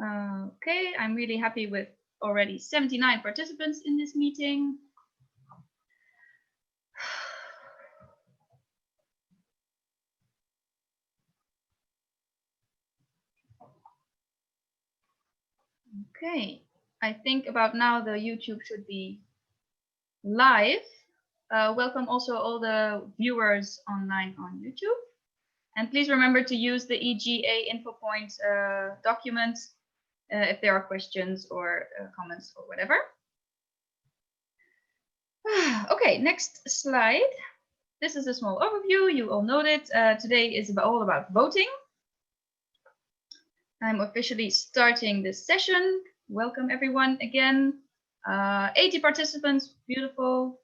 Okay, I'm really happy with already 79 participants in this meeting. Okay, I think about now the YouTube should be live. Welcome also all the viewers online on YouTube. And please remember to use the EGA info point document if there are questions or comments or whatever. Okay, next slide. This is a small overview. You all know it. Today is all about voting. I'm officially starting this session. Welcome everyone again. 80 participants, beautiful.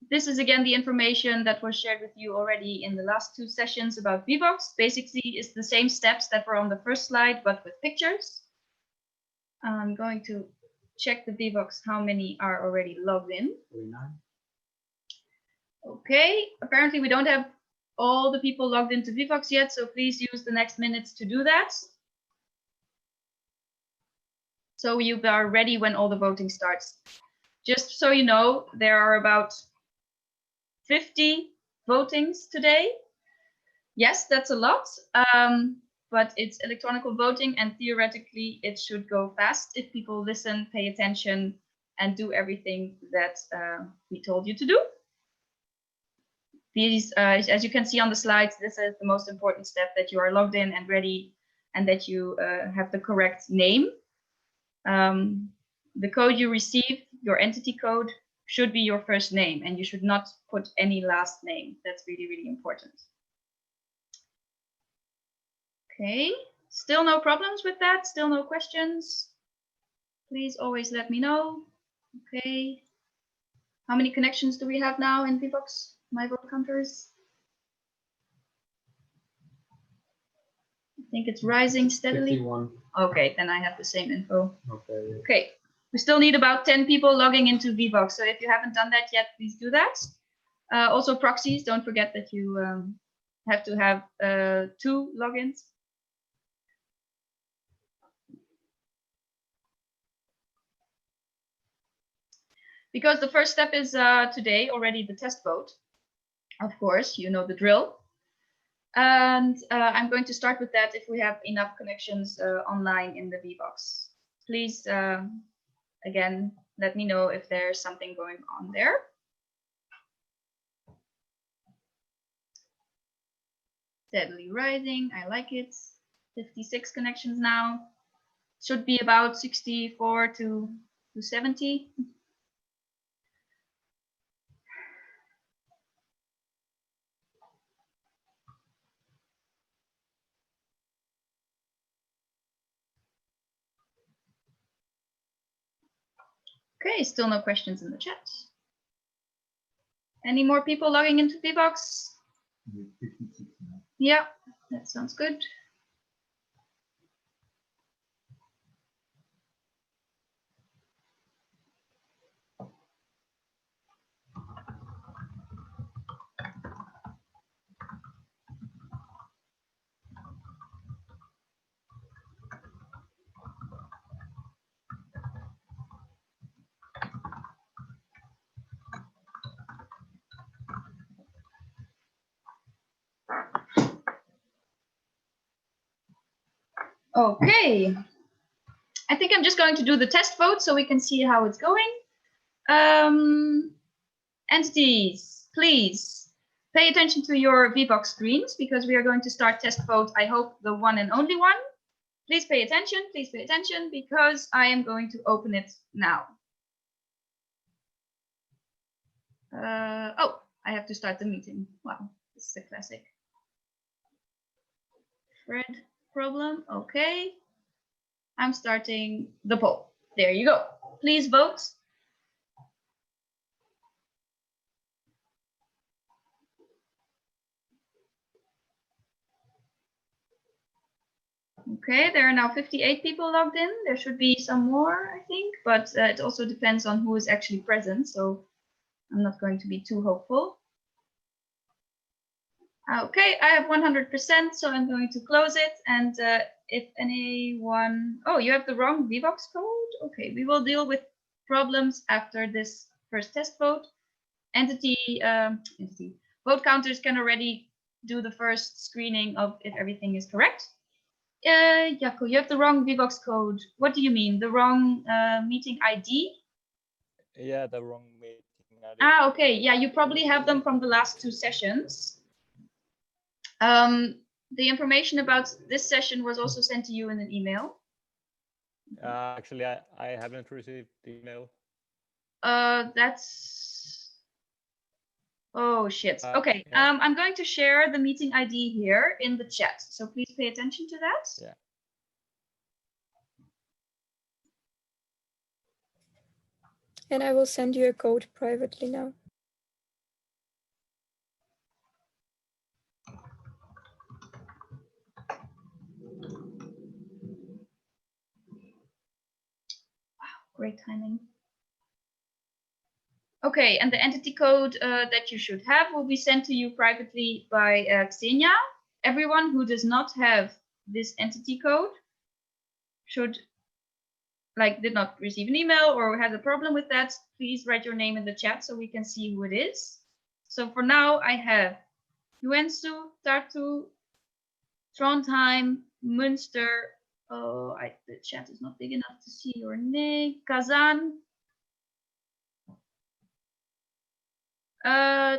This is again the information that was shared with you already in the last two sessions about Vivox. Basically, it's the same steps that were on the first slide, but with pictures. I'm going to check the Vivox how many are already logged in. 49. Okay, apparently we don't have all the people logged into Vivox yet, so please use the next minutes to do that. So you are ready when all the voting starts. Just so you know, there are about 50 votings today. Yes, that's a lot, but it's electronic voting and theoretically it should go fast if people listen, pay attention, and do everything that we told you to do. These, as you can see on the slides, this is the most important step, that you are logged in and ready and that you have the correct name. The code you receive, your entity code, should be your first name and you should not put any last name. That's really, really important. Okay, still no problems with that? Still no questions? Please always let me know. Okay. How many connections do we have now in Vivox, my vote counters? I think it's rising steadily. 51. Okay, then I have the same info. Okay. Okay, we still need about 10 people logging into Vivox. So if you haven't done that yet, please do that. Also proxies, don't forget that you have to have 2 logins. Because the first step is today already the test vote. Of course, you know the drill. And I'm going to start with that if we have enough connections online in the Vivox. Please, again, let me know if there's something going on there. Steadily rising, I like it. 56 connections now. Should be about 64 to 70. Okay, still no questions in the chat. Any more people logging into Vivox? Yeah, that sounds good. Okay, I think I'm just going to do the test vote so we can see how it's going. Entities, please pay attention to your Vivox screens because we are going to start test vote. I hope the one and only one. Please pay attention because I am going to open it now. Oh, I have to start the meeting. Wow, this is a classic. Fred problem. Okay. I'm starting the poll. There you go. Please vote. Okay, there are now 58 people logged in. There should be some more, I think, but it also depends on who is actually present. So I'm not going to be too hopeful. Okay, I have 100%, so I'm going to close it. And if anyone, oh, you have the wrong Vivox code. Okay, we will deal with problems after this first test vote. Entity vote counters can already do the first screening of if everything is correct. Jaco, you have the wrong Vivox code. What do you mean? The wrong meeting ID? Yeah, the wrong meeting ID. Ah, okay. Yeah, you probably have them from the last 2 sessions. The information about this session was also sent to you in an email. Actually, I haven't received the email. That's... Oh, shit. Okay, yeah. I'm going to share the meeting ID here in the chat, so please pay attention to that. Yeah. And I will send you a code privately now. Great timing. Okay, and the entity code that you should have will be sent to you privately by Xenia. Everyone who does not have this entity code should, did not receive an email or has a problem with that, please write your name in the chat so we can see who it is. So for now, I have Joensuu, Tartu, Trondheim, Münster. Oh, the chat is not big enough to see your name. Kazan.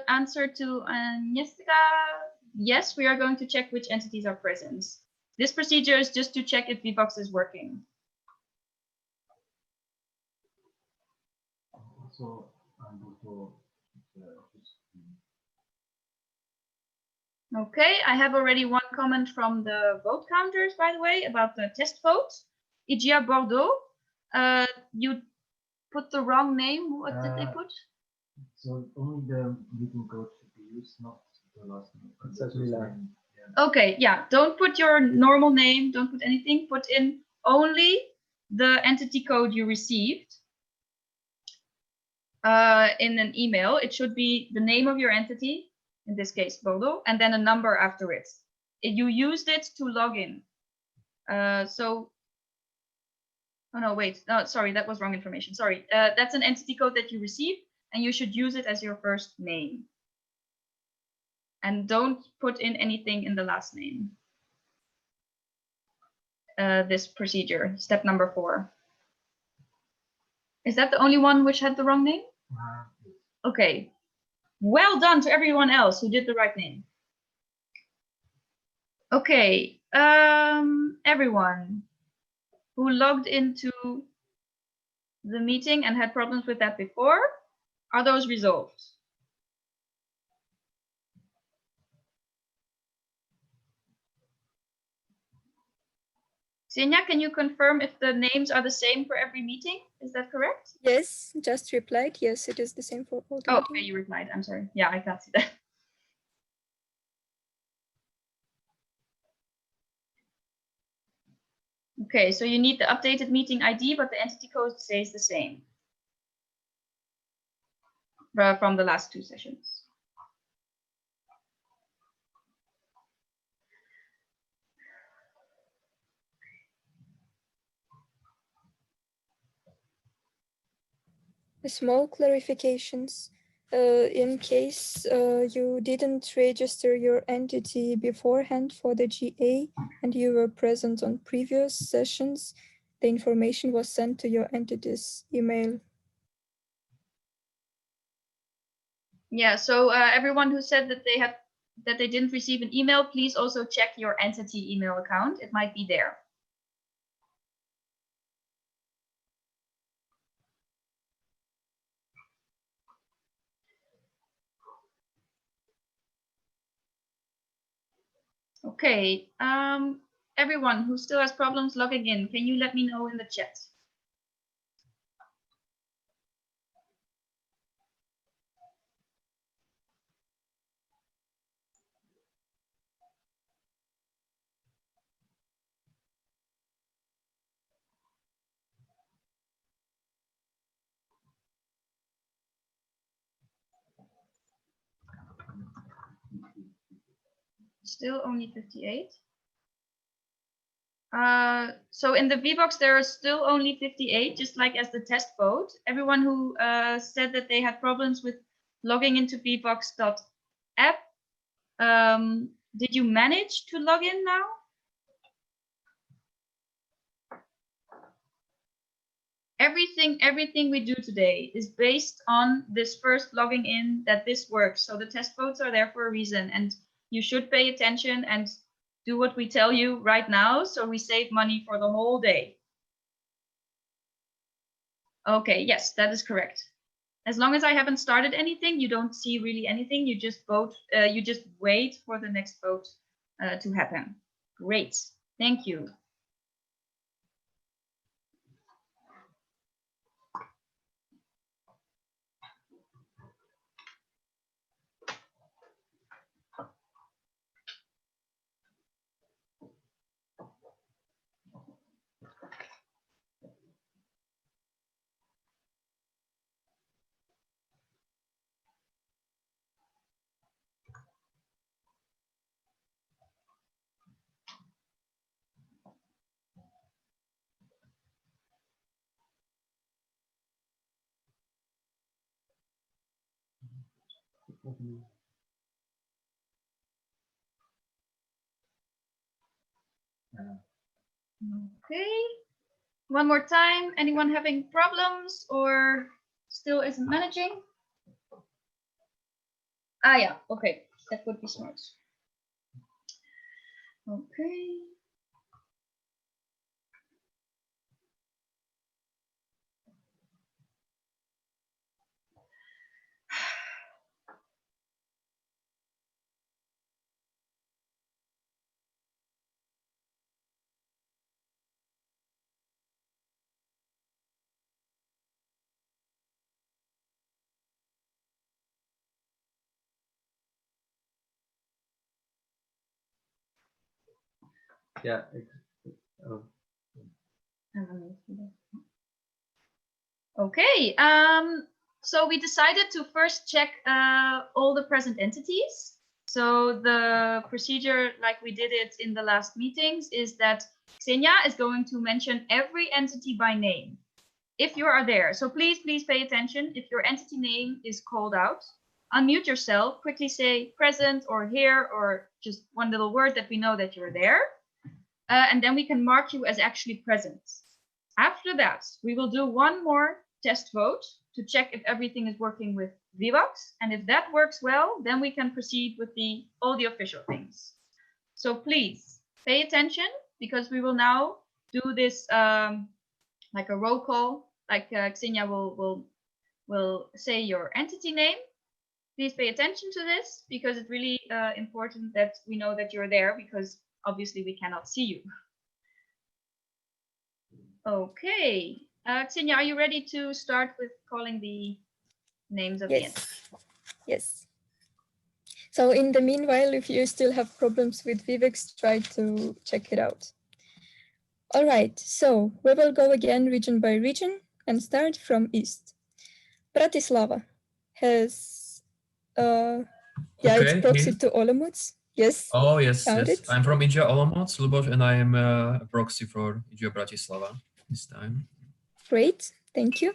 Answer to Agnieszka. Yes, we are going to check which entities are present. This procedure is just to check if Vivox is working. Okay, I have already one comment from the vote counters, by the way, about the test vote. Igia Bordeaux, you put the wrong name. What did they put? So only the meeting code should be used, not the last name. Okay, yeah, don't put your normal name, don't put anything, put in only the entity code you received in an email. It should be the name of your entity, in this case, Bodo, and then a number after it. You used it to log in. Oh no, wait, no, sorry, that was wrong information. Sorry, that's an entity code that you received, and you should use it as your first name. And don't put in anything in the last name. This procedure, step number 4. Is that the only one which had the wrong name? Okay. Well done to everyone else who did the right name. Okay. Everyone who logged into the meeting and had problems with that before, are those resolved? Xenia, can you confirm if the names are the same for every meeting? Is that correct? Yes, just replied. Yes, it is the same for all the meetings. Okay, you replied. I'm sorry. Yeah, I can't see that. Okay, so you need the updated meeting ID, but the entity code stays the same from the last 2 sessions. Small clarifications. In case you didn't register your entity beforehand for the GA and you were present on previous sessions, the information was sent to your entity's email. Yeah, so everyone who said that they didn't receive an email, please also check your entity email account. It might be there. Okay, everyone who still has problems logging in, can you let me know in the chat? Still only 58. So in the VBox, there are still only 58, just like as the test vote. Everyone who said that they had problems with logging into vbox.app, did you manage to log in now? Everything we do today is based on this first logging in, that this works. So the test votes are there for a reason, and you should pay attention and do what we tell you right now, so we save money for the whole day. Okay, yes, that is correct. As long as I haven't started anything, you don't see really anything. You just vote. You just wait for the next vote to happen. Great, thank you. Okay, one more time. Anyone having problems or still isn't managing? Ah, yeah, okay, that would be smart. Okay. Yeah. Okay, so we decided to first check all the present entities. So the procedure, like we did it in the last meetings, is that Xenia is going to mention every entity by name if you are there. So please pay attention. If your entity name is called out, unmute yourself, quickly say present or here, or just one little word that we know that you're there. And then we can mark you as actually present. After that, we will do one more test vote to check if everything is working with VBox. And if that works well, then we can proceed with all the official things. So please pay attention, because we will now do this like a roll call. Like Xenia will say your entity name. Please pay attention to this, because it's really important that we know that you're there, because obviously we cannot see you. Okay, Xenia, are you ready to start with calling the names of the entities? Yes. So in the meanwhile, if you still have problems with VBox, try to check it out. All right, so we will go again region by region and start from east. Bratislava has, it's proxy to Olomouc. Yes. Oh, yes, Found yes. it? I'm from IGEA Olomouc, Lubov, and I am a proxy for IGEA Bratislava this time. Great, thank you.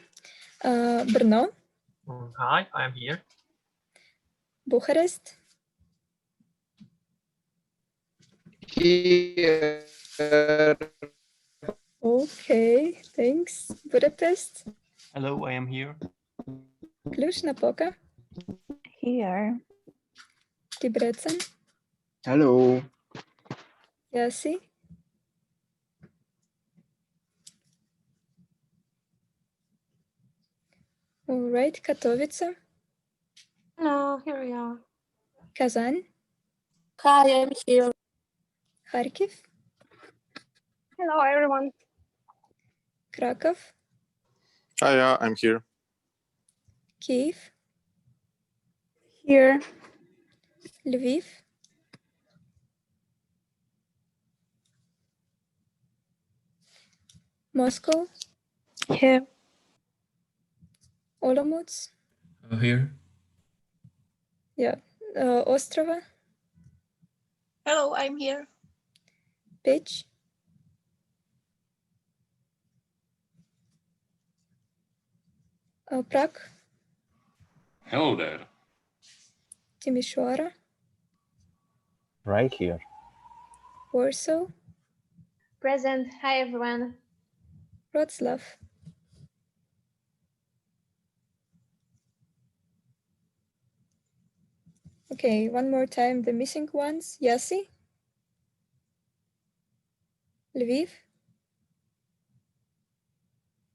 Brno, Hi, I am here. Bucharest, Here. okay, thanks. Budapest, Hello, I am here. Cluj-Napoca, Here. Debrecen, Hello. Iași, all right, Katowice, Hello, here we are. Kazan, Hi, I'm here. Kharkiv, Hello, everyone. Krakow, Hiya, I'm here. Kyiv, Here. Lviv, Moscow, Here. Olomouc, Here. Ostrava, Hello, I'm here. Paige, Prak, Hello there. Timișoara, Right here. Warsaw, Present. Hi, everyone. Wrocław. Okay, one more time, the missing ones. Yasi, Lviv,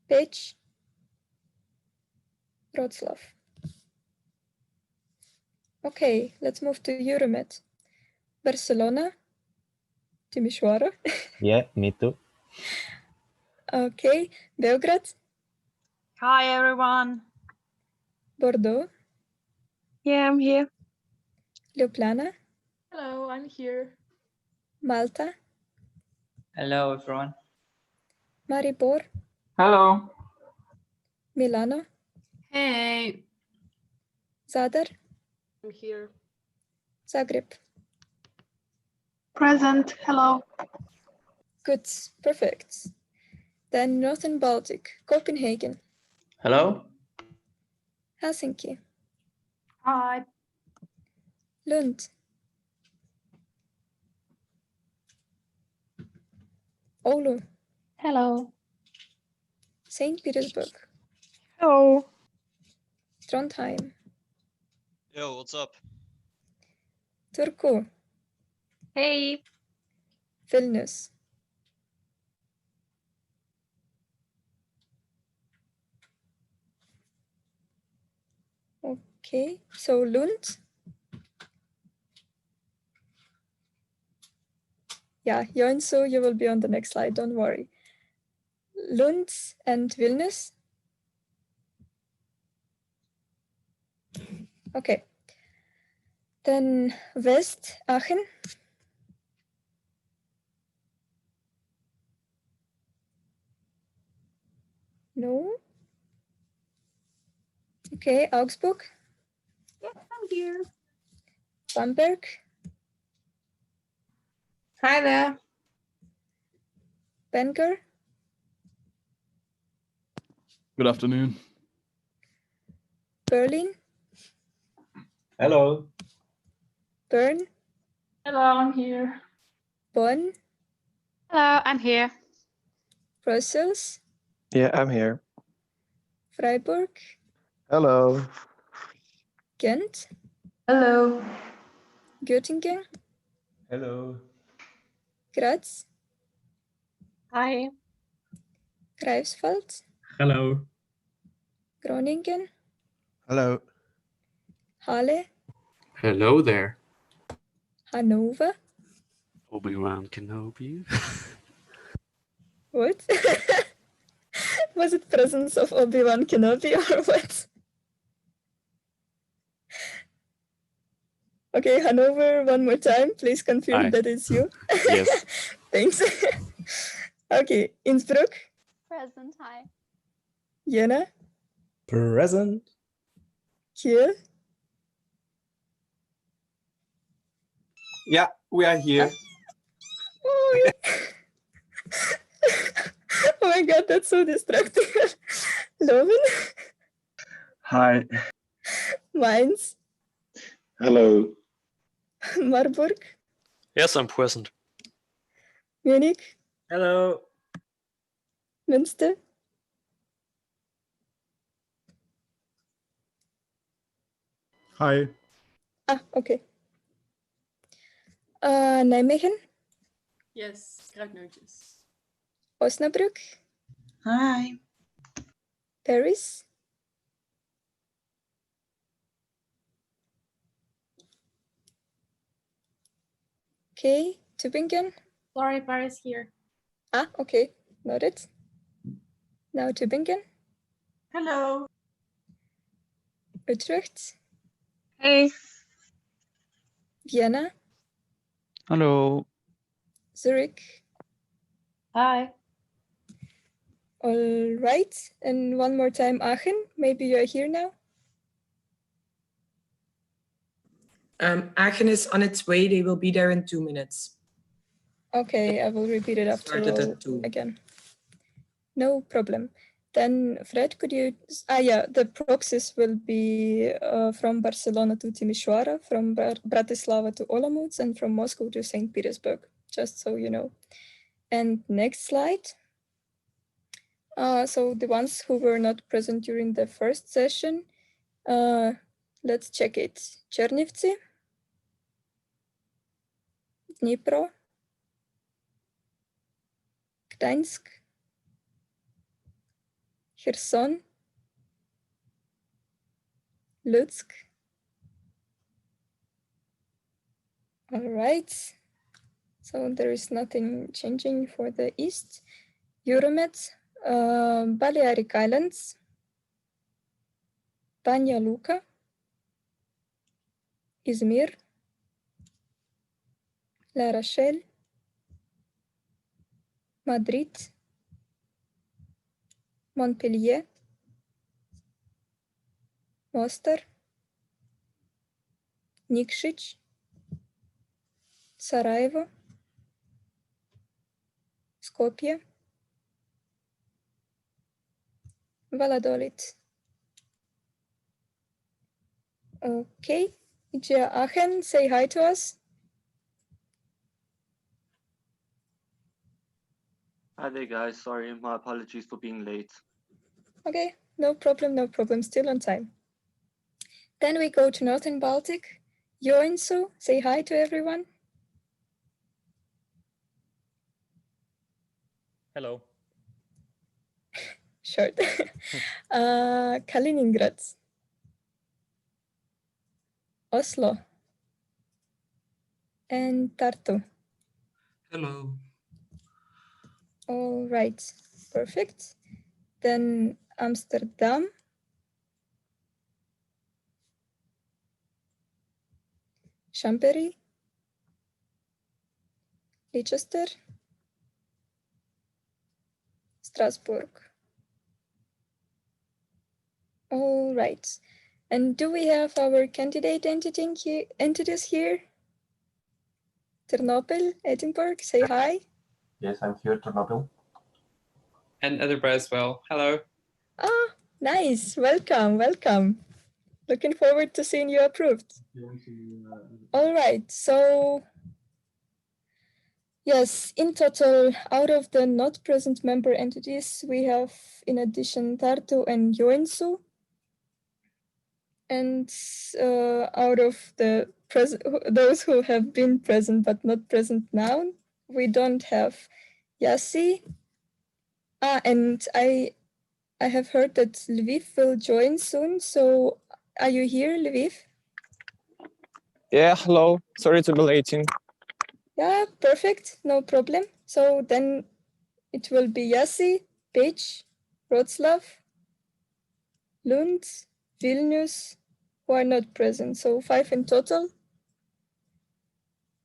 Peć, Wrocław. Okay, let's move to Euromed. Barcelona, Timișoara. Yeah, me too. Okay, Belgrade, Hi, everyone. Bordeaux, Yeah, I'm here. Ljubljana, Hello, I'm here. Malta, Hello, everyone. Maribor, Hello. Milano, Hey. Zadar, I'm here. Zagreb. Present. Hello. Good, perfect. Then Northern Baltic, Copenhagen, Hello. Helsinki, Hi. Lund, Oulu, Hello. St. Petersburg, Hello. Trondheim, Yo, what's up? Turku, Hey. Vilnius, okay, so Lund. Yeah, Joensuu, you will be on the next slide, don't worry. Lund and Vilnius. Okay. Then West, Aachen. No. Okay, Augsburg, Yes, I'm here. Bamberg, Hi there. Bangor, Good afternoon. Berlin, Hello. Bern, Hello, I'm here. Bonn, Hello, I'm here. Brussels, Yeah, I'm here. Freiburg, Hello. Ghent, Hello. Göttingen, Hello. Graz, Hi. Greifswald, Hello. Groningen, Hello. Halle, Hello there. Hanover. Obi-Wan Kenobi. What? Was it presence of Obi-Wan Kenobi or what? Okay, Hanover, one more time. Please confirm Hi. that it's you. Yes. Thanks. Okay, Innsbruck, Present. Hi. Jena, Present. Kiel, Yeah, we are here. oh, oh my god, that's so distracting. Leuven, Hi. Mainz, Hello. Marburg, Yes, I'm present. Munich, Hello. Münster, Hi. okay. Nijmegen, Yes, Kruidnootjes. Osnabrück, Hi. Paris, okay, Tübingen. Sorry, Paris here. Okay, noted. Now Tübingen, Hello. Utrecht, Hey. Vienna, Hello. Zurich. Hi. All right, and one more time, Aachen. Maybe you're here now. Aachen is on its way. They will be there in 2 minutes. Okay, I will repeat it after Started all at 2. again. No problem. Then Fred, could you, the proxies will be from Barcelona to Timișoara, from Bratislava to Olomouc, and from Moscow to St. Petersburg, just so you know. And next slide. So the ones who were not present during the first session, let's check it. Chernivtsi, Dnipro, Gdańsk, Kherson, Lutsk. All right. So there is nothing changing for the east. Euromed, Balearic Islands, Banja Luka, Izmir, La Rochelle, Madrid, Montpellier, Mostar, Nikšić, Sarajevo, Skopje, Valladolid. Okay, Ija Aachen, say hi to us. Hi there, guys. Sorry, my apologies for being late. Okay, no problem, still on time. Then we go to Northern Baltic. Joensuu, say hi to everyone. Hello. Short. Kaliningrad, Oslo, and Tartu. Hello. All right, perfect. Then Amsterdam, Chambéry, Leicester, Strasbourg. All right. And do we have our candidate entities here? Ternopil, Edinburgh, say hi. Yes, I'm here, Ternopil. And Edinburgh as well. Hello. Ah, nice. Welcome. Looking forward to seeing you approved. All right. So, yes, in total, out of the not present member entities, we have, in addition, Tartu and Joensuu. And out of the those who have been present but not present now, we don't have Yassi. And I have heard that Lviv will join soon. So are you here, Lviv? Yeah, hello. Sorry to be late. Yeah, perfect. No problem. So then it will be Yassi, Pécs, Wrocław, Lund, Vilnius, who are not present. So 5 in total.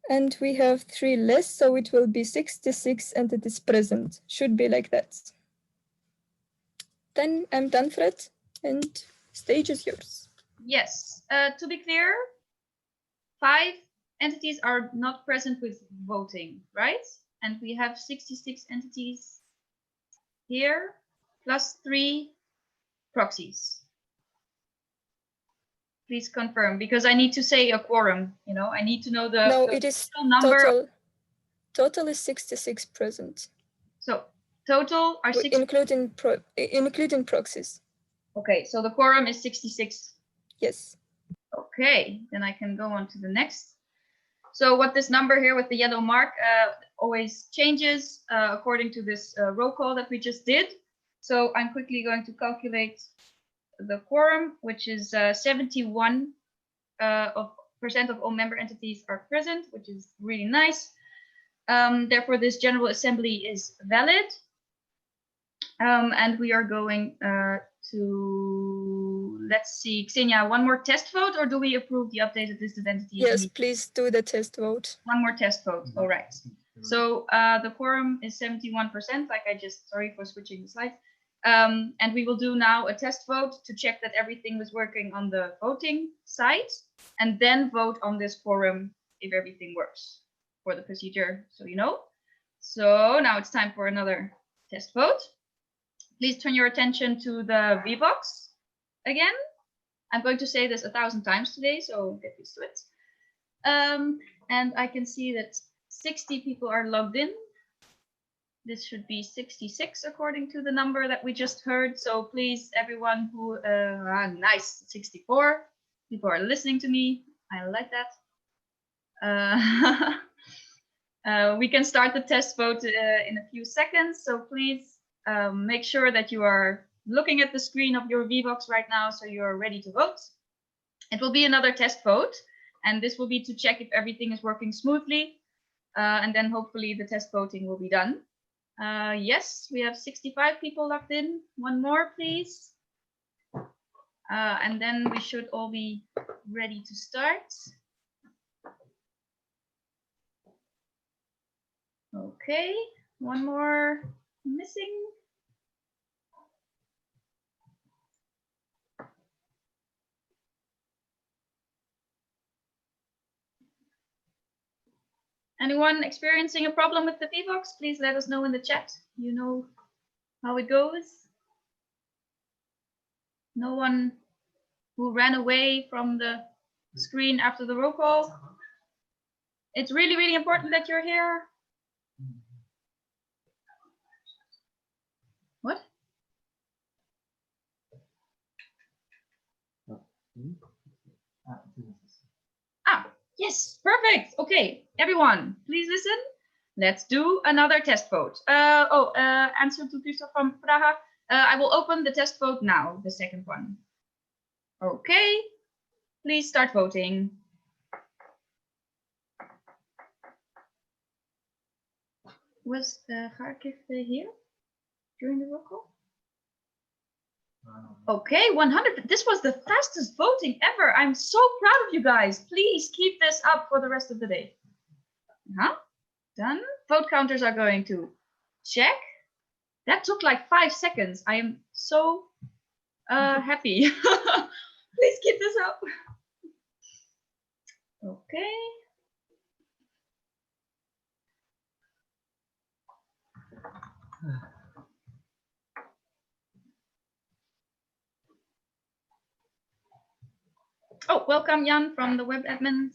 And we have 3 less, so it will be 66 entities present. Should be like that. Then I'm done, Fred, and stage is yours. Yes, to be clear, 5 entities are not present with voting, right? And we have 66 entities here, plus 3 proxies. Please confirm, because I need to say a quorum, you know, I need to know the, no, the it is number. Total is 66 present. So total are 6, including proxies. Okay, so the quorum is 66. Yes. Okay, then I can go on to the next. So what this number here with the yellow mark always changes according to this roll call that we just did. So I'm quickly going to calculate the quorum, which is 71% of all member entities are present, which is really nice. Therefore, this General Assembly is valid. And we are going to, let's see, Xenia, one more test vote, or do we approve the updated list of entities? Yes, please do the test vote. One more test vote, all right. So the quorum is 71%, like I just, sorry for switching the slides. And we will do now a test vote to check that everything was working on the voting side, and then vote on this quorum if everything works for the procedure, so you know. So now it's time for another test vote. Please turn your attention to the VBox again. I'm going to say this 1,000 times today, so get used to it. And I can see that 60 people are logged in. This should be 66 according to the number that we just heard. So please, everyone who, nice, 64 people are listening to me. I like that. We can start the test vote in a few seconds. So please make sure that you are looking at the screen of your VBox right now, so you're ready to vote. It will be another test vote, and this will be to check if everything is working smoothly. And then hopefully the test voting will be done. Yes, we have 65 people logged in. One more, please. And then we should all be ready to start. Okay, one more missing. Anyone experiencing a problem with the VBox? Please let us know in the chat. You know how it goes. No one who ran away from the screen after the roll call. It's really, really important that you're here. What? Ah, yes, perfect. Okay, everyone, please listen. Let's do another test vote. Answer to Christoph from Praha. I will open the test vote now, the second one. Okay, please start voting. Was Kharkiv here during the roll call? Okay, 100. This was the fastest voting ever. I'm so proud of you guys. Please keep this up for the rest of the day. Done. Vote counters are going to check. That took like 5 seconds. I am so happy. Please keep this up. Okay. Oh, welcome Jan from the web admins.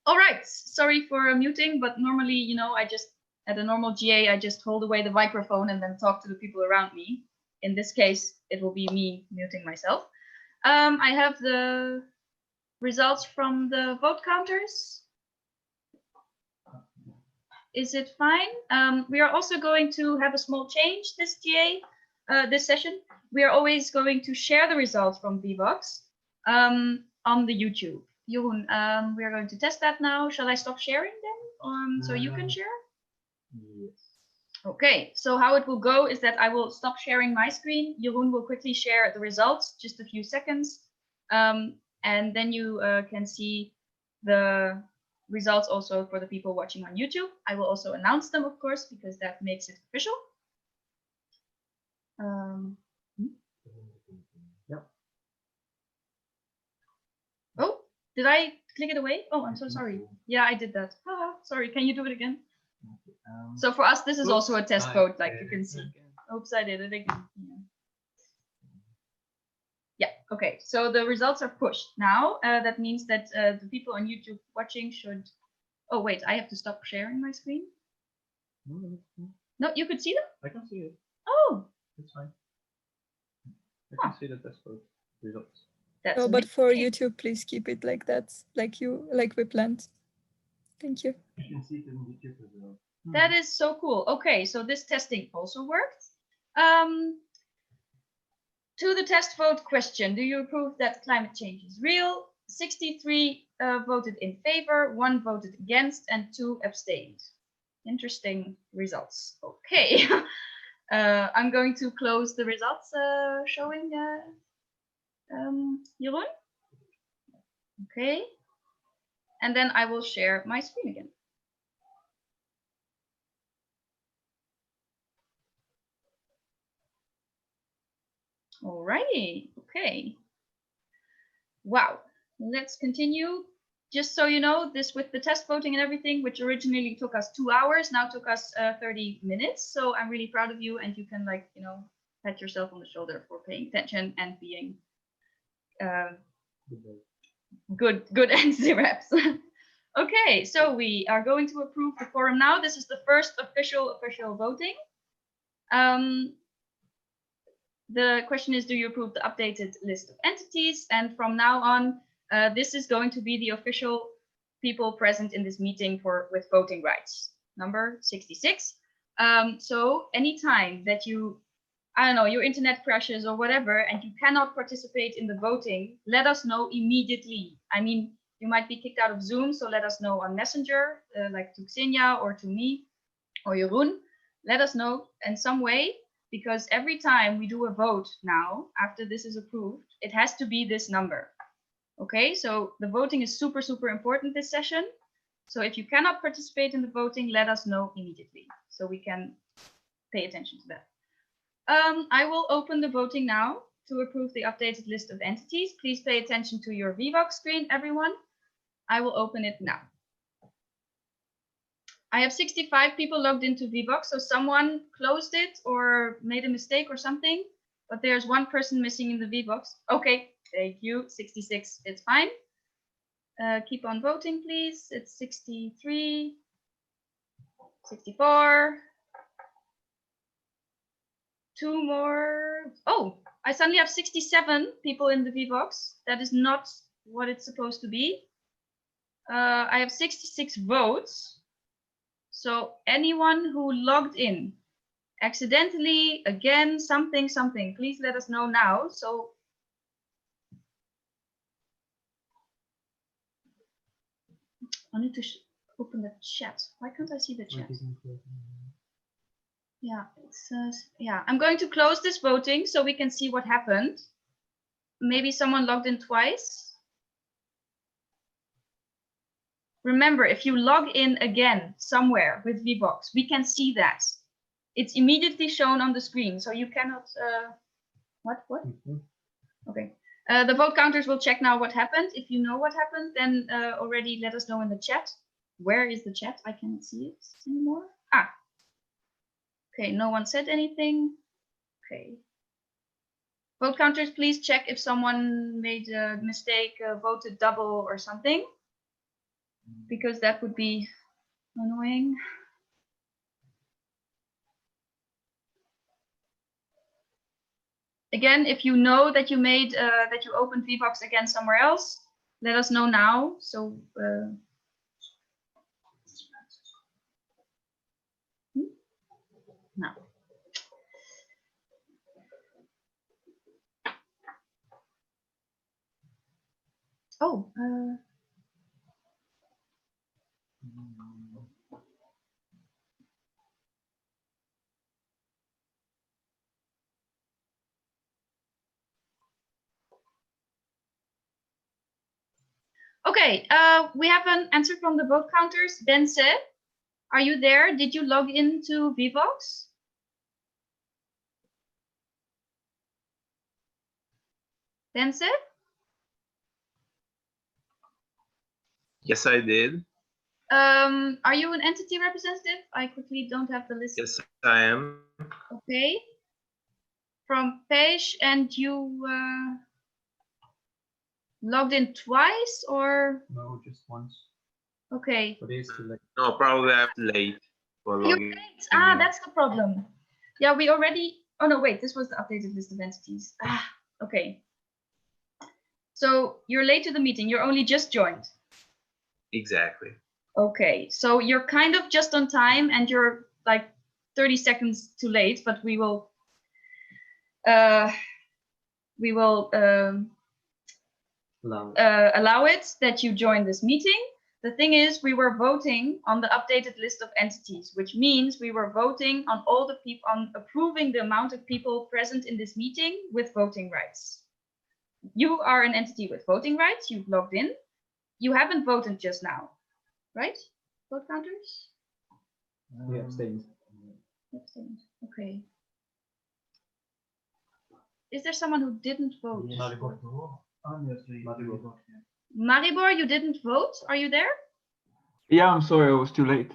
All right, sorry for muting, but normally, you know, at a normal GA, I just hold away the microphone and then talk to the people around me. In this case, it will be me muting myself. I have the results from the vote counters. Is it fine? We are also going to have a small change this GA, this session. We are always going to share the results from VBox on the YouTube. Jeroen, we are going to test that now. Shall I stop sharing then, so you can share? Yes. Okay, so how it will go is that I will stop sharing my screen. Jeroen will quickly share the results, just a few seconds. And then you can see the results also for the people watching on YouTube. I will also announce them, of course, because that makes it official. Yep. Oh, did I click it away? Oh, I'm so sorry. Yeah, I did that. Sorry, can you do it again? So for us, this is also a test vote, like you can see. Oops, I did it again. Yeah, okay. So the results are pushed now. That means that the people on YouTube watching should... Oh, wait, I have to stop sharing my screen. No, you could see them? I can see it. Oh, It's fine. I can see the test vote results. that's No, but for amazing. YouTube, please keep it like that, like we planned. Thank you. You can see it in YouTube as well. That is so cool. Okay, so this testing also worked. To the test vote question, do you approve that climate change is real? 63 voted in favor, 1 voted against, and 2 abstained. Interesting results. Okay, I'm going to close the results showing Jeroen. Okay, and then I will share my screen again. Alrighty, okay. Wow, let's continue. Just so you know, this with the test voting and everything, which originally took us 2 hours, now took us 30 minutes. So I'm really proud of you, and you can, like, you know, pat yourself on the shoulder for paying attention and being good NC reps. Okay, so we are going to approve the quorum now. This is the first official voting. The question is, do you approve the updated list of entities? And from now on, this is going to be the official people present in this meeting with voting rights, number 66. So anytime that you, I don't know, your internet crashes or whatever, and you cannot participate in the voting, let us know immediately. I mean, you might be kicked out of Zoom, so let us know on Messenger, like to Xenia or to me or Jeroen. Let us know in some way, because every time we do a vote now, after this is approved, it has to be this number. Okay, so the voting is super, super important this session. So if you cannot participate in the voting, let us know immediately so we can pay attention to that. I will open the voting now to approve the updated list of entities. Please pay attention to your Vivox screen, everyone. I will open it now. I have 65 people logged into Vivox, so someone closed it or made a mistake or something, but there's 1 person missing in the Vivox. Okay, thank you, 66, it's fine. Keep on voting, please. It's 63, 64. 2 more. Oh, I suddenly have 67 people in the Vivox. That is not what it's supposed to be. I have 66 votes. So anyone who logged in accidentally, again, something, please let us know now. So I need to open the chat. Why can't I see the chat? Yeah, it says, yeah, I'm going to close this voting so we can see what happened. Maybe someone logged in twice. Remember, if you log in again somewhere with Vivox, we can see that. It's immediately shown on the screen, so you cannot, what? Okay. The vote counters will check now what happened. If you know what happened, then already let us know in the chat. Where is the chat? I cannot see it anymore. Ah. Okay, no one said anything. Okay. Vote counters, please check if someone made a mistake, voted double or something, because that would be annoying. Again, if you know that you made that you opened Vivox again somewhere else, let us know now. So now. Oh. Okay, we have an answer from the vote counters. Bense, are you there? Did you log into Vivox? Bense? Yes, I did. Are you an entity representative? I quickly don't have the list. Yes, I am. Okay. From Page, and you logged in twice, or? No, just once. Okay. But it's too late. No, probably I'm late for You're logging. late. Ah, that's the problem. Yeah, we already. Oh no, wait. This was the updated list of entities. Ah, okay. So you're late to the meeting. You're only just joined. Exactly. Okay, so you're kind of just on time, and you're like 30 seconds too late. But we will allow it that you join this meeting. The thing is, we were voting on the updated list of entities, which means we were voting on all the people, on approving the amount of people present in this meeting with voting rights. You are an entity with voting rights. You've logged in. You haven't voted just now, right? Vote counters? We abstained. Abstained. Okay. Is there someone who didn't vote? Maribor, you didn't vote? Are you there? Yeah, I'm sorry, I was too late.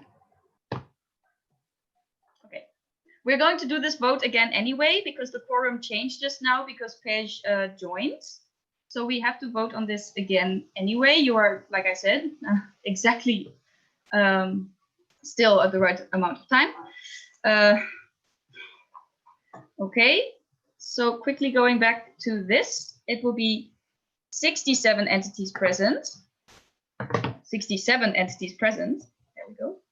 Okay. We're going to do this vote again anyway, because the quorum changed just now because Pej joined. So we have to vote on this again anyway. You are, like I said, exactly still at the right amount of time. Okay. So quickly going back to this, it will be 67 entities present. 67 entities present. There we go.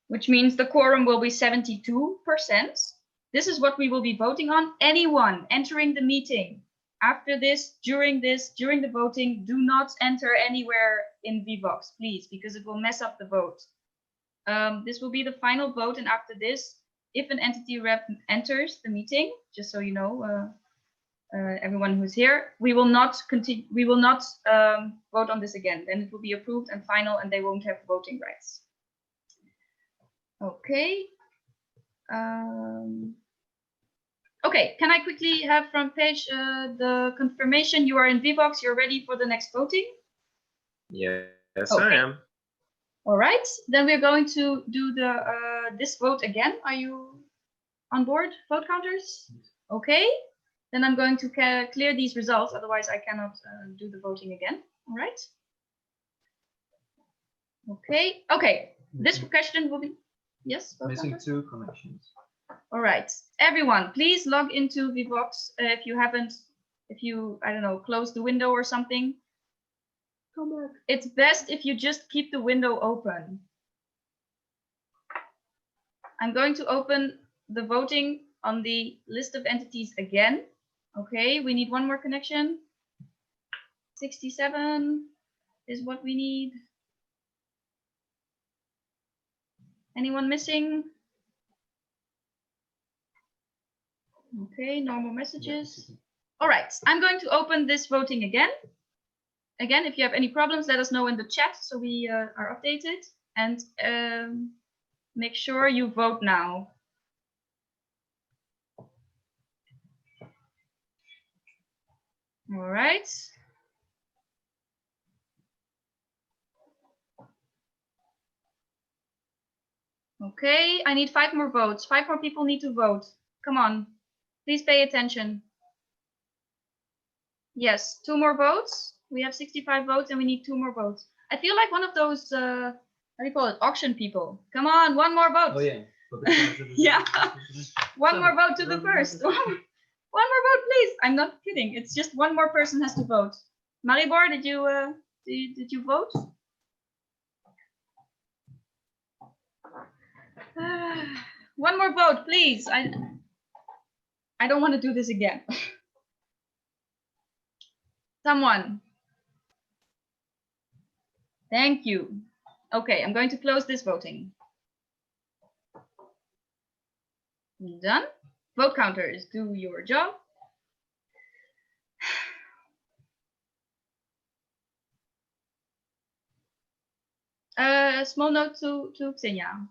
Which means the quorum will be 72%. This is what we will be voting on. Anyone entering the meeting after this, during the voting, do not enter anywhere in Vivox, please, because it will mess up the vote. This will be the final vote, and after this, if an entity rep enters the meeting, just so you know, everyone who's here, we will not continue. We will not vote on this again. Then it will be approved and final, and they won't have voting rights. Okay. Okay. Can I quickly have from Page the confirmation you are in Vivox? You're ready for the next voting? Yes, Okay. I am. All right, then we're going to do the this vote again. Are you on board, vote counters? Okay, then I'm going to clear these results. Otherwise, I cannot do the voting again. All right. Okay. Okay. This question will be yes. Vote Missing counters? 2 connections. All right, everyone, please log into Vivox if you haven't. If you, I don't know, close the window or something. It's best if you just keep the window open. I'm going to open the voting on the list of entities again. Okay, we need one more connection. 67 is what we need. Anyone missing? Okay, normal messages. All right, I'm going to open this voting again. Again, if you have any problems, let us know in the chat so we are updated. And make sure you vote now. All right. Okay, I need 5 more votes. 5 more people need to vote. Come on, please pay attention. Yes, 2 more votes. We have 65 votes and we need 2 more votes. I feel like one of those, how do you call it, auction people. Come on, 1 more vote. Oh yeah. Yeah, 1 more vote to the first. 1 more vote, please. I'm not kidding. It's just 1 more person has to vote. Maribor, did you vote? One more vote, please. I don't want to do this again. Someone. Thank you. Okay, I'm going to close this voting. Done. Vote counters, do your job. A small note to Xenia.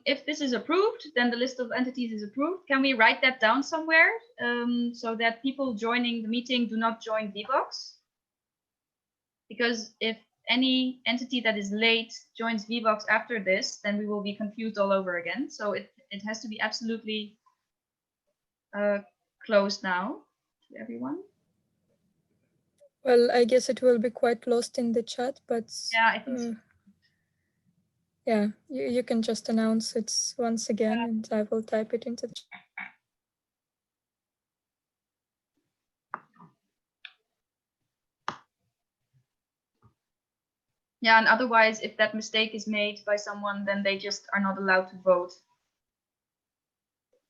If this is approved, then the list of entities is approved. Can we write that down somewhere so that people joining the meeting do not join VBox? Because if any entity that is late joins VBox after this, then we will be confused all over again. So it has to be absolutely closed now to everyone. Well, I guess it will be quite lost in the chat, but yeah, I think so. Yeah, you can just announce it once again, and I will type it into the chat. Yeah, and otherwise, if that mistake is made by someone, then they just are not allowed to vote.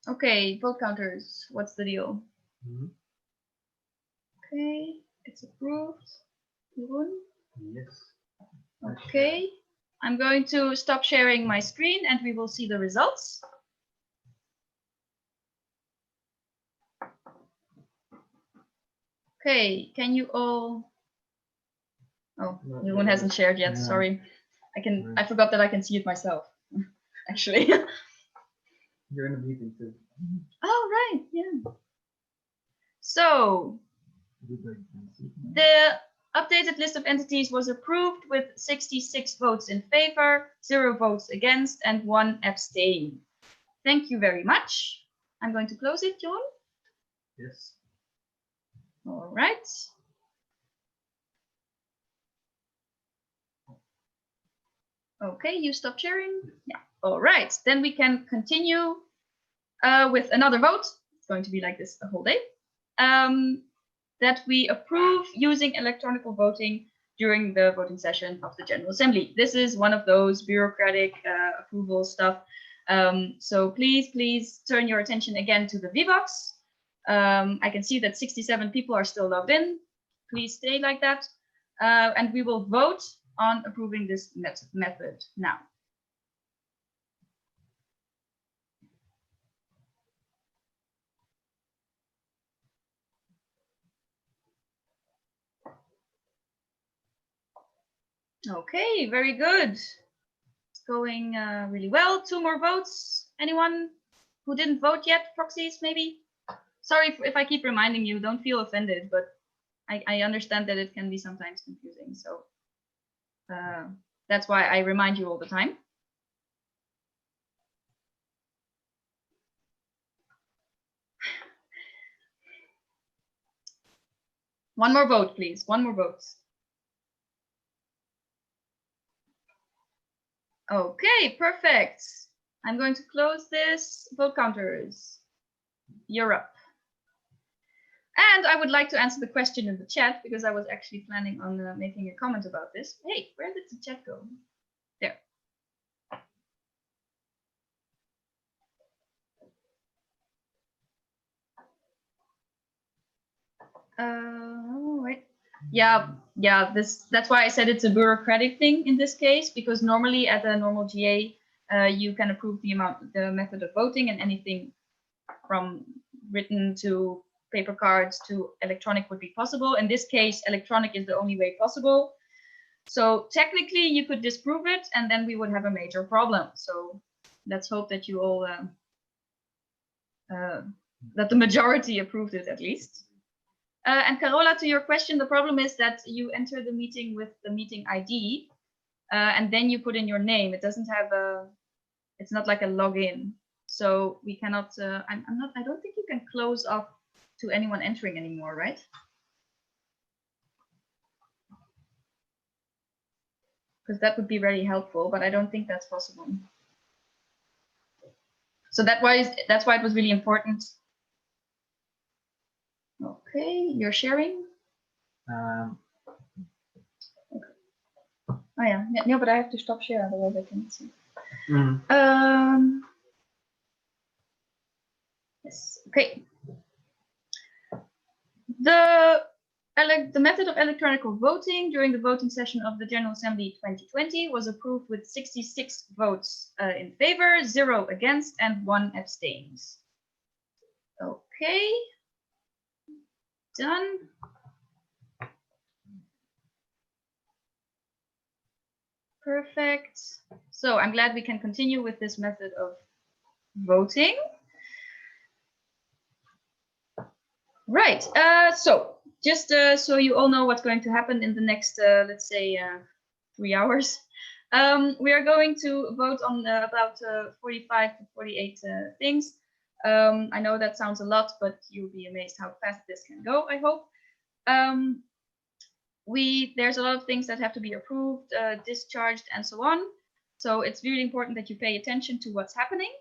Okay, vote counters. What's the deal? Okay, it's approved. Yes. Okay, I'm going to stop sharing my screen and we will see the results. Okay, can you all... Oh, Jeroen hasn't shared yet, sorry. I forgot that I can see it myself, actually. You're in a meeting too. Oh, right, yeah. So, the updated list of entities was approved with 66 votes in favor, 0 votes against, and 1 abstain. Thank you very much. I'm going to close it, John. Yes. All right. Okay, you stop sharing. Yeah. All right. Then we can continue with another vote. It's going to be like this the whole day. That we approve using electronic voting during the voting session of the General Assembly. This is one of those bureaucratic approval stuff. So please turn your attention again to the VBox. I can see that 67 people are still logged in. Please stay like that. And we will vote on approving this method now. Okay, very good. It's going really well. 2 more votes. Anyone who didn't vote yet? Proxies, maybe? Sorry if I keep reminding you, don't feel offended, but I understand that it can be sometimes confusing. So that's why I remind you all the time. One more vote, please. One more vote. Okay, perfect. I'm going to close this. Vote counters. You're up. And I would like to answer the question in the chat because I was actually planning on making a comment about this. Hey, where did the chat go? There. Wait. Yeah, that's why I said it's a bureaucratic thing in this case, because normally at a normal GA, you can approve the method of voting, and anything from written to paper cards to electronic would be possible. In this case, electronic is the only way possible. So technically you could disprove it and then we would have a major problem. So let's hope that you all, that the majority approved it at least. And Carola, to your question, the problem is that you enter the meeting with the meeting ID and then you put in your name. It doesn't have it's not like a login. So we cannot, I don't think you can close off to anyone entering anymore, right? Because that would be very helpful, but I don't think that's possible. So that's why it was really important. Okay, you're sharing? Okay. Oh yeah, no, but I have to stop share, otherwise I can't see. Yes, okay. The method of electronic voting during the voting session of the General Assembly 2020 was approved with 66 votes in favor, 0 against, and 1 abstains. Okay. Done. Perfect. So I'm glad we can continue with this method of voting. Right. So just so you all know what's going to happen in the next, let's say, 3 hours. We are going to vote on about 45 to 48 things. I know that sounds a lot, but you'll be amazed how fast this can go, I hope. There's a lot of things that have to be approved, discharged, and so on. So it's really important that you pay attention to what's happening.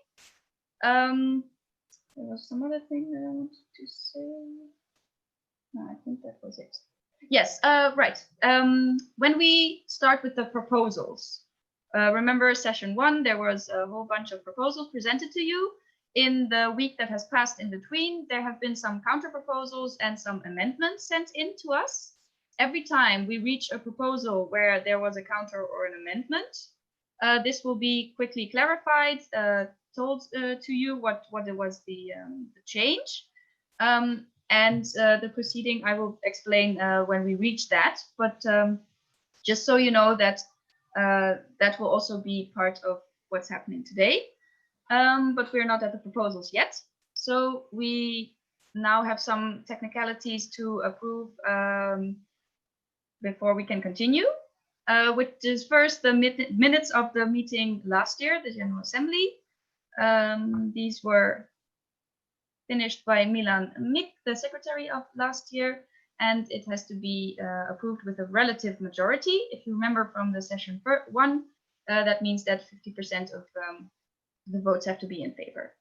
There was some other thing that I wanted to say. No, I think that was it. Yes, right. When we start with the proposals, remember session 1, there was a whole bunch of proposals presented to you. In the week that has passed in between, there have been some counter proposals and some amendments sent in to us. Every time we reach a proposal where there was a counter or an amendment, this will be quickly clarified, told to you what was the change. And the proceeding I will explain when we reach that. But just so you know that that will also be part of what's happening today. But we're not at the proposals yet. So we now have some technicalities to approve before we can continue. Which is first the minutes of the meeting last year, the General Assembly. These were finished by Milan Mick, the secretary of last year, and it has to be approved with a relative majority. If you remember from the session 1, that means that 50% of the votes have to be in favor.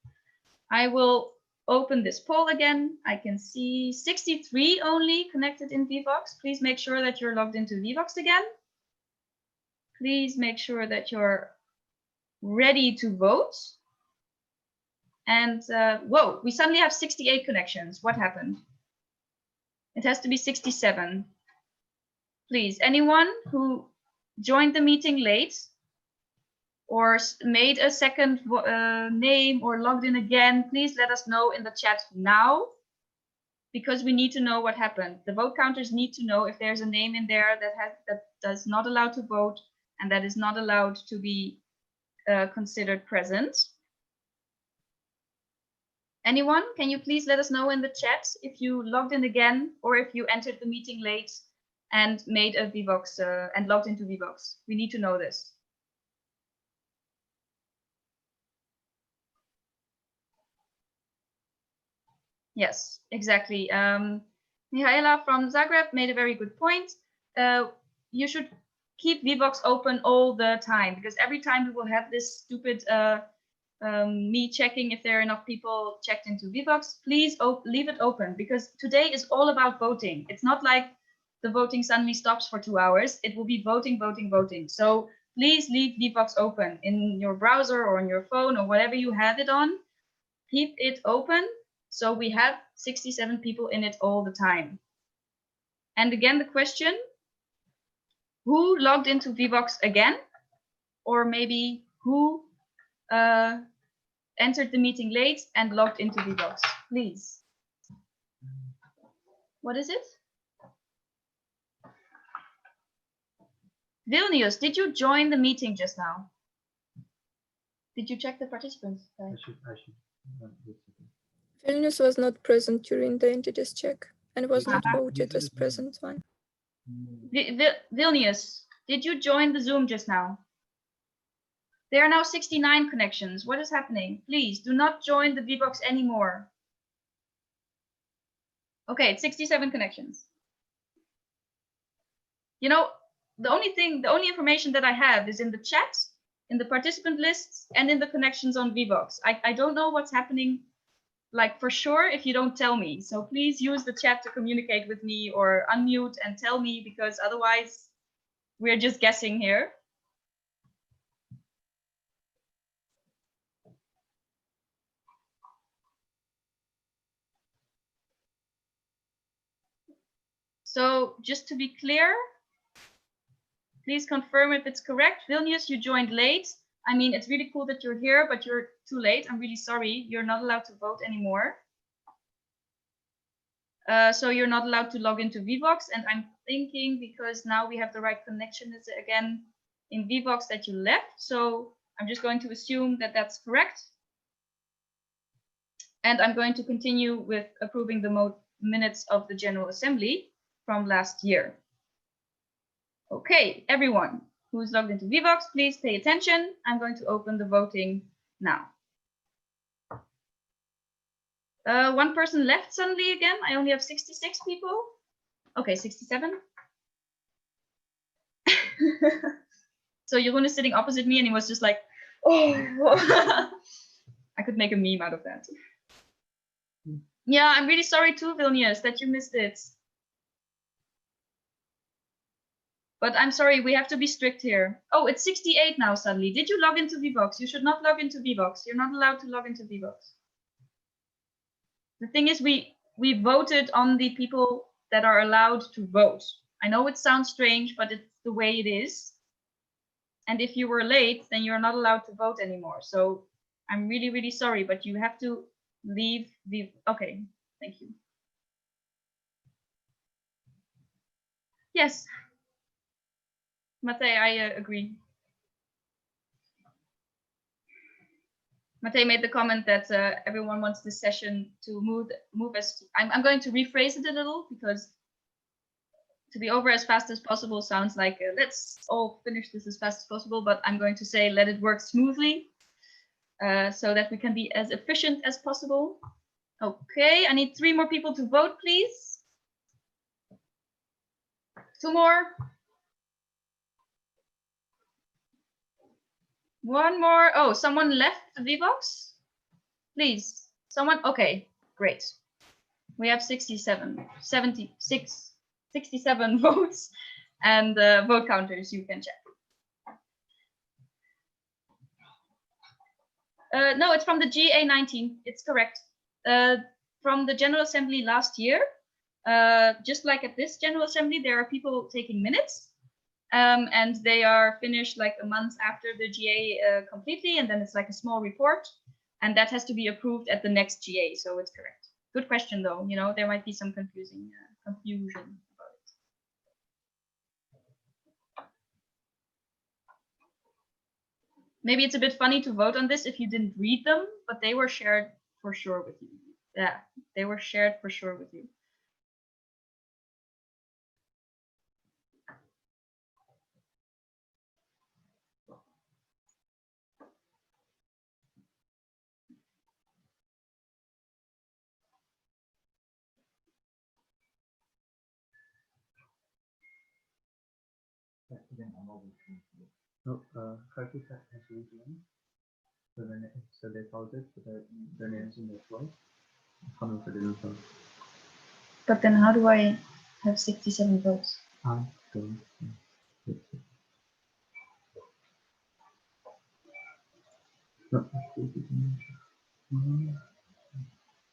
I will open this poll again. I can see 63 only connected in Vivox. Please make sure that you're logged into Vivox again. Please make sure that you're ready to vote. And whoa, we suddenly have 68 connections. What happened? It has to be 67. Please, anyone who joined the meeting late or made a second name or logged in again, please let us know in the chat now, because we need to know what happened. The vote counters need to know if there's a name in there that does not allow to vote and that is not allowed to be considered present. Anyone, can you please let us know in the chat if you logged in again or if you entered the meeting late and made a Vivox and logged into Vivox? We need to know this. Yes, exactly. Mihaela from Zagreb made a very good point. You should keep Vivox open all the time, because every time we will have this stupid me checking if there are enough people checked into Vivox. Please leave it open, because today is all about voting. It's not like the voting suddenly stops for 2 hours. It will be voting, voting, voting. So please leave Vivox open in your browser or on your phone or whatever you have it on. Keep it open so we have 67 people in it all the time. And again, the question, who logged into Vivox again? Or maybe who entered the meeting late and logged into Vivox, please. What is it? Vilnius, did you join the meeting just now? Did you check the participants? I should. Vilnius was not present during the entities check and was not voted as present one. Vilnius, did you join the Zoom just now? There are now 69 connections. What is happening? Please do not join the Vivox anymore. Okay, it's 67 connections. You know, the only information that I have is in the chat, in the participant lists, and in the connections on Vivox. I don't know what's happening, like for sure, if you don't tell me. So please use the chat to communicate with me or unmute and tell me, because otherwise we're just guessing here. So just to be clear, please confirm if it's correct. Vilnius, you joined late. I mean, it's really cool that you're here, but you're too late. I'm really sorry. You're not allowed to vote anymore. So you're not allowed to log into Vivox. And I'm thinking, because now we have the right connection again, in Vvox that you left. So I'm just going to assume that that's correct. And I'm going to continue with approving the minutes of the General Assembly from last year. Okay, everyone who's logged into Vvox, please pay attention. I'm going to open the voting now. One person left suddenly again. I only have 66 people. Okay, 67. So Jeroen is sitting opposite me and he was just like, oh. I could make a meme out of that. Yeah, I'm really sorry too, Vilnius, that you missed it. But I'm sorry, we have to be strict here. Oh, it's 68 now suddenly. Did you log into Vvox? You should not log into Vvox. You're not allowed to log into Vvox. The thing is, we voted on the people that are allowed to vote. I know it sounds strange, but it's the way it is. And if you were late, then you're not allowed to vote anymore. So I'm really, really sorry, but you have to leave the... Okay, thank you. Yes. Matej, I agree. Matej made the comment that everyone wants this session to move as... I'm going to rephrase it a little, because to be over as fast as possible sounds like let's all finish this as fast as possible, but I'm going to say let it work smoothly so that we can be as efficient as possible. Okay, I need 3 more people to vote, please. 2 more. 1 more. Oh, someone left the Vvox? Please, someone. Okay, great. We have 67 votes and vote counters you can check. No, it's from the GA19. It's correct. From the General Assembly last year, just like at this General Assembly, there are people taking minutes. And they are finished like a month after the GA completely, and then it's like a small report, and that has to be approved at the next GA, so it's correct. Good question though, you know, there might be some confusion about it. Maybe it's a bit funny to vote on this if you didn't read them, but they were shared for sure with you. Yeah, they were shared for sure with you. No, Kharkiv has reached one. So they voted, but their names in the floor. Hanover didn't vote. But then how do I have 67 votes? I don't know. No.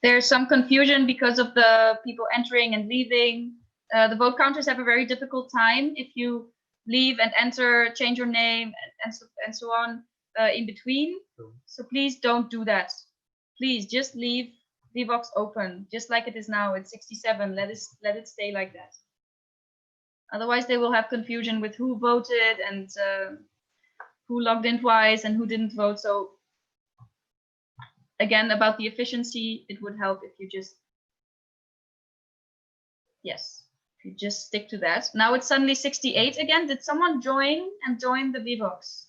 There's some confusion because of the people entering and leaving. The vote counters have a very difficult time if you leave and enter, change your name, and so on in between. So please don't do that. Please just leave Vvox open, just like it is now. It's 67. Let it stay like that. Otherwise, they will have confusion with who voted and who logged in twice and who didn't vote. So again, about the efficiency, it would help if you just, yes, if you just stick to that. Now it's suddenly 68 again. Did someone join the Vvox?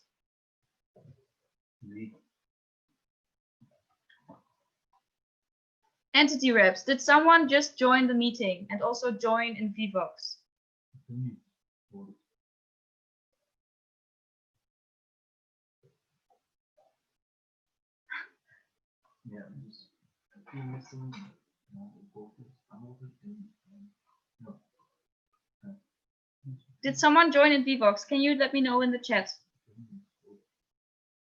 Entity reps, did someone just join the meeting and also join in Vvox? Yeah, just missing no. Did someone join in Vvox? Can you let me know in the chat?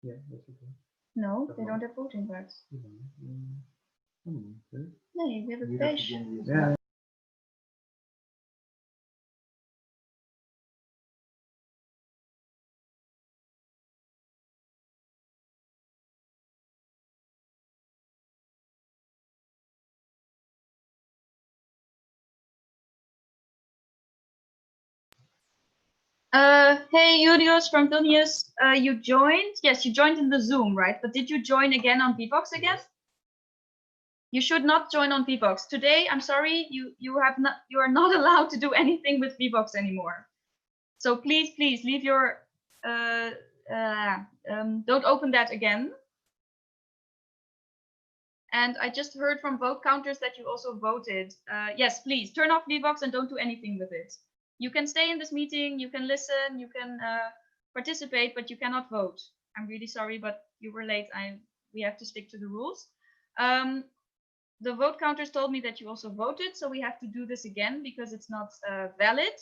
Yeah, that's okay. No, they don't have voting rights. Nee, we hebben beige. Yeah. Hey, Julius from Vilnius, you joined? Yes, you joined in the Zoom, right? But did you join again on VBox again? You should not join on VBox. Today, I'm sorry, you are not allowed to do anything with VBox anymore. So please leave your don't open that again. And I just heard from vote counters that you also voted. Yes, please turn off VBox and don't do anything with it. You can stay in this meeting, you can listen, you can participate, but you cannot vote. I'm really sorry, but you were late. We have to stick to the rules. The vote counters told me that you also voted, so we have to do this again because it's not valid.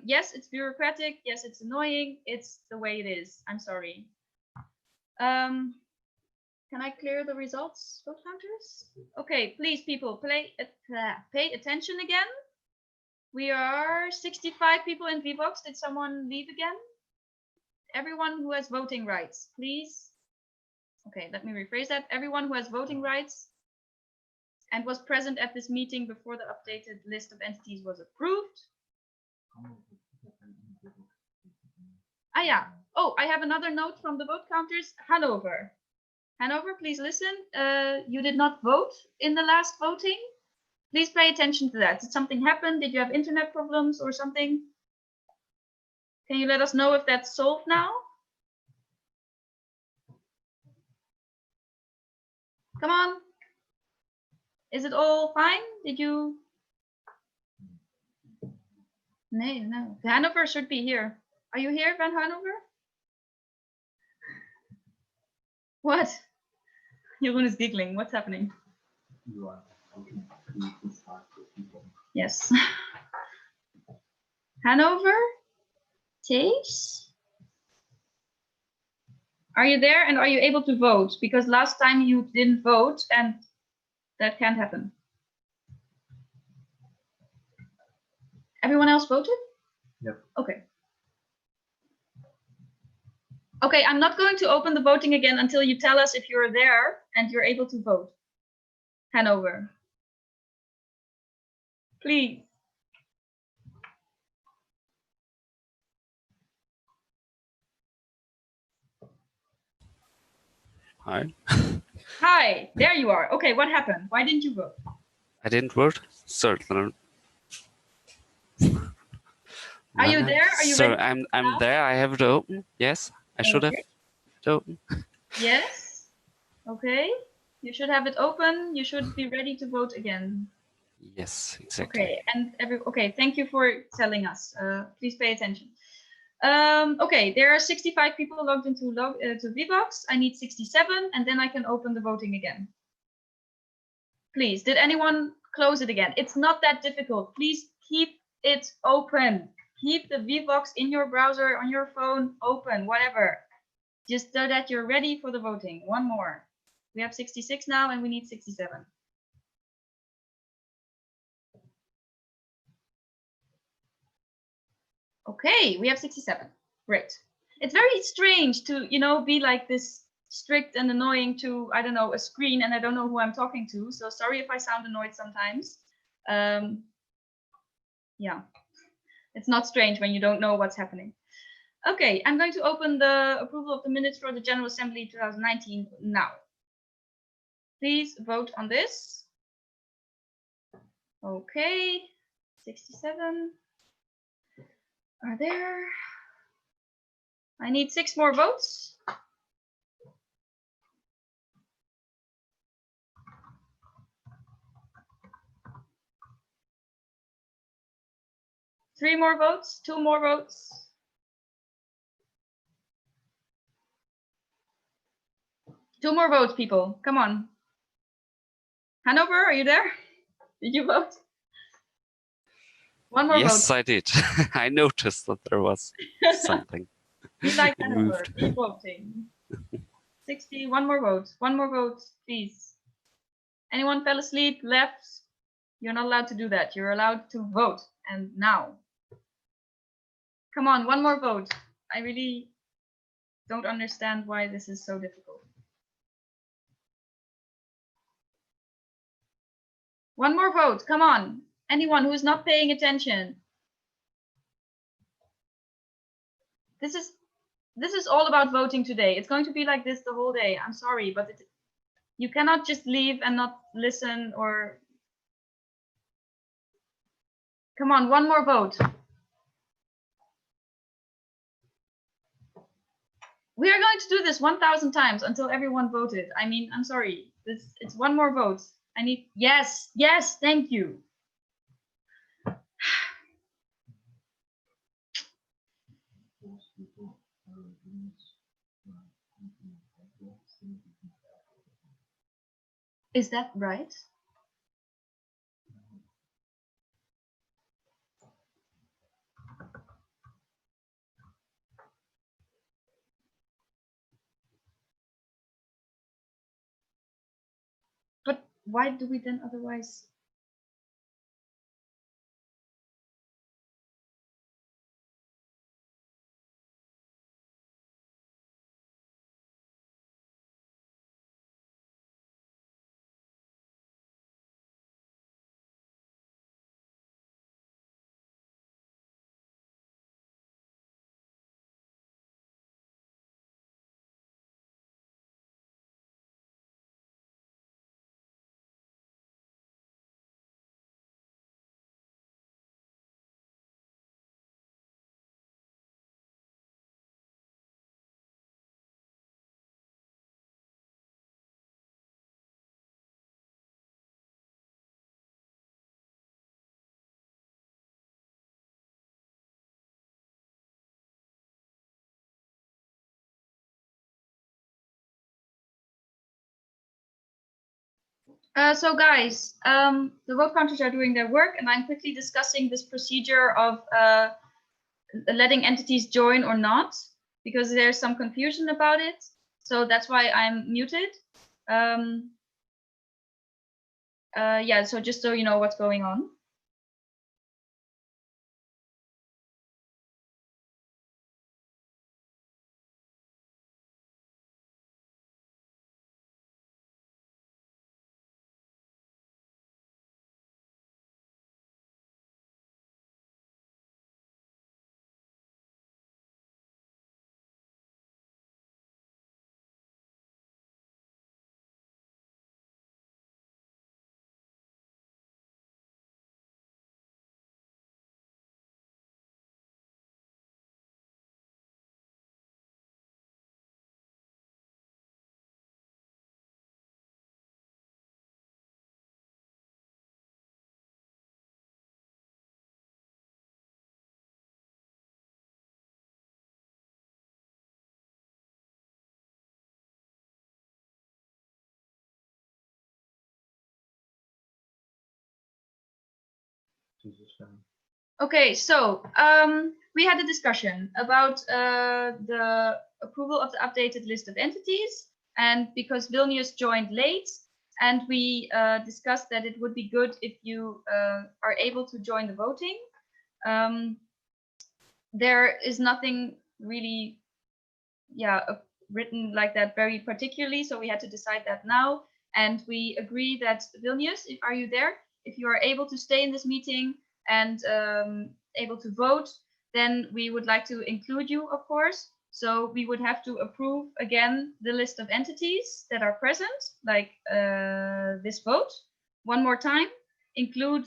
Yes, it's bureaucratic. Yes, it's annoying. It's the way it is. I'm sorry. Can I clear the results, vote counters? Okay, please, people, pay attention again. We are 65 people in VBox. Did someone leave again? Everyone who has voting rights, please. Okay, let me rephrase that. Everyone who has voting rights and was present at this meeting before the updated list of entities was approved. Ah, yeah. Oh, I have another note from the vote counters. Hanover. Hanover, please listen. You did not vote in the last voting. Please pay attention to that. Did something happen? Did you have internet problems or something? Can you let us know if that's solved now? Come on. Is it all fine? Did you? No. Hanover should be here. Are you here, Van Hanover? What? Jeroen is giggling. What's happening? Yes. Hanover? Taves? Are you there and are you able to vote? Because last time you didn't vote and that can't happen. Everyone else voted? Yep. Okay. Okay, I'm not going to open the voting again until you tell us if you're there and you're able to vote. Hanover. Please. Hi. Hi, there you are. Okay, what happened? Why didn't you vote? I didn't vote. Certainly. Are you there? Are you Sir, ready? I'm there. I have it open. Yes, I should have Okay. it open. Yes. Okay. You should have it open. You should be ready to vote again. Yes, exactly. Okay. And okay. Thank you for telling us. Please pay attention. Okay. There are 65 people logged into to VBox. I need 67, and then I can open the voting again. Please. Did anyone close it again? It's not that difficult. Please keep it open. Keep the VBox in your browser, on your phone, open, whatever. Just so that you're ready for the voting. One more. We have 66 now and we need 67. Okay, we have 67. Great. It's very strange to, be like this strict and annoying to, I don't know, a screen and I don't know who I'm talking to. So sorry if I sound annoyed sometimes. Yeah. It's not strange when you don't know what's happening. Okay, I'm going to open the approval of the minutes for the General Assembly 2019 now. Please vote on this. Okay, 67 are there. I need 6 more votes. Three more votes, 2 more votes. Two more votes, people. Come on. Hanover, are you there? Did you vote? One more vote. Yes, I did. I noticed that there was something. We like It Hanover. moved. Keep voting. 60. One more vote. One more vote, please. Anyone fell asleep, left? You're not allowed to do that. You're allowed to vote. And now. Come on, one more vote. I really don't understand why this is so difficult. One more vote. Come on. Anyone who's not paying attention. this is all about voting today. It's going to be like this the whole day. I'm sorry, but you cannot just leave and not listen or. Come on, one more vote. We are going to do this 1,000 times until everyone voted. I mean, I'm sorry. It's one more vote. I need, yes, thank you. Is that right? But why do we then otherwise? So guys, the vote counters are doing their work, and I'm quickly discussing this procedure of letting entities join or not, because there's some confusion about it. So that's why I'm muted. Yeah, so just so you know what's going on. Okay, so we had a discussion about the approval of the updated list of entities, and because Vilnius joined late, and we discussed that it would be good if you are able to join the voting. There is nothing really, written like that very particularly, so we had to decide that now, and we agree that Vilnius, are you there? If you are able to stay in this meeting and able to vote, then we would like to include you, of course. So we would have to approve again the list of entities that are present, like this vote, one more time, include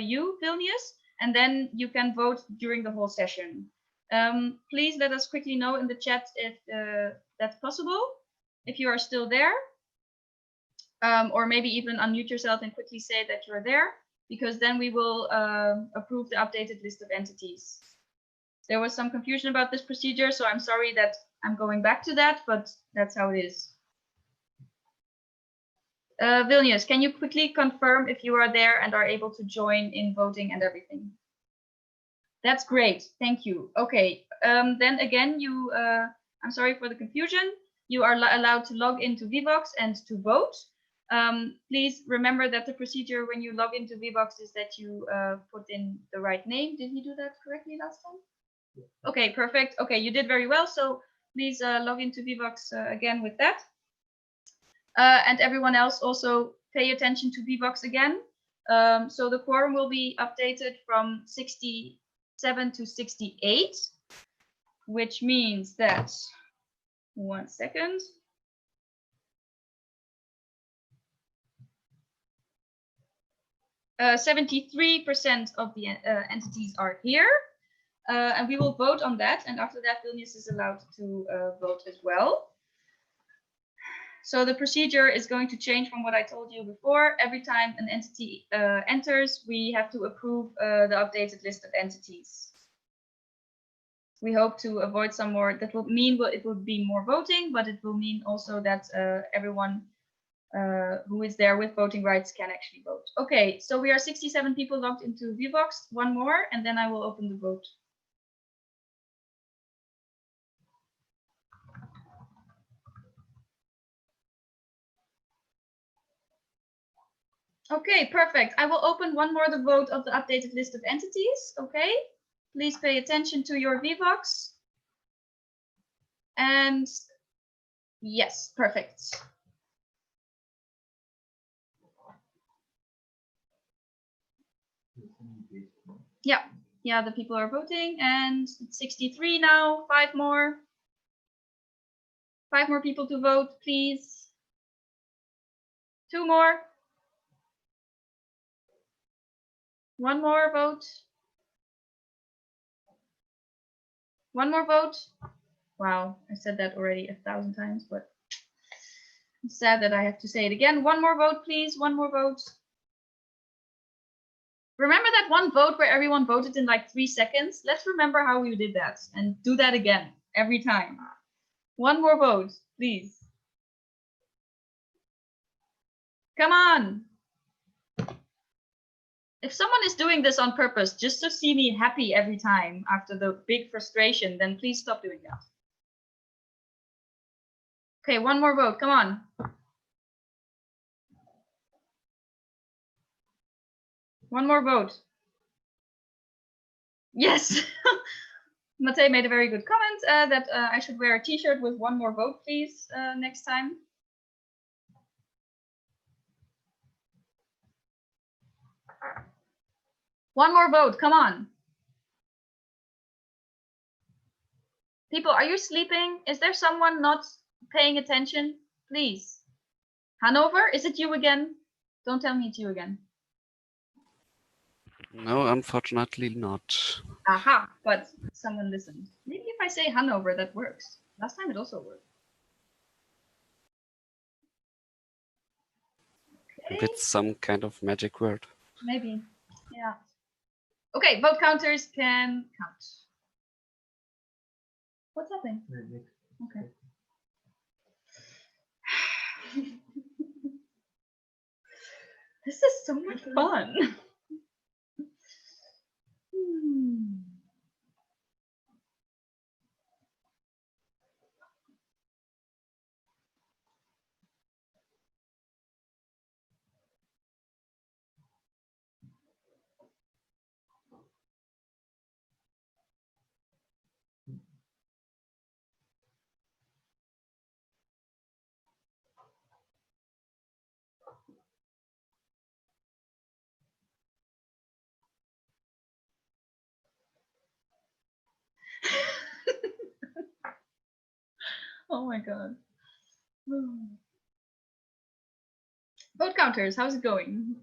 you, Vilnius, and then you can vote during the whole session. Please let us quickly know in the chat if that's possible, if you are still there. Or maybe even unmute yourself and quickly say that you're there, because then we will approve the updated list of entities. There was some confusion about this procedure, so I'm sorry that I'm going back to that, but that's how it is. Vilnius, can you quickly confirm if you are there and are able to join in voting and everything? That's great, thank you. Okay, then again, I'm sorry for the confusion. You are allowed to log into Vivox and to vote. Please remember that the procedure when you log into Vivox is that you put in the right name. Did he do that correctly last time? Yeah. Okay, perfect. Okay, you did very well. So please log into Vivox again with that. And everyone else also pay attention to Vivox again. So the quorum will be updated from 67 to 68. which means that, 1 second. Uh, 73% of the entities are here, and we will vote on that. And after that, Vilnius is allowed to vote as well. So the procedure is going to change from what I told you before. Every time an entity enters, we have to approve the updated list of entities. We hope to avoid some more. That will mean it will be more voting, but it will mean also that everyone who is there with voting rights can actually vote. Okay, so we are 67 people logged into Vivox. One more, and then I will open the vote. Okay, perfect. I will open one more the vote of the updated list of entities. Okay, please pay attention to your Vivox. And yes, perfect. Yeah, the people are voting, and it's 63 now. 5 more. 5 more people to vote, please. 2 more. 1 more vote. 1 more vote. Wow, I said that already 1,000 times, but it's sad that I have to say it again. 1 more vote, please. 1 more vote. Remember that one vote where everyone voted in like 3 seconds? Let's remember how we did that and do that again every time. 1 more vote, please. Come on. If someone is doing this on purpose just to see me happy every time after the big frustration, then please stop doing that. Okay, 1 more vote. Come on. One more vote. Yes. Matej made a very good comment that I should wear a t-shirt with 1 more vote, please, next time. One more vote, come on. People, are you sleeping? Is there someone not paying attention? Please. Hanover, is it you again? Don't tell me it's you again. No, unfortunately not. Aha, but someone listened. Maybe if I say Hanover, that works. Last time it also worked. Okay. Maybe it's some kind of magic word. Maybe, yeah. Okay, vote counters can count. What's happening? Okay. This is so much fun. Oh my god. Vote counters, how's it going?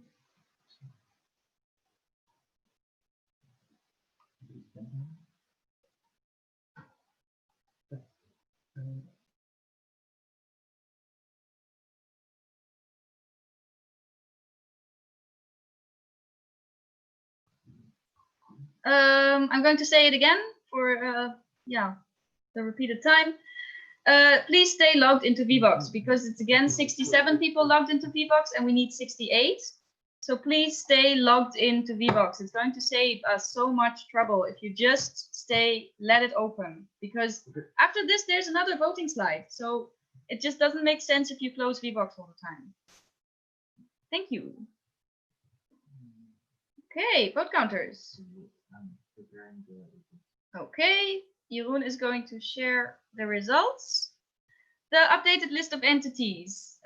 I'm going to say it again for the repeated time. Please stay logged into Vivox because it's again 67 people logged into Vivox and we need 68. So please stay logged into Vivox. It's going to save us so much trouble if you just let it open, because after this there's another voting slide. So it just doesn't make sense if you close Vivox all the time. Thank you. Okay, vote counters. Okay, Jeroen is going to share the results. The updated list of entities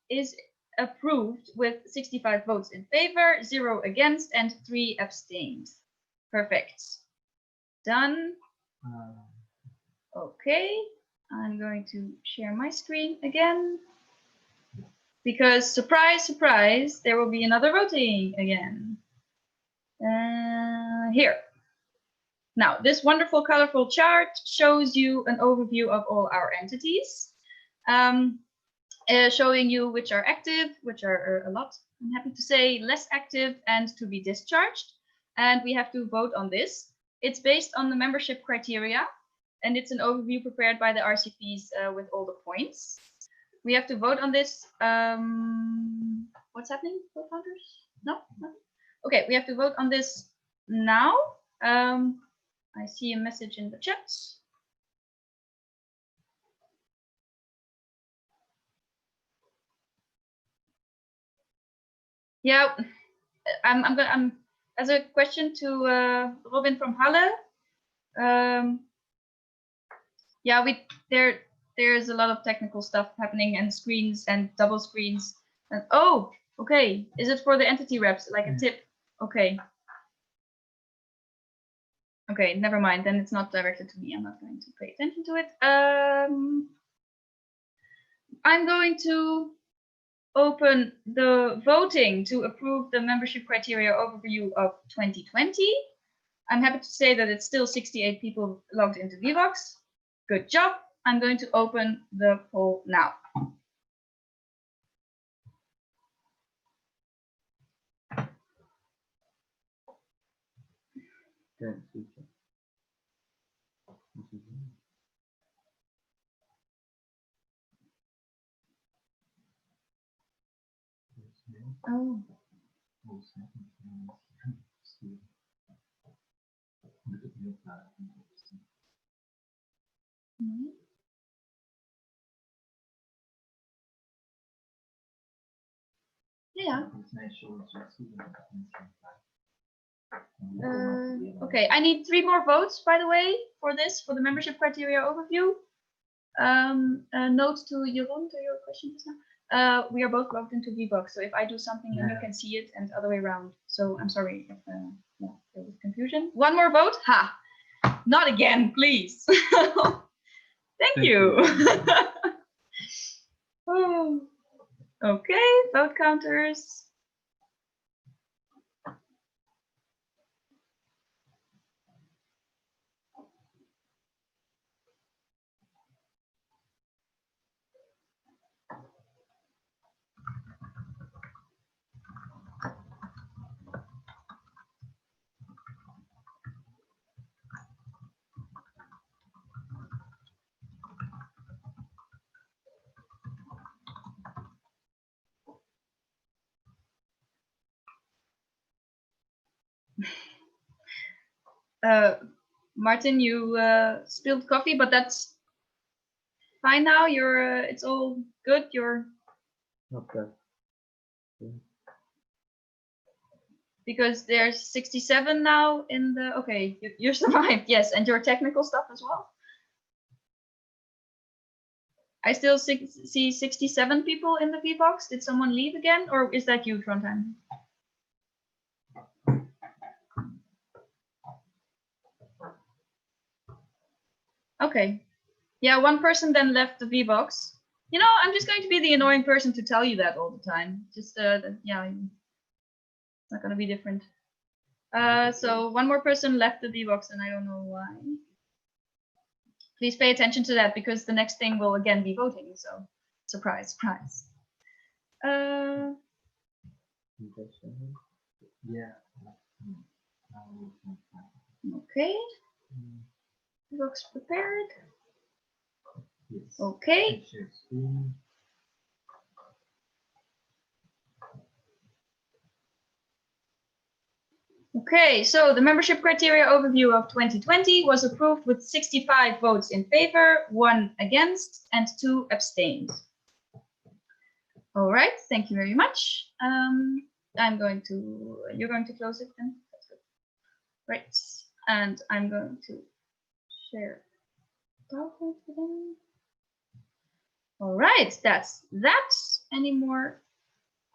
is approved with 65 votes in favor, 0 against, and 3 abstained. Perfect. Done. Okay, I'm going to share my screen again because surprise, surprise, there will be another voting again. Here. Now, this wonderful colorful chart shows you an overview of all our entities, showing you which are active, which are a lot, I'm happy to say, less active and to be discharged. And we have to vote on this. It's based on the membership criteria, and it's an overview prepared by the RCPs with all the points. We have to vote on this. What's happening, vote counters? No? Nothing? Okay, we have to vote on this now. I see a message in the chat. Yeah, I'm as a question to Robin from Halle. Yeah, there's a lot of technical stuff happening and screens and double screens. And oh, okay. Is it for the entity reps like a tip? Okay. Okay, never mind. Then it's not directed to me. I'm not going to pay attention to it. I'm going to open the voting to approve the membership criteria overview of 2020. I'm happy to say that it's still 68 people logged into Vbox. Good job. I'm going to open the poll now. Oh. Yeah. Okay, I need 3 more votes, by the way, for this, for the membership criteria overview. A note to Jeroen, to your question just now. We are both logged into Vbox, so if I do something, then you can see it, and other way around. So I'm sorry if yeah, there was confusion. 1 more vote? Ha! Not again, please. Thank you. Oh. Okay, vote counters. Martin, you spilled coffee, but that's fine now. You're it's all good. You're okay. Because there's 67 now in the okay. You survived, yes, and your technical stuff as well. I still see 67 people in the Vbox. Did someone leave again, or is that you, Trondheim? Okay. Yeah, 1 person then left the Vbox. You know, I'm just going to be the annoying person to tell you that all the time. Just, yeah, it's not going to be different. So 1 more person left the Vbox, and I don't know why. Please pay attention to that, because the next thing will again be voting. So, surprise, surprise. Yeah. Okay. Looks prepared. Okay. Okay, so the membership criteria overview of 2020 was approved with 65 votes in favor, 1 against, and 2 abstained. All right, thank you very much. You're going to close it then? That's good. Right, and I'm going to share PowerPoint again. All right, that's that. Any more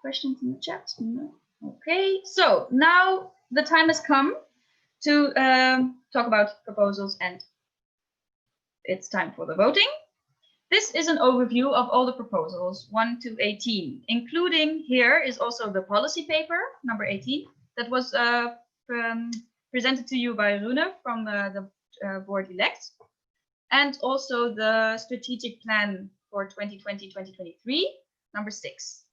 questions in the chat? No. Okay, so now the time has come to talk about proposals and it's time for the voting. This is an overview of all the proposals, 1 to 18, including here is also the policy paper, number 18, that was presented to you by Rune from the board elect, and also the strategic plan for 2020-2023, number 6.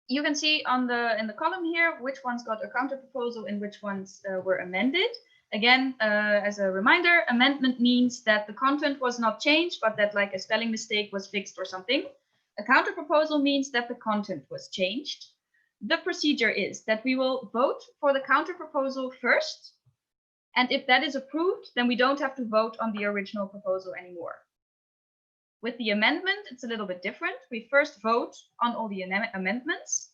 You can see on in the column here which ones got a counter proposal and which ones were amended. Again, as a reminder, amendment means that the content was not changed, but that like a spelling mistake was fixed or something. A counter proposal means that the content was changed. The procedure is that we will vote for the counter proposal first. And if that is approved, then we don't have to vote on the original proposal anymore. With the amendment, it's a little bit different. We first vote on all the amendments.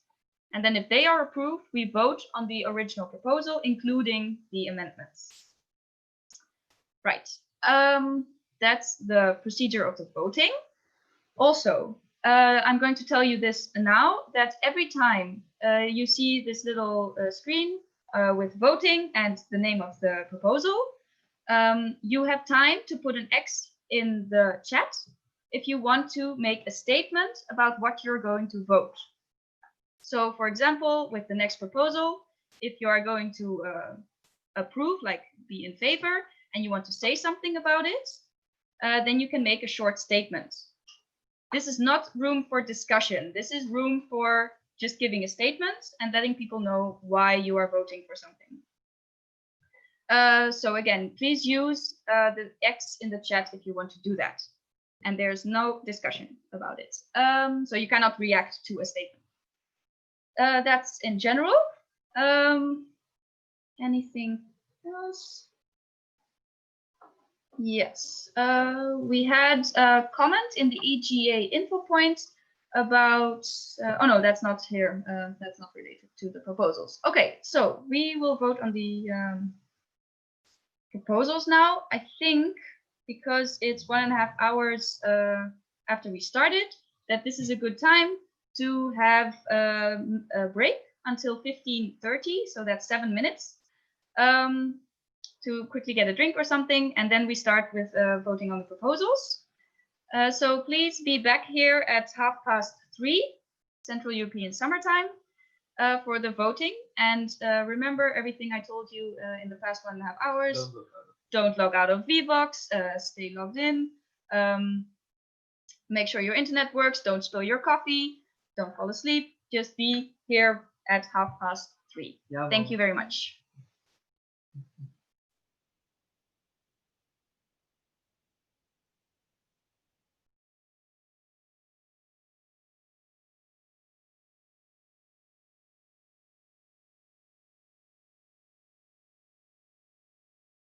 And then if they are approved, we vote on the original proposal, including the amendments. Right. That's the procedure of the voting. Also, I'm going to tell you this now, that every time you see this little screen with voting and the name of the proposal, you have time to put an X in the chat if you want to make a statement about what you're going to vote. So for example, with the next proposal, if you are going to approve, like be in favor, and you want to say something about it, then you can make a short statement. This is not room for discussion. This is room for just giving a statement and letting people know why you are voting for something. So again, please use the X in the chat if you want to do that. And there's no discussion about it. So you cannot react to a statement. That's in general. Anything else? Yes, we had a comment in the EGA info point about, oh no, that's not here. That's not related to the proposals. Okay, so we will vote on the proposals now. I think because it's 1.5 hours after we started, that this is a good time to have a break until 15:30, so that's 7 minutes, to quickly get a drink or something, and then we start with voting on the proposals. So please be back here at 3:30 Central European Summertime for the voting. And remember everything I told you in the past 1.5 hours. Don't log out of VBox, stay logged in. Make sure your internet works, don't spill your coffee, don't fall asleep, just be here at 3:30. Yeah, Thank you very much.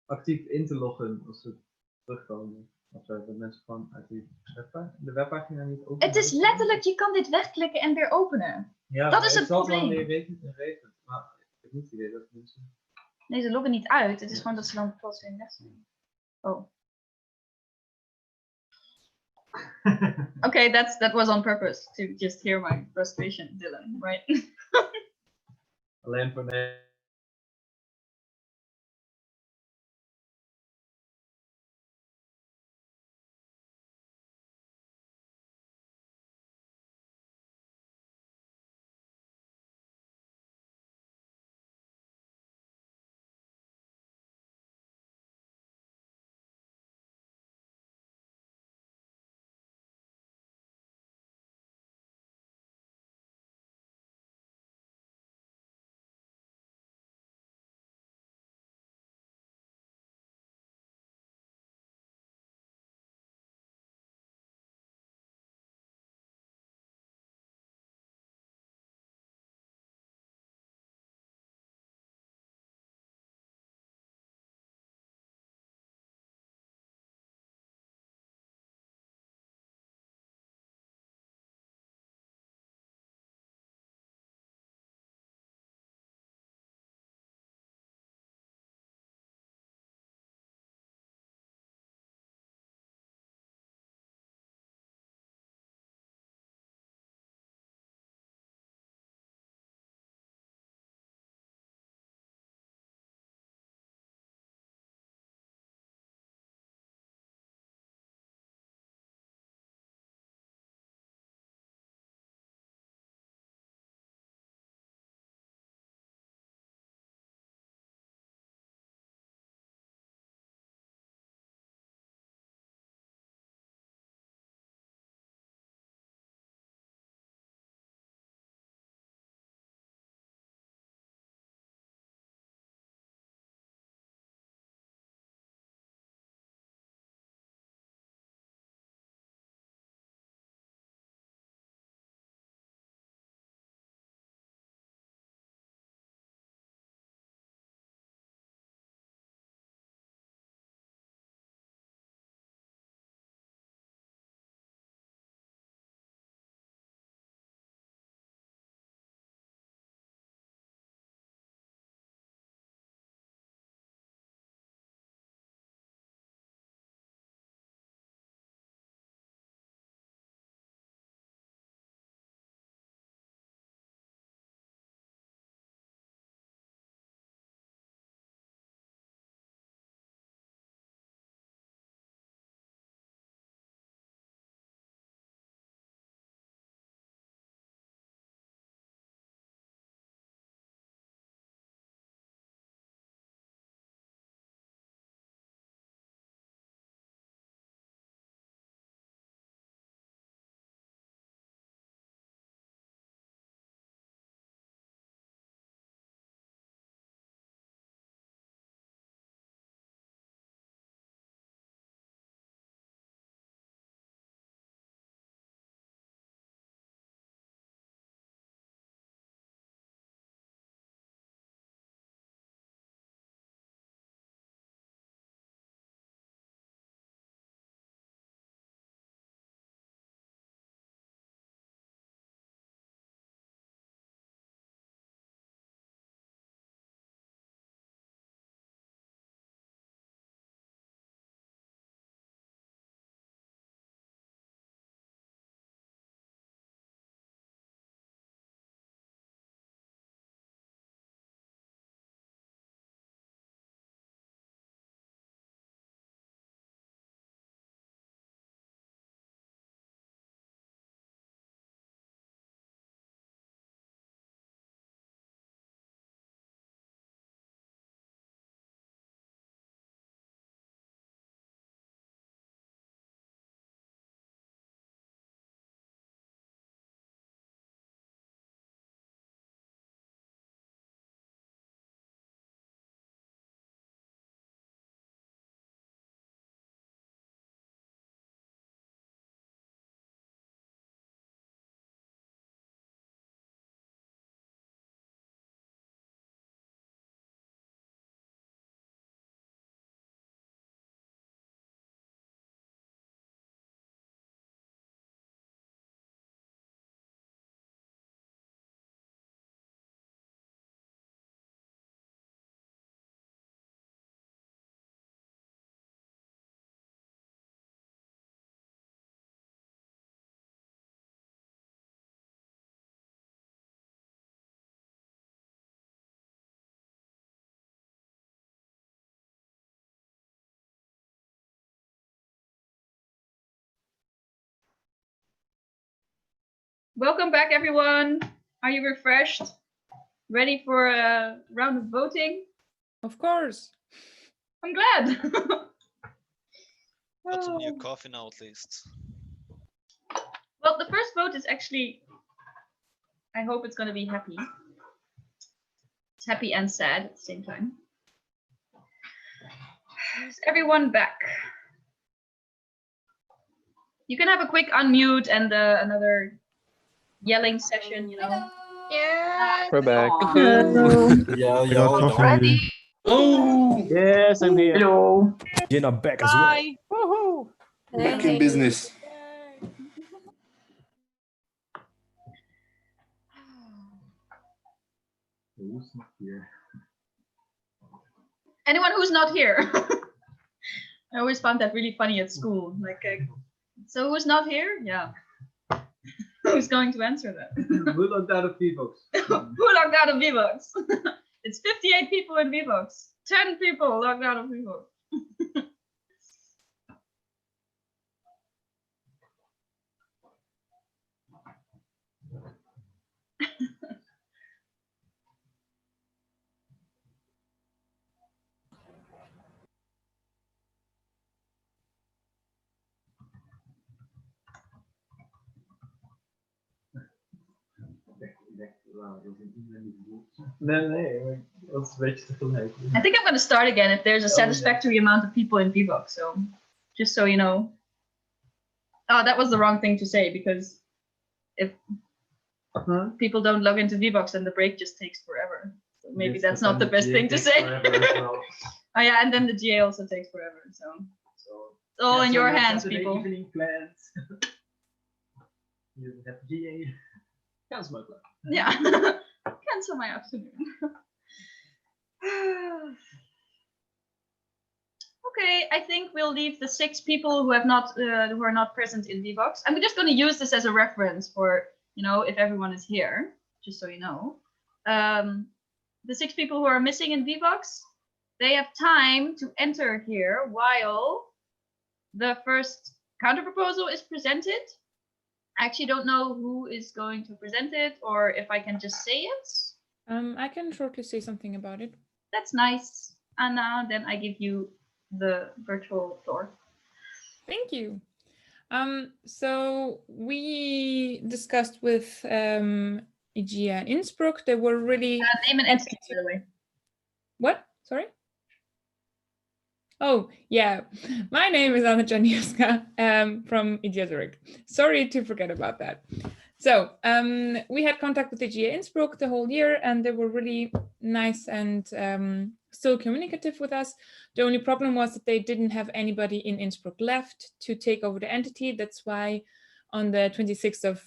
Actief in te loggen als ze terugkomen. Of zo, dat mensen gewoon uit de webpagina niet openen. Het is letterlijk, je kan dit wegklikken en weer openen. Ja, dat is het probleem. Je weet niet in regelen. Maar ik heb niet het idee dat mensen... Nee, ze loggen niet uit. Het is gewoon dat ze dan plotseling weg zijn. Oh. Okay, that was on purpose to just hear my frustration, Dylan, right? Alleen voor Welcome back, everyone. Are you refreshed? Ready for a round of voting? Of course. I'm glad. Got some new coffee now, at least. Well, the first vote is actually, I hope it's going to be happy. It's happy and sad at the same time. Is everyone back? You can have a quick unmute and another yelling session, you know. Yeah. We're back. Ready? Oh, yes, I'm here. Hello. Jenna back as Bye. Woohoo! Back in business. Who's not here? Anyone who's not here. I always found that really funny at school. Like, so who's not here? Yeah. Who's going to answer that? Who logged out of VBox? Who logged out of VBox? It's 58 people in VBox. 10 people logged out of VBox. Nee, dat is een beetje tegelijk. I think I'm going to start again if there's a satisfactory amount of people in VBox. So, just so you know. Oh, that was the wrong thing to say because if people don't log into VBox, then the break just takes forever. So maybe Yes, that's but not the then best GA thing to takes say. forever as well. Oh yeah, and then the GA also takes forever. So it's all in your hands, Saturday people. Evening plans. You have GA. Cancel my plan. Yeah. Cancel my afternoon. Okay, I think we'll leave the 6 people who have not who are not present in VBox. I'm just going to use this as a reference for, you know, if everyone is here, just so you know. The 6 people who are missing in VBox, they have time to enter here while the first counterproposal is presented. I actually don't know who is going to present it or if I can just say it. I can shortly say something about it. That's nice. Anna, then I give you the virtual floor. Thank you. So we discussed with IGEA Innsbruck. They were really name and entity, by the way. What? Sorry? Oh, yeah. My name is Anna Czerniewska from IGEA Zurich. Sorry to forget about that. So we had contact with IGEA Innsbruck the whole year, and they were really nice and still communicative with us. The only problem was that they didn't have anybody in Innsbruck left to take over the entity. That's why on the 26th of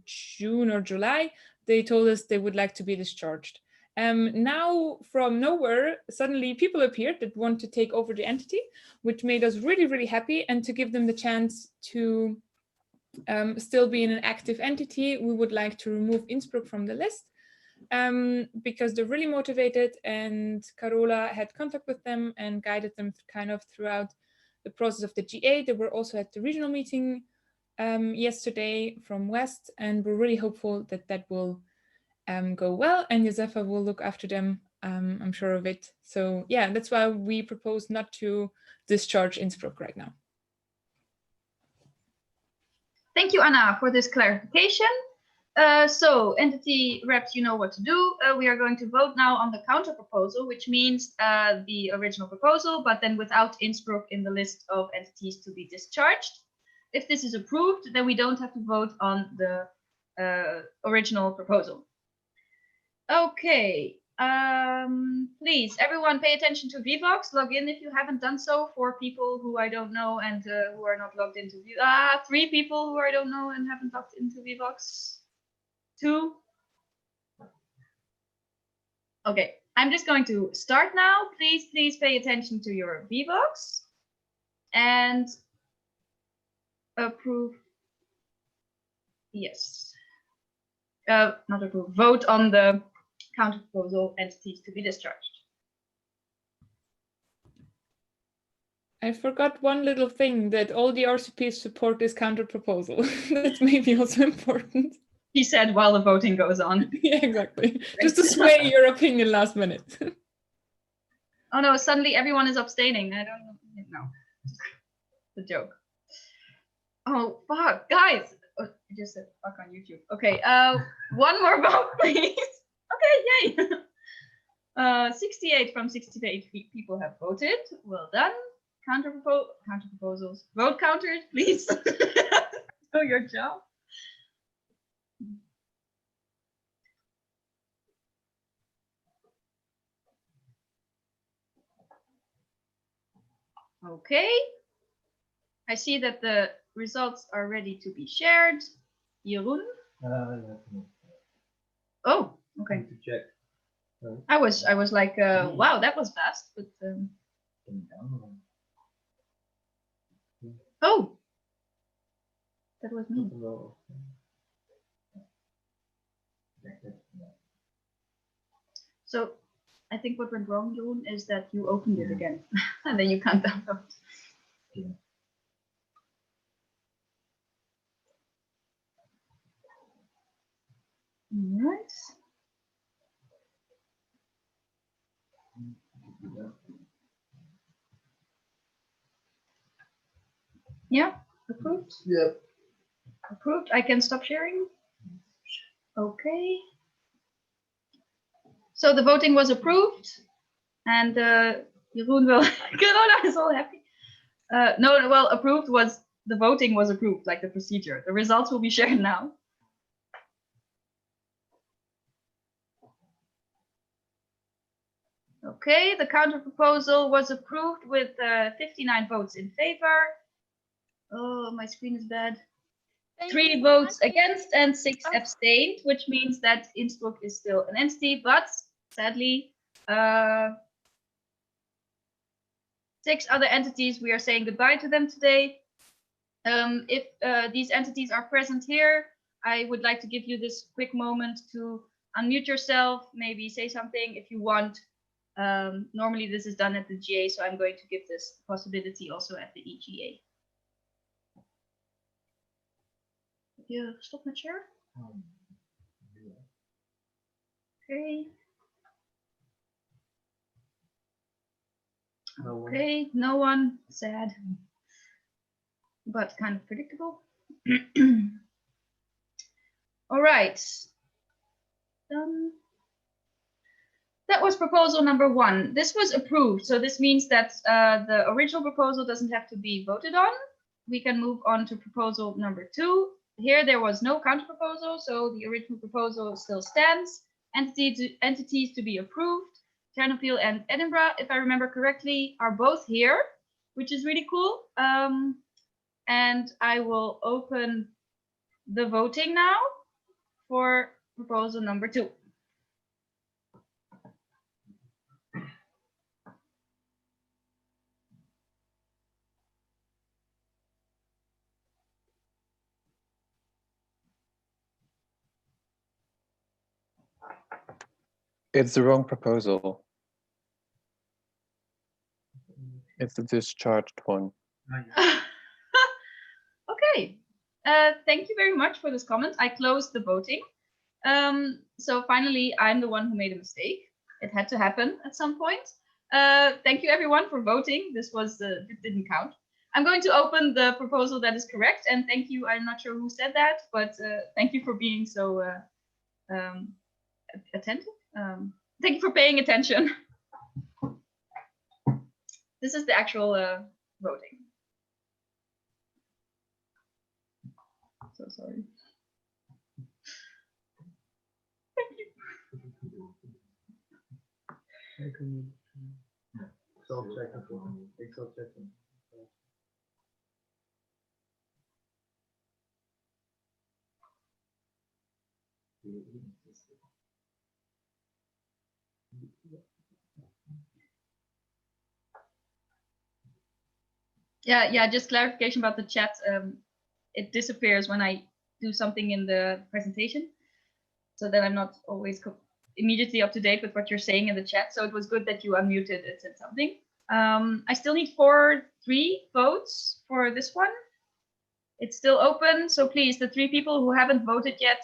June or July, they told us they would like to be discharged. Now, from nowhere, suddenly people appeared that want to take over the entity, which made us really, really happy. And to give them the chance to still be in an active entity, we would like to remove Innsbruck from the list because they're really motivated, and Carola had contact with them and guided them kind of throughout the process of the GA. They were also at the regional meeting yesterday from West, and we're really hopeful that that will go well, and Josefa will look after them, I'm sure of it. So yeah, that's why we propose not to discharge Innsbruck right now. Thank you, Anna, for this clarification. So entity reps, you know what to do. We are going to vote now on the counter proposal, which means the original proposal, but then without Innsbruck in the list of entities to be discharged. If this is approved, then we don't have to vote on the original proposal. Okay, please, everyone pay attention to VBox. Log in if you haven't done so. 4 people who I don't know and who are not logged into VBox. 3 people who I don't know and haven't logged into VBox. 2. Okay, I'm just going to start now. Please pay attention to your VBox and approve. Yes. Not approve. Vote on the counter proposal entities to be discharged. I forgot one little thing, that all the RCPs support this counter proposal. That's maybe also important. he said while the voting goes on. Yeah, exactly. Just to sway your opinion last minute. Oh no, suddenly everyone is abstaining. I don't know. The joke. Oh, fuck, guys. Oh, I just said fuck on YouTube. Okay, one more vote, please. Okay, yay. 68 from 68 people have voted. Well done. Counter proposals. Vote counters, please. Do your job. Okay. I see that the results are ready to be shared. Jeroen? Oh, okay. To check. I was like, wow, that was fast, but oh, that was me. So I think what went wrong, Jeroen, is that you opened it again, and then you can't download. All right. Yeah, approved. Yep. Approved. I can stop sharing. Okay. So the voting was approved, and Jeroen will. Corona is all happy. No, well, approved was the voting was approved, like the procedure. The results will be shared now. Okay, the counter proposal was approved with 59 votes in favor. Oh, my screen is bad. 3 votes against and 6 abstained, which means that Innsbruck is still an entity, but sadly, 6 other entities, we are saying goodbye to them today. If these entities are present here, I would like to give you this quick moment to unmute yourself, maybe say something if you want. Normally this is done at the GA, so I'm going to give this possibility also at the EGA. Yeah, stop my share. Okay. Okay, no one. Sad, but kind of predictable. All right. That was proposal number 1. This was approved, so this means that the original proposal doesn't have to be voted on. We can move on to proposal number 2. Here there was no counter proposal, so the original proposal still stands. Entities to be approved, Ternopil and Edinburgh, if I remember correctly, are both here, which is really cool. And I will open the voting now for proposal number 2. It's the wrong proposal. It's the discharged one. Okay. Thank you very much for this comment. I closed the voting. So finally, I'm the one who made a mistake. It had to happen at some point. Thank you everyone for voting. This was it didn't count. I'm going to open the proposal that is correct, and thank you. I'm not sure who said that, but thank you for being so attentive. Thank you for paying attention. This is the actual voting. So sorry. Thank you. Yeah, just clarification about the chat. It disappears when I do something in the presentation, so that I'm not always immediately up to date with what you're saying in the chat. So it was good that you unmuted and said something. I still need 3 votes for this one. It's still open, so please, the 3 people who haven't voted yet,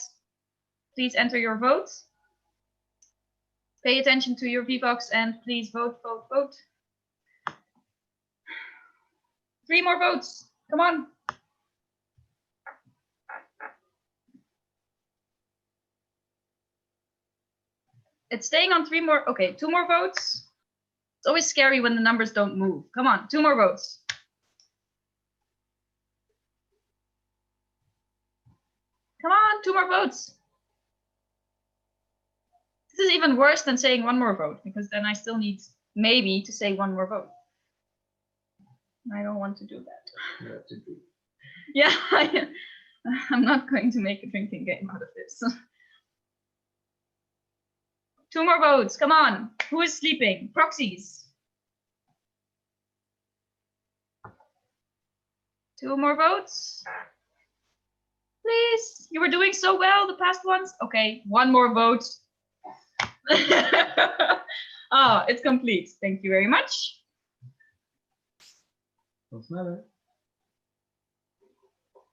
please enter your votes. Pay attention to your VBox and please vote, vote, vote. 3 more votes. Come on. It's staying on 3 more. Okay, 2 more votes. It's always scary when the numbers don't move. Come on, 2 more votes. Come on, 2 more votes. This is even worse than saying 1 more vote, because then I still need maybe to say 1 more vote. I don't want to do that. Yeah, I'm not going to make a drinking game out of this. 2 more votes, come on. Who is sleeping? Proxies. 2 more votes. Please, you were doing so well the past ones. Okay, 1 more vote. Oh, it's complete. Thank you very much.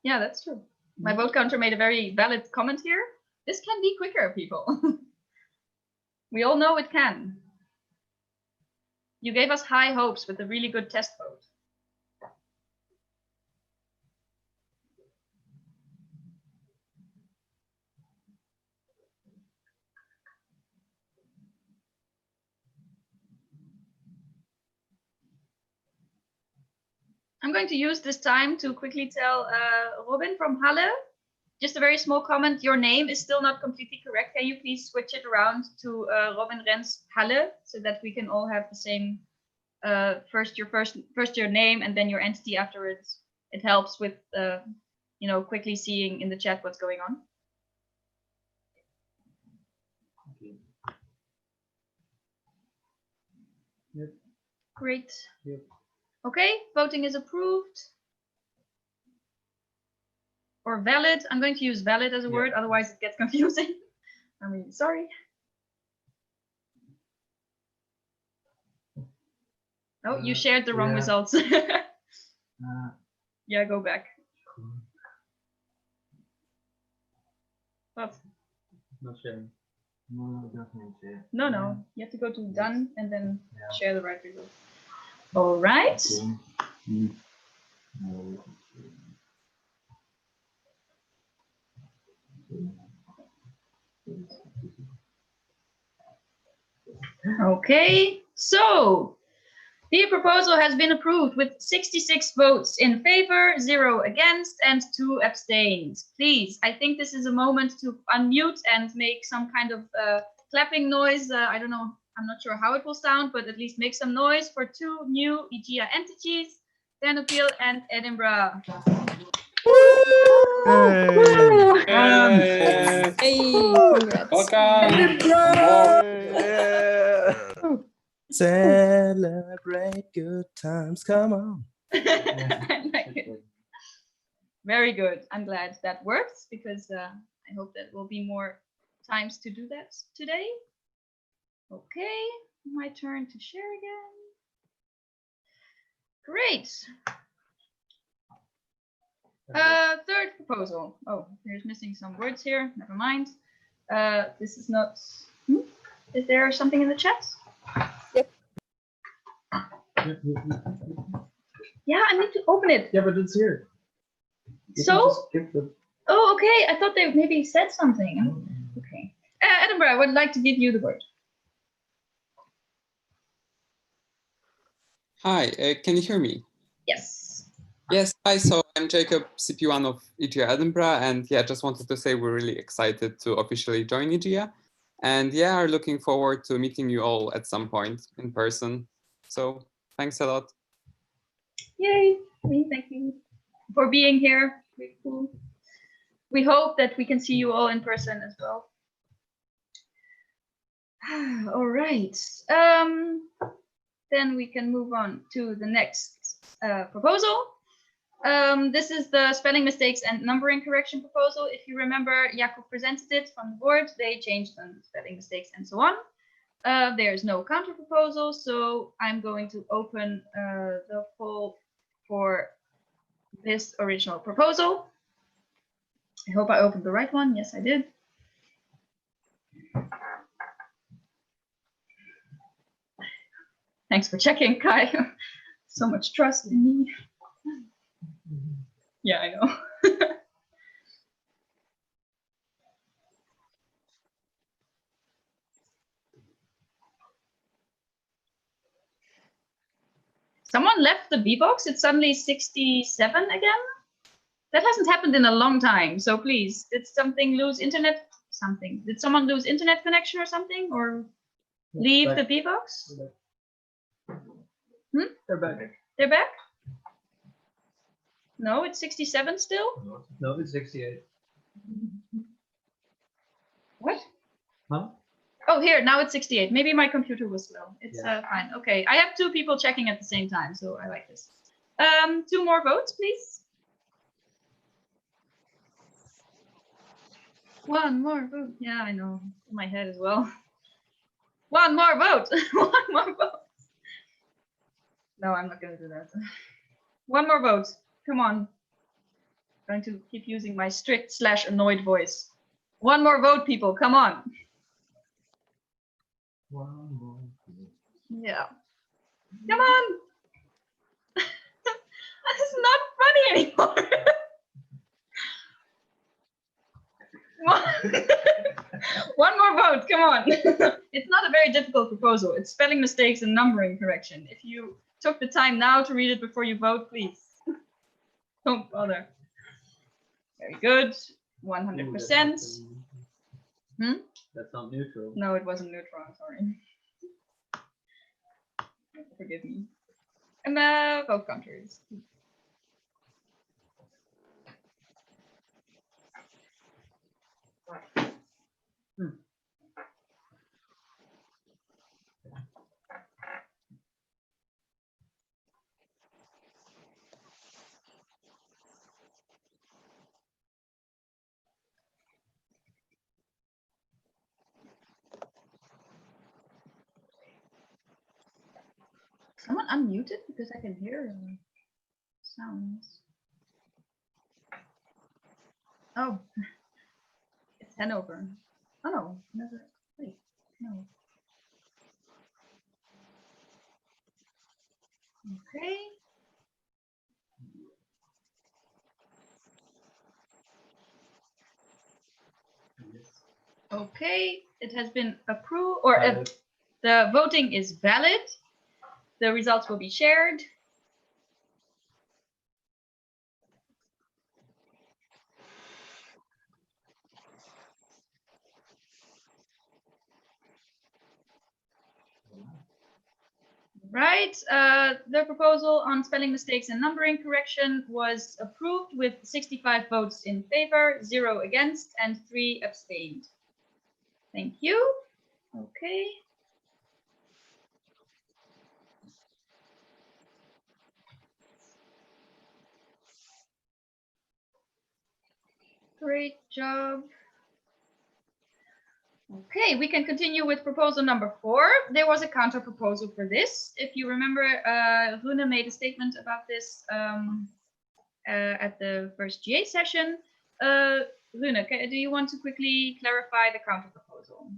Yeah, that's true. My vote counter made a very valid comment here. This can be quicker, people. We all know it can. You gave us high hopes with a really good test vote. I'm going to use this time to quickly tell Robin from Halle, just a very small comment. Your name is still not completely correct. Can you please switch it around to Robin Rens Halle so that we can all have the same first your name and then your entity afterwards. It helps with you know, quickly seeing in the chat what's going on. Okay. Yep. Great. Yep. Okay, voting is approved. Or valid. I'm going to use valid as a word, otherwise it gets confusing. I'm really sorry. Oh, you shared the wrong results. Yeah, go back. What? Not sharing. No, definitely share. No, no. You have to go to done and then share the right result. All right. Okay, so the proposal has been approved with 66 votes in favor, 0 against, and 2 abstained. Please, I think this is a moment to unmute and make some kind of clapping noise. I don't know, I'm not sure how it will sound, but at least make some noise for 2 new IGEA entities, Ternopil and Edinburgh. Hey, congrats. Celebrate good times, come on. I like it. Very good. I'm glad that works because I hope that will be more times to do that today. Okay, my turn to share again. Great. Third proposal. Oh, there's missing some words here. Never mind. This is not. Is there something in the chat? Yep. Yeah, I need to open it. Yeah, but it's here. So? Oh, okay. I thought they maybe said something. Okay. Edinburgh, I would like to give you the word. Hi, can you hear me? Yes. Yes, hi, so I'm Jacob, CP1 of IGEA Edinburgh, and yeah, just wanted to say we're really excited to officially join IGEA, and yeah, are looking forward to meeting you all at some point in person. So thanks a lot. Yay, thank you for being here. Very cool. We hope that we can see you all in person as well. All right. Then we can move on to the next proposal. This is the spelling mistakes and numbering correction proposal. If you remember, Jakob presented it from the board. They changed the spelling mistakes and so on. There's no counter proposal, so I'm going to open the poll for this original proposal. I hope I opened the right one. Yes, I did. Thanks for checking, Kai. So much trust in me. Yeah, I know. Someone left the VBox. It's suddenly 67 again. That hasn't happened in a long time. So please, did something lose internet? Something. Did someone lose internet connection or something? Or leave the VBox? Hmm? They're back. They're back? No, it's 67 still? No, it's 68. What? Huh? Oh, here, now it's 68. Maybe my computer was slow. It's Yeah. fine. Okay, I have 2 people checking at the same time, so I like this. 2 more votes, please. 1 more vote. Yeah, I know. In my head as well. 1 more vote. 1 more vote. No, I'm not going to do that. 1 more vote. Come on. I'm going to keep using my strict / annoyed voice. 1 more vote, people. Come on. Yeah. Come on. It's not funny anymore. One more vote. Come on. It's not a very difficult proposal. It's spelling mistakes and numbering correction. If you took the time now to read it before you vote, please don't bother. Very good. 100%. Hmm? That's not neutral. No, it wasn't neutral. I'm sorry. Forgive me. And both countries. Someone unmuted because I can hear sounds. Oh, it's Hanover. Oh no, never. Wait, no. Okay. Okay, it has been approved, or the voting is valid. The results will be shared. Right, the proposal on spelling mistakes and numbering correction was approved with 65 votes in favor, 0 against, and 3 abstained. Thank you. Okay. Great job. Okay, we can continue with proposal number 4. There was a counter proposal for this. If you remember, Rune made a statement about this at the first GA session. Rune, do you want to quickly clarify the counter proposal?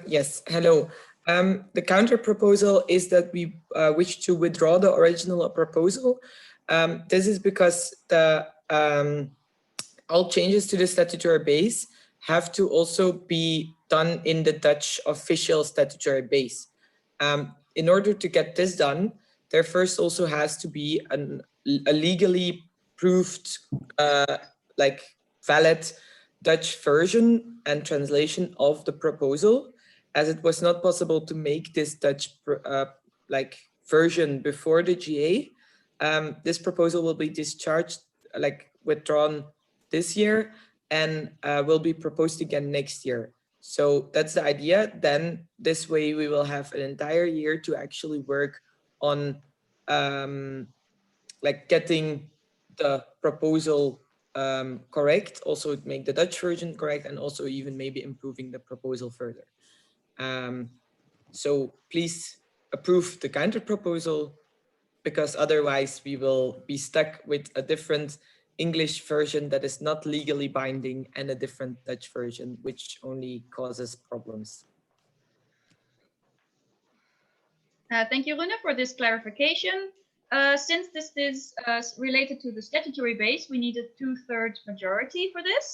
Yes, hello. The counter proposal is that we wish to withdraw the original proposal. This is because the all changes to the statutory base have to also be done in the Dutch official statutory base. In order to get this done, there first also has to be a legally proved, like valid Dutch version and translation of the proposal, as it was not possible to make this Dutch like version before the GA. This proposal will be discharged, like withdrawn this year, and will be proposed again next year. So that's the idea. Then this way we will have an entire year to actually work on like getting the proposal correct, also make the Dutch version correct, and also even maybe improving the proposal further. So please approve the counter proposal, because otherwise we will be stuck with a different English version that is not legally binding and a different Dutch version, which only causes problems. Thank you, Rune, for this clarification. Since this is related to the statutory base, we need a 2/3 majority for this.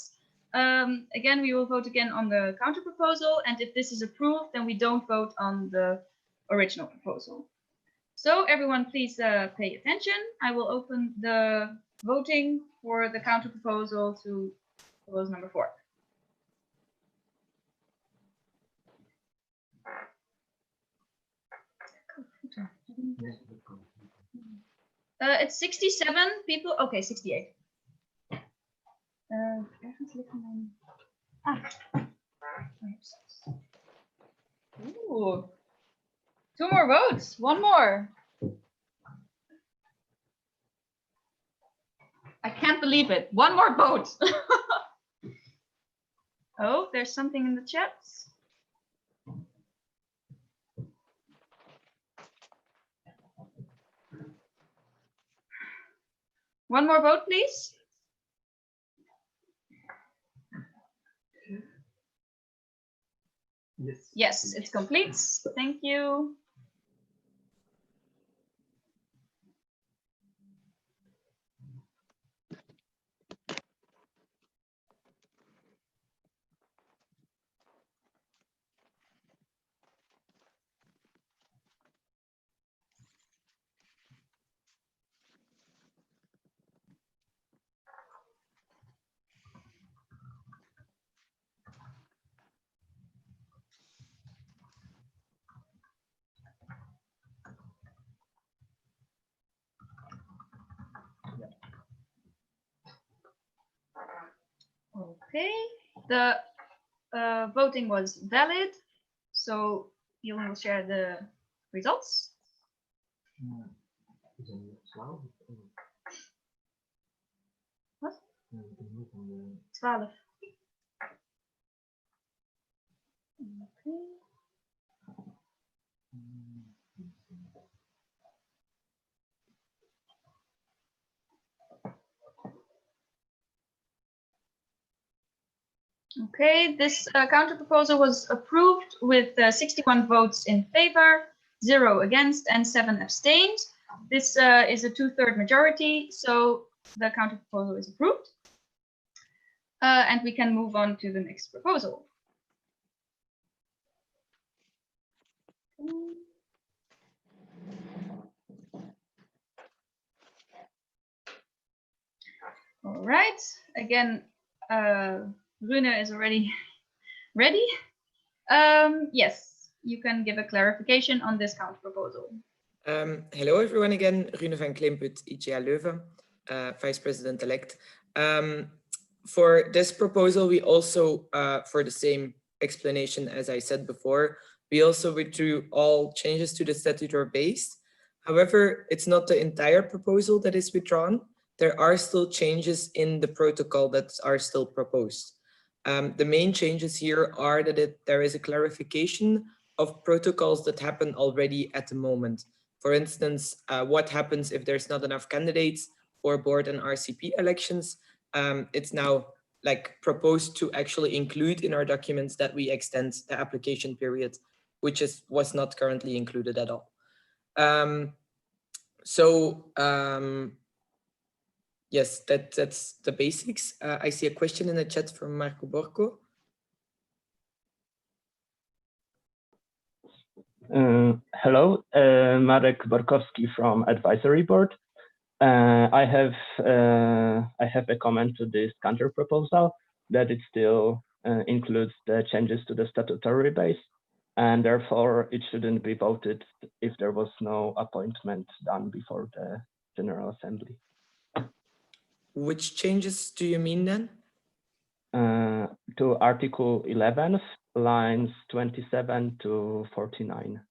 Again, we will vote again on the counter proposal, and if this is approved, then we don't vote on the original proposal. So everyone, please pay attention. I will open the voting for the counter proposal to proposal number 4. It's 67 people. Okay, 68. Ooh. 2 more votes. 1 more. I can't believe it. 1 more vote. Oh, there's something in the chat. One more vote, please. Yes. Yes, it's complete. Thank you. Okay, the voting was valid, so you will share the results. What? 12. Okay. Okay, this counter proposal was approved with 61 votes in favor, 0 against, and 7 abstained. This is a 2/3 majority, so the counter proposal is approved. And we can move on to the next proposal. All right, again, Rune is already ready. Yes, you can give a clarification on this counter proposal. Hello, everyone again. Rune van Kleemput, IGA Leuven, Vice President-elect. For this proposal, we also, for the same explanation as I said before, we also withdrew all changes to the statutory base. However, it's not the entire proposal that is withdrawn. There are still changes in the protocol that are still proposed. The main changes here are that there is a clarification of protocols that happen already at the moment. For instance, what happens if there's not enough candidates for board and RCP elections? It's now proposed to actually include in our documents that we extend the application period, which was not currently included at all. Yes, that's the basics. I see a question in the chat from Marco Borco. Hello, Marek Borkowski from Advisory Board. I have a comment to this counter proposal that it still includes the changes to the statutory base, and therefore it shouldn't be voted if there was no appointment done before the General Assembly. Which changes do you mean then? To Article 11, lines 27 to 49.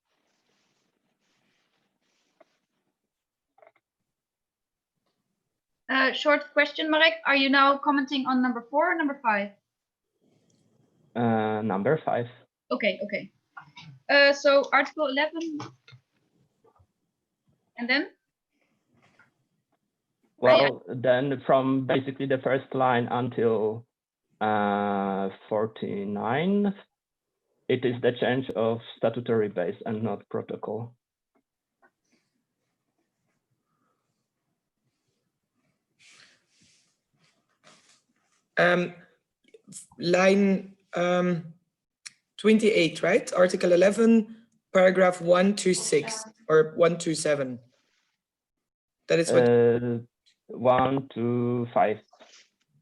Short question, Marek. Are you now commenting on number 4 or number 5? Number 5. Okay, okay. So Article 11. And then? Well, then from basically the first line until 49, it is the change of statutory base and not protocol. Line 28, right? Article 11, paragraph 126 or 127. That is what. 1 to 5.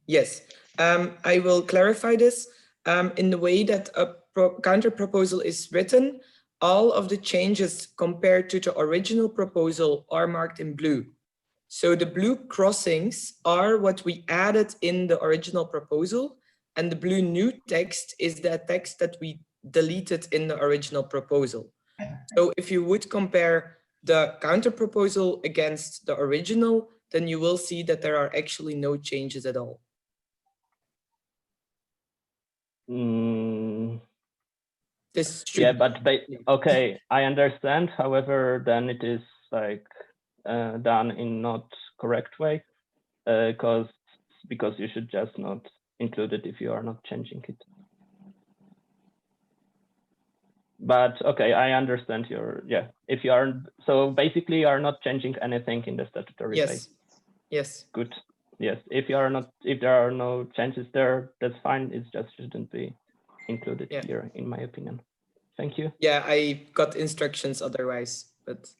Yes, I will clarify this in the way that a counter proposal is written. All of the changes compared to the original proposal are marked in blue. So the blue crossings are what we added in the original proposal, and the blue new text is that text that we deleted in the original proposal. So if you would compare the counter proposal against the original, then you will see that there are actually no changes at all. Yeah, but okay, I understand. However, then it is like done in not correct way, because you should just not include it if you are not changing it. But okay, I understand your, yeah. If you are, so basically you are not changing anything in the statutory base. Yes. Good. Yes. If you are not, if there are no changes there, that's fine. It just shouldn't be included here, in my opinion. Thank you. Yeah, I got instructions otherwise, but.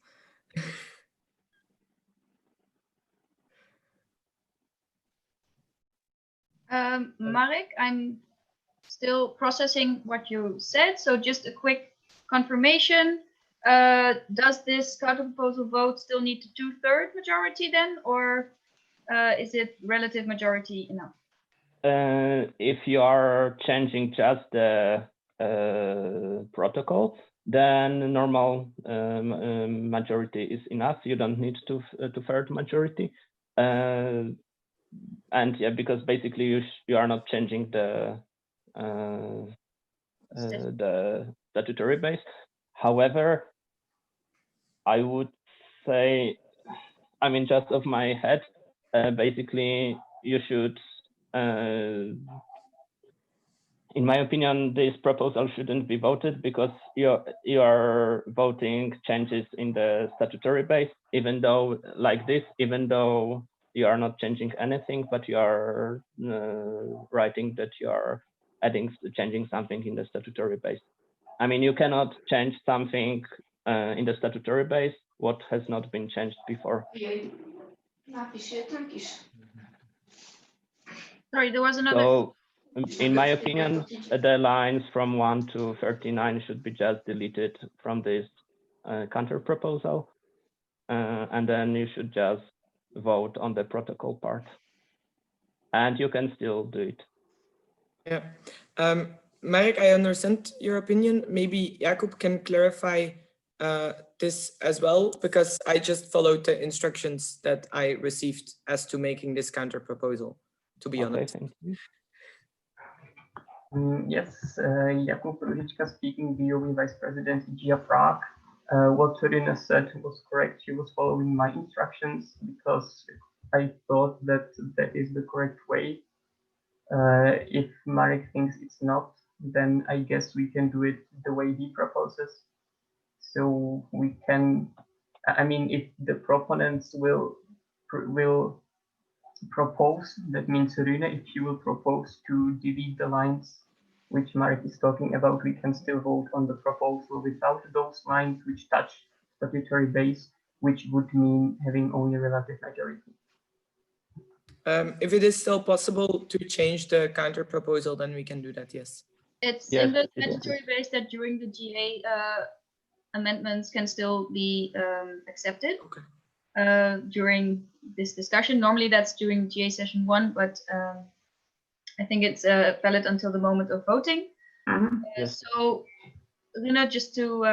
Marek, I'm still processing what you said. So just a quick confirmation. Does this counter proposal vote still need a 2/3 majority then, or is it relative majority enough? If you are changing just the protocol, then normal majority is enough. You don't need two-third majority. And yeah, because basically you are not changing the statutory base. However, I would say, I mean, just off my head, basically you should, in my opinion, this proposal shouldn't be voted because you are voting changes in the statutory base, even though like this, even though you are not changing anything, but you are writing that you are changing something in the statutory base. I mean, you cannot change something in the statutory base what has not been changed before. Sorry, there was another. So, in my opinion, the lines from 1 to 39 should be just deleted from this counter proposal, and then you should just vote on the protocol part, and you can still do it. Yeah, Marek, I understand your opinion. Maybe Jakub can clarify this as well, because I just followed the instructions that I received as to making this counter proposal, to be honest. Thank you. Yes, Jakub Ružička speaking, BOE Vice President, IGEA Prague. What Torina said was correct. She was following my instructions because I thought that that is the correct way. If Marek thinks it's not, then I guess we can do it the way he proposes. So we can, I mean, if the proponents will propose, that means Rune, if she will propose to delete the lines which Marek is talking about, we can still vote on the proposal without those lines which touch statutory base, which would mean having only relative majority. If it is still possible to change the counter proposal, then we can do that, yes. It's in the statutory base that during the GA amendments can still be accepted during this discussion. Normally that's during GA session 1, but I think it's valid until the moment of voting. Yes. So, Rina, just to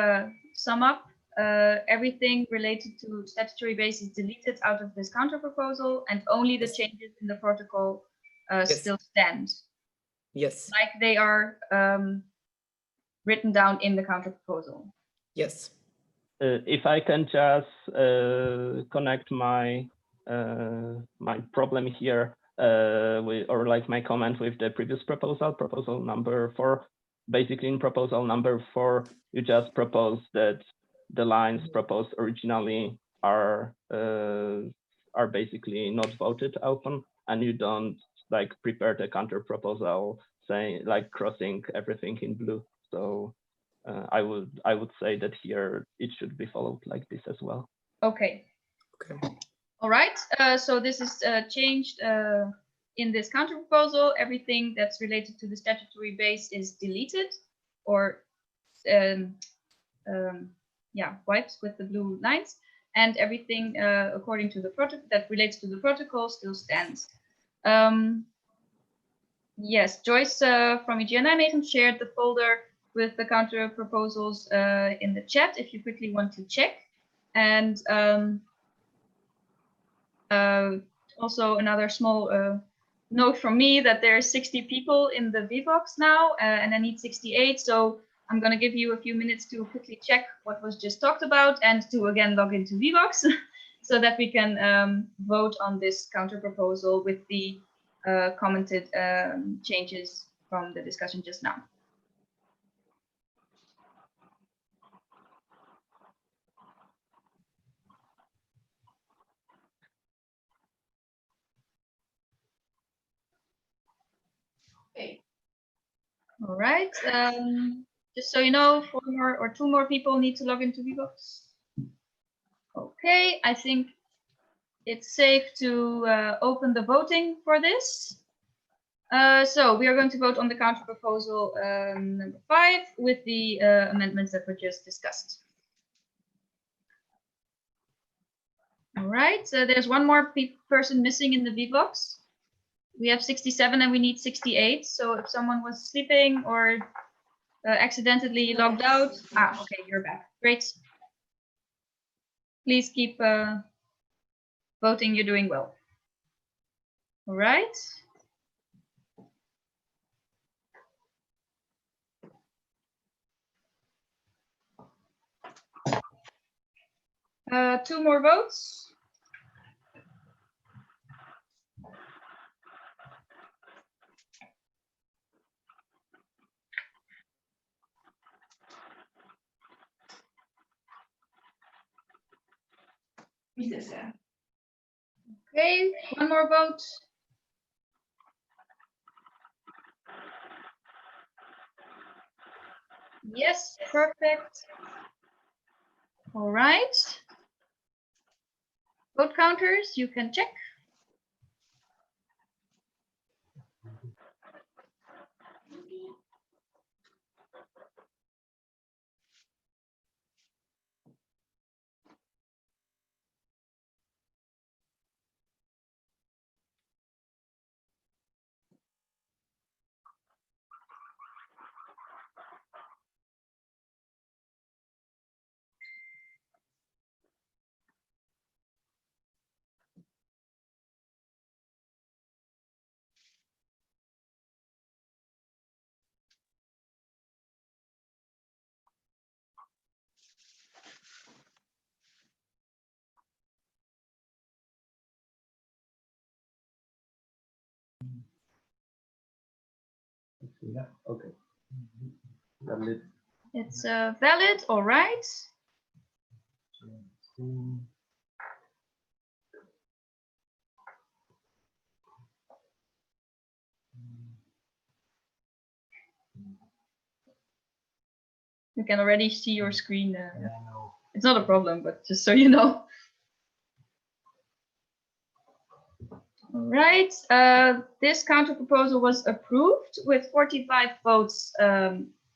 sum up, everything related to statutory base is deleted out of this counter proposal, and only the changes in the protocol still stand. Yes. Like they are written down in the counter proposal. Yes. If I can just connect my my problem here, or like my comment with the previous proposal number 4. Basically, in proposal number 4, you just propose that the lines proposed originally are basically not voted upon, and you don't like prepare the counter proposal saying like crossing everything in blue. So I would say that here it should be followed like this as well. Okay. All right. So this is changed in this counter proposal. Everything that's related to the statutory base is deleted, or wiped with the blue lines, and everything according to the protocol that relates to the protocol still stands. Yes, Joyce from EGA Nijmegen shared the folder with the counter proposals in the chat if you quickly want to check. And also another small note from me that there are 60 people in the VBox now, and I need 68. So I'm going to give you a few minutes to quickly check what was just talked about and to again log into VBox so that we can vote on this counter proposal with the commented changes from the discussion just now. Okay. All right. Just so you know, 4 more or 2 more people need to log into VBox. Okay, I think it's safe to open the voting for this. So we are going to vote on the counter proposal number 5 with the amendments that were just discussed. All right, so there's one more person missing in the VBox. We have 67 and we need 68. So if someone was sleeping or accidentally logged out. Okay, you're back. Great. Please keep voting. You're doing well. All right. Two more votes. Okay, one more vote. Yes, perfect. All right. Vote counters, you can check. Yeah, okay. Valid. It's valid, all right. You can already see your screen. It's not a problem, but just so you know. All right, this counter proposal was approved with 45 votes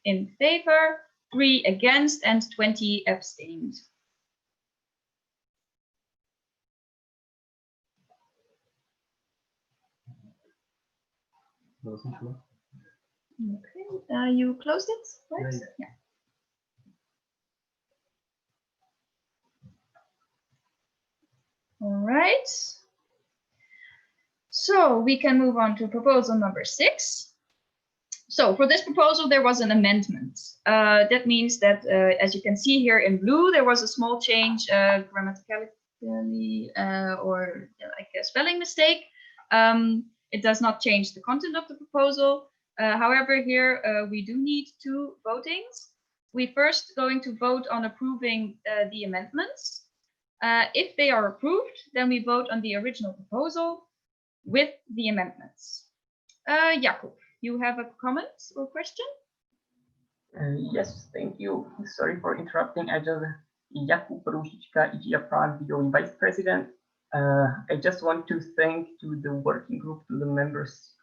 in favor, 3 against, and 20 abstained. Okay, you closed it, right? Yeah. All right. So we can move on to proposal number 6. So for this proposal, there was an amendment. That means that, as you can see here in blue, there was a small change grammatically or like a spelling mistake. It does not change the content of the proposal. However, here we do need 2 votings. We first going to vote on approving the amendments. If they are approved, then we vote on the original proposal with the amendments. Jakub, you have a comment or question? Yes, thank you. Sorry for interrupting. Jakub Ružička, IGEA Prague VOE Vice President. I just want to thank to the working group, to the members,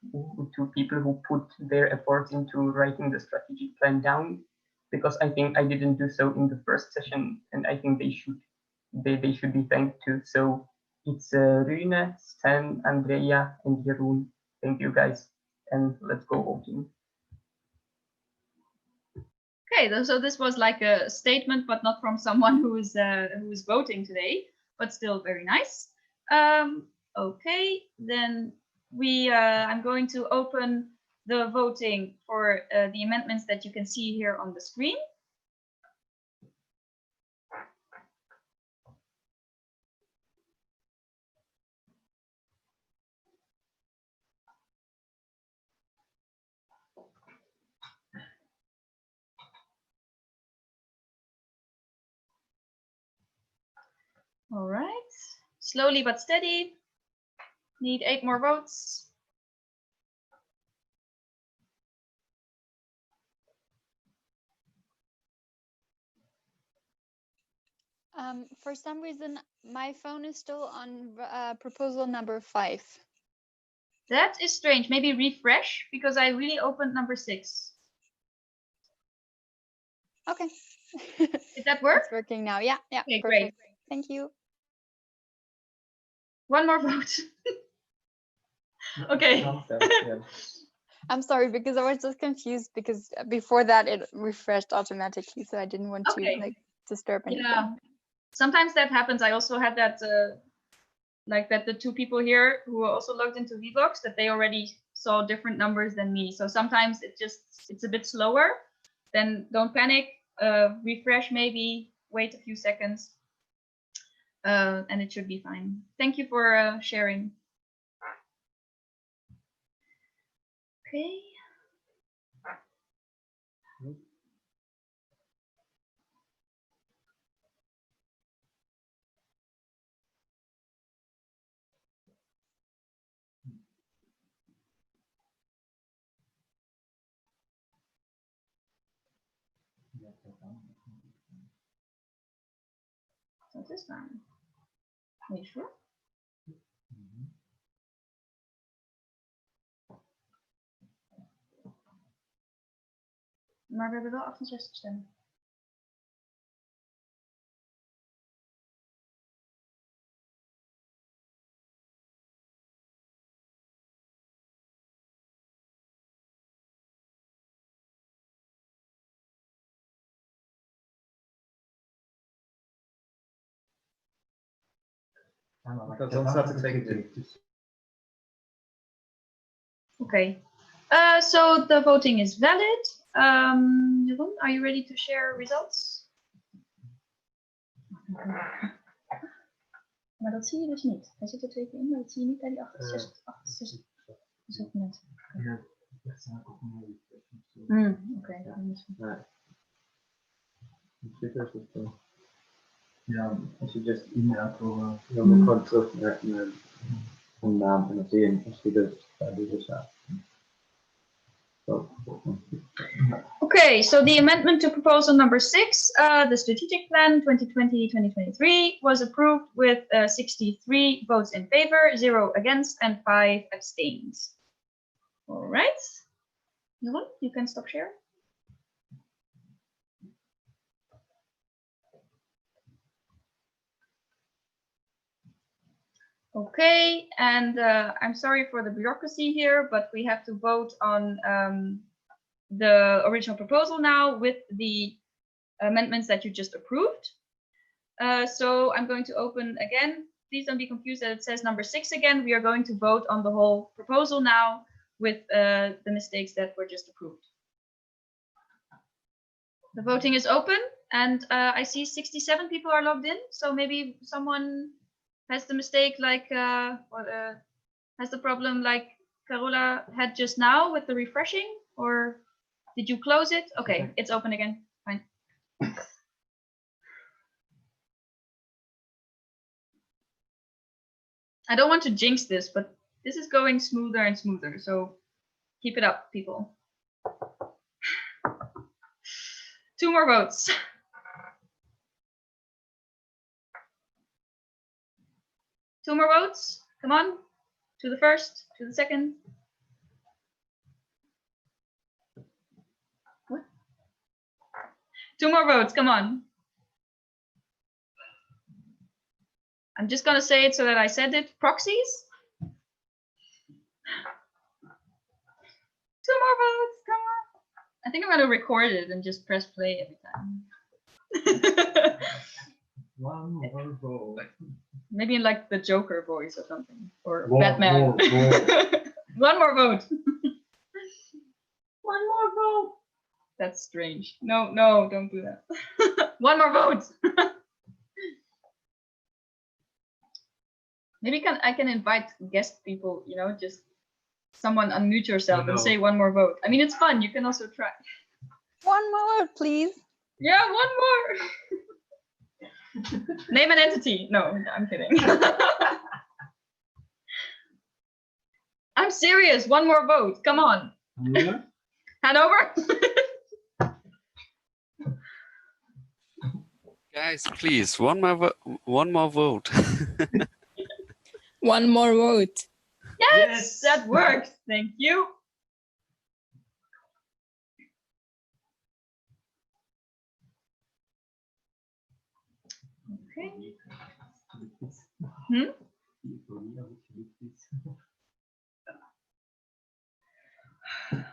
to people who put their efforts into writing the strategic plan down, because I think I didn't do so in the first session, and I think they should be thanked too. So it's Rune, Sten, Andrea, and Jeroen. Thank you guys, and let's go voting. Okay, so this was like a statement, but not from someone who is voting today, but still very nice. Okay, then I'm going to open the voting for the amendments that you can see here on the screen. All right, slowly but steady. Need 8 more votes. For some reason, my phone is still on proposal number 5. That is strange. Maybe refresh, because I really opened number 6. Okay. Did that work? It's working now. Yeah, yeah. Okay, Perfect. great. Thank you. 1 more vote. Okay. I'm sorry, because I was just confused because before that it refreshed automatically, so I didn't want to like disturb anything. Yeah, sometimes that happens. I also had that, like that the 2 people here who are also logged into Vbox, that they already saw different numbers than me. So sometimes it's a bit slower. Then don't panic. Refresh maybe. Wait a few seconds, and it should be fine. Thank you for sharing. Okay. Dat is waar. Are you sure? Maar we hebben wel 68 stemmen. Okay. So the voting is valid. Jeroen, are you ready to share results? Maar dat zie je dus niet. Hij zit er 2 keer in, maar dat zie je niet bij die 68. Dus ook net. Oké, dan is het. Ja, als je just e-mail dan gewoon terug naar een naam en dan zie je als die dus staat. Okay, so the amendment to proposal number 6, the strategic plan 2020-2023 was approved with 63 votes in favor, 0 against, and 5 abstained. All right, Jeroen, you can stop sharing. Okay, and I'm sorry for the bureaucracy here, but we have to vote on the original proposal now with the amendments that you just approved. So I'm going to open again. Please don't be confused that it says number 6 again. We are going to vote on the whole proposal now with the mistakes that were just approved. The voting is open, and I see 67 people are logged in. So maybe someone has the mistake like has the problem like Carola had just now with the refreshing, or did you close it? Okay, it's open again. Fine. I don't want to jinx this, but this is going smoother and smoother, so keep it up, people. 2 more votes. Two more votes. Come on. To the first, to the second. What? 2 more votes. Come on. I'm just going to say it so that I said it. Proxies? 2 more votes. Come on. I think I'm going to record it and just press play every time. 1 more vote. Maybe in like the Joker voice or something, or More, Batman. more. 1 more vote. 1 more vote. That's strange. No, no, don't do that. 1 more vote. Maybe I can invite guest people, you know, just someone unmute yourself and say 1 more vote. I mean, it's fun. You can also try. 1 more, please. Yeah, 1 more. Name an entity. No, I'm kidding. I'm serious. 1 more vote. Come on. Hanover? Guys, please, one more vote. 1 more vote. Yes, that works. Thank you. Okay. Hmm?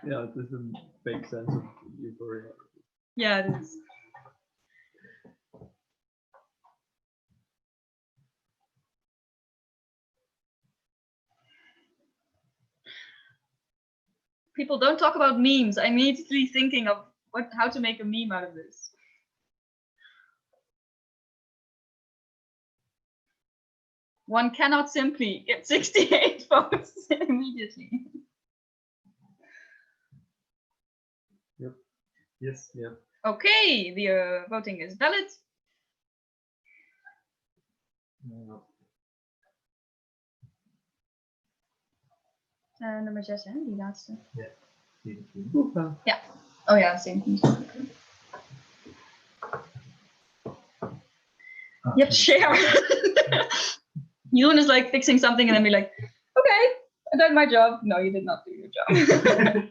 Yeah, it doesn't make sense of euphoria. Yeah, it is. People don't talk about memes. I'm immediately thinking of how to make a meme out of this. One cannot simply get 68 votes immediately. Yep. Yes. Yep. Okay, the voting is valid. No. Nummer 6, hè? Die laatste. Ja. Ja. Oh ja, 17. You have to share. Yoon is like fixing something and then be like, okay, I did my job. No, you did not do your job.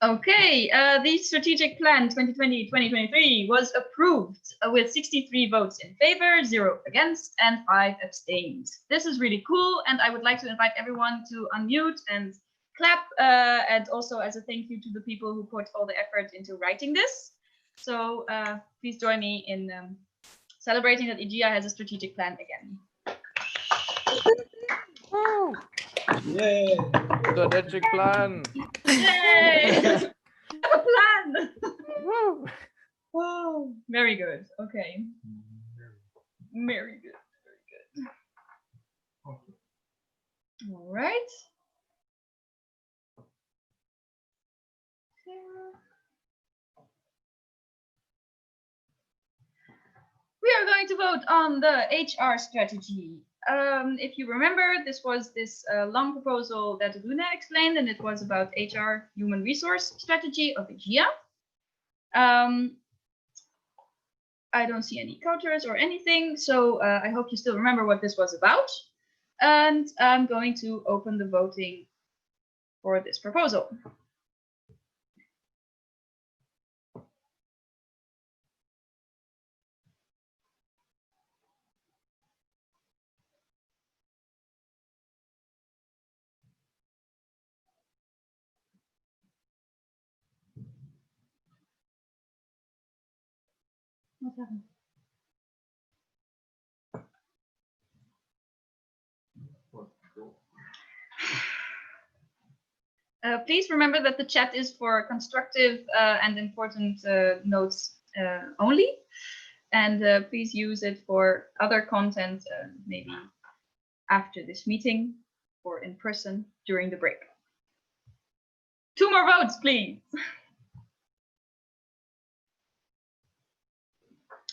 Okay, the strategic plan 2020-2023 was approved with 63 votes in favor, 0 against, and 5 abstained. This is really cool, and I would like to invite everyone to unmute and clap, and also as a thank you to the people who put all the effort into writing this. So please join me in celebrating that IGEA has a strategic plan again. Woo! Yay! Strategic plan. Yay! A plan. Woo! Wow! Very good. Okay. Very good. Very good. All right. We are going to vote on the HR strategy. If you remember, this was this long proposal that Rune explained, and it was about HR human resource strategy of IGEA. I don't see any counters or anything, so I hope you still remember what this was about. And I'm going to open the voting for this proposal. What happened? Please remember that the chat is for constructive and important notes only. and please use it for other content, maybe after this meeting or in person during the break. 2 more votes, please.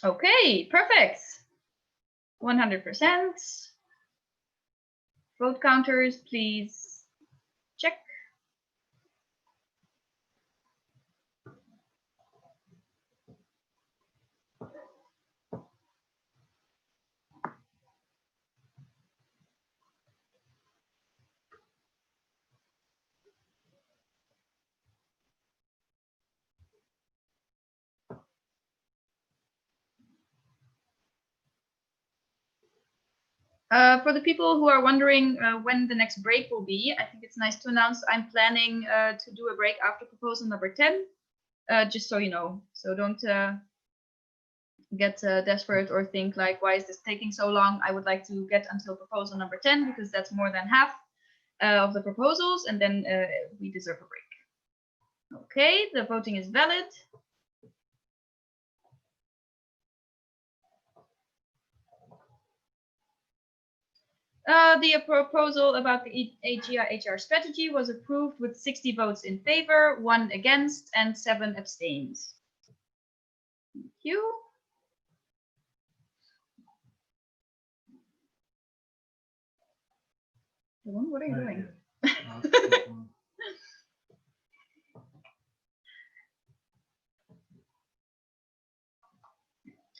Okay, perfect. 100%. Vote counters, please check. For the people who are wondering when the next break will be, I think it's nice to announce I'm planning to do a break after proposal number 10, just so you know. So don't get desperate or think like, why is this taking so long? I would like to get until proposal number 10 because that's more than half of the proposals, and then we deserve a break. Okay, the voting is valid. The proposal about the AGIA HR strategy was approved with 60 votes in favor, 1 against, and 7 abstains. Thank you. What are you doing?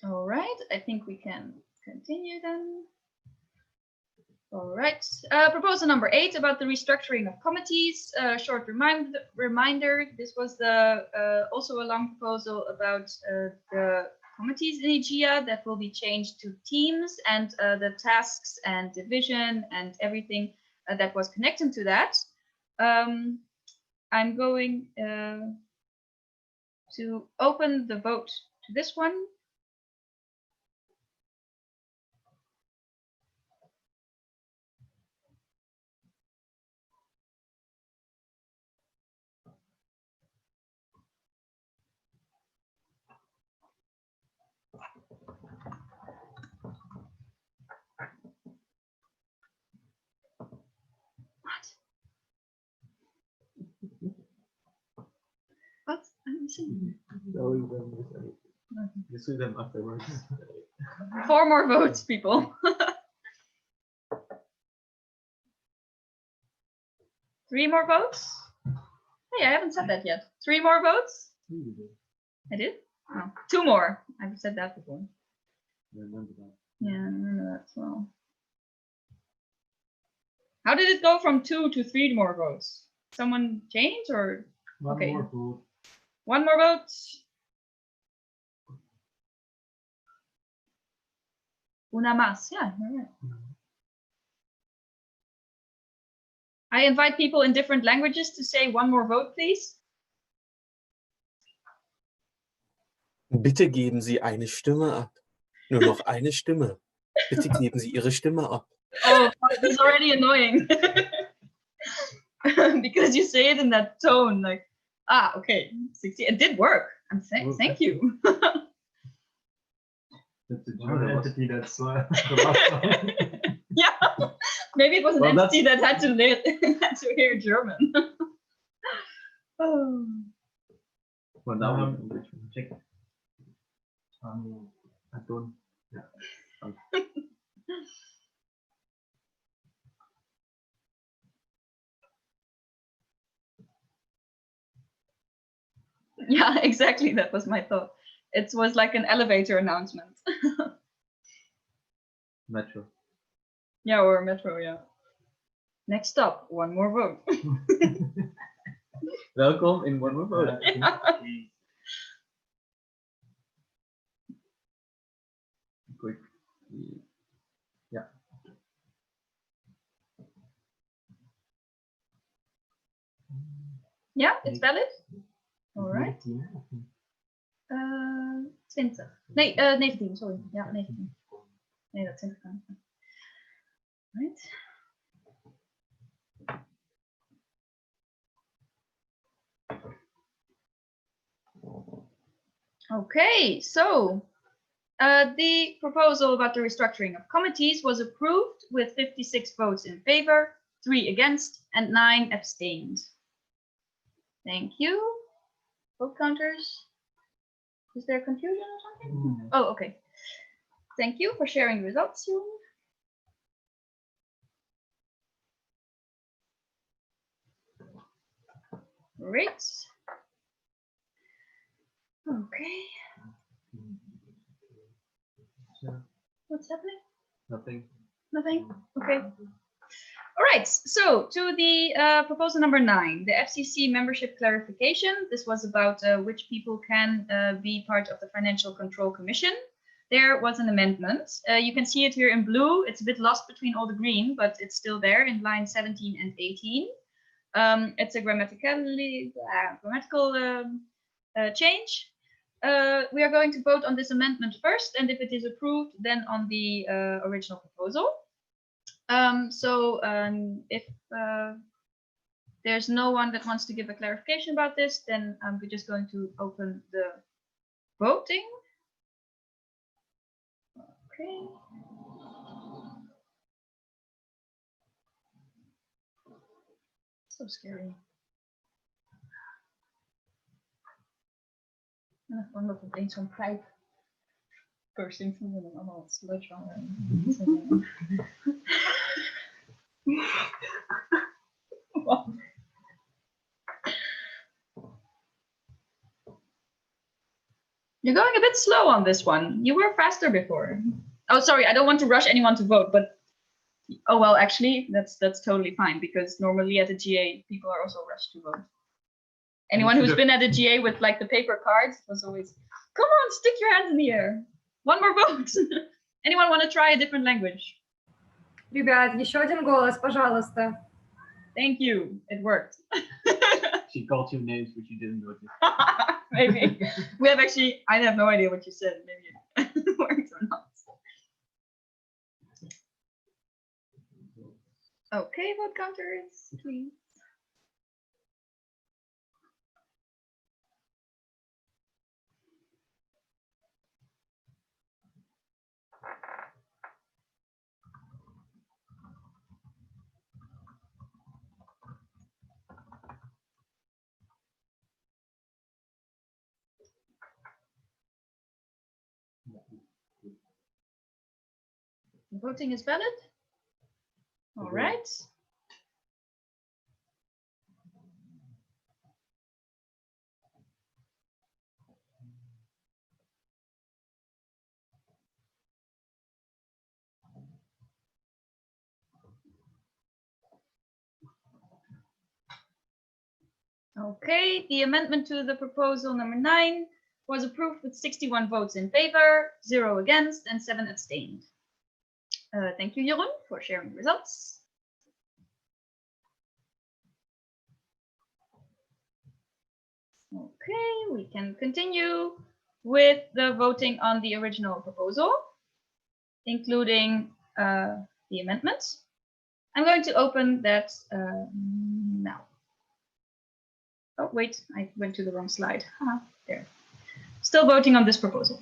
All right, I think we can continue then. All right, proposal number 8 about the restructuring of committees. Short reminder, this was the also a long proposal about the committees in AGIA that will be changed to teams, and the tasks and division and everything that was connected to that. I'm going to open the vote to this one. What? I'm missing. You see them afterwards. 4 more votes, people. 3 more votes? Hey, I haven't said that yet. 3 more votes? I did? Oh, 2 more. I've said that before. I remember that. Yeah, I remember that as well. How did it go from 2 to 3 more votes? Someone change or? One more vote. 1 more vote. Una más. Yeah, you're right. I invite people in different languages to say 1 more vote, please. Bitte geben Sie eine Stimme ab. Nur noch eine Stimme. Bitte geben Sie Ihre Stimme ab. Oh, this is already annoying. Because you say it in that tone, like, okay, 60. It did work. I'm saying thank you. That's a German entity that's Yeah, maybe it was an entity that had to hear German. Oh. Well, now check. I don't. Yeah. Yeah, exactly. That was my thought. It was like an elevator announcement. Metro. Yeah, or metro, yeah. Next stop, 1 more vote. Welcome in 1 more vote. Yeah. Quick. Yeah. Yeah, it's valid. All right. 20. Nee, 19, sorry. Ja, 19. Nee, dat 20 kan. Right. Okay, so The proposal about the restructuring of committees was approved with 56 votes in favor, 3 against, and 9 abstained. Thank you. Vote counters. Is there confusion or something? Oh, okay. Thank you for sharing the results, Jeroen. Great. Okay. What's happening? Nothing. Nothing? Okay. All right, so to the proposal number 9, the FCC membership clarification. This was about which people can be part of the Financial Control Commission. There was an amendment. You can see it here in blue. It's a bit lost between all the green, but it's still there in line 17 and 18. It's a grammatical change. We are going to vote on this amendment first, and if it is approved, then on the original proposal. If there's no one that wants to give a clarification about this, then we're just going to open the voting. Okay. So scary. En dan gewoon dat opeens zo'n pijp bursting van en allemaal sludge aan. You're going a bit slow on this one. You were faster before. Oh, sorry, I don't want to rush anyone to vote, but oh well, actually, that's totally fine because normally at the GA, people are also rushed to vote. Anyone who's been at a GA with like the paper cards was always, come on, stick your hands in the air. One more vote. Anyone want to try a different language? Ребят, еще один голос, пожалуйста. Thank you. It worked. She called you names, which you didn't notice. Maybe. We have actually, I have no idea what you said. Maybe it worked or not. Okay, vote counters, please. Voting is valid. All right. Okay, the amendment to the proposal number 9 was approved with 61 votes in favor, 0 against, and 7 abstained. Thank you, Jeroen, for sharing the results. Okay, we can continue with the voting on the original proposal, including the amendments. I'm going to open that now. Oh, wait, I went to the wrong slide. There. Still voting on this proposal.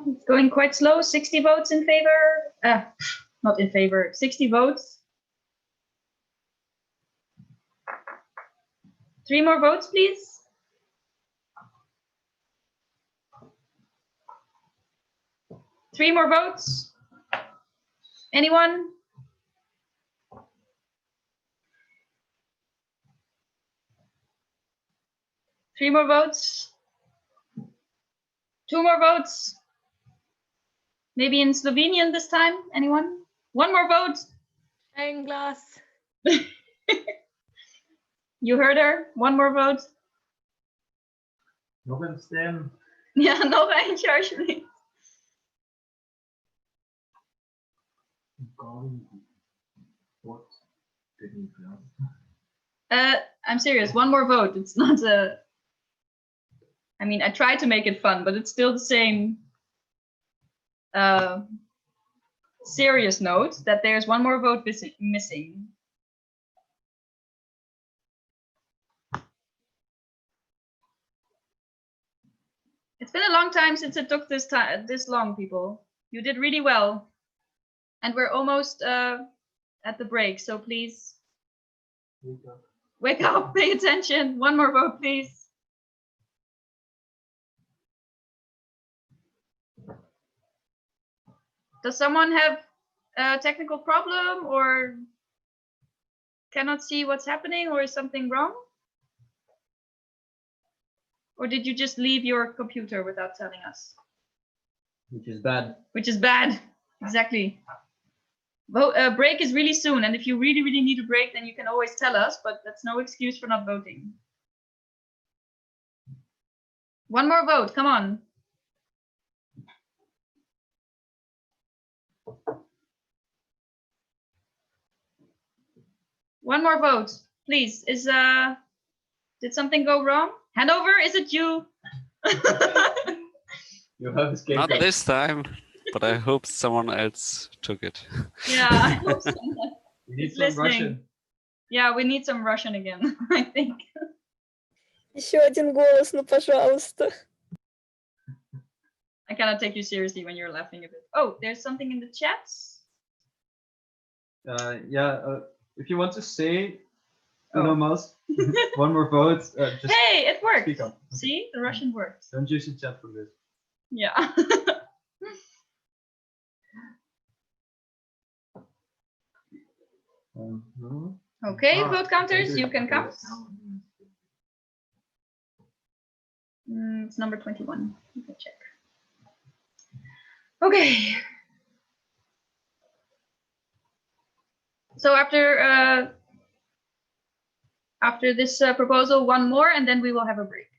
It's going quite slow. 60 votes in favor. Not in favor. 60 votes. 3 more votes, please. Three more votes. Anyone? Three more votes. 2 more votes. Maybe in Slovenian this time. Anyone? 1 more vote. Ein Glas. You heard her. 1 more vote. Nog een stem. Ja, nog eentje alsjeblieft. I'm serious. One more vote. It's not a. I mean, I tried to make it fun, but it's still the same serious note that there's one more vote missing. It's been a long time since it took this long, people. You did really well. And we're almost at the break, so please wake up, pay attention. One more vote, please. Does someone have a technical problem or cannot see what's happening, or is something wrong? Or did you just leave your computer without telling us? Which is bad. Which is bad, exactly. Break is really soon, and if you really, really need a break, then you can always tell us, but that's no excuse for not voting. One more vote, come on. One more vote, please. Did something go wrong? Hanover, is it you? You have escaped. Not this time, but I hope someone else took it. Yeah, I hope someone We need is some listening. Russian. Yeah, we need some Russian again, I think. Еще один голос, ну пожалуйста. I cannot take you seriously when you're laughing a bit. Oh, there's something in the chat. If you want to say, Mouse, one more vote. Just Hey, it worked. speak up. Okay. See, the Russian works. Don't use the chat for this. Yeah. Okay, vote counters, you can count. It's number 21. You can check. Okay. So after this proposal, one more, and then we will have a break.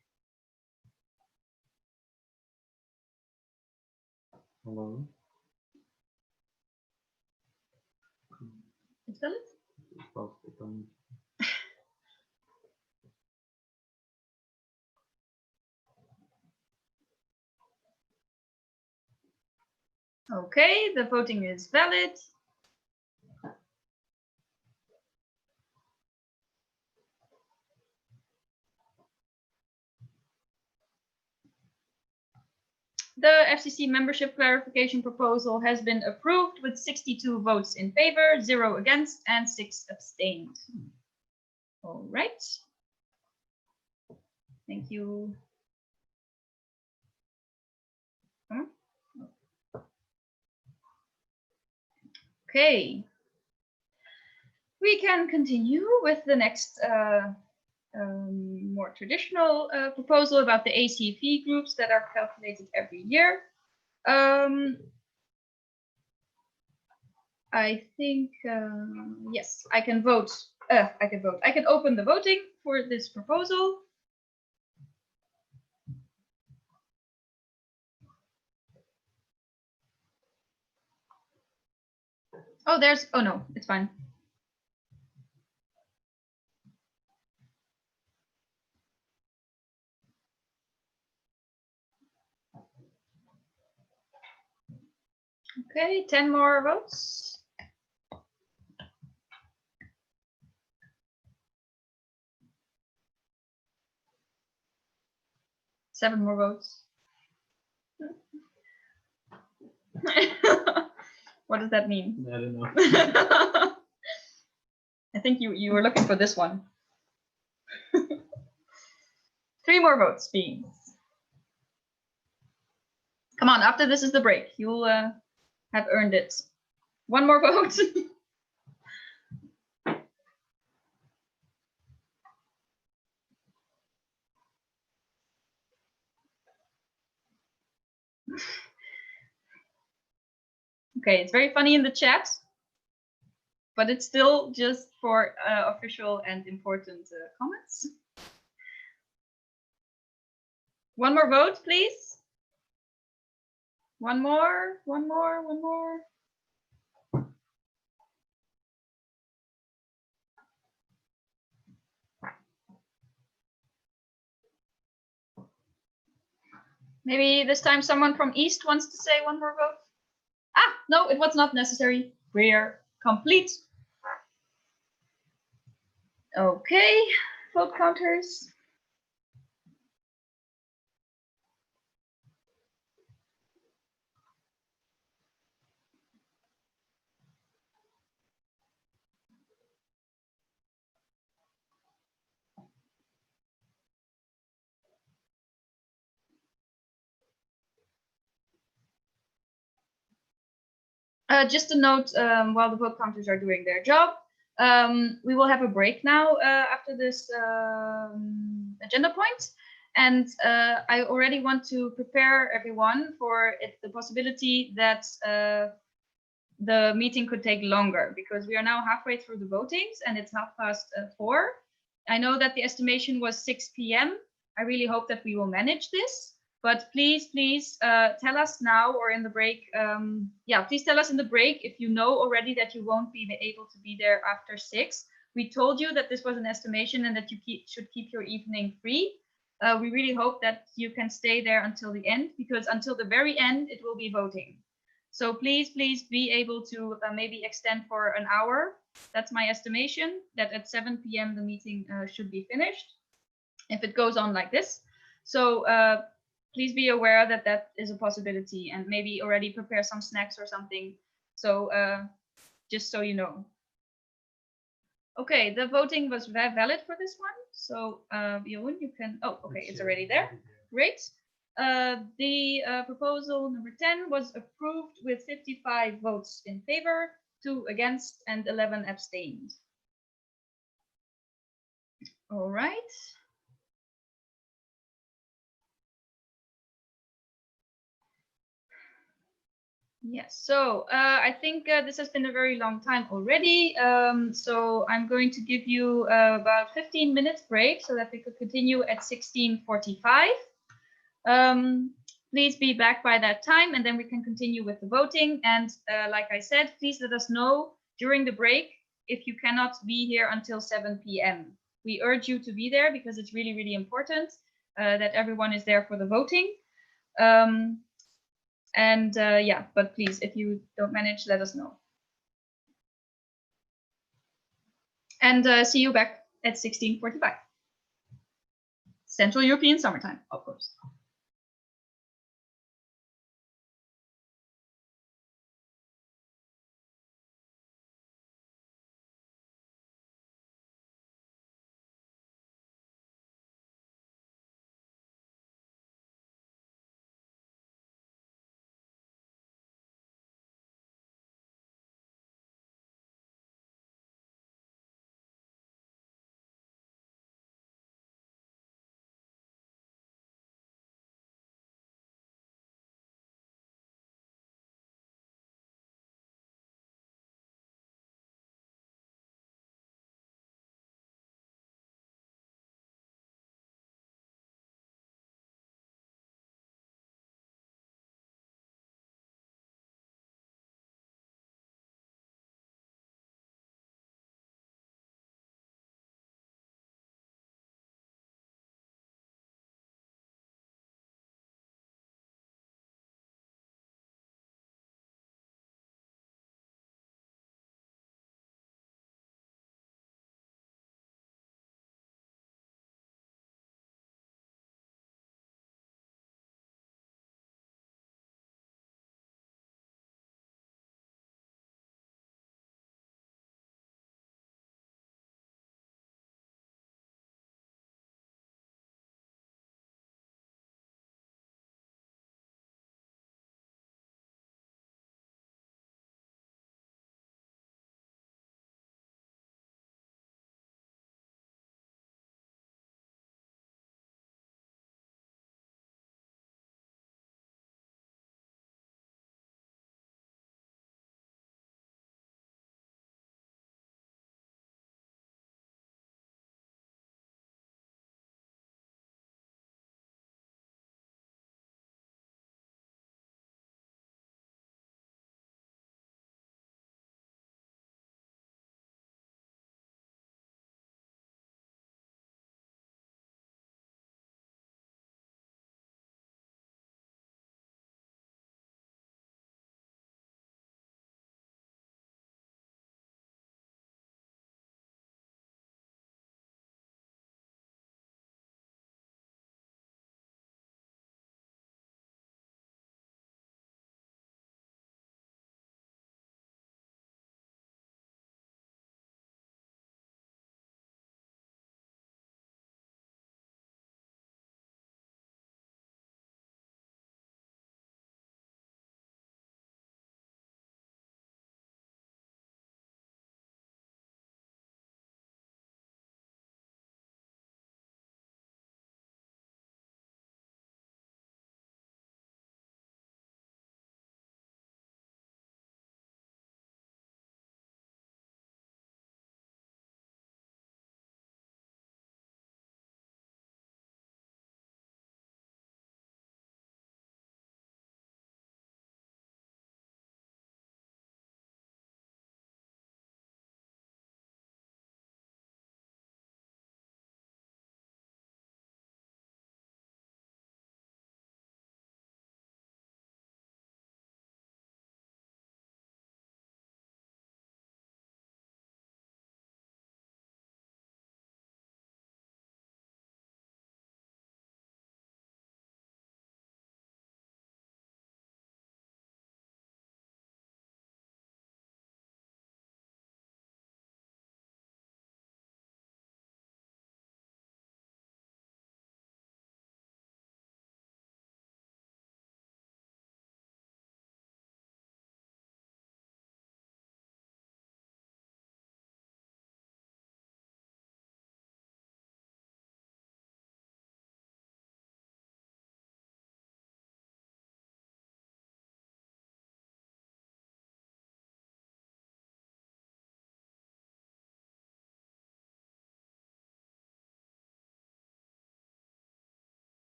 Hello. Is that it? Okay, the voting is valid. The FCC membership clarification proposal has been approved with 62 votes in favor, 0 against, and 6 abstained. All right. Thank you. Okay. We can continue with the next more traditional proposal about the ACV groups that are calculated every year. I think, yes, I can vote. I can open the voting for this proposal. Oh, oh no, it's fine. Okay, 10 more votes. Seven more votes. What does that mean? I don't know. I think you were looking for this one. 3 more votes, Beans. Come on, after this is the break. You'll have earned it. 1 more vote. Okay, it's very funny in the chat, but it's still just for official and important comments. 1 more vote, please. 1 more, 1 more, 1 more. Maybe this time someone from East wants to say one more vote. Ah, no, it was not necessary. We're complete. Okay, vote counters. Just a note, while the vote counters are doing their job, we will have a break now after this agenda point. And I already want to prepare everyone for the possibility that the meeting could take longer, because we are now halfway through the votings and it's 4:30. I know that the estimation was 6 p.m. I really hope that we will manage this. But please tell us now or in the break. Please tell us in the break if you know already that you won't be able to be there after 6. We told you that this was an estimation and that you should keep your evening free. We really hope that you can stay there until the end, because until the very end, it will be voting. So please be able to maybe extend for an hour. That's my estimation, that at 7 p.m. the meeting should be finished, if it goes on like this. So please be aware that that is a possibility, and maybe already prepare some snacks or something. So just so you know. Okay, the voting was valid for this one. So Jeroen, you can, oh, okay, it's already there. Great. The proposal number 10 was approved with 55 votes in favor, 2 against, and 11 abstained. All right. Yes, so I think this has been a very long time already. So I'm going to give you about 15 minutes break so that we could continue at 16:45. Please be back by that time, and then we can continue with the voting. And like I said, please let us know during the break if you cannot be here until 7 p.m. We urge you to be there because it's really, really important that everyone is there for the voting. But please, if you don't manage, let us know. And see you back at 16:45. Central European summertime, of course.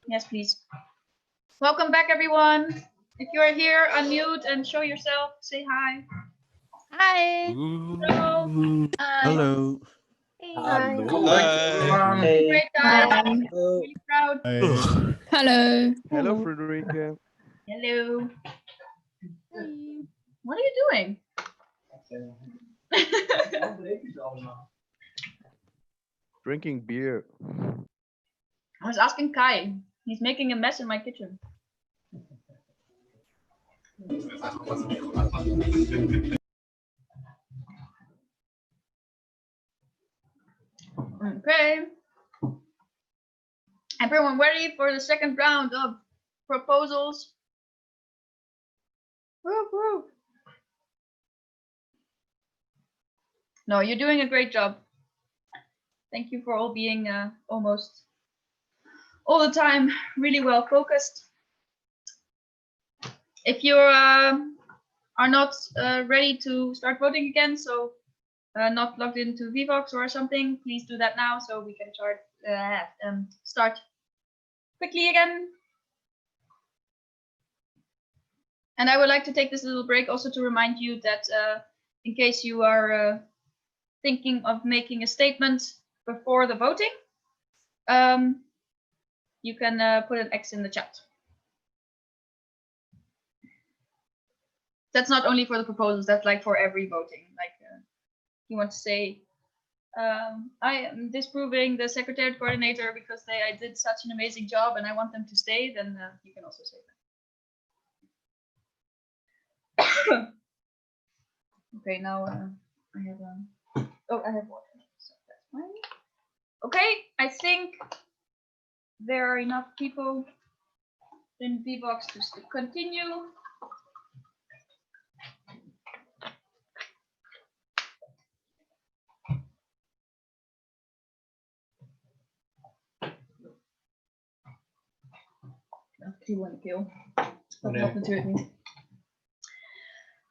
Yes, please. Welcome back, everyone. If you are here, unmute and show yourself. Say hi. Hi. Hello. Hello. Hi. Hello. Great, guys. Really proud. Hello. Hello, Frederica. Hello. What are you doing? Drinking beer. I was asking Kai. He's making a mess in my kitchen. Okay. Everyone ready for the second round of proposals? Whoop, whoop. No, you're doing a great job. Thank you for all being almost all the time really well focused. If you are not ready to start voting again, so not logged into Vivox or something, please do that now so we can start quickly again. And I would like to take this little break also to remind you that in case you are thinking of making a statement before the voting, you can put an X in the chat. That's not only for the proposals, that's like for every voting. Like you want to say, I am disproving the secretariat coordinator because I did such an amazing job and I want them to stay, then you can also say that. Okay, now I have I have water, so that's fine. Okay, I think there are enough people in Vbox to continue. Kill. Dat mag natuurlijk niet.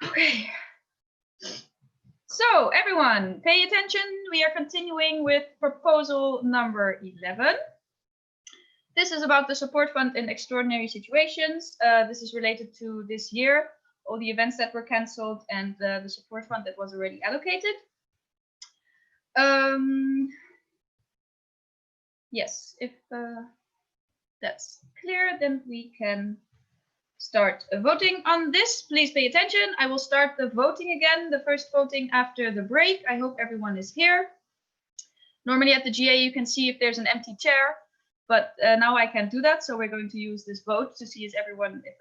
Okay. So everyone, pay attention. We are continuing with proposal number 11. This is about the support fund in extraordinary situations. This is related to this year, all the events that were cancelled and the support fund that was already allocated. Yes, if that's clear, then we can start voting on this. Please pay attention. I will start the voting again, the first voting after the break. I hope everyone is here. Normally at the GA, you can see if there's an empty chair, but now I can't do that. So we're going to use this vote to see if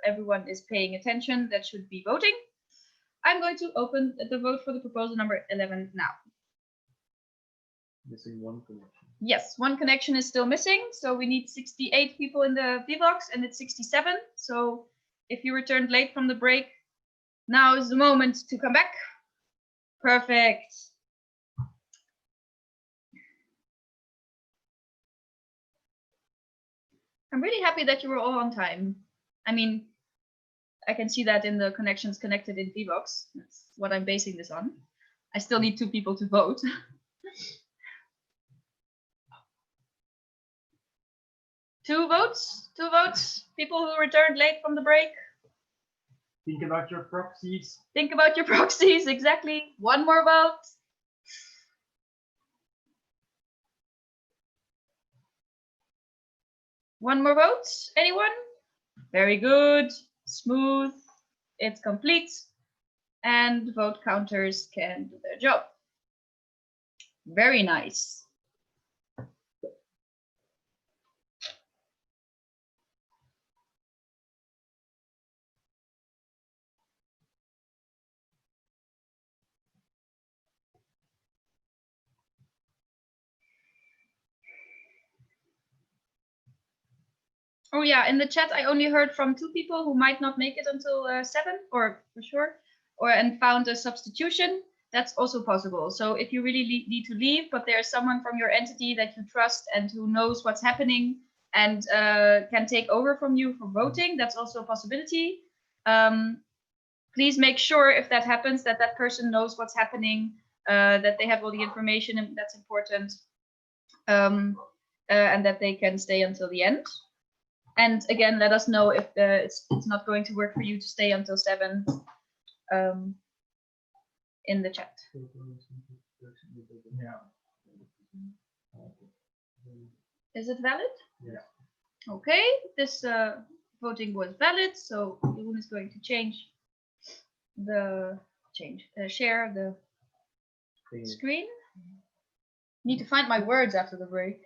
everyone is paying attention that should be voting. I'm going to open the vote for the proposal number 11 now. Missing one connection. Yes, one connection is still missing. So we need 68 people in the Vbox and it's 67. So if you returned late from the break, now is the moment to come back. Perfect. I'm really happy that you were all on time. I mean, I can see that in the connections connected in Vbox. That's what I'm basing this on. I still need 2 people to vote. 2 votes? 2 votes? People who returned late from the break? Think about your proxies. Think about your proxies, exactly. 1 more vote. One more vote? Anyone? Very good. Smooth. It's complete. And vote counters can do their job. Very nice. Oh yeah, in the chat I only heard from 2 people who might not make it until 7, or for sure, and found a substitution. That's also possible. So if you really need to leave, but there's someone from your entity that you trust and who knows what's happening and can take over from you for voting, that's also a possibility. Please make sure if that happens that that person knows what's happening, that they have all the information, and that's important. and that they can stay until the end. And again, let us know if it's not going to work for you to stay until 7 in the chat. Yeah. Is it valid? Yeah. Okay, this voting was valid, so Jeroen is going to share the screen. Need to find my words after the break.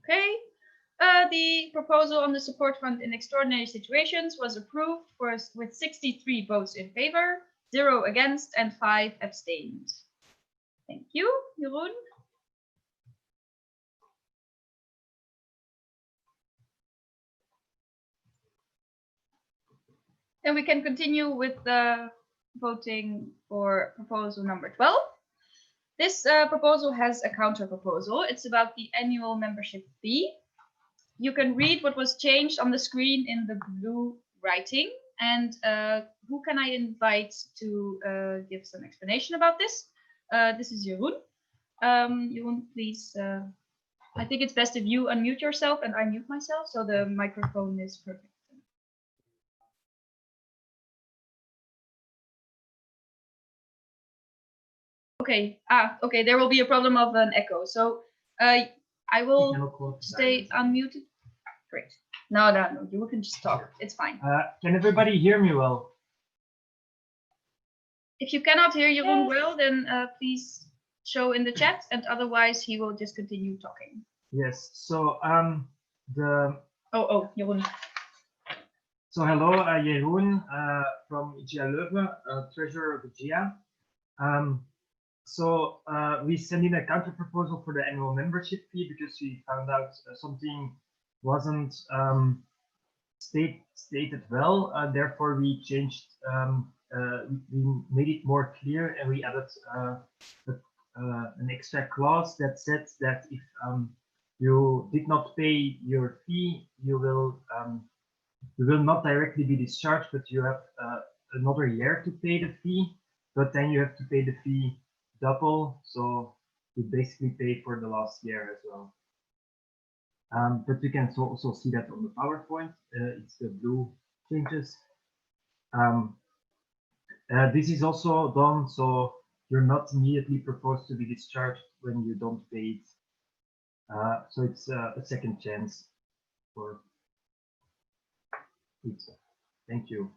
Okay, the proposal on the support fund in extraordinary situations was approved with 63 votes in favor, 0 against, and 5 abstained. Thank you, Jeroen. Then we can continue with the voting for proposal number 12. This proposal has a counter proposal. It's about the annual membership fee. You can read what was changed on the screen in the blue writing. And who can I invite to give some explanation about this? This is Jeroen. Jeroen, please. I think it's best if you unmute yourself and I mute myself so the microphone is perfect. Okay. Okay. There will be a problem of an echo. So I will stay unmuted. Great. No. You can just talk. It's fine. Can everybody hear me well? If you cannot hear Jeroen well, then please show in the chat, and otherwise he will just continue talking. Yes. So the. Jeroen. So hello, Jeroen from IGEA Leuven, treasurer of IGEA. So we sent in a counter proposal for the annual membership fee because we found out something wasn't stated well. Therefore, we changed, we made it more clear, and we added an extra clause that said that if you did not pay your fee, you will not directly be discharged, but you have another year to pay the fee. But then you have to pay the fee double, so you basically pay for the last year as well. But you can also see that on the PowerPoint. It's the blue changes. This is also done, so you're not immediately proposed to be discharged when you don't pay it. So it's a second chance for it. Thank you.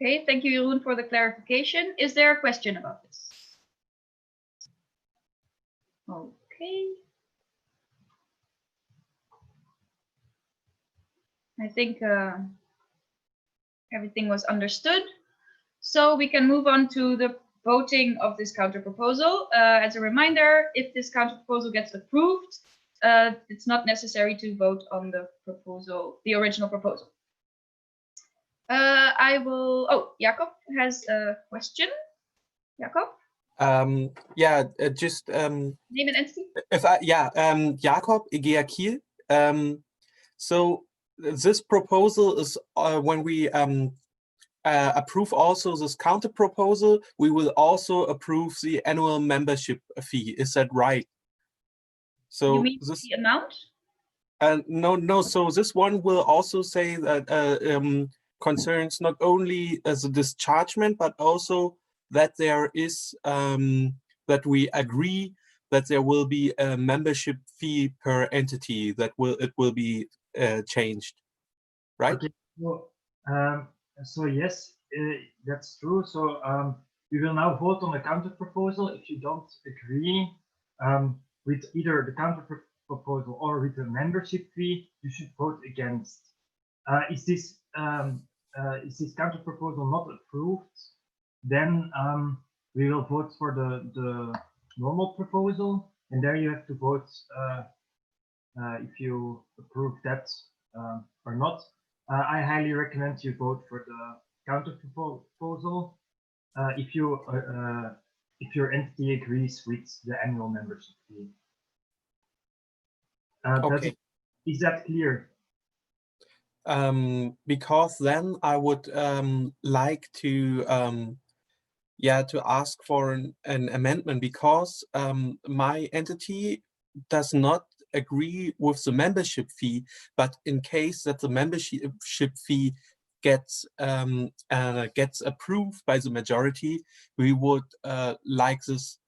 Okay, thank you, Jeroen, for the clarification. Is there a question about this? Okay. I think everything was understood. So we can move on to the voting of this counter proposal. As a reminder, if this counter proposal gets approved, it's not necessary to vote on the proposal, the original proposal. Jacob has a question. Jacob? Just name and entity. Jacob, IGEA Kiel. So this proposal is when we approve also this counter proposal, we will also approve the annual membership fee. Is that right? So you mean the amount? No. So this one will also say that concerns not only as a dischargement, but also that there is that we agree that there will be a membership fee per entity that will be changed, right? Okay. So yes, that's true. So we will now vote on the counter proposal. If you don't agree with either the counter proposal or with the membership fee, you should vote against. Is this counter proposal not approved? Then we will vote for the normal proposal, and there you have to vote if you approve that or not. I highly recommend you vote for the counter proposal if your entity agrees with the annual membership fee. Okay. Is that clear? Because then I would like to yeah, to ask for an amendment because my entity does not agree with the membership fee, but in case that the membership fee gets approved by the majority, we would like this.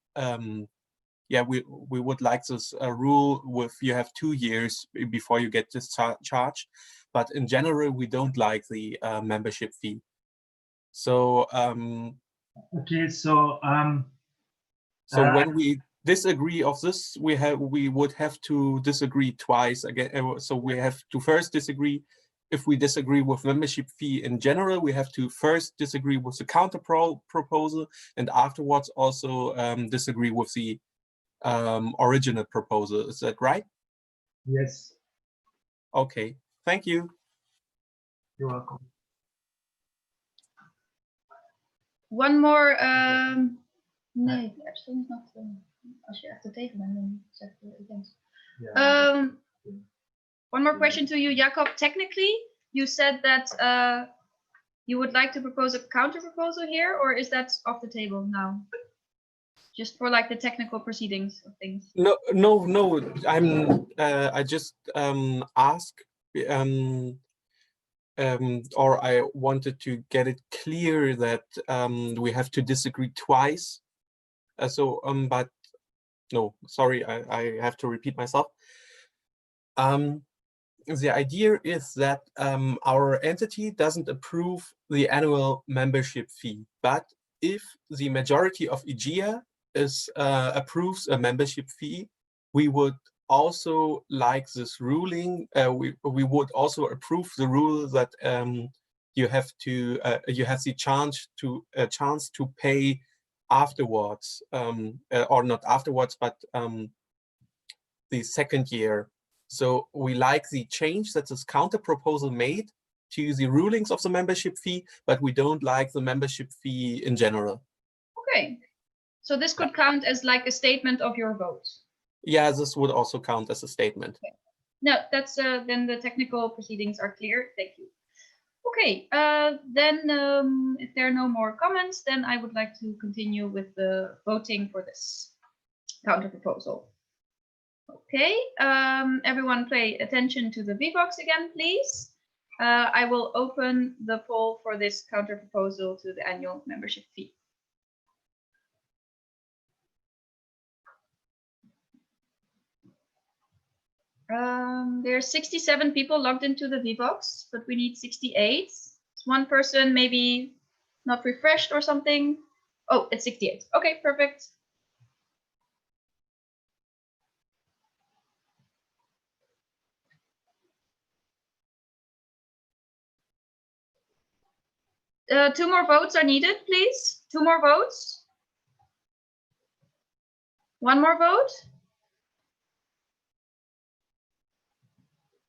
Yeah, we would like this rule with you have 2 years before you get discharged, but in general we don't like the membership fee. So okay, so when we disagree of this, we would have to disagree twice again. So we have to first disagree. If we disagree with membership fee in general, we have to first disagree with the counter proposal, and afterwards also disagree with the original proposal. Is that right? Yes. Okay, thank you. You're welcome. One more. Nee, de abstemming is not. Als je echt er tegen bent, dan zeg je against. One more question to you, Jakob. Technically, you said that you would like to propose a counter proposal here, or is that off the table now? Just for like the technical proceedings of things. No. I just ask, or I wanted to get it clear that we have to disagree twice. But no, sorry, I have to repeat myself. The idea is that our entity doesn't approve the annual membership fee, but if the majority of IGEA approves a membership fee, we would also like this ruling. We would also approve the rule that you have the chance to pay afterwards, or not afterwards, but the second year. So we like the change that this counter proposal made to the rulings of the membership fee, but we don't like the membership fee in general. Okay, so this could count as like a statement of your vote. Yeah, this would also count as a statement. Okay. No, that's then the technical proceedings are clear. Thank you. Okay, then if there are no more comments, then I would like to continue with the voting for this counter proposal. Okay, everyone pay attention to the VBox again, please. I will open the poll for this counter proposal to the annual membership fee. There are 67 people logged into the VBox, but we need 68. It's one person maybe not refreshed or something. Oh, it's 68. Okay, perfect. Two more votes are needed, please. 2 more votes. 1 more vote.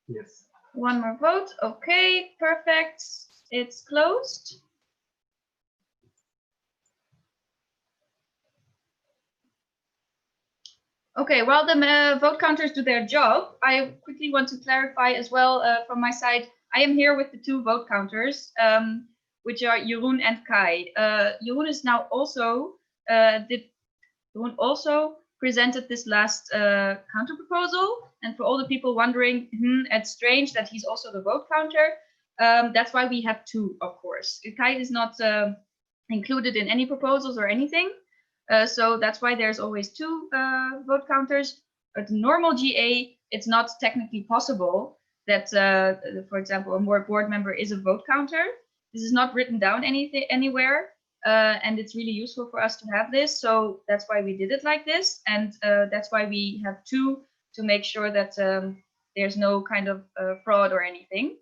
Yes. 1 more vote. Okay, perfect. It's closed. Okay, while the vote counters do their job, I quickly want to clarify as well from my side. I am here with the 2 vote counters, which are Jeroen and Kai. Jeroen is now also Jeroen also presented this last counter proposal, and for all the people wondering, it's strange that he's also the vote counter. That's why we have 2, of course. Kai is not included in any proposals or anything. So that's why there's always 2 vote counters. At normal GA, it's not technically possible that, for example, a board member is a vote counter. This is not written down anywhere, and it's really useful for us to have this. So that's why we did it like this, and that's why we have 2 to make sure that there's no kind of fraud or anything.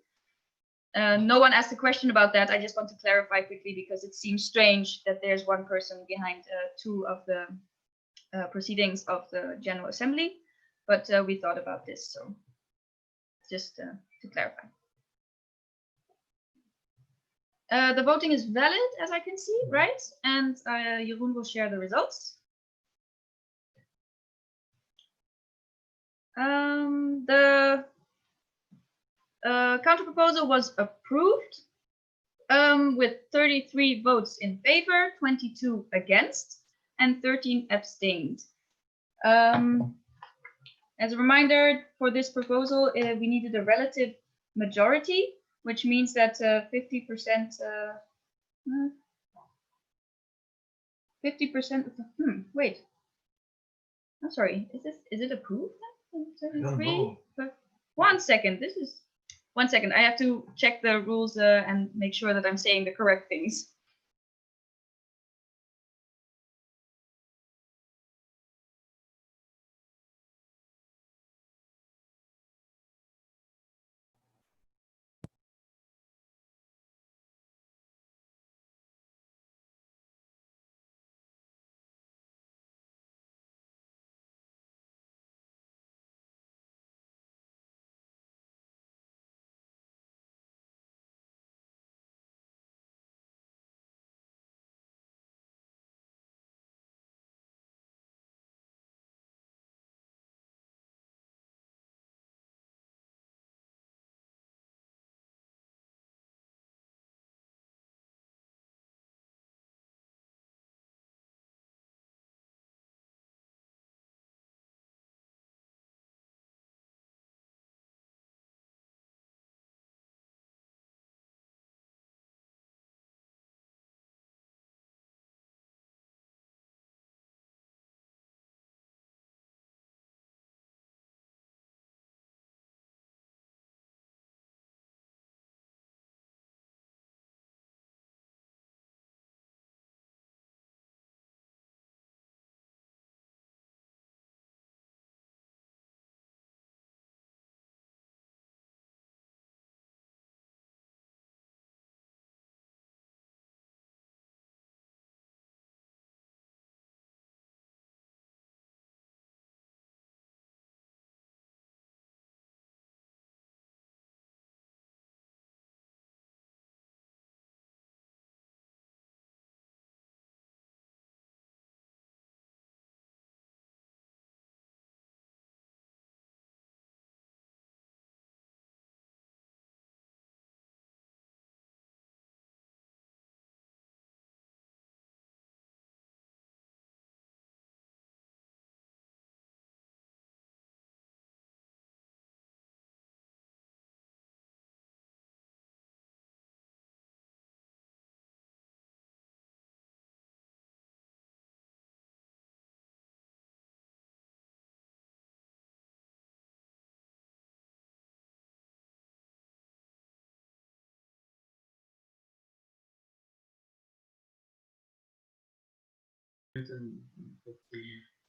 No one asked a question about that. I just want to clarify quickly because it seems strange that there's 1 person behind 2 of the proceedings of the General Assembly, but we thought about this, so just to clarify. The voting is valid, as I can see, right? And Jeroen will share the results. The counter proposal was approved with 33 votes in favor, 22 against, and 13 abstained. As a reminder, for this proposal, we needed a relative majority, which means that 50%. 50% of the. Wait. I'm sorry. Is it approved? Then? 33? 1 second. This is. 1 second. I have to check the rules and make sure that I'm saying the correct things.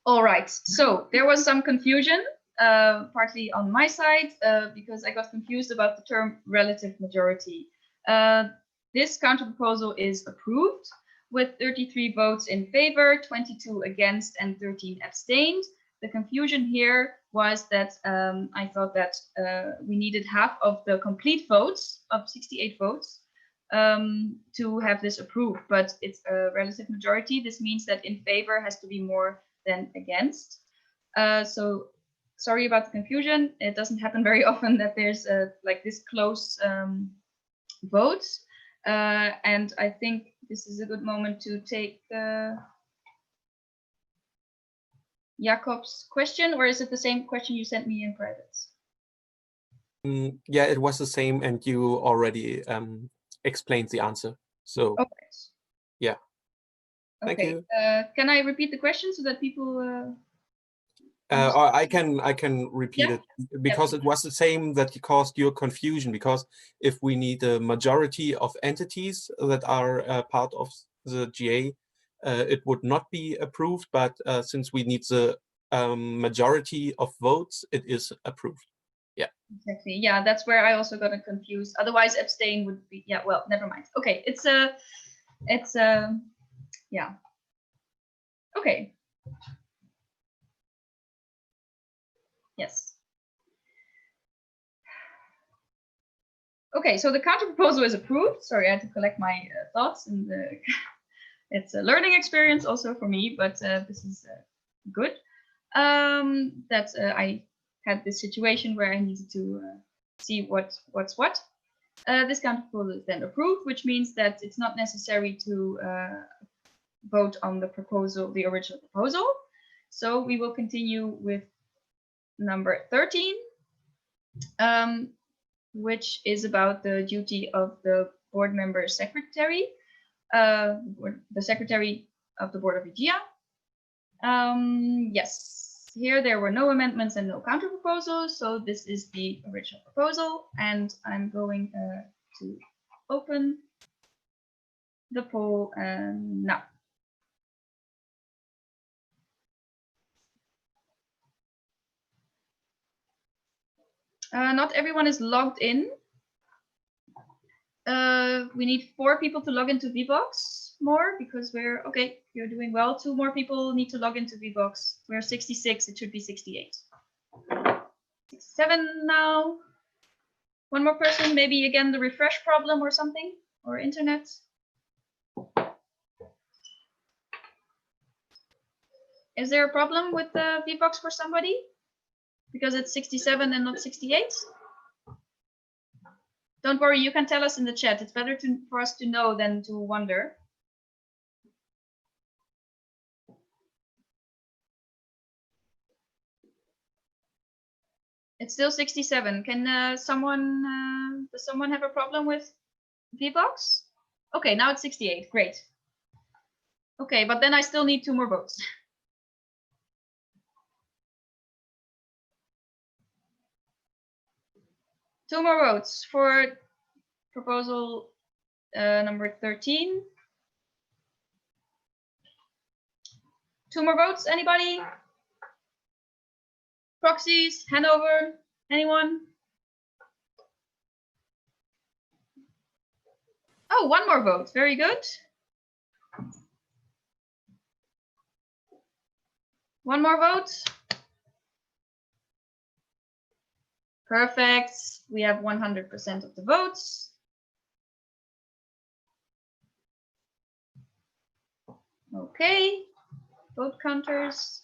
All right, so there was some confusion, partly on my side, because I got confused about the term relative majority. This counter proposal is approved with 33 votes in favor, 22 against, and 13 abstained. The confusion here was that I thought that we needed half of the complete votes of 68 votes to have this approved, but it's a relative majority. This means that in favor has to be more than against. So sorry about the confusion. It doesn't happen very often that there's like this close votes. And I think this is a good moment to take Jacob's question, or is it the same question you sent me in private? Yeah, it was the same, and you already explained the answer. So, okay. Yeah. Thank okay. you. Can I repeat the question so that people? Or I can repeat Yeah. it because it was the same that caused your confusion. Because if we need a majority of entities that are part of the GA, it would not be approved. But since we need the majority of votes, it is approved. Yeah. Exactly. Yeah, that's where I also got confused. Otherwise, abstain would be. Yeah. Well, never mind. Okay. It's yeah. Okay. Yes. Okay, so the counter proposal is approved. Sorry, I had to collect my thoughts, and it's a learning experience also for me, but this is good. That I had this situation where I needed to see what's what. This counter proposal is then approved, which means that it's not necessary to vote on the proposal, the original proposal. So we will continue with number 13, which is about the duty of the board member secretary, the secretary of the board of IGEA. Yes, here there were no amendments and no counter proposals, so this is the original proposal, and I'm going to open the poll now. Not everyone is logged in. We need 4 people to log into VBox more because we're okay. You're doing well. 2 more people need to log into VBox. We're 66. It should be 68. 67 now. 1 more person. Maybe again the refresh problem or something, or internet. Is there a problem with the VBox for somebody? Because it's 67 and not 68? Don't worry, you can tell us in the chat. It's better for us to know than to wonder. It's still 67. Can does someone have a problem with VBox? Okay, now it's 68. Great. Okay, but then I still need 2 more votes. Two more votes for proposal number 13. 2 more votes, anybody? Proxies, Hanover, anyone? Oh, 1 more vote, very good. 1 more vote. Perfect. We have 100% of the votes. Okay. Vote counters.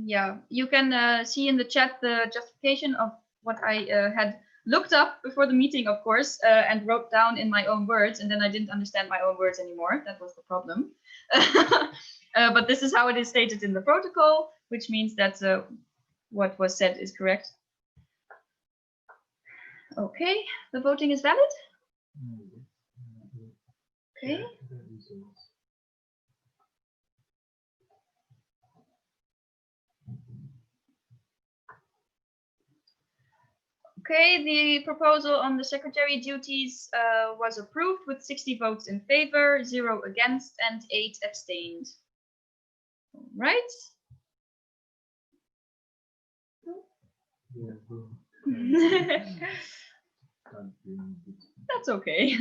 Yeah, you can see in the chat the justification of what I had looked up before the meeting, of course, and wrote down in my own words, and then I didn't understand my own words anymore. That was the problem. But this is how it is stated in the protocol, which means that what was said is correct. Okay, the voting is valid. Okay. Okay, the proposal on the secretary duties was approved with 60 votes in favor, 0 against, and 8 abstained. All right. That's okay.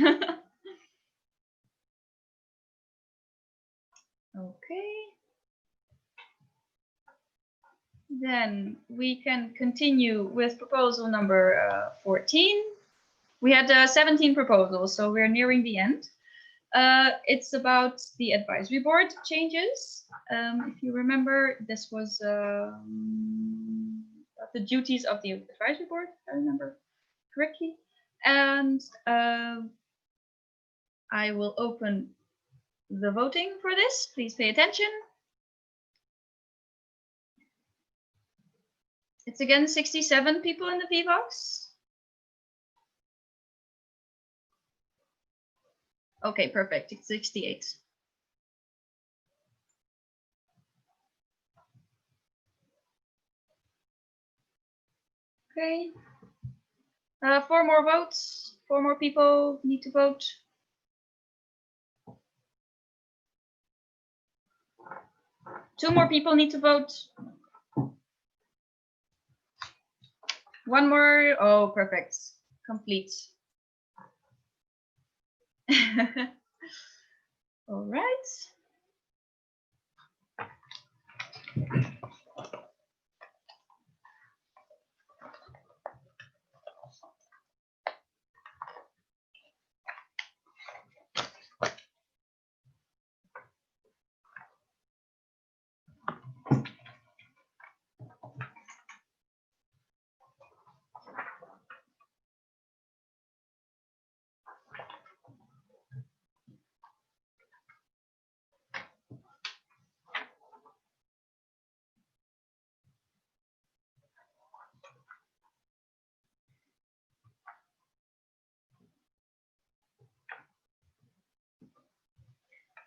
Okay. Then we can continue with proposal number 14. We had 17 proposals, so we're nearing the end. It's about the advisory board changes. If you remember, this was the duties of the advisory board, if I remember correctly. And I will open the voting for this. Please pay attention. It's again 67 people in the VBox. Okay, perfect. It's 68. Okay. 4 more votes. 4 more people need to vote. Two more people need to vote. 1 more. Oh, perfect. Complete. All right.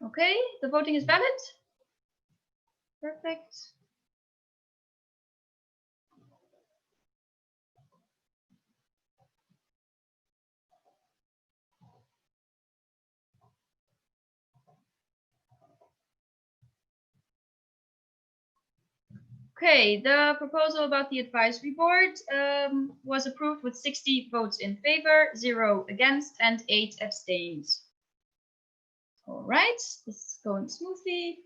Okay, the voting is valid. Perfect. Okay, the proposal about the advisory board was approved with 60 votes in favor, 0 against, and 8 abstained. All right, this is going smoothly.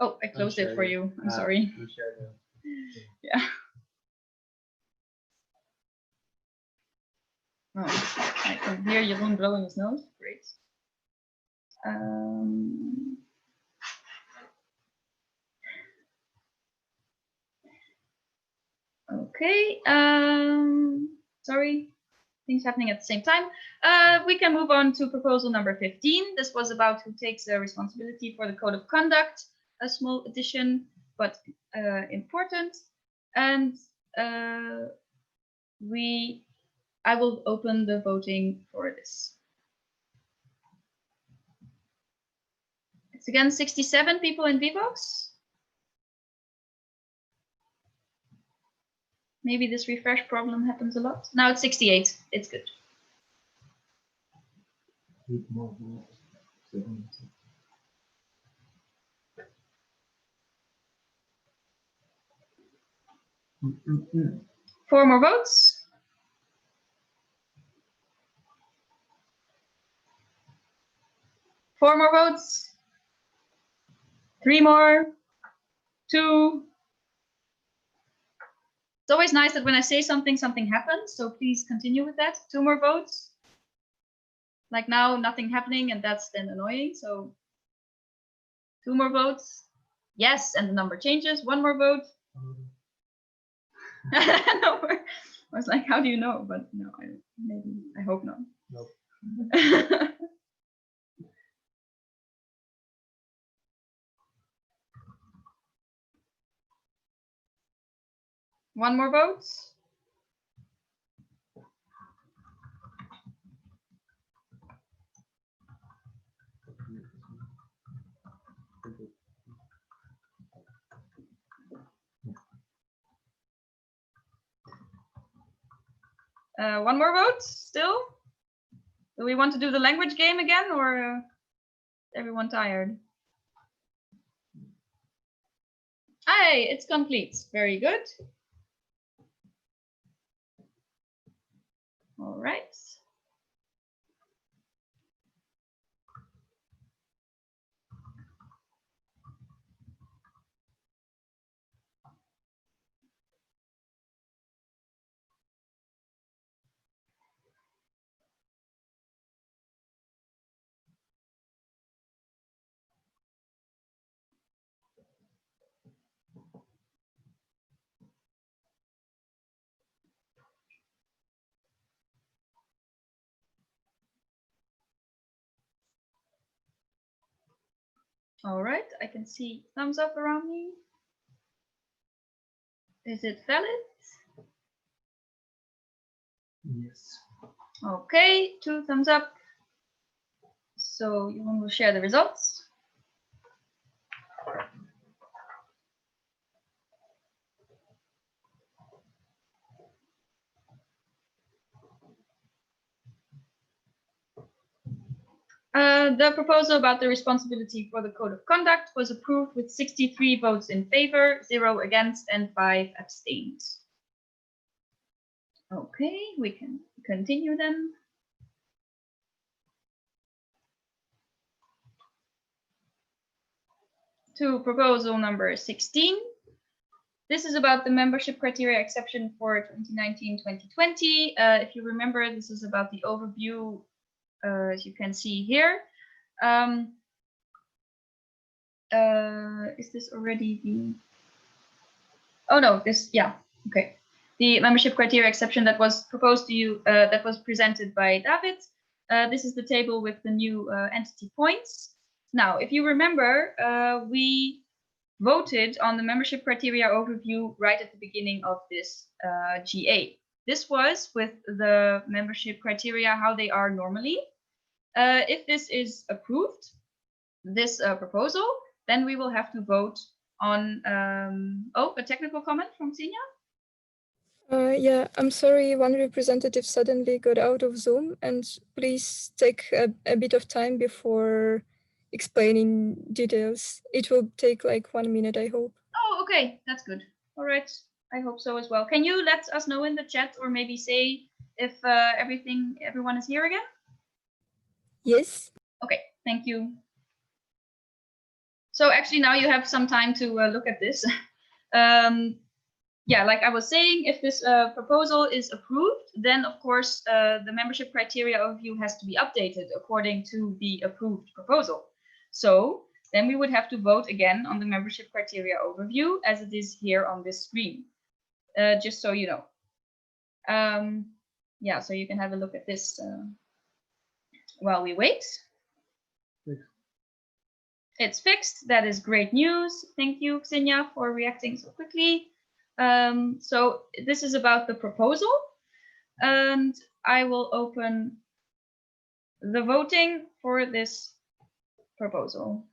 Oh, I closed it for you. I'm sorry. Yeah. Oh, I can hear Jeroen blowing his nose. Great. Okay. Sorry, things happening at the same time. We can move on to proposal number 15. This was about who takes the responsibility for the code of conduct. A small addition, but important. And I will open the voting for this. It's again 67 people in Vivox. Maybe this refresh problem happens a lot. Now it's 68. It's good. Four more votes. Four more votes. Three more. Two. It's always nice that when I say something, something happens. So please continue with that. Two more votes. Like now, nothing happening, and that's then annoying. So two more votes. Yes, and the number changes. One more vote. No, I was like, how do you know? But no, I hope not. Nope. One more vote. One more vote still. Do we want to do the language game again, or is everyone tired? Hey, it's complete. Very good. All right. All right, I can see thumbs up around me. Is it valid? Yes. Okay, 2 thumbs up. So you will share the results. The proposal about the responsibility for the code of conduct was approved with 63 votes in favor, 0 against, and 5 abstained. Okay, we can continue then. To proposal number 16. This is about the membership criteria exception for 2019-2020. If you remember, this is about the overview, as you can see here. Is this already the... Oh no, this, yeah, okay. The membership criteria exception that was proposed to you, that was presented by David. This is the table with the new entity points. Now, if you remember, we voted on the membership criteria overview right at the beginning of this GA. This was with the membership criteria, how they are normally. If this is approved, this proposal, then we will have to vote on, a technical comment from Xenia? Yeah, I'm sorry, one representative suddenly got out of Zoom, and please take a bit of time before explaining details. It will take like 1 minute, I hope. Oh, okay, that's good. All right, I hope so as well. Can you let us know in the chat, or maybe say if everyone is here again? Yes. Okay, thank you. So actually now you have some time to look at this. Yeah, like I was saying, if this proposal is approved, then of course the membership criteria overview has to be updated according to the approved proposal. So then we would have to vote again on the membership criteria overview as it is here on this screen, just so you know. Yeah, so you can have a look at this while we wait. It's fixed. That is great news. Thank you, Xenia, for reacting so quickly. So this is about the proposal, and I will open the voting for this proposal.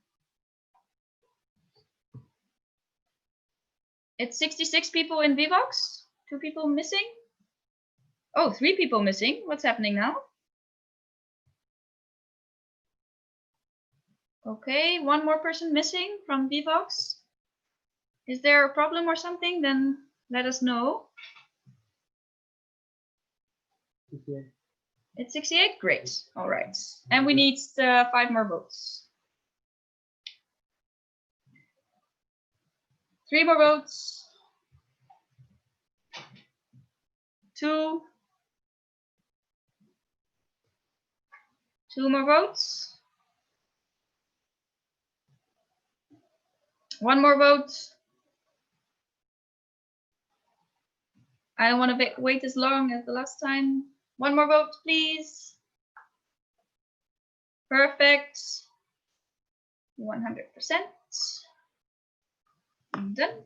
It's 66 people in Vivox, 2 people missing. Oh, 3 people missing. What's happening now? Okay, 1 more person missing from Vivox. Is there a problem or something? Then let us know. It's 68? Great. All right. And we need 5 more votes. 3 more votes. 2. 2 more votes. 1 more vote. I don't want to wait as long as the last time. 1 more vote, please. Perfect. 100%. Done.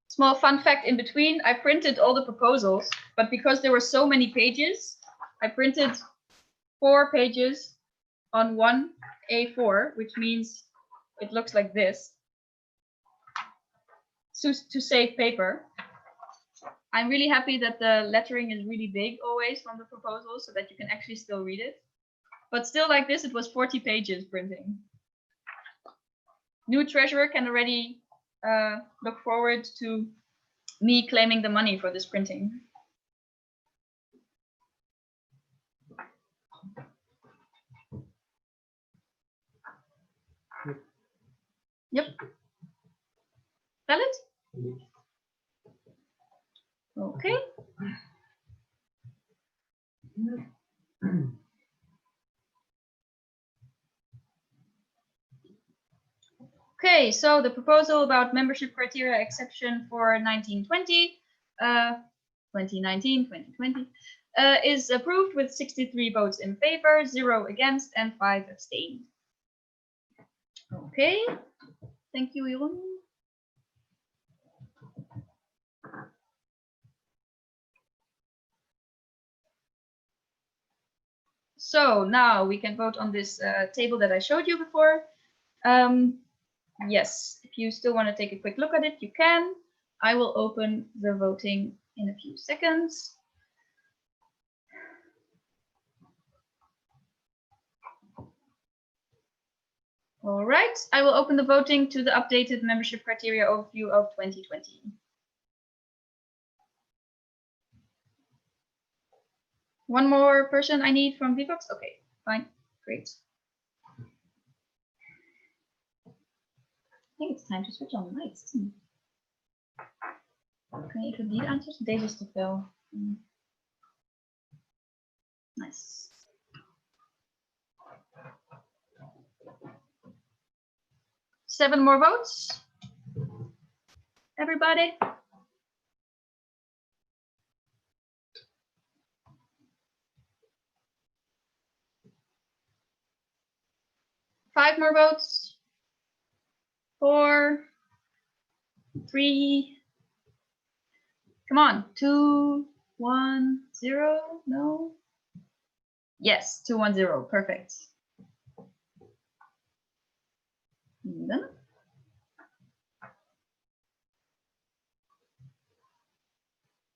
Small fun fact in between, I printed all the proposals, but because there were so many pages, I printed 4 pages on 1 A4, which means it looks like this, to save paper. I'm really happy that the lettering is really big always from the proposal so that you can actually still read it. But still like this, it was 40 pages printing. New treasurer can already look forward to me claiming the money for this printing. Yep. Valid? Okay. Okay, so the proposal about membership criteria exception for 1920, 2019, 2020 is approved with 63 votes in favor, 0 against, and 5 abstained. Okay, thank you, Jeroen. So now we can vote on this table that I showed you before. Yes, if you still want to take a quick look at it, you can. I will open the voting in a few seconds. All right, I will open the voting to the updated membership criteria overview of 2020. One more person I need from Vivox? Okay, fine, great. I think it's time to switch on the lights, isn't it? Kan je even die aanzetten? Deze is te fel. Nice. Seven more votes. Everybody. Five more votes. 4. 3. Come on, 2, 1, 0. No. Yes, 2, 1, 0. Perfect. Then.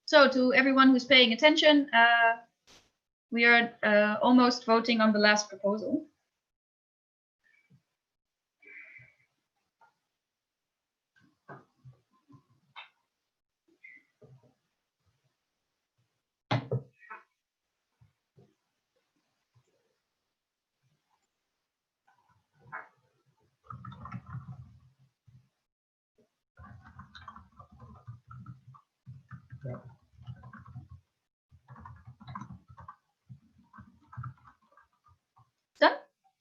So to everyone who's paying attention, we are almost voting on the last proposal. Done?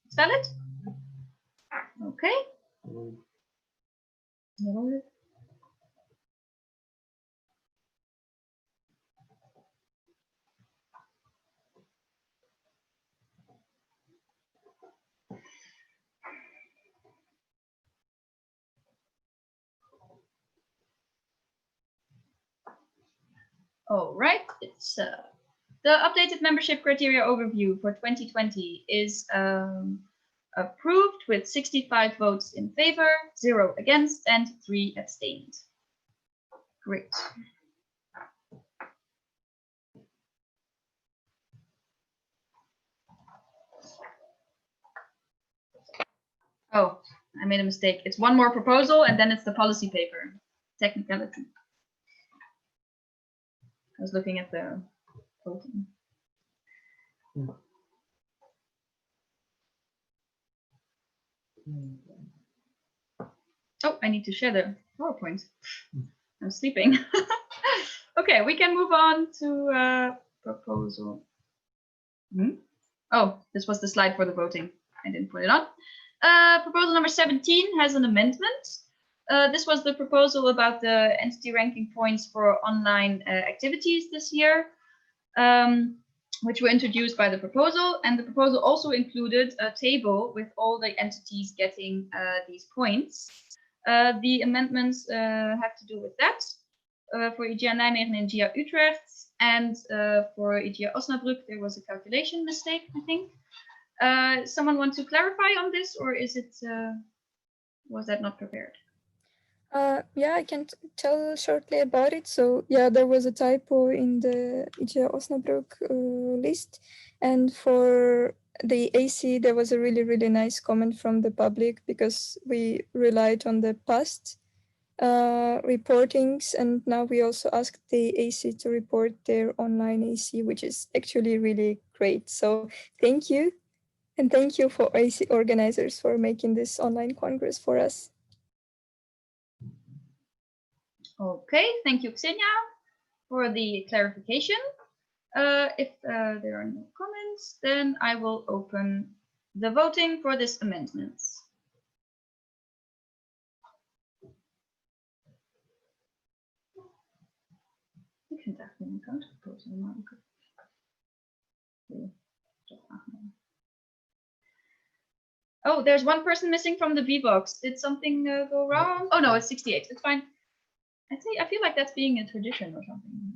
Is valid? Okay. All right, it's the updated membership criteria overview for 2020 is approved with 65 votes in favor, 0 against, and 3 abstained. Great. Oh, I made a mistake. It's one more proposal and then it's the policy paper. Technicality. I was looking at the voting. Oh, I need to share the PowerPoint. I'm sleeping. Okay, we can move on to proposal. Oh, this was the slide for the voting. I didn't put it on. Proposal number 17 has an amendment. This was the proposal about the entity ranking points for online activities this year, which were introduced by the proposal. And the proposal also included a table with all the entities getting these points. The amendments have to do with that. For IGEA Nijmegen and IGEA Utrecht, and for IGEA Osnabrück, there was a calculation mistake, I think. Someone want to clarify on this, or is it was that not prepared? Yeah, I can tell shortly about it. So yeah, there was a typo in the IGEA Osnabrück list, and for the AC, there was a really nice comment from the public because we relied on the past reportings, and now we also asked the AC to report their online AC, which is actually really great. So thank you, and thank you for AC organizers for making this online congress for us. Okay, thank you, Xenia, for the clarification. If there are no comments, then I will open the voting for this amendment. Oh, there's one person missing from the VBox. Did something go wrong? Oh no, it's 68. It's fine. I feel like that's being a tradition or something.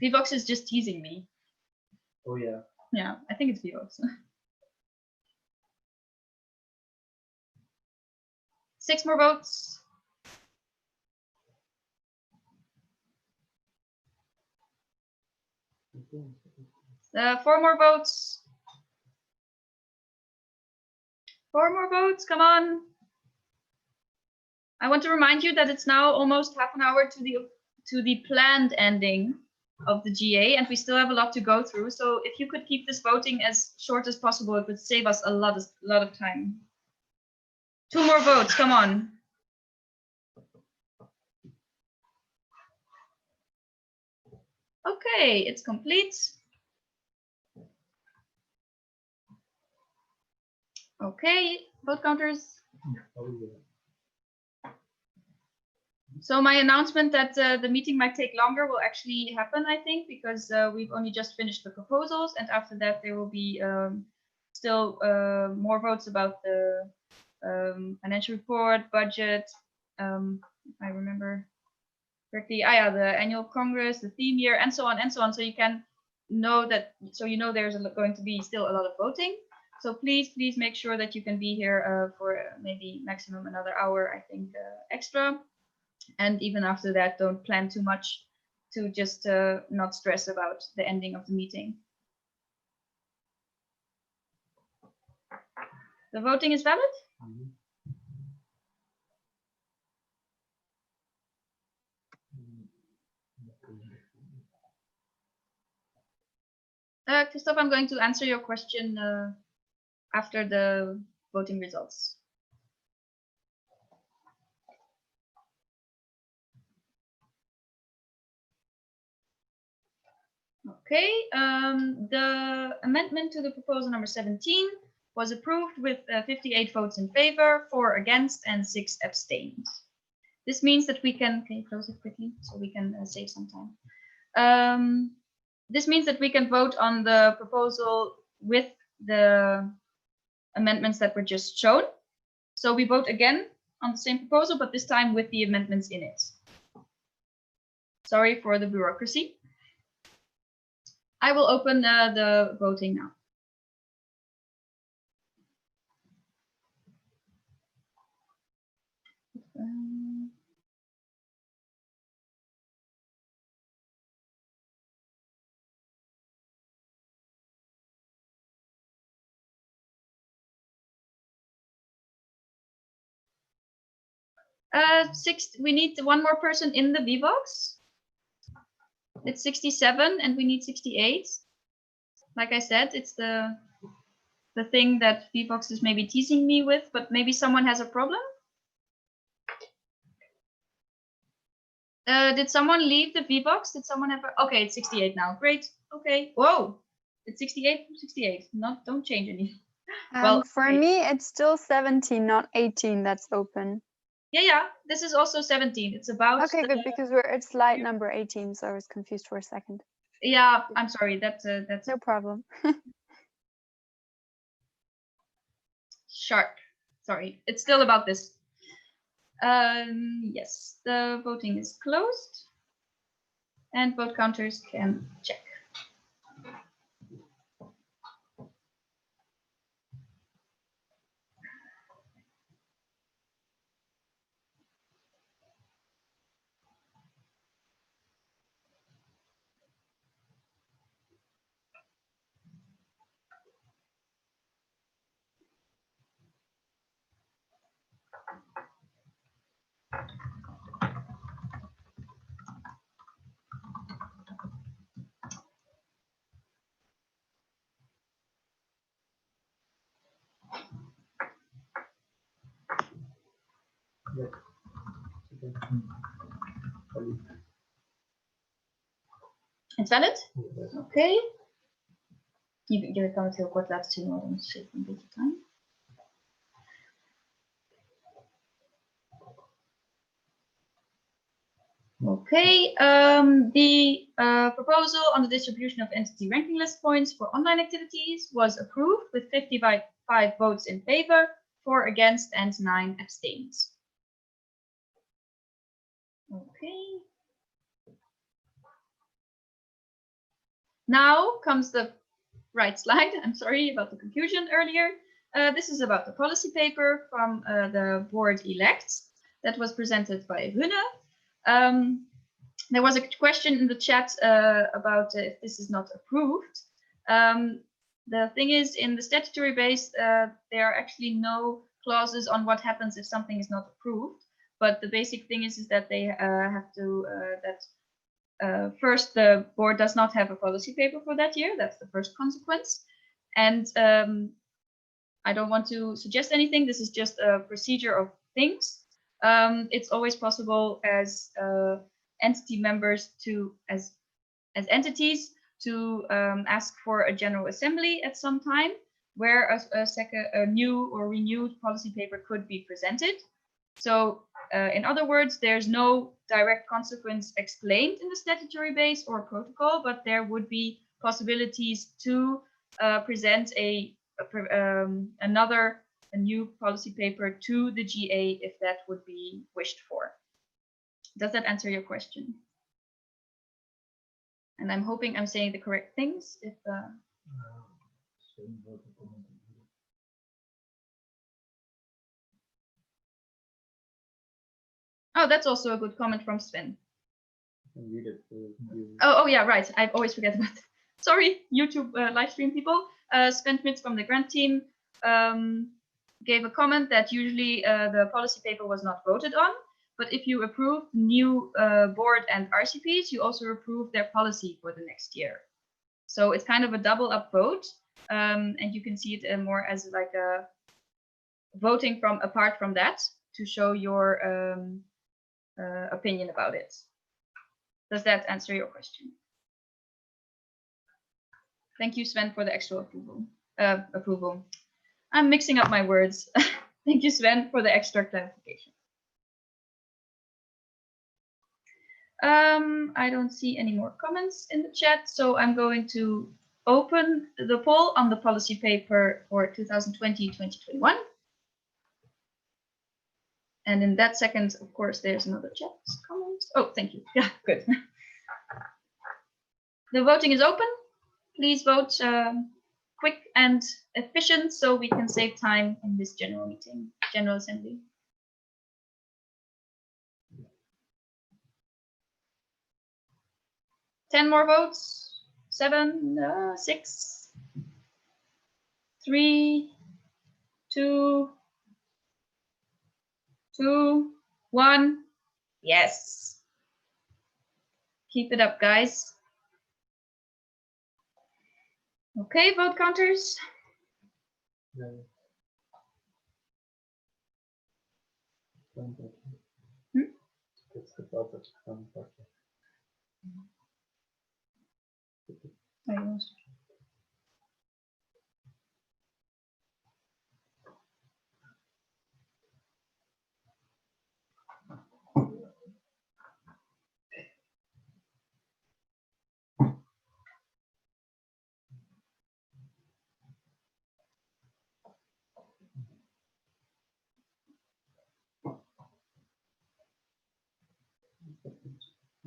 VBox is just teasing me. Oh yeah. Yeah, I think it's VBox. 6 more votes. Four more votes. 4 more votes, come on. I want to remind you that it's now almost half an hour to the planned ending of the GA, and we still have a lot to go through. So if you could keep this voting as short as possible, it would save us a lot of time. 2 more votes, come on. Okay, it's complete. Okay, vote counters. So my announcement that the meeting might take longer will actually happen, I think, because we've only just finished the proposals, and after that there will be still more votes about the financial report, budget, if I remember correctly. Yeah, the annual congress, the theme year, and so on and so on. So you can know that. So you know there's going to be still a lot of voting. So please make sure that you can be here for maybe maximum another hour, I think, extra. And even after that, don't plan too much to just not stress about the ending of the meeting. The voting is valid? Christoph, I'm going to answer your question after the voting results. Okay, the amendment to the proposal number 17 was approved with 58 votes in favor, 4 against, and 6 abstained. This means that we can you close it quickly so we can save some time? This means that we can vote on the proposal with the amendments that were just shown. So we vote again on the same proposal, but this time with the amendments in it. Sorry for the bureaucracy. I will open the voting now. We need one more person in the VBox. It's 67 and we need 68. Like I said, it's the thing that VBox is maybe teasing me with, but maybe someone has a problem. Did someone leave the VBox? Did someone have okay, it's 68 now. Great. Okay. Whoa. It's 68 from 68. Don't change any. Well, for me, it's still 17, not 18 that's open. Yeah. This is also 17. It's about okay, good, because it's slide number 18, so I was confused for a second. Yeah, I'm sorry. That's no problem. Sharp. Sorry. It's still about this. Yes, the voting is closed and vote counters can check. It's valid? Oké. Je kan het heel kort laten zien, want dan zit een beetje time. Okay, the proposal on the distribution of entity ranking list points for online activities was approved with 55 votes in favor, 4 against, and 9 abstains. Okay. Now comes the right slide. I'm sorry about the confusion earlier. This is about the policy paper from the board elect that was presented by Rune. There was a question in the chat about if this is not approved. The thing is, in the statutory base, there are actually no clauses on what happens if something is not approved. But the basic thing is that they have to, first, the board does not have a policy paper for that year. That's the first consequence. And I don't want to suggest anything. This is just a procedure of things. It's always possible as entity members to, as entities, to ask for a general assembly at some time where a new or renewed policy paper could be presented. So in other words, there's no direct consequence explained in the statutory base or protocol, but there would be possibilities to present a new policy paper to the GA if that would be wished for. Does that answer your question? And I'm hoping I'm saying the correct things. If oh, that's also a good comment from Sven. Oh yeah, right. I always forget about that. Sorry, YouTube live stream people. Sven Schmitz from the grant team gave a comment that usually the policy paper was not voted on, but if you approve new board and RCPs, you also approve their policy for the next year. So it's kind of a double up vote, and you can see it more as like a voting from apart from that to show your opinion about it. Does that answer your question? Thank you, Sven, for the extra approval. I'm mixing up my words. Thank you, Sven, for the extra clarification. I don't see any more comments in the chat, so I'm going to open the poll on the policy paper for 2020-2021. And in that second, of course, there's another chat comment. Oh, thank you. Yeah, good. The voting is open. Please vote quick and efficient so we can save time in this general assembly. Ten more votes. 7, 6, 3, 2, 2, 1. Yes. Keep it up, guys. Okay, vote counters.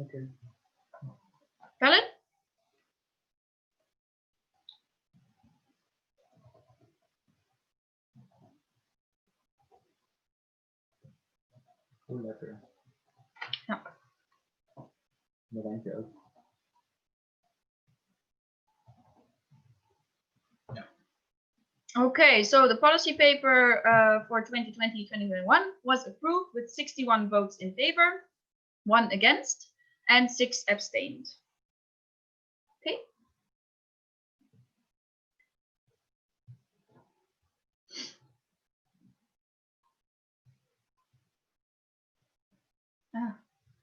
Okay. Valid? Hoe lekker. Ja. Dat denk je ook. Okay, so the policy paper for 2020-2021 was approved with 61 votes in favor, 1 against, and 6 abstained. Okay.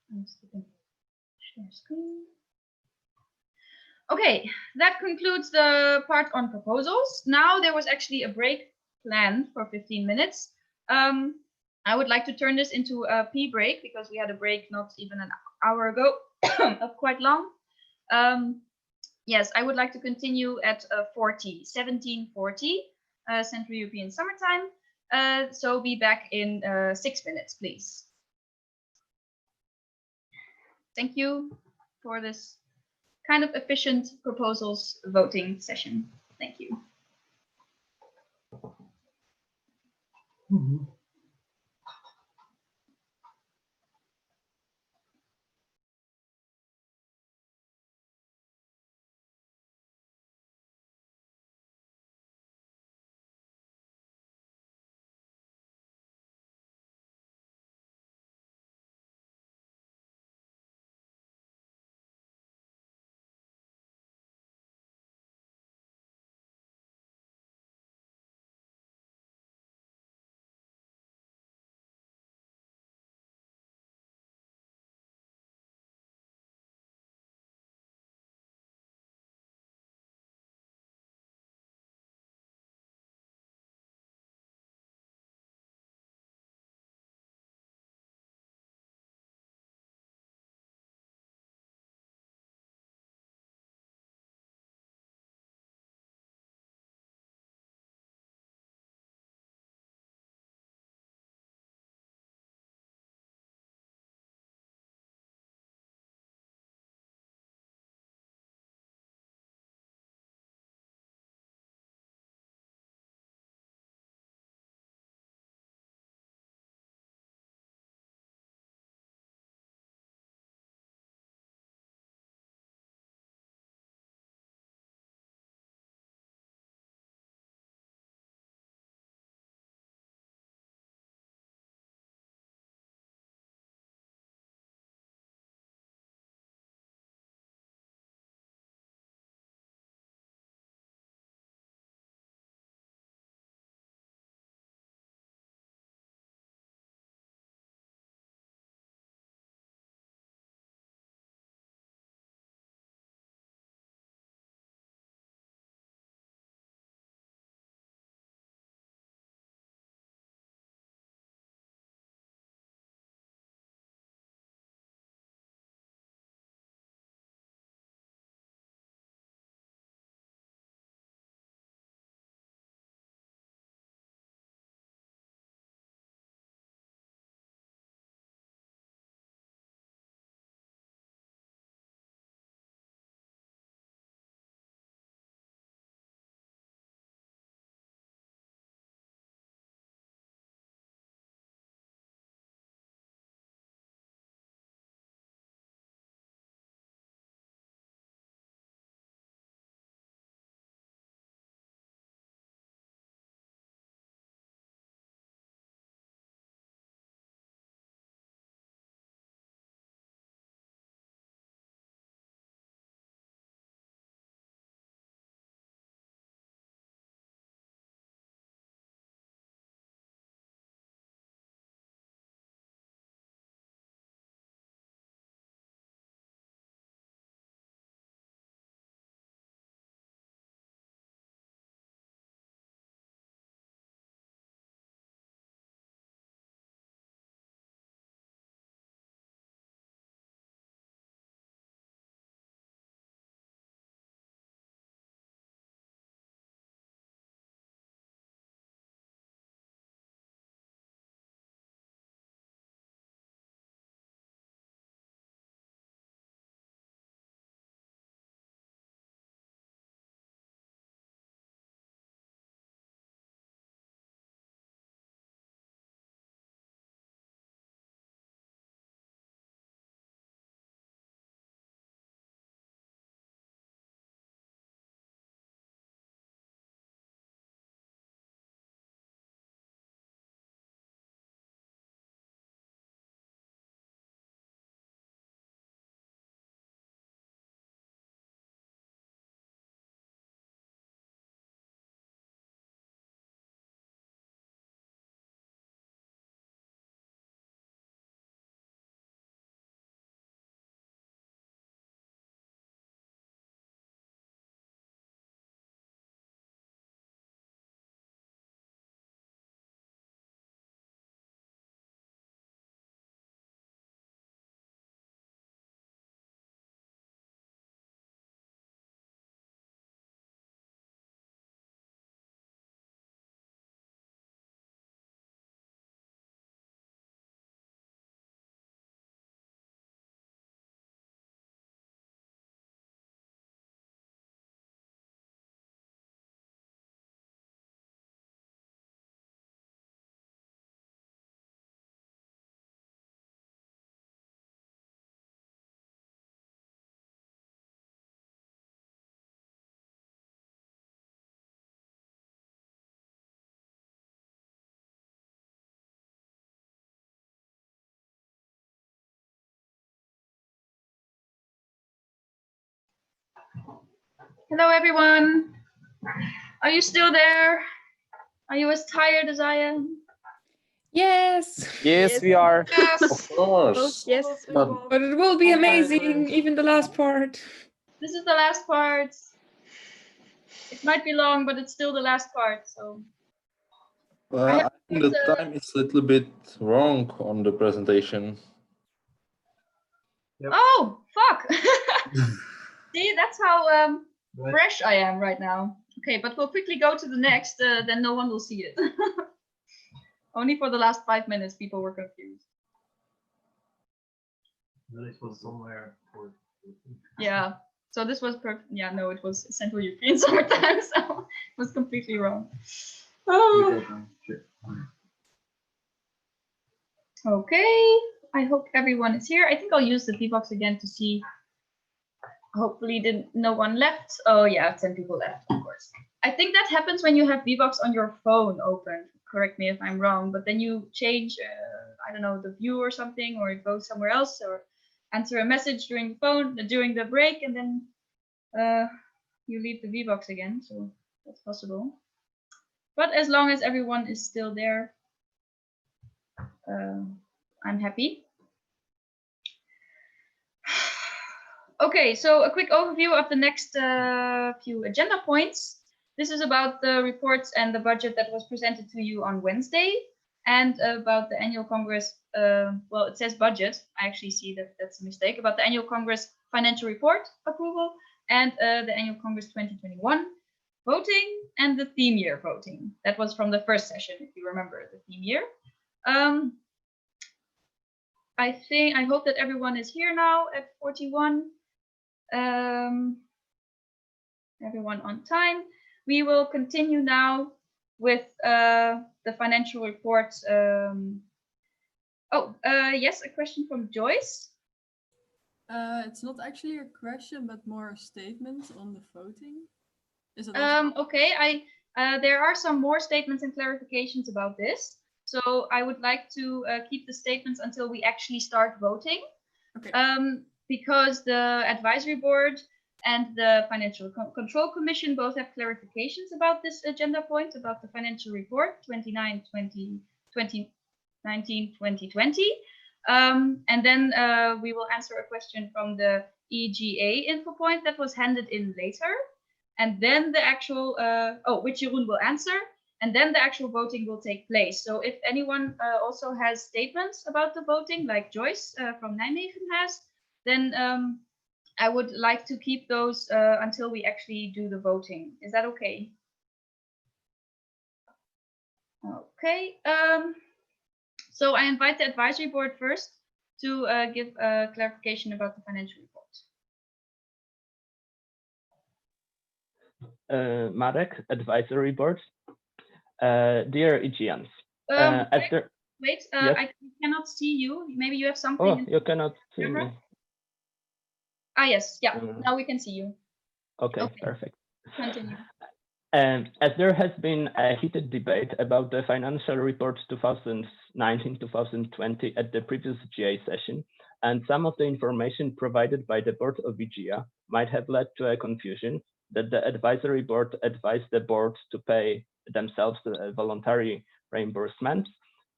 I'm skipping share screen. Okay, that concludes the part on proposals. Now there was actually a break planned for 15 minutes. I would like to turn this into a pee break because we had a break not even an hour ago, of quite long. Yes, I would like to continue at 17:40 Central European Summertime. So be back in 6 minutes, please. Thank you for this kind of efficient proposals voting session. Thank you. Mm-hmm. Hello, everyone. Are you still there? Are you as tired as I am? Yes. Yes, we are. Yes. Of course. Yes. But it will be amazing, even the last part. This is the last part. It might be long, but it's still the last part. So I think the time is a little bit wrong on the presentation. Oh, fuck. See, that's how fresh I am right now. Okay, but we'll quickly go to the next, then no one will see it. Only for the last 5 minutes, people were confused. This was somewhere for. Yeah, so this was perfect. Yeah, no, it was Central European summertime, so it was completely wrong. Oh. Okay, I hope everyone is here. I think I'll use the VBox again to see. Hopefully no one left. Oh yeah, 10 people left, of course. I think that happens when you have VBox on your phone open. Correct me if I'm wrong, but then you change, I don't know, the view or something, or it goes somewhere else, or answer a message during the phone, during the break, and then you leave the VBox again, so that's possible. But as long as everyone is still there, I'm happy. Okay, so a quick overview of the next few agenda points. This is about the reports and the budget that was presented to you on Wednesday, and about the annual Congress, well, it says budget. I actually see that that's a mistake, about the annual Congress financial report approval, and the annual Congress 2021 voting, and the theme year voting. That was from the first session, if you remember the theme year. I hope that everyone is here now at 41. Everyone on time. We will continue now with the financial reports. Yes, a question from Joyce. It's not actually a question, but more a statement on the voting. Is it Okay, there are some more statements and clarifications about this. So I would like to keep the statements until we actually start voting. Okay. Because the advisory board and the Financial Control Commission both have clarifications about this agenda point, about the financial report 2019-2020. And then we will answer a question from the EGA info point that was handed in later. And then the actual, which Jeroen will answer. And then the actual voting will take place. So if anyone also has statements about the voting, like Joyce from Nijmegen has, then I would like to keep those until we actually do the voting. Is that okay? Okay. So I invite the advisory board first to give a clarification about the financial report. Marek, advisory board. Dear EGians. Wait, yes? I cannot see you. Maybe you have something. Oh, you cannot see camera? me. Ah, yes. Yeah, now we can see you. Okay, perfect. Continue. As there has been a heated debate about the financial report 2019-2020 at the previous GA session, and some of the information provided by the board of EGEA might have led to a confusion that the advisory board advised the board to pay themselves a voluntary reimbursement,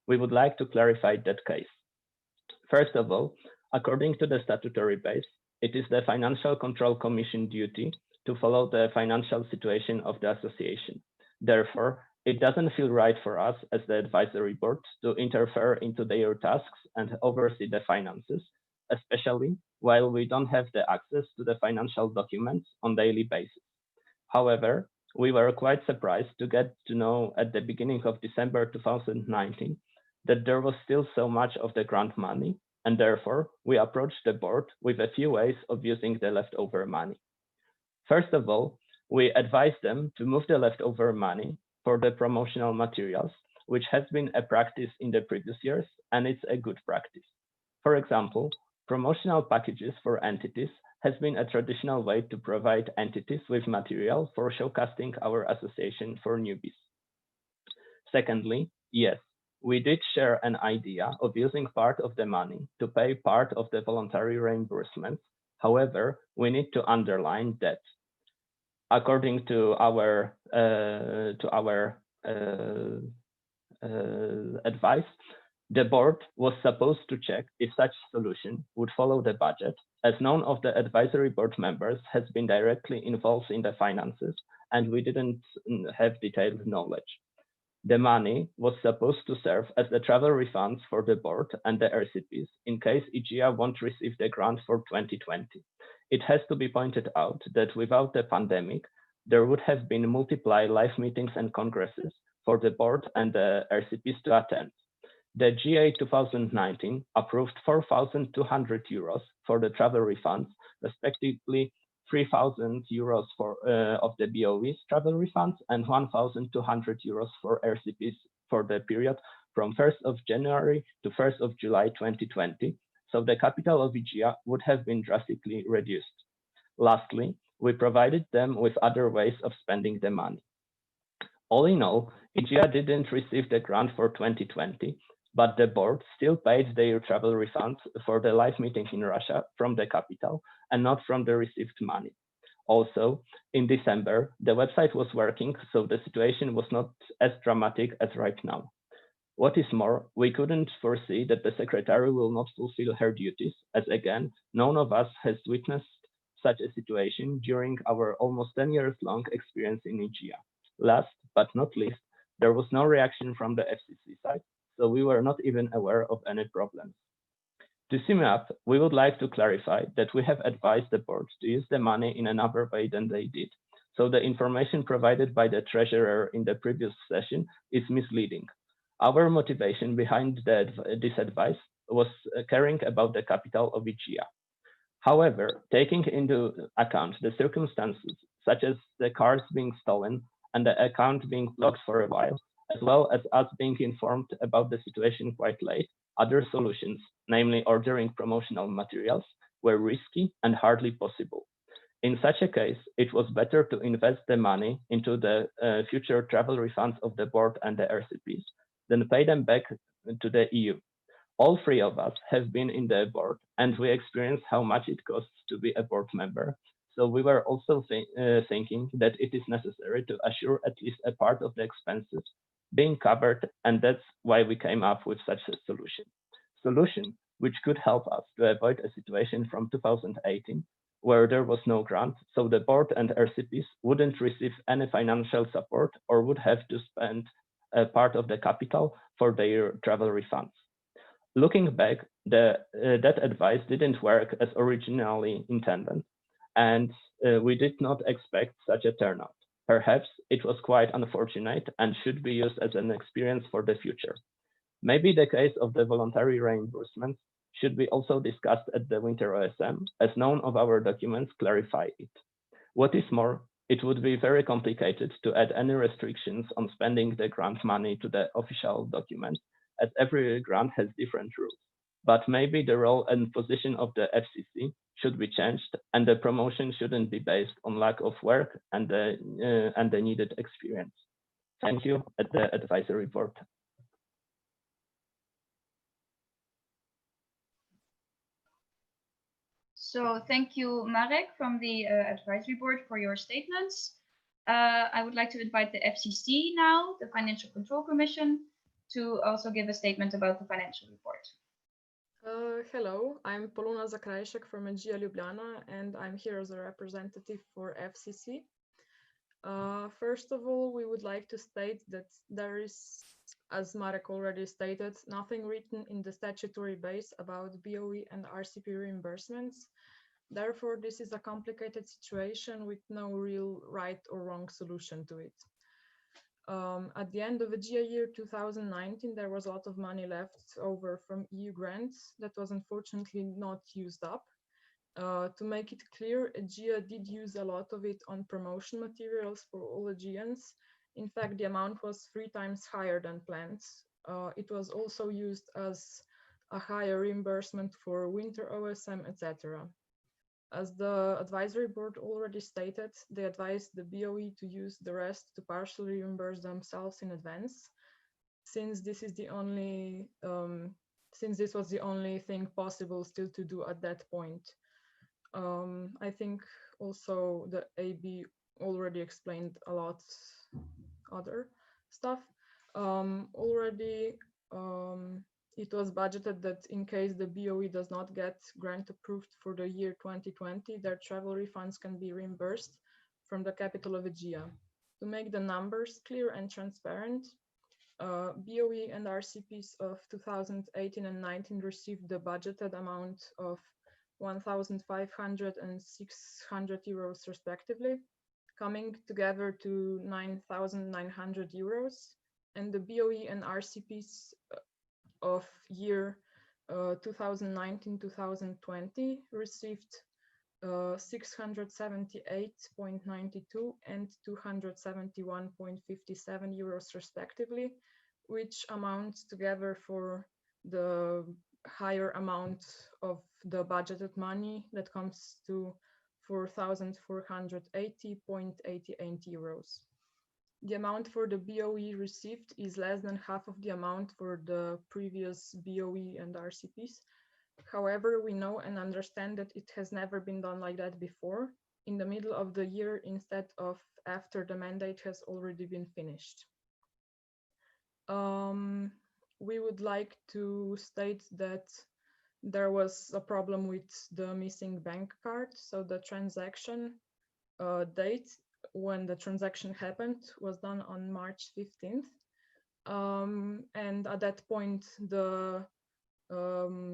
we would like to clarify that case. First of all, according to the statutory base, it is the Financial Control Commission duty to follow the financial situation of the association. Therefore, it doesn't feel right for us as the advisory board to interfere into their tasks and oversee the finances, especially while we don't have the access to the financial documents on daily basis. However, we were quite surprised to get to know at the beginning of December 2019 that there was still so much of the grant money, and therefore we approached the board with a few ways of using the leftover money. First of all, we advised them to move the leftover money for the promotional materials, which has been a practice in the previous years, and it's a good practice. For example, promotional packages for entities has been a traditional way to provide entities with material for showcasing our association for newbies. Secondly, yes, we did share an idea of using part of the money to pay part of the voluntary reimbursements. However, we need to underline that According to our advice, the board was supposed to check if such solution would follow the budget, as none of the advisory board members has been directly involved in the finances, and we didn't have detailed knowledge. The money was supposed to serve as the travel refunds for the board and the RCPs in case IGEA won't receive the grant for 2020. It has to be pointed out that without the pandemic, there would have been multiple live meetings and congresses for the board and the RCPs to attend. The GA 2019 approved 4,200 euros for the travel refunds, respectively 3,000 euros of the BOE's travel refunds and 1,200 euros for RCPs for the period from 1st of January to 1st of July 2020, so the capital of IGEA would have been drastically reduced. Lastly, we provided them with other ways of spending the money. All in all, IGEA didn't receive the grant for 2020, but the board still paid their travel refunds for the live meeting in Russia from the capital and not from the received money. Also, in December, the website was working, so the situation was not as dramatic as right now. What is more, we couldn't foresee that the secretary will not fulfill her duties, as again, none of us has witnessed such a situation during our almost 10 years long experience in IGEA. Last but not least, there was no reaction from the FCC side, so we were not even aware of any problems. To sum up, we would like to clarify that we have advised the board to use the money in another way than they did. So the information provided by the treasurer in the previous session is misleading. Our motivation behind this advice was caring about the capital of IGEA. However, taking into account the circumstances, such as the cars being stolen and the account being blocked for a while, as well as us being informed about the situation quite late, other solutions, namely ordering promotional materials, were risky and hardly possible. In such a case, it was better to invest the money into the future travel refunds of the board and the RCPs than pay them back to the EU. All three of us have been in the board, and we experienced how much it costs to be a board member. So we were also thinking that it is necessary to assure at least a part of the expenses being covered, and that's why we came up with such a solution which could help us to avoid a situation from 2018 where there was no grant, so the board and RCPs wouldn't receive any financial support or would have to spend a part of the capital for their travel refunds. Looking back, that advice didn't work as originally intended, and we did not expect such a turnout. Perhaps it was quite unfortunate and should be used as an experience for the future. Maybe the case of the voluntary reimbursements should be also discussed at the Winter OSM, as none of our documents clarify it. What is more, it would be very complicated to add any restrictions on spending the grant money to the official document, as every grant has different rules. But maybe the role and position of the FCC should be changed, and the promotion shouldn't be based on lack of work and the needed experience. Thank you at the advisory board. So thank you, Marek, from the advisory board for your statements. I would like to invite the FCC now, the Financial Control Commission, to also give a statement about the financial report. Hello, I'm Poluna Zakrajšek from IGEA Ljubljana, and I'm here as a representative for FCC. First of all, we would like to state that there is, as Marek already stated, nothing written in the statutory base about BOE and RCP reimbursements. Therefore, this is a complicated situation with no real right or wrong solution to it. At the end of the IGEA year 2019, there was a lot of money left over from EU grants that was unfortunately not used up. To make it clear, IGEA did use a lot of it on promotion materials for all Aegeans. In fact, the amount was 3 times higher than planned. It was also used as a higher reimbursement for winter OSM, etc. As the advisory board already stated, they advised the BOE to use the rest to partially reimburse themselves in advance, since this is the only, since this was the only thing possible still to do at that point. I think also the AB already explained a lot other stuff. Already it was budgeted that in case the BOE does not get grant approved for the year 2020, their travel refunds can be reimbursed from the capital of Aegea. To make the numbers clear and transparent, BOE and RCPs of 2018 and 19 received the budgeted amount of 1,500 and 600 euros respectively, coming together to 9,900 euros. And the BOE and RCPs of year 2019-2020 received 678.92 and 271.57 euros respectively, which amounts together for the higher amount of the budgeted money that comes to 4,480.88 euros. The amount for the BOE received is less than half of the amount for the previous BOE and RCPs. However, we know and understand that it has never been done like that before, in the middle of the year instead of after the mandate has already been finished. We would like to state that there was a problem with the missing bank card. So the transaction date when the transaction happened was done on March 15th. And at that point, the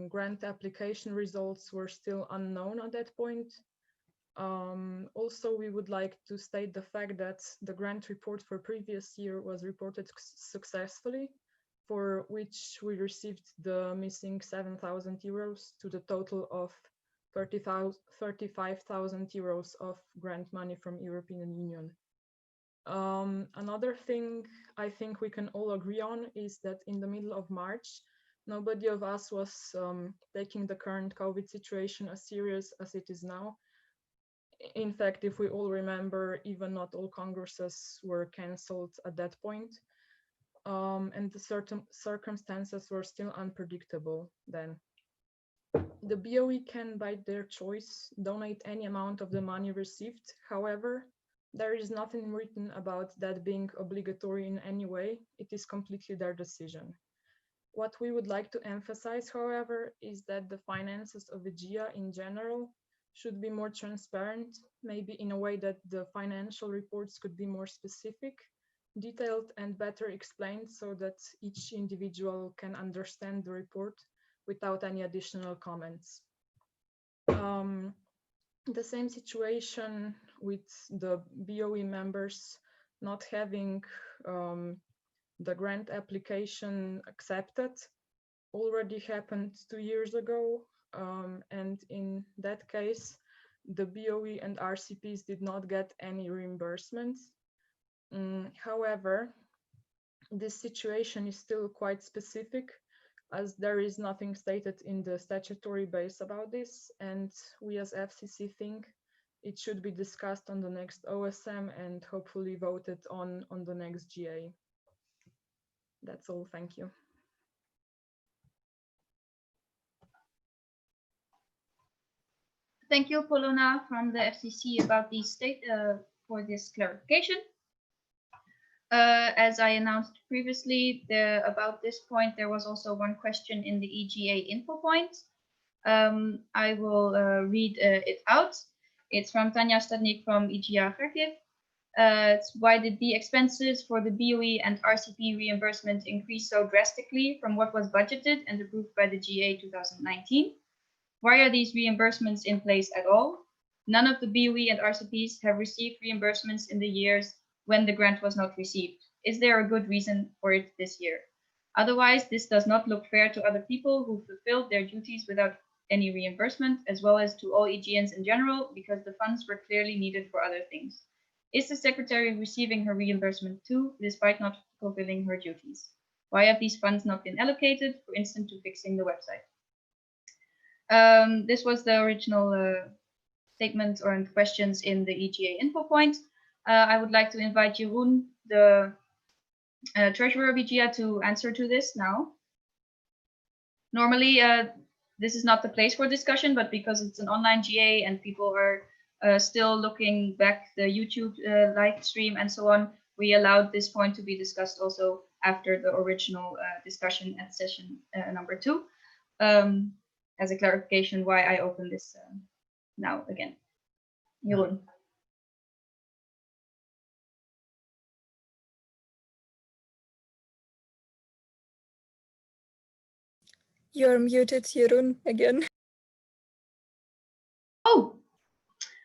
grant application results were still unknown at that point. Also, we would like to state the fact that the grant report for previous year was reported successfully, for which we received the missing 7,000 euros to the total of 35,000 euros of grant money from European Union. Another thing I think we can all agree on is that in the middle of March, nobody of us was taking the current COVID situation as serious as it is now. In fact, if we all remember, even not all congresses were cancelled at that point. And the certain circumstances were still unpredictable then. The BOE can, by their choice, donate any amount of the money received. However, there is nothing written about that being obligatory in any way. It is completely their decision. What we would like to emphasize, however, is that the finances of Aegea in general should be more transparent, maybe in a way that the financial reports could be more specific, detailed, and better explained so that each individual can understand the report without any additional comments. The same situation with the BOE members not having the grant application accepted already happened 2 years ago. And in that case, the BOE and RCPs did not get any reimbursements. However, this situation is still quite specific, as there is nothing stated in the statutory base about this, and we as FCC think it should be discussed on the next OSM and hopefully voted on the next GA. That's all, thank you. Thank you, Polona from the FCC about the for this clarification. As I announced previously, about this point, there was also one question in the EGA info point. I will read it out. It's from Tanya Stadnik from EGA Kharkiv. It's why did the expenses for the BOE and RCP reimbursement increase so drastically from what was budgeted and approved by the GA 2019? Why are these reimbursements in place at all? None of the BOE and RCPs have received reimbursements in the years when the grant was not received. Is there a good reason for it this year? Otherwise, this does not look fair to other people who fulfilled their duties without any reimbursement, as well as to all Aegeans in general, because the funds were clearly needed for other things. Is the Secretary receiving her reimbursement too, despite not fulfilling her duties? Why have these funds not been allocated, for instance, to fixing the website? This was the original statement or questions in the EGA info point. I would like to invite Jeroen, the treasurer of Aegea, to answer to this now. Normally, this is not the place for discussion, but because it's an online GA and people are still looking back the YouTube live stream and so on, we allowed this point to be discussed also after the original discussion at session number 2, as a clarification why I open this now again. Jeroen. You're muted, Jeroen, again. Oh,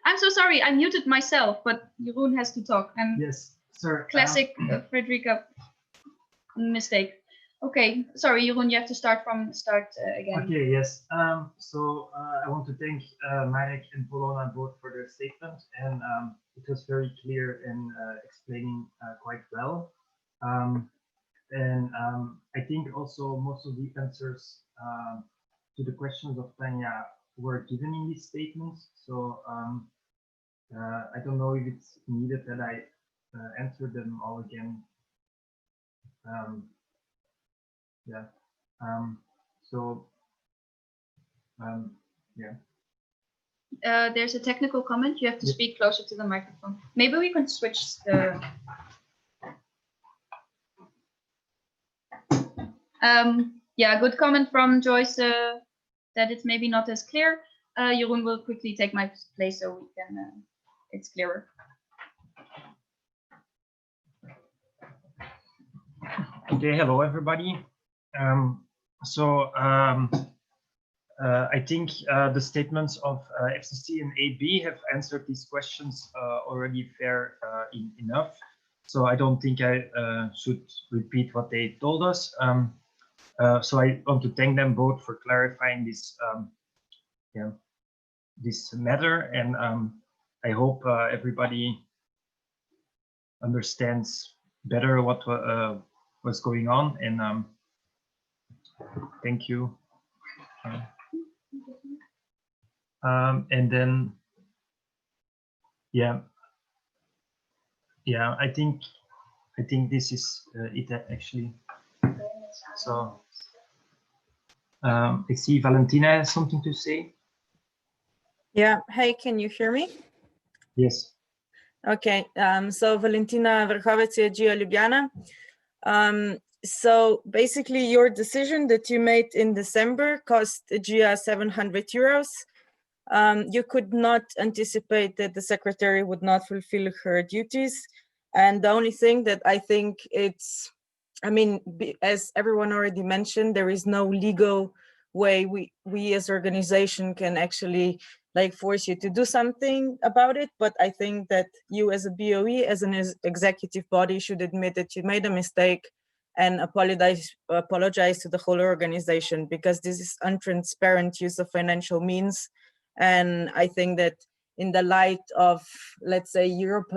I'm so sorry. I muted myself, but Jeroen has to talk. Yes, sir. Classic Frederica mistake. Okay, sorry, Jeroen, you have to start from the start again. Okay, yes. So I want to thank Marek and Polona both for their statement, and it was very clear in explaining quite well. I think also most of the answers to the questions of Tanya were given in these statements. So I don't know if it's needed that I answer them all again. Yeah. Yeah. There's a technical comment. You have to speak closer to the microphone. Maybe we can switch the. Yeah, good comment from Joyce that it's maybe not as clear. Jeroen will quickly take my place so we can. It's clearer. Okay, hello everybody. I think the statements of FCC and AB have answered these questions already enough. So I don't think I should repeat what they told us. So I want to thank them both for clarifying this this matter, and I hope everybody understands better what was going on, and thank you. And then yeah, I think this is it actually. So I see Valentina has something to say. Yeah, hey, can you hear me? Yes. Okay, so Valentina Verchovec, EGEA Ljubljana. So basically your decision that you made in December cost EGEA 700 euros. You could not anticipate that the secretary would not fulfill her duties. And the only thing that I think it's, I mean, as everyone already mentioned, there is no legal way we as organization can actually like force you to do something about it. But I think that you as a BOE, as an executive body, should admit that you made a mistake and apologize to the whole organization, because this is untransparent use of financial means. And I think that in the light of, let's say, Europe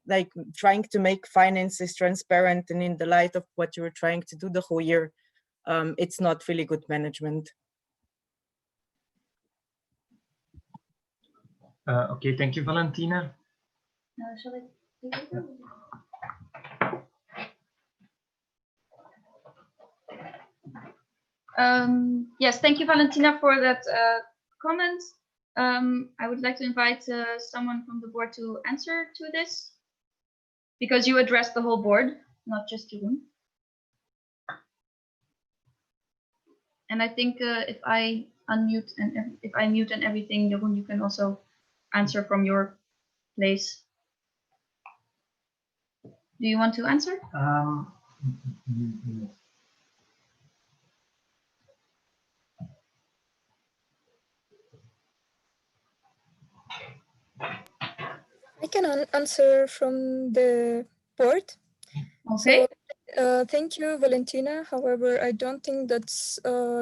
like trying to make finances transparent, and in the light of what you were trying to do the whole year, it's not really good management. Okay, thank you, Valentina. Shall I take it? Yes, thank you, Valentina, for that comment. I would like to invite someone from the board to answer to this, because you addressed the whole board, not just Jeroen. And I think if I unmute and if I mute and everything, Jeroen, you can also answer from your place. Do you want to answer? I can answer from the board. Okay. So, thank you, Valentina. However, I don't think that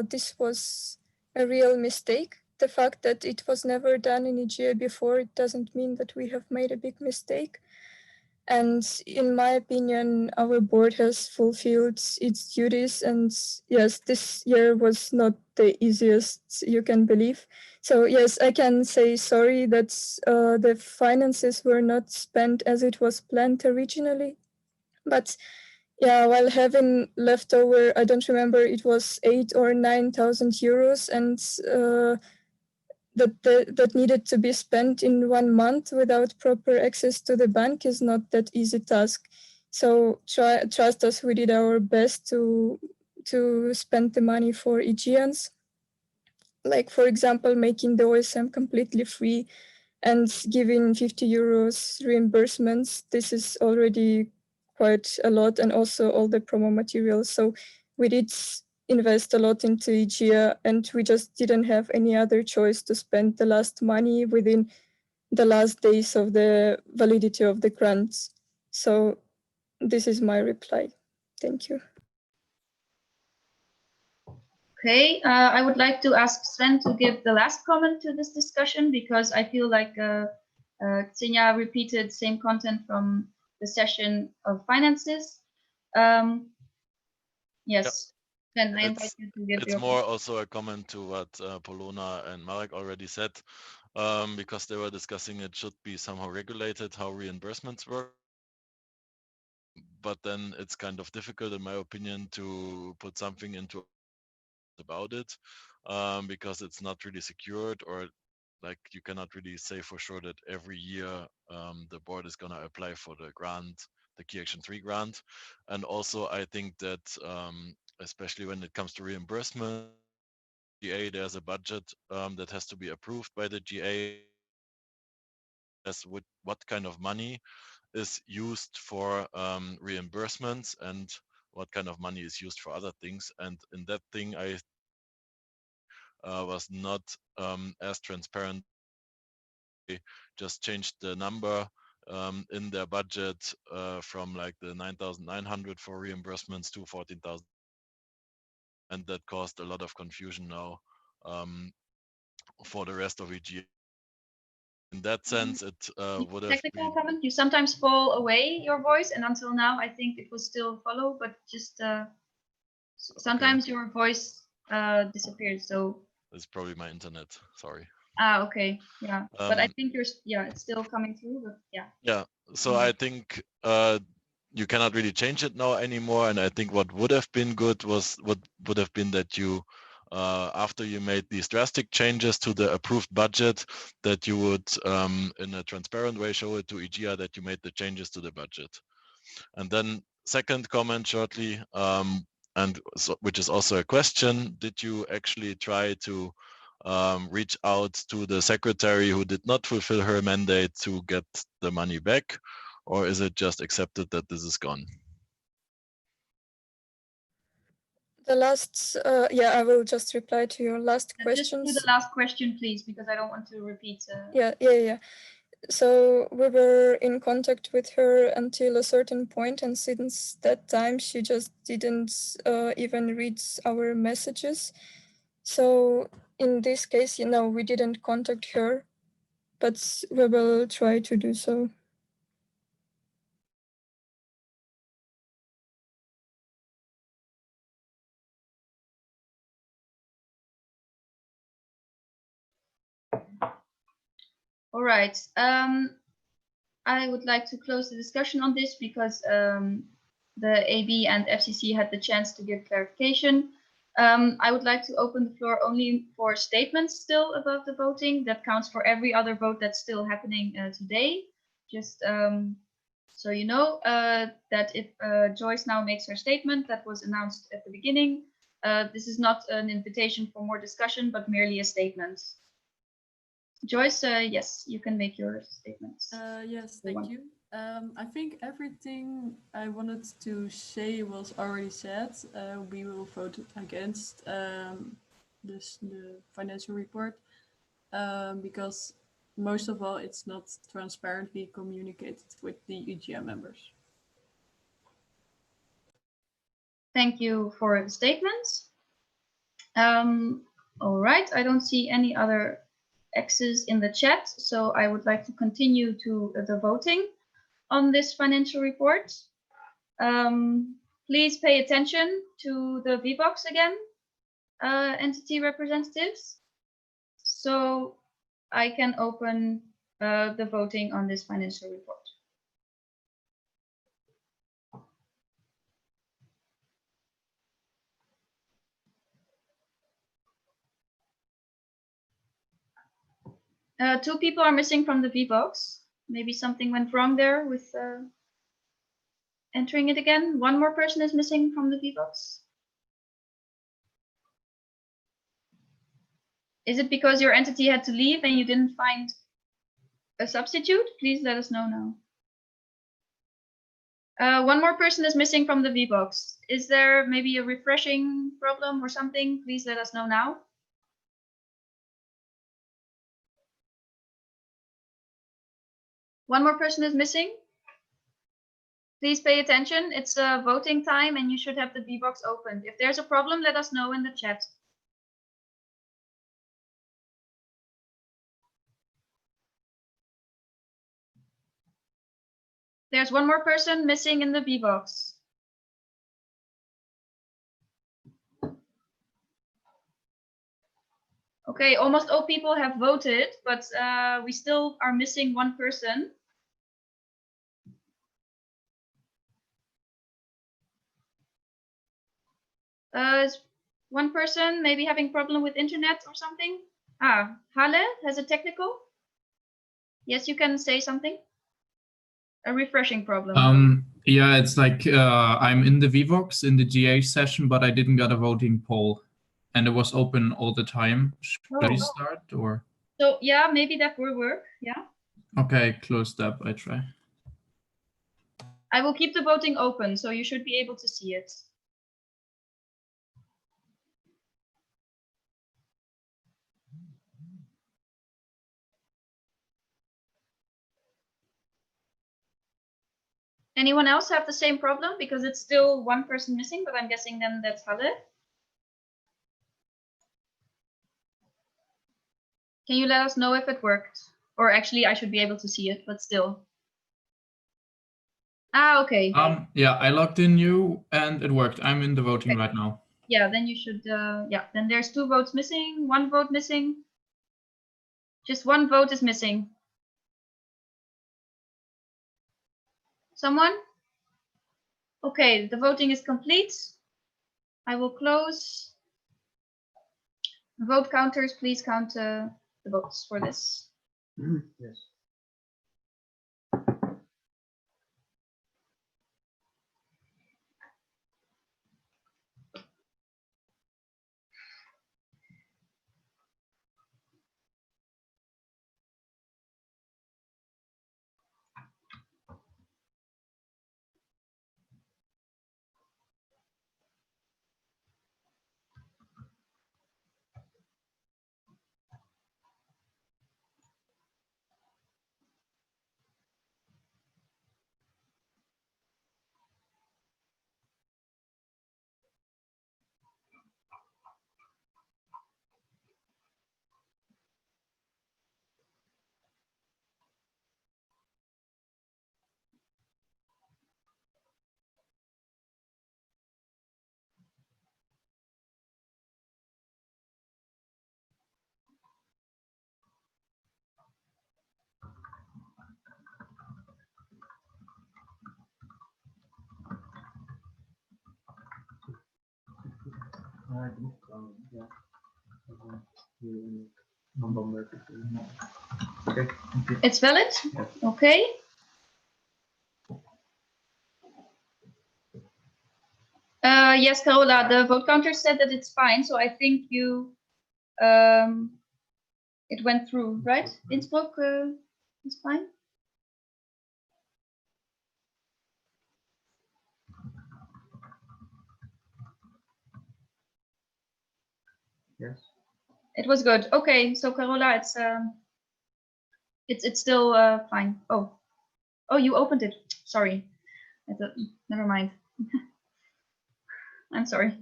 this was a real mistake. The fact that it was never done in EGEA before, it doesn't mean that we have made a big mistake. And in my opinion, our board has fulfilled its duties. And yes, this year was not the easiest, you can believe. So yes, I can say sorry that the finances were not spent as it was planned originally. But yeah, while having leftover, I don't remember, it was 8,000 or 9,000 euros, and that needed to be spent in 1 month without proper access to the bank is not that easy task. So trust us, we did our best to spend the money for Aegeans. Like, for example, making the OSM completely free and giving 50 euros reimbursements. This is already quite a lot, and also all the promo materials. So we did invest a lot into Aegea, and we just didn't have any other choice to spend the last money within the last days of the validity of the grants. So this is my reply. Thank you. Okay, I would like to ask Sven to give the last comment to this discussion, because I feel like Xenia repeated same content from the session of finances. Yes, Sven, I invite you to give It's your more also a comment to what Polona and Marek already said, because they were discussing it should be somehow regulated how reimbursements work. But then it's kind of difficult, in my opinion, to put something into about it, because it's not really secured, or like you cannot really say for sure that every year the board is going to apply for the grant, the Key Action 3 grant. And also I think that especially when it comes to reimbursement, GA, there's a budget that has to be approved by the GA as what kind of money is used for reimbursements and what kind of money is used for other things. And in that thing, I was not as transparent. They just changed the number in their budget from like the 9,900 for reimbursements to 14,000. And that caused a lot of confusion now for the rest of EG. In that sense, it would have technical been... comment. You sometimes fall away, your voice, and until now I think it was still follow, but just sometimes your voice disappears. So it's probably my internet, sorry. Okay, yeah, but I think it's still coming through, but yeah. Yeah, so I think you cannot really change it now anymore, and I think what would have been good was would have been that you after you made these drastic changes to the approved budget, that you would in a transparent way show it to Aegea that you made the changes to the budget. And then second comment shortly, and so, which is also a question, did you actually try to reach out to the secretary who did not fulfill her mandate to get the money back, or is it just accepted that this is gone? The last, I will just reply to your last question. Just do the last question, please, because I don't want to repeat. Yeah. So we were in contact with her until a certain point, and since that time, she just didn't even read our messages. So in this case, we didn't contact her, but we will try to do so. All right. I would like to close the discussion on this because the AB and FCC had the chance to give clarification. I would like to open the floor only for statements still about the voting. That counts for every other vote that's still happening today. Just so you know that if Joyce now makes her statement that was announced at the beginning, this is not an invitation for more discussion, but merely a statement. Joyce, yes, you can make your statements. Yes, thank you. I think everything I wanted to say was already said. We will vote against the financial report because most of all, it's not transparently communicated with the Aegea members. Thank you for the statements. All right, I don't see any other X's in the chat, so I would like to continue to the voting on this financial report. Please pay attention to the VBox again, entity representatives, so I can open the voting on this financial report. 2 people are missing from the VBox. Maybe something went wrong there with entering it again. 1 more person is missing from the VBox. Is it because your entity had to leave and you didn't find a substitute? Please let us know now. 1 more person is missing from the VBox. Is there maybe a refreshing problem or something? Please let us know now. One more person is missing. Please pay attention. It's voting time and you should have the VBox opened. If there's a problem, let us know in the chat. There's 1 more person missing in the VBox. Okay, almost all people have voted, but we still are missing 1 person. Is 1 person maybe having problem with internet or something? Ah, Halle has a technical? Yes, you can say something. A refreshing problem. Yeah, it's like I'm in the VBox in the GA session, but I didn't get a voting poll, and it was open all the time. Should we start or? So yeah, maybe that will work. Yeah. Okay, close tab. I try. I will keep the voting open, so you should be able to see it. Anyone else have the same problem? Because it's still 1 person missing, but I'm guessing then that's Halle. Can you let us know if it worked? Or actually, I should be able to see it, but still. Ah, okay. Yeah, I logged in new and it worked. I'm in the voting right now. Yeah, then you should, yeah, then there's 2 votes missing, 1 vote missing. Just 1 vote is missing. Someone? Okay, the voting is complete. I will close. Vote counters, please count the votes for this. Yes. Okay. It's valid? Yes. Okay. Yes, Carola, the vote counter said that it's fine, so I think you, it went through, right? Innsbruck is fine? Yes. It was good. Okay, so Carola, it's still fine. Oh, you opened it. Sorry. I thought, never mind. I'm sorry.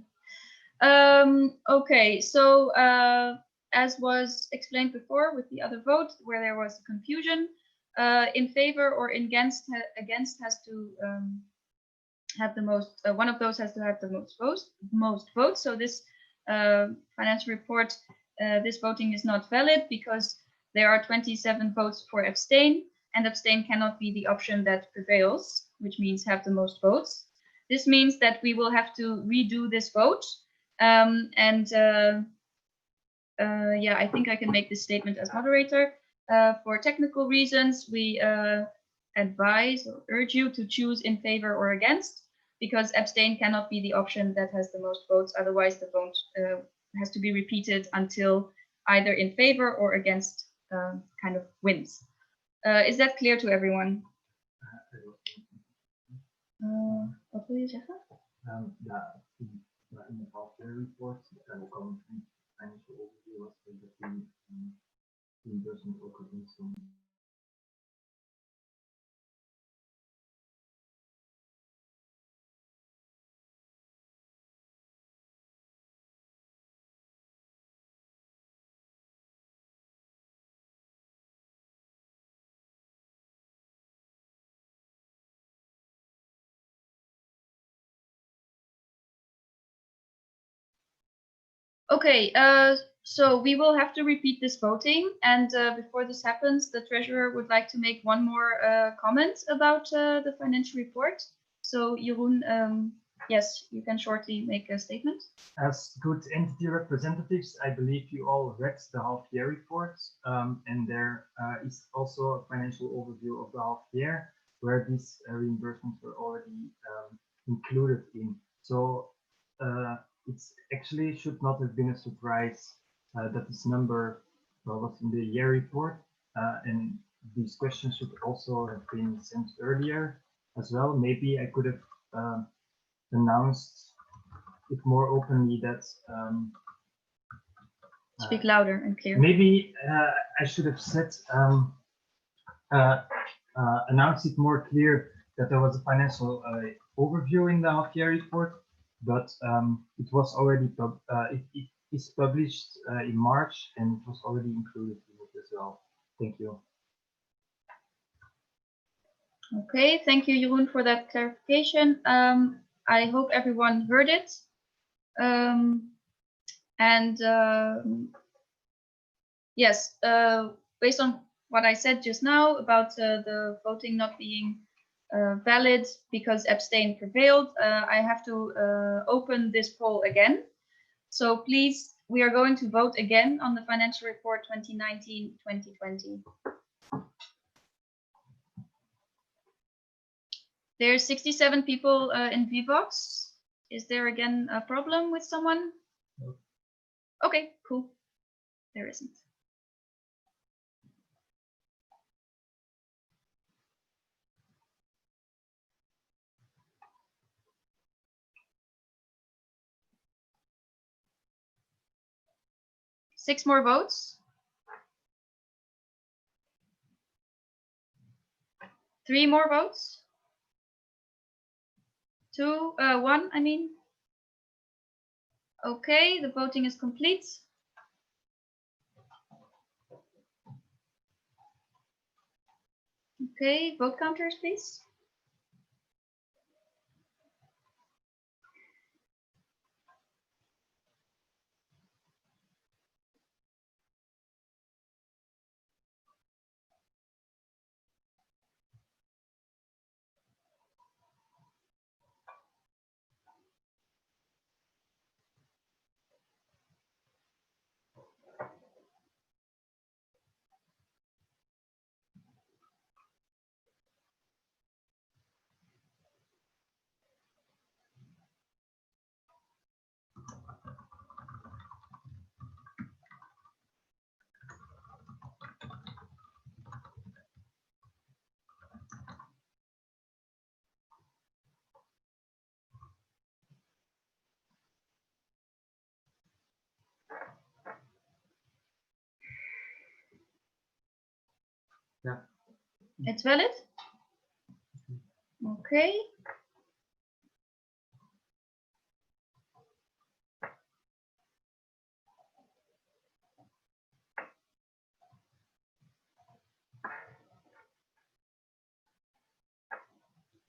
Okay, so as was explained before with the other vote, where there was confusion, in favor or against has to have the most. One of those has to have the most votes. So this financial report, this voting is not valid because there are 27 votes for abstain, and abstain cannot be the option that prevails, which means have the most votes. This means that we will have to redo this vote. Yeah, I think I can make this statement as moderator. For technical reasons, we advise or urge you to choose in favor or against, because abstain cannot be the option that has the most votes. Otherwise, the vote has to be repeated until either in favor or against kind of wins. Is that clear to everyone? Wat wil je zeggen? Ja, in de half-year report, ook al een financial overview was dat die reimbursement ook al in stond. Okay, so we will have to repeat this voting, and before this happens, the treasurer would like to make one more comment about the financial report. So Jeroen, yes, you can shortly make a statement. As good entity representatives, I believe you all read the half-year report, and there is also a financial overview of the half-year where these reimbursements were already included in. So it's actually should not have been a surprise that this number was in the year report, and these questions should also have been sent earlier as well. Maybe I could have announced it more openly that speak louder and clear. Maybe I should have said announced it more clear that there was a financial overview in the half-year report, but it was already it is published in March, and it was already included in it as well. Thank you. Okay, thank you, Jeroen, for that clarification. I hope everyone heard it. Yes, based on what I said just now about the voting not being valid because abstain prevailed, I have to open this poll again. So please, we are going to vote again on the financial report 2019-2020. There's 67 people in Vivox. Is there again a problem with someone? No. Okay, cool. There isn't. Six more votes. 3 more votes. 1, I mean. Okay, the voting is complete. Okay, vote counters, please. Yeah. It's valid? Okay.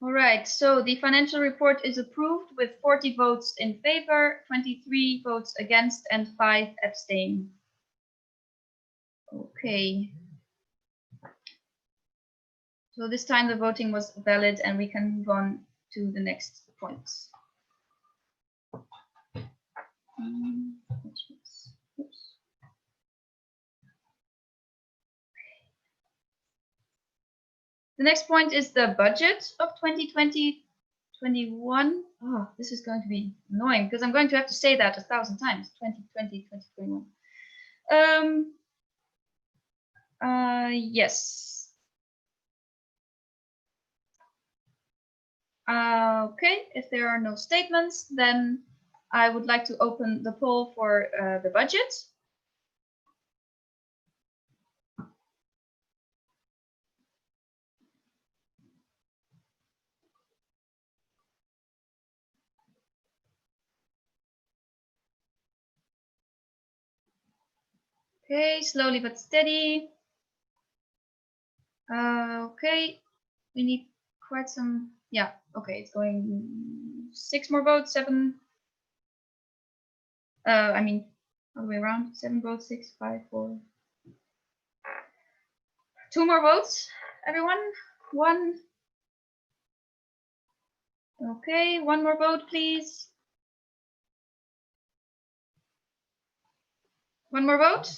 All right, so the financial report is approved with 40 votes in favor, 23 votes against, and 5 abstain. Okay. So this time the voting was valid, and we can move on to the next points. Oops. The next point is the budget of 2020-21. Oh, this is going to be annoying because I'm going to have to say that 1,000 times. 2020-2021. Yes. Okay, if there are no statements, then I would like to open the poll for the budget. Okay, slowly but steady. Okay, we need quite some. Yeah, okay, it's going 6 more votes, 7. I mean, all the way around. 7 votes, 6, 5, 4. 2 more votes, everyone. 1. Okay, 1 more vote, please. 1 more vote.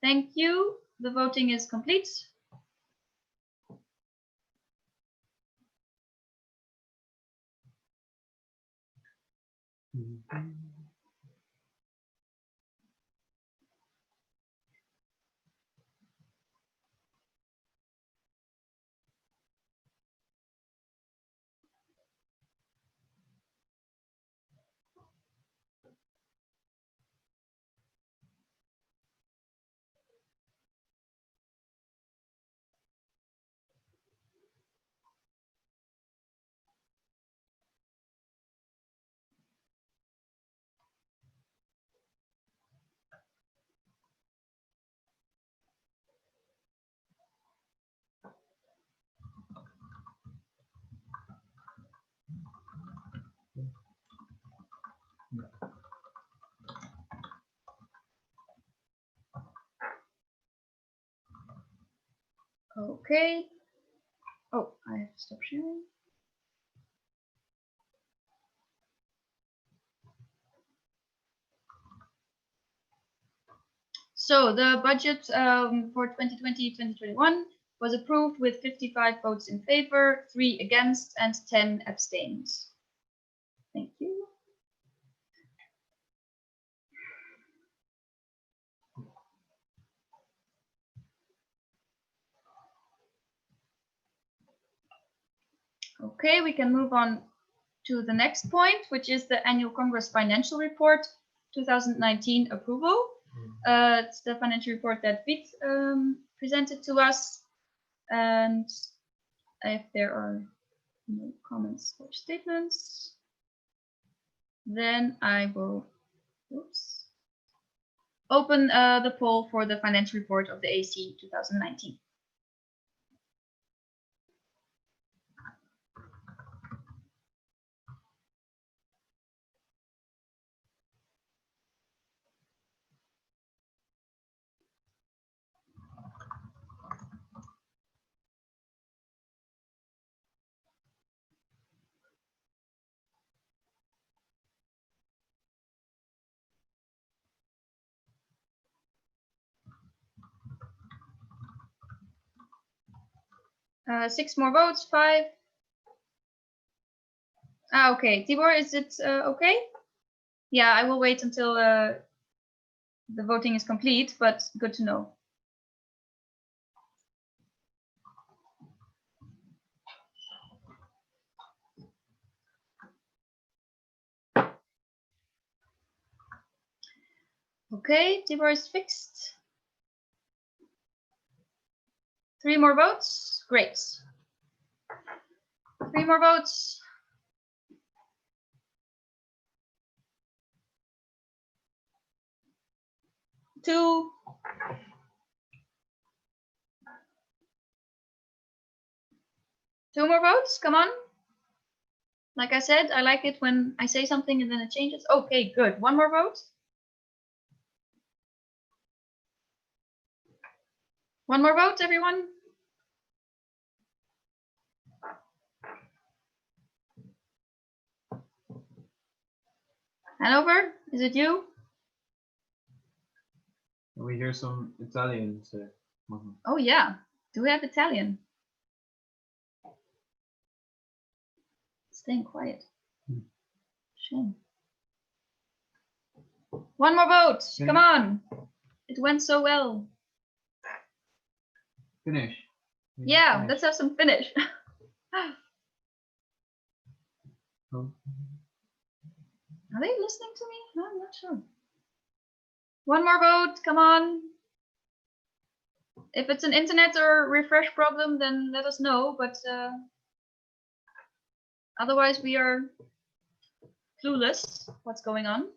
Thank you. The voting is complete. Okay. Oh, I have to stop sharing. So the budget for 2020-2021 was approved with 55 votes in favor, 3 against, and 10 abstains. Thank you. Okay, we can move on to the next point, which is the Annual Congress Financial Report 2019 approval. It's the financial report that Piet presented to us. And if there are no comments or statements, then I will open the poll for the financial report of the AC 2019. Six more votes, 5. Okay, Tibor, is it okay? Yeah, I will wait until the voting is complete, but good to know. Okay, Tibor is fixed. 3 more votes, great. 3 more votes. Two. Two more votes, come on. Like I said, I like it when I say something and then it changes. Okay, good. 1 more vote. 1 more vote, everyone. Hanover, is it you? We hear some Italian. Oh yeah, do we have Italian? staying quiet. Shame. One more vote. Come on. It went so well. Finish. Yeah, Finish. let's have some finish. Oh. Are they listening to me? No, I'm not sure. One more vote. Come on. If it's an internet or refresh problem, then let us know. But otherwise, we are clueless what's going on.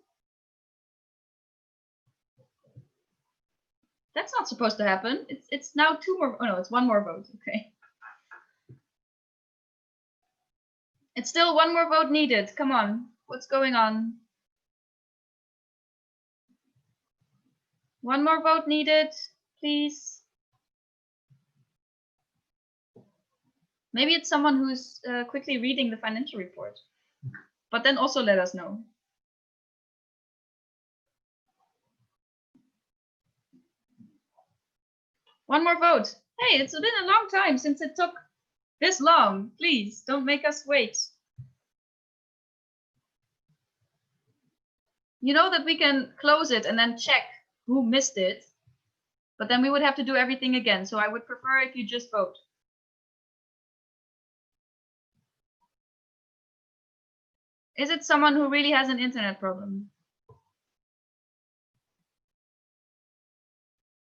That's not supposed to happen. It's now two more. Oh no, it's one more vote. Okay. It's still one more vote needed. Come on. What's going on? One more vote needed, please. Maybe it's someone who's quickly reading the financial report. But then also let us know. One more vote. Hey, it's been a long time since it took this long. Please don't make us wait. You know that we can close it and then check who missed it, but then we would have to do everything again. So I would prefer if you just vote. Is it someone who really has an internet problem?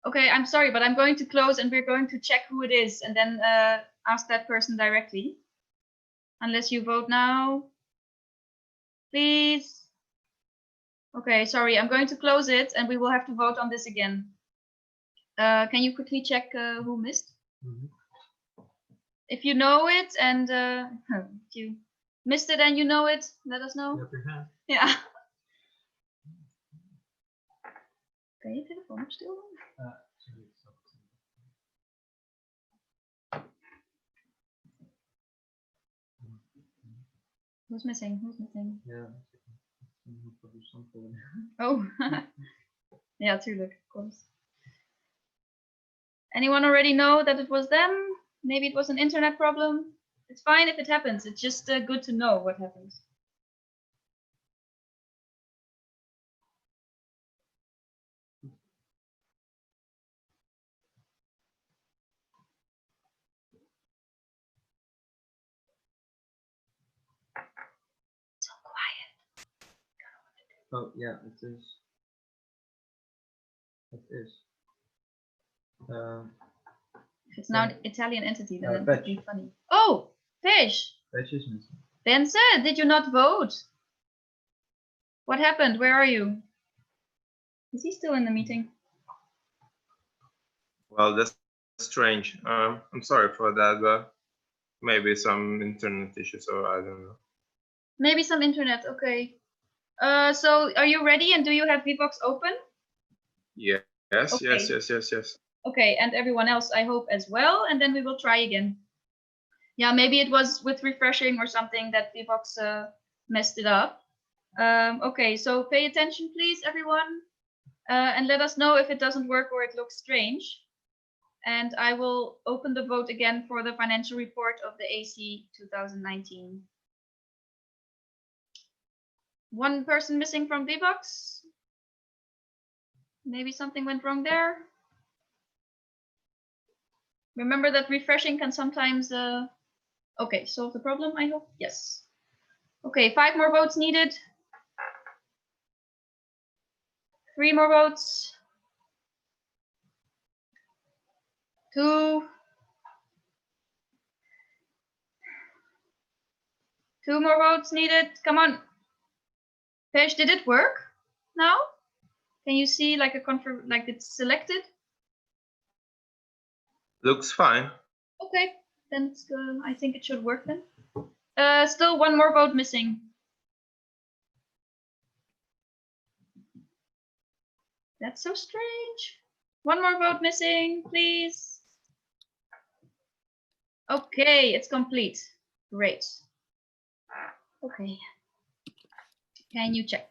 Okay, I'm sorry, but I'm going to close and we're going to check who it is and then ask that person directly. Unless you vote now. Please. Okay, sorry, I'm going to close it and we will have to vote on this again. Can you quickly check who missed? If you know it and if you missed it and you know it, let us know. Yeah. Kan je telefoon op stil doen? Who's missing? Who's missing? Yeah. Oh, yeah, tuurlijk, of course. Anyone already know that it was them? Maybe it was an internet problem. It's fine if it happens. It's just good to know what happens. So quiet. Oh yeah, it is. It is. If it's now an Italian entity, then it would Veg. be funny. Oh, fish. Veg is missing. Bence, did you not vote? What happened? Where are you? Is he still in the meeting? Well, that's strange. I'm sorry for that, but maybe some internet issues, or I don't know. Maybe some internet. Okay. So are you ready and do you have Vivox open? Yeah. Yes, Okay. yes. Okay, and everyone else, I hope as well. And then we will try again. Yeah, maybe it was with refreshing or something that Vivox messed it up. Okay, so pay attention, please, everyone. And let us know if it doesn't work or it looks strange. And I will open the vote again for the financial report of the AC 2019. One person missing from Vivox. Maybe something went wrong there. Remember that refreshing can sometimes, okay, solve the problem, I hope. Yes. Okay, 5 more votes needed. 3 more votes. 2. 2 more votes needed. Come on. Page, did it work now? Can you see like a confirm, like it's selected? Looks fine. Okay, then it's, I think it should work then. Still 1 more vote missing. That's so strange. 1 more vote missing, please. Okay, it's complete. Great. Okay. Can you check?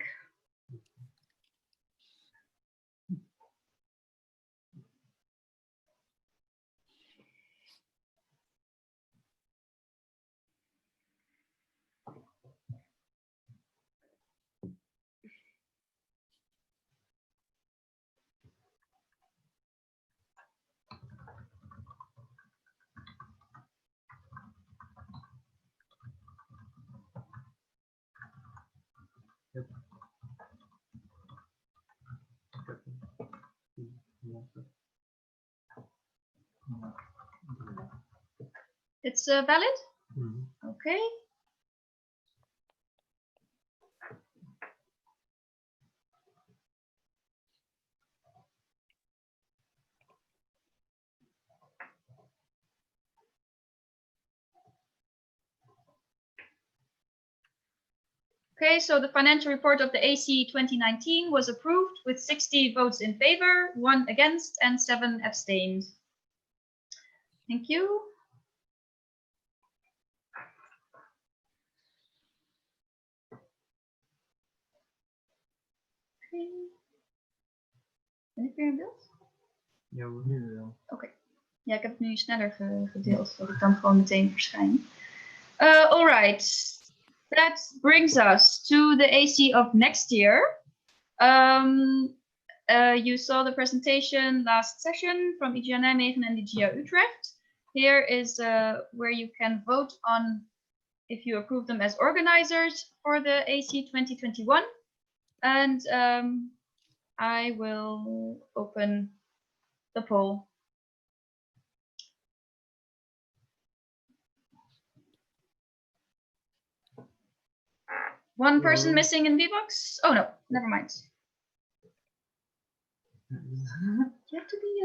It's valid? Okay. Okay, so the financial report of the AC 2019 was approved with 60 votes in favor, 1 against, and 7 abstained. Thank you. Okay. Ben ik weer in beeld? Ja, nu wel. Oké. Ja, ik heb het nu sneller gedeeld, zodat ik dan gewoon meteen verschijn. All right. That brings us to the AC of next year. You saw the presentation last session from IGA Nijmegen and IGA Utrecht. Here is where you can vote on if you approve them as organizers for the AC 2021. And I will open the poll. One person missing in VBox? Oh no, never mind. You have to be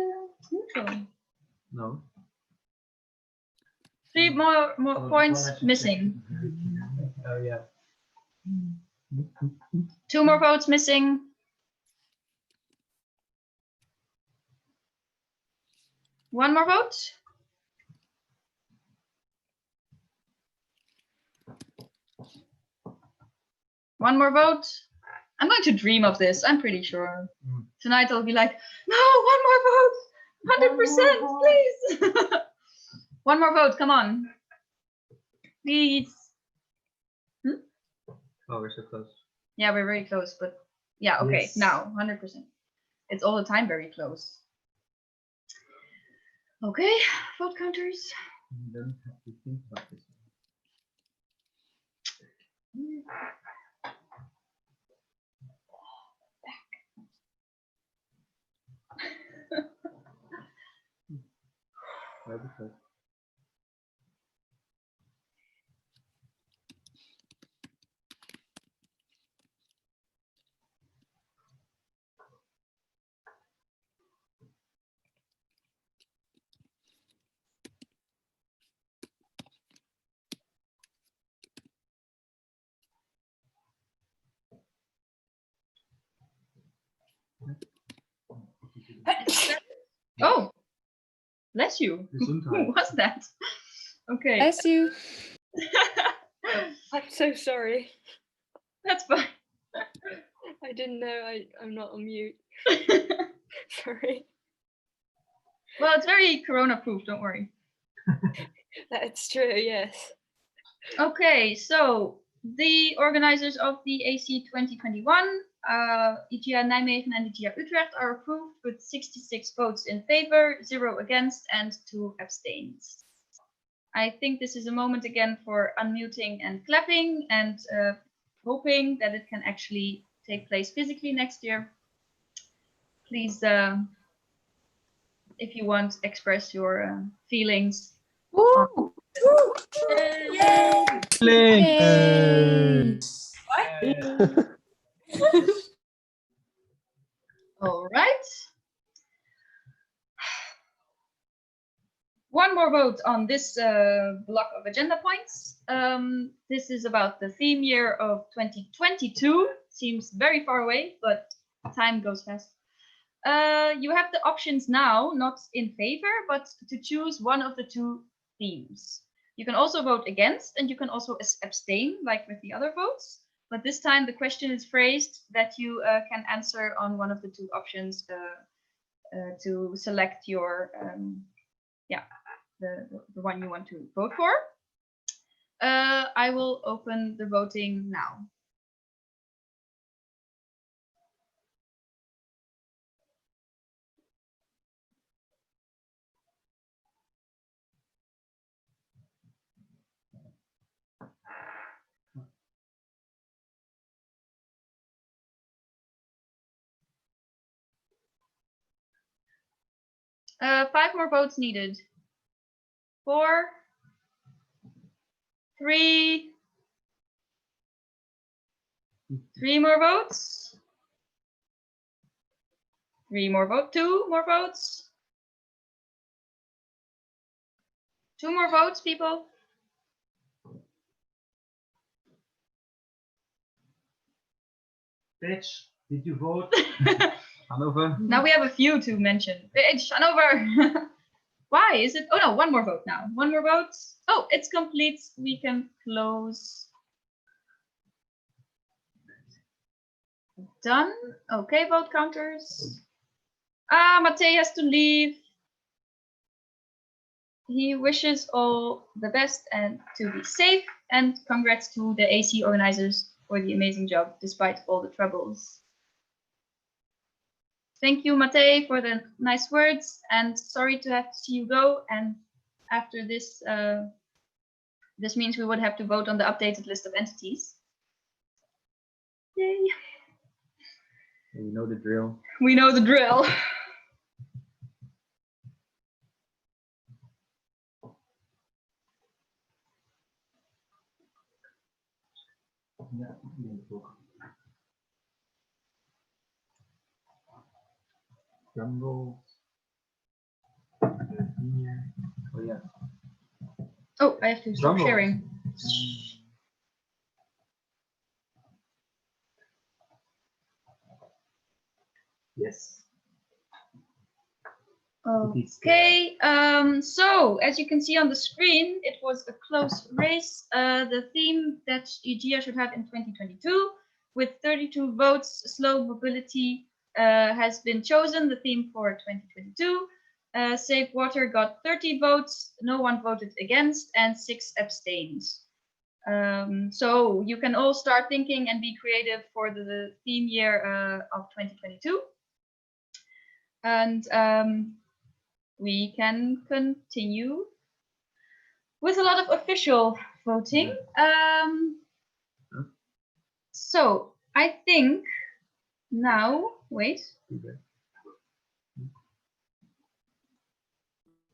neutral. No. 3 more points missing. Oh yeah. 2 more votes missing. One more vote. One more vote. I'm going to dream of this, I'm pretty sure. Tonight I'll be like, no, one more vote. 100%, please. One more vote, come on. Please. Oh, we're so close. Yeah, we're very close, but yeah, okay, Yes. now 100%. It's all the time very close. Okay, vote counters. You don't have to think about this. Very close. Oh, bless you. Who Gesundheit. was that? Okay. Bless you. I'm so sorry. That's fine. I didn't know I'm not on mute. Sorry. Well, it's very corona-proof, don't worry. That's true, yes. Okay, so the organizers of the AC 2021, IGA Nijmegen and IGA Utrecht, are approved with 66 votes in favor, 0 against, and 2 abstains. I think this is a moment again for unmuting and clapping and hoping that it can actually take place physically next year. Please, if you want, express your feelings. Woo! Yay! Yay! All right. One more vote on this block of agenda points. This is about the theme year of 2022. Seems very far away, but time goes fast. You have the options now, not in favor, but to choose one of the 2 themes. You can also vote against, and you can also abstain, like with the other votes. But this time the question is phrased that you can answer on one of the 2 options to select your, the one you want to vote for. I will open the voting now. Five more votes needed. 4, Three more votes. 3 more votes. 2 more votes. 2 more votes, people. Pitch, did you vote? Hanover? Now we have a few to mention. Pitch, Hanover. Why is it? Oh no, 1 more vote now. 1 more vote. Oh, it's complete. We can close. Done. Okay, vote counters. Matej has to leave. He wishes all the best and to be safe. And congrats to the AC organizers for the amazing job despite all the troubles. Thank you, Matej, for the nice words, and sorry to have to see you go. And after this, this means we would have to vote on the updated list of entities. Yay! You know the drill. We know the drill. Ja, ik denk het ook. Jungle. Oh yeah. Oh, I have to stop Jungle. sharing. Yes. Okay, so as you can see on the screen, it was a close race. The theme that EGEA should have in 2022, with 32 votes, slow mobility has been chosen, the theme for 2022. Safe Water got 30 votes, no one voted against, and 6 abstained. So you can all start thinking and be creative for the theme year of 2022. And we can continue with a lot of official voting. So I think now, wait.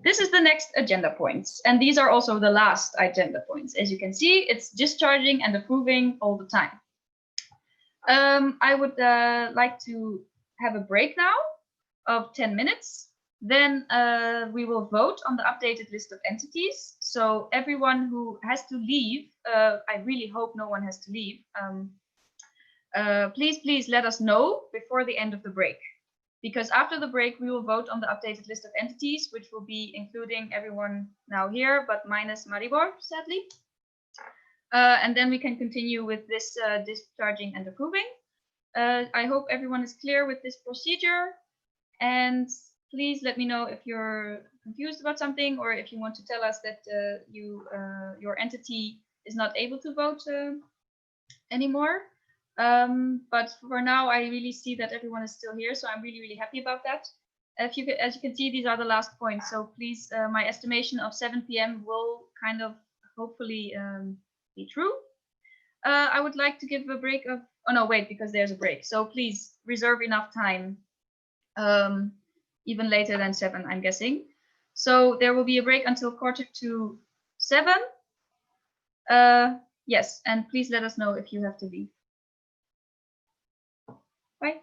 This is the next agenda points, and these are also the last agenda points. As you can see, it's discharging and approving all the time. I would like to have a break now of 10 minutes. Then we will vote on the updated list of entities. So everyone who has to leave, I really hope no one has to leave. Please let us know before the end of the break. Because after the break, we will vote on the updated list of entities, which will be including everyone now here, but minus Maribor, sadly. And then we can continue with this discharging and approving. I hope everyone is clear with this procedure. And please let me know if you're confused about something, or if you want to tell us that your entity is not able to vote anymore. But for now, I really see that everyone is still here, so I'm really happy about that. As you can see, these are the last points. So please, my estimation of 7 p.m. will kind of hopefully be true. I would like to give a break of, oh no, wait, because there's a break. So please reserve enough time, even later than 7, I'm guessing. So there will be a break until 6:45. Yes, and please let us know if you have to leave. Bye.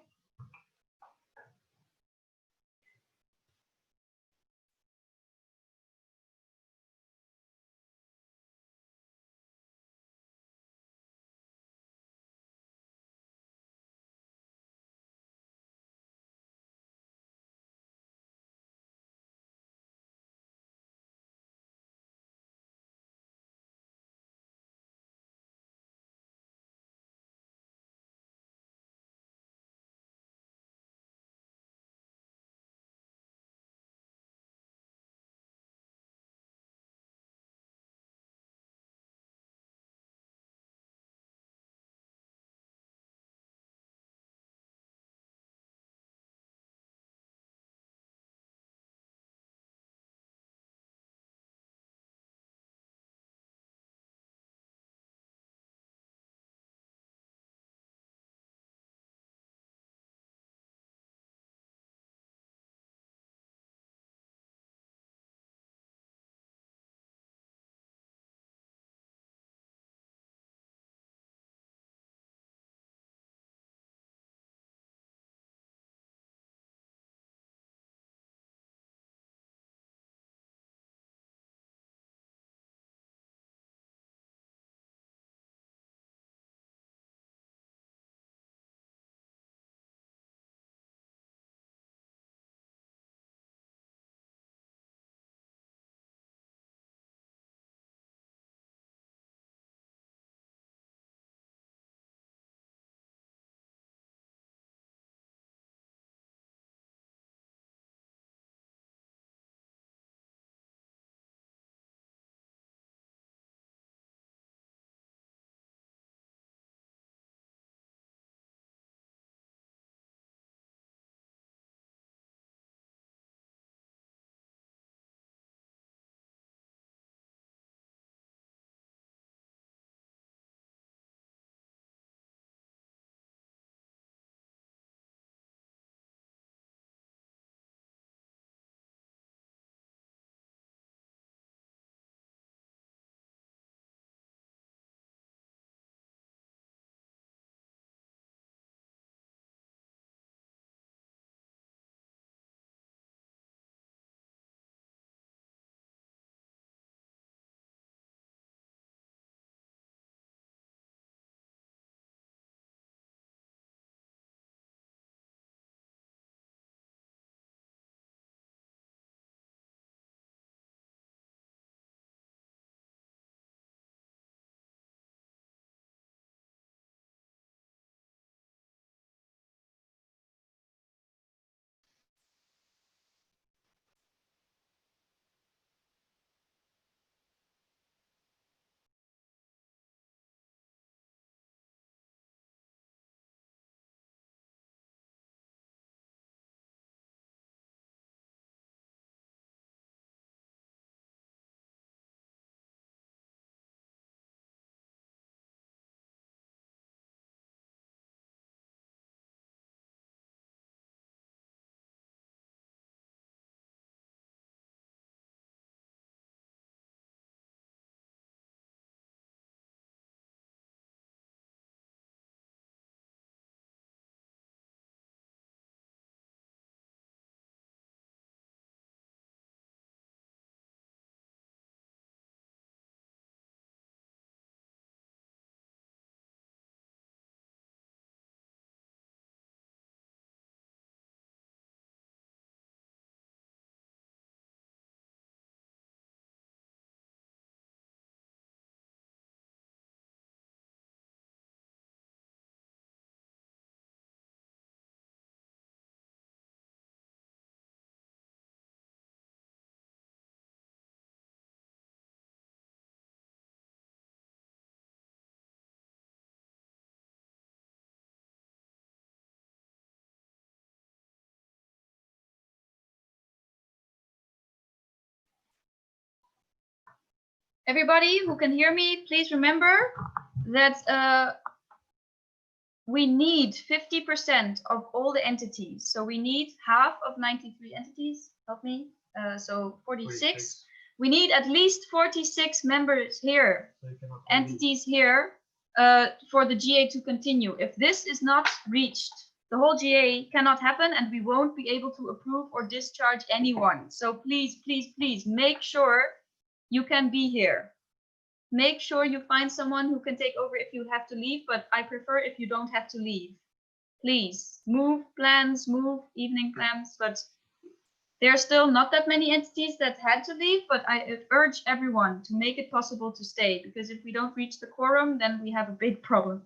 Everybody who can hear me, please remember that we need 50% of all the entities. So we need half of 93 entities. Help me. So 46. We need at least 46 members here, entities here, for the GA to continue. If this is not reached, the whole GA cannot happen and we won't be able to approve or discharge anyone. So please, please, please make sure you can be here. Make sure you find someone who can take over if you have to leave, but I prefer if you don't have to leave. Please move plans, move evening plans, but there are still not that many entities that had to leave, but I urge everyone to make it possible to stay, because if we don't reach the quorum, then we have a big problem.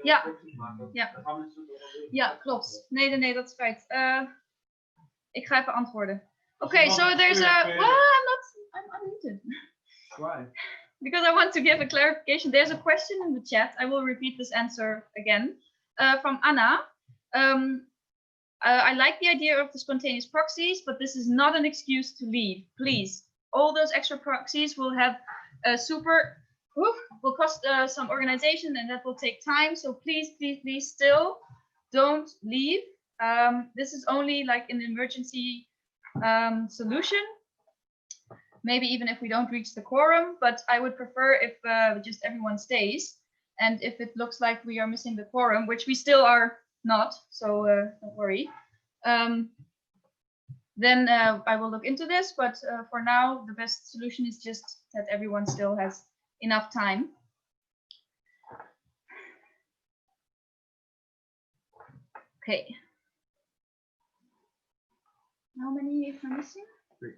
Ja. Ja. Ja, klopt. Nee, dat is right. Ik ga even antwoorden. Okay, so there's a... Well, I'm unmuted. Why? Because I want to give a clarification. There's a question in the chat. I will repeat this answer again. From Anna. I like the idea of the spontaneous proxies, but this is not an excuse to leave. Please, all those extra proxies will have will cost some organization, and that will take time. So please, please, please, still don't leave. This is only like an emergency solution. Maybe even if we don't reach the quorum, but I would prefer if just everyone stays. And if it looks like we are missing the quorum, which we still are not, so don't worry. Then I will look into this, but for now, the best solution is just that everyone still has enough time. Okay. How many are missing? 3.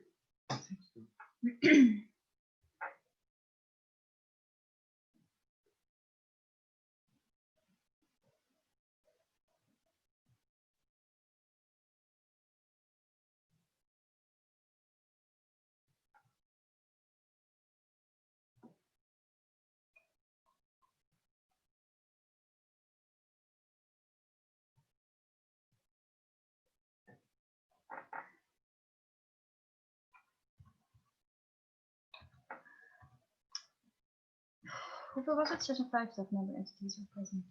Hoeveel was het? 56 member entities are present.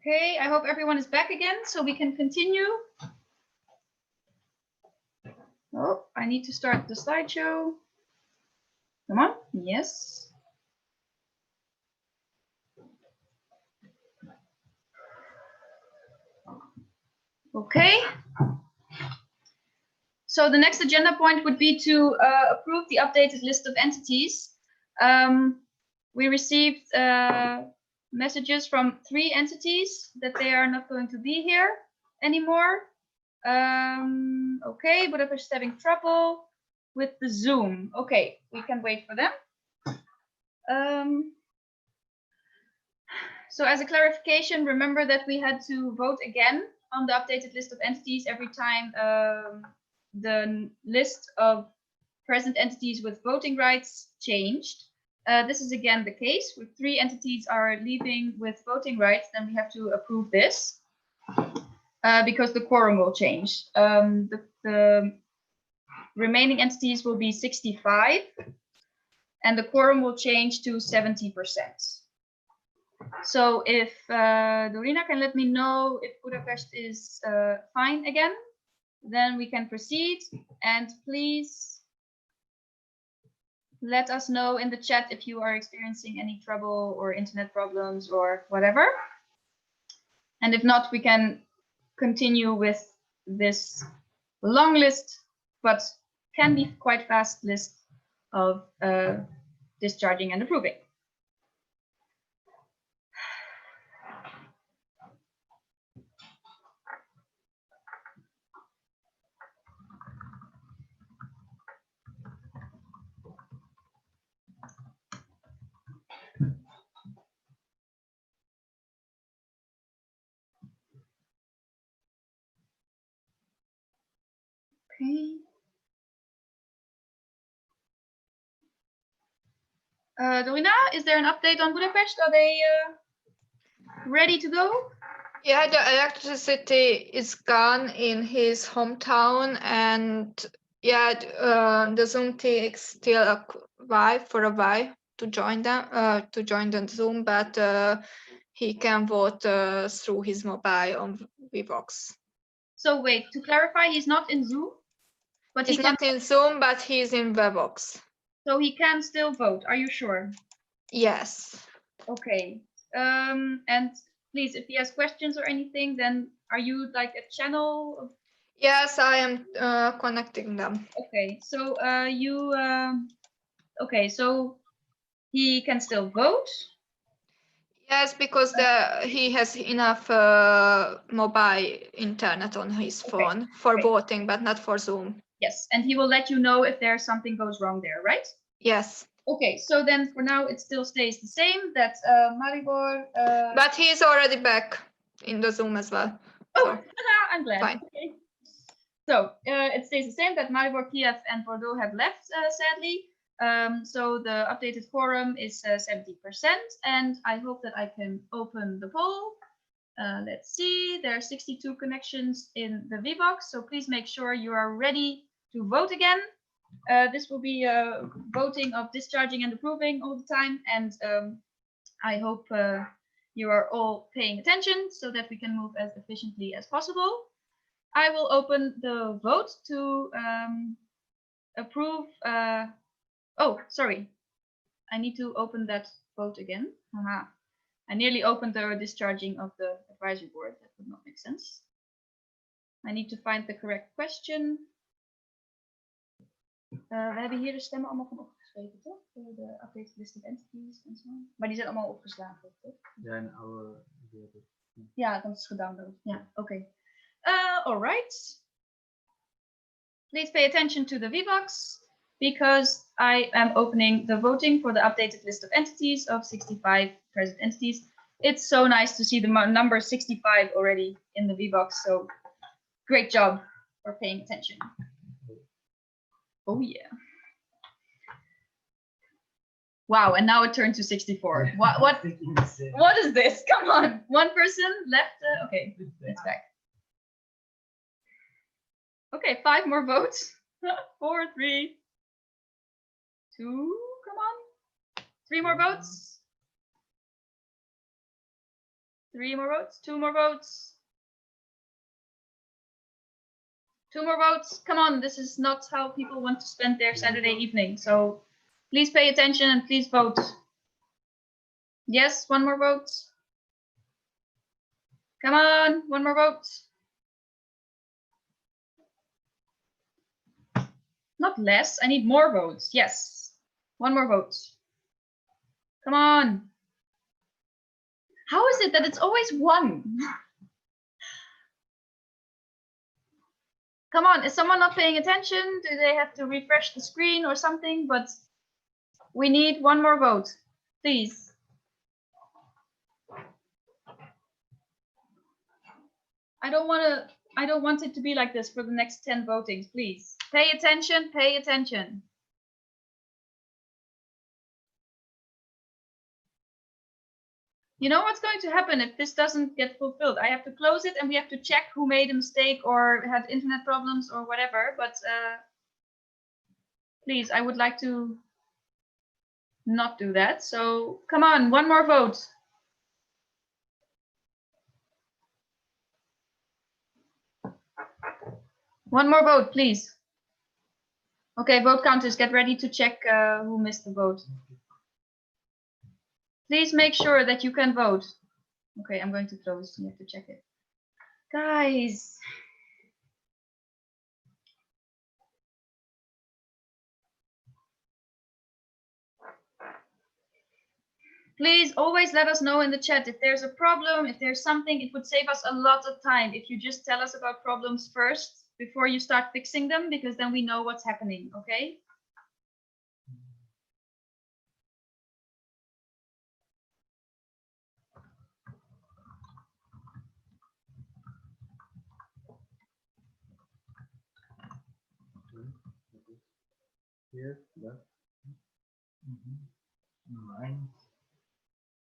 Okay, I hope everyone is back again so we can continue. Oh, I need to start the slideshow. Come on, yes. Okay. So the next agenda point would be to approve the updated list of entities. We received messages from 3 entities that they are not going to be here anymore. Okay, Budapest is having trouble with the Zoom. Okay, we can wait for them. So as a clarification, remember that we had to vote again on the updated list of entities every time the list of present entities with voting rights changed. This is again the case. If 3 entities are leaving with voting rights, then we have to approve this because the quorum will change. The remaining entities will be 65 and the quorum will change to 70%. So if Dorina can let me know if Budapest is fine again, then we can proceed. And please let us know in the chat if you are experiencing any trouble or internet problems or whatever. And if not, we can continue with this long list, but can be quite fast list of discharging and approving. Okay. Dorina, is there an update on Budapest? Are they ready to go? Yeah, the electricity is gone in his hometown, and yeah, the Zoom takes still a while to join them to join the Zoom, but he can vote through his mobile on Vivox. So wait, to clarify, he's not in Zoom, but he's not in Zoom, but he's in Vivox. So he can still vote. Are you sure? Yes. Okay. And please, if he has questions or anything, then are you like a channel? Yes, I am connecting them. Okay. So okay. So he can still vote. Yes, because he has enough mobile internet on his phone for voting, but not for Zoom. Yes, and he will let you know if there's something goes wrong there, right? Yes. Okay, so then for now it still stays the same. That Maribor. But he's already back in the Zoom as well. Oh, I'm glad. Fine. Okay. So it stays the same that Maribor, Kiev, and Bordeaux have left, sadly. So the updated quorum is 70%, and I hope that I can open the poll. Let's see, there are 62 connections in the Vivox, so please make sure you are ready to vote again. This will be a voting of discharging and approving all the time, and I hope you are all paying attention so that we can move as efficiently as possible. I will open the vote to approve. Oh, sorry. I need to open that vote again. Haha. I nearly opened the discharging of the advisory board. That would not make sense. I need to find the correct question. We hebben hier de stemmen allemaal van opgeschreven, toch? De updated list of entities en zo. Maar die zijn allemaal opgeslagen, toch? Ja, een oude. Ja, dat is gedownload. Ja, oké. All right. Please pay attention to the VBox because I am opening the voting for the updated list of entities of 65 present entities. It's so nice to see the number 65 already in the VBox. So great job for paying attention. Oh yeah. Wow, and now it turned to 64. What is this? Come on. One person left. Okay, it's back. Okay, 5 more votes. 4, 3, 2, come on. 3 more votes. 3 more votes. 2 more votes. 2 more votes. Come on, this is not how people want to spend their Saturday evening. So please pay attention and please vote. Yes, 1 more vote. Come on, 1 more vote. Not less, I need more votes. Yes, 1 more vote. Come on. How is it that it's always 1? Come on, is someone not paying attention? Do they have to refresh the screen or something? But we need 1 more vote, please. I don't want it to be like this for the next 10 votings, please. Pay attention, pay attention. You know what's going to happen if this doesn't get fulfilled? I have to close it and we have to check who made a mistake or had internet problems or whatever. But please, I would like to not do that. So come on, 1 more vote. One more vote, please. Okay, vote counters, get ready to check who missed the vote. Please make sure that you can vote. Okay, I'm going to close. You have to check it. Guys. Please always let us know in the chat if there's a problem, if there's something. It would save us a lot of time if you just tell us about problems first before you start fixing them, because then we know what's happening, okay? Here, left. Mine.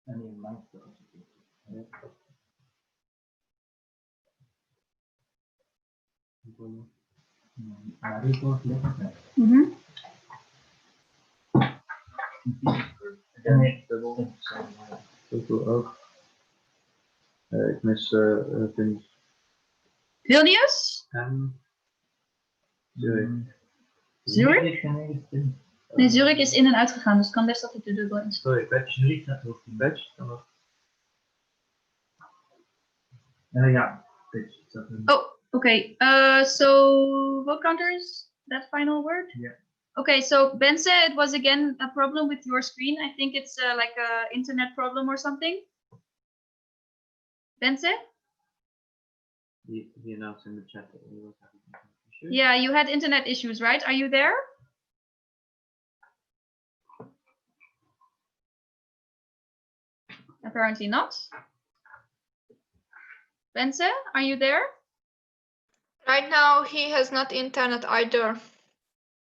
And in mine. Ik mis things. Vilnius? Zurich. Zurich? Nee, Zurich is in en uit gegaan, dus het kan best dat het er dubbel is. Sorry, badge Zurich staat ook in badge. Dan nog. Ja, badge. Oh, okay. So vote counters, that final word? Yeah. Okay, so Benze, it was again a problem with your screen. I think it's like a internet problem or something. Benze? He announced in the chat that he was having issues. Yeah, you had internet issues, right? Are you there? Apparently not. Benze, are you there? Right now, he has not internet either.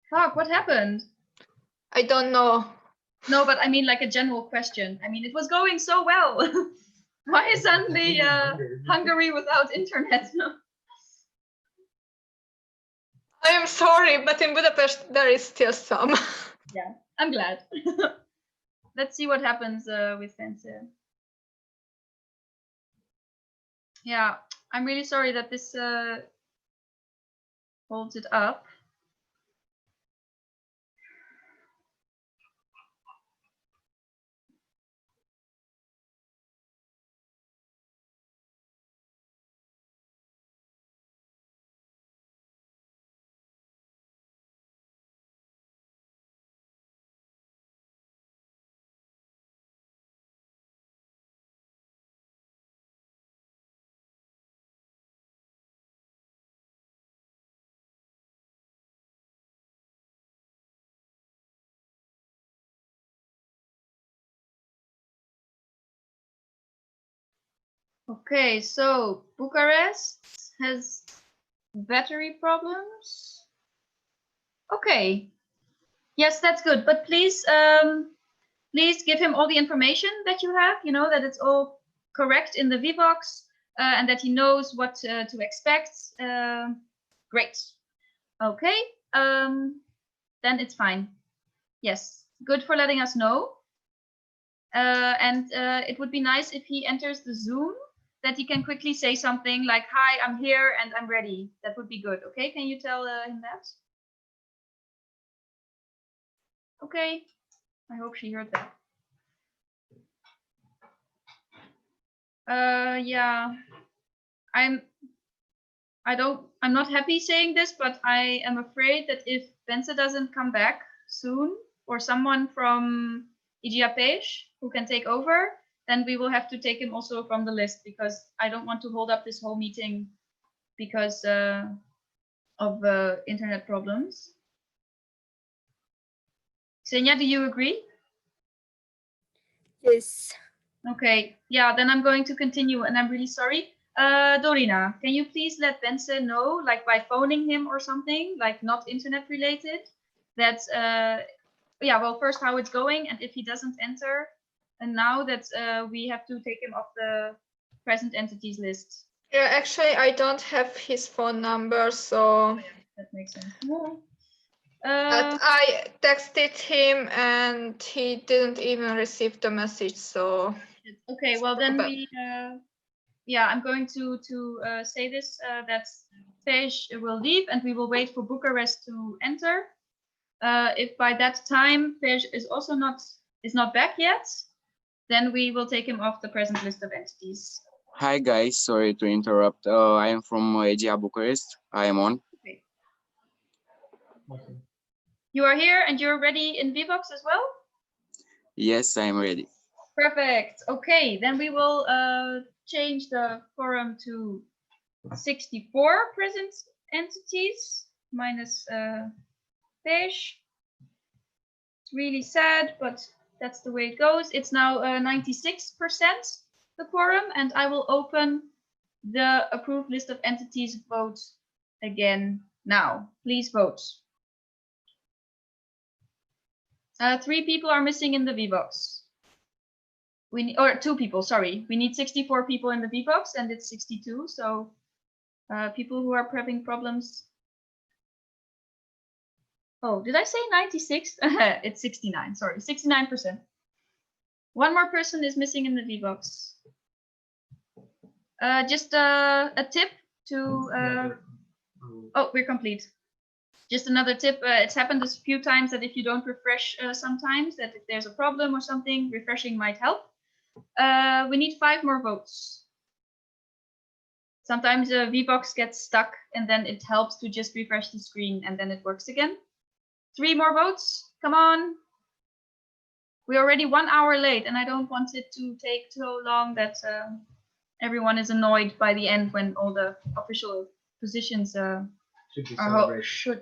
Fuck, what happened? I don't know. No, but I mean like a general question. I mean, it was going so well. Why is suddenly Hungary without internet? I am sorry, but in Budapest, there is still some. Yeah, I'm glad. Let's see what happens with Benze. Yeah, I'm really sorry that this holds it up. Okay, so Bucharest has battery problems. Okay, yes, that's good. But please, please give him all the information that you have. You know that it's all correct in the VBox and that he knows what to expect. Great. Okay, then it's fine. Yes, good for letting us know. And it would be nice if he enters the Zoom, that he can quickly say something like, "Hi, I'm here and I'm ready." That would be good. Okay, can you tell him that? Okay, I hope she heard that. Yeah, I'm not happy saying this, but I am afraid that if Bence doesn't come back soon, or someone from IGA Page who can take over, then we will have to take him also from the list, because I don't want to hold up this whole meeting because of internet problems. Xenia, do you agree? Yes. Okay, yeah, then I'm going to continue, and I'm really sorry. Dorina, can you please let Bence know, like by phoning him or something, like not internet related, that, yeah, well, first how it's going, and if he doesn't enter, and now that we have to take him off the present entities list. Yeah, actually, I don't have his phone number, so. That makes sense. But I texted him and he didn't even receive the message, so. Okay, well then we, yeah, I'm going to say this, that Page will leave and we will wait for Bucharest to enter. If by that time Page is also not back yet, then we will take him off the present list of entities. Hi guys, sorry to interrupt. I am from IGA Bucharest. I am on. Okay. You are here and you're ready in VBox as well? Yes, I am ready. Perfect. Okay, then we will change the quorum to 64 present entities minus Page. It's really sad, but that's the way it goes. It's now 96% the quorum, and I will open the approved list of entities vote again now. Please vote. 3 people are missing in the VBox. Or 2 people, sorry. We need 64 people in the VBox and it's 62. So people who are having problems. Oh, did I say 96? It's 69, sorry, 69%. 1 more person is missing in the VBox. Just a tip to, oh, we're complete. Just another tip, it's happened a few times that if you don't refresh sometimes, that if there's a problem or something, refreshing might help. We need 5 more votes. Sometimes the VBox gets stuck and then it helps to just refresh the screen and then it works again. 3 more votes, come on. We're already 1 hour late and I don't want it to take so long that everyone is annoyed by the end when all the official positions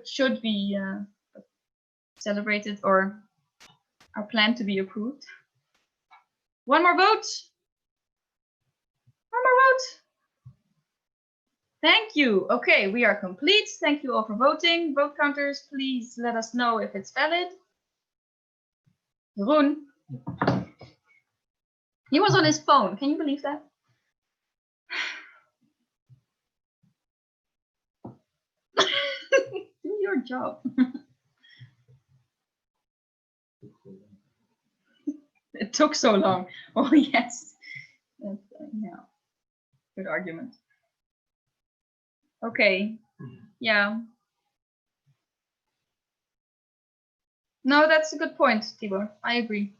should be celebrated or are planned to be approved. 1 more vote. 1 more vote. Thank you. Okay, we are complete. Thank you all for voting. Vote counters, please let us know if it's valid. Jeroen. He was on his phone. Can you believe that? Do your job. It took so long. Oh, yes. That's, yeah. Good argument. Okay. Yeah. No, that's a good point, Tibor. I agree.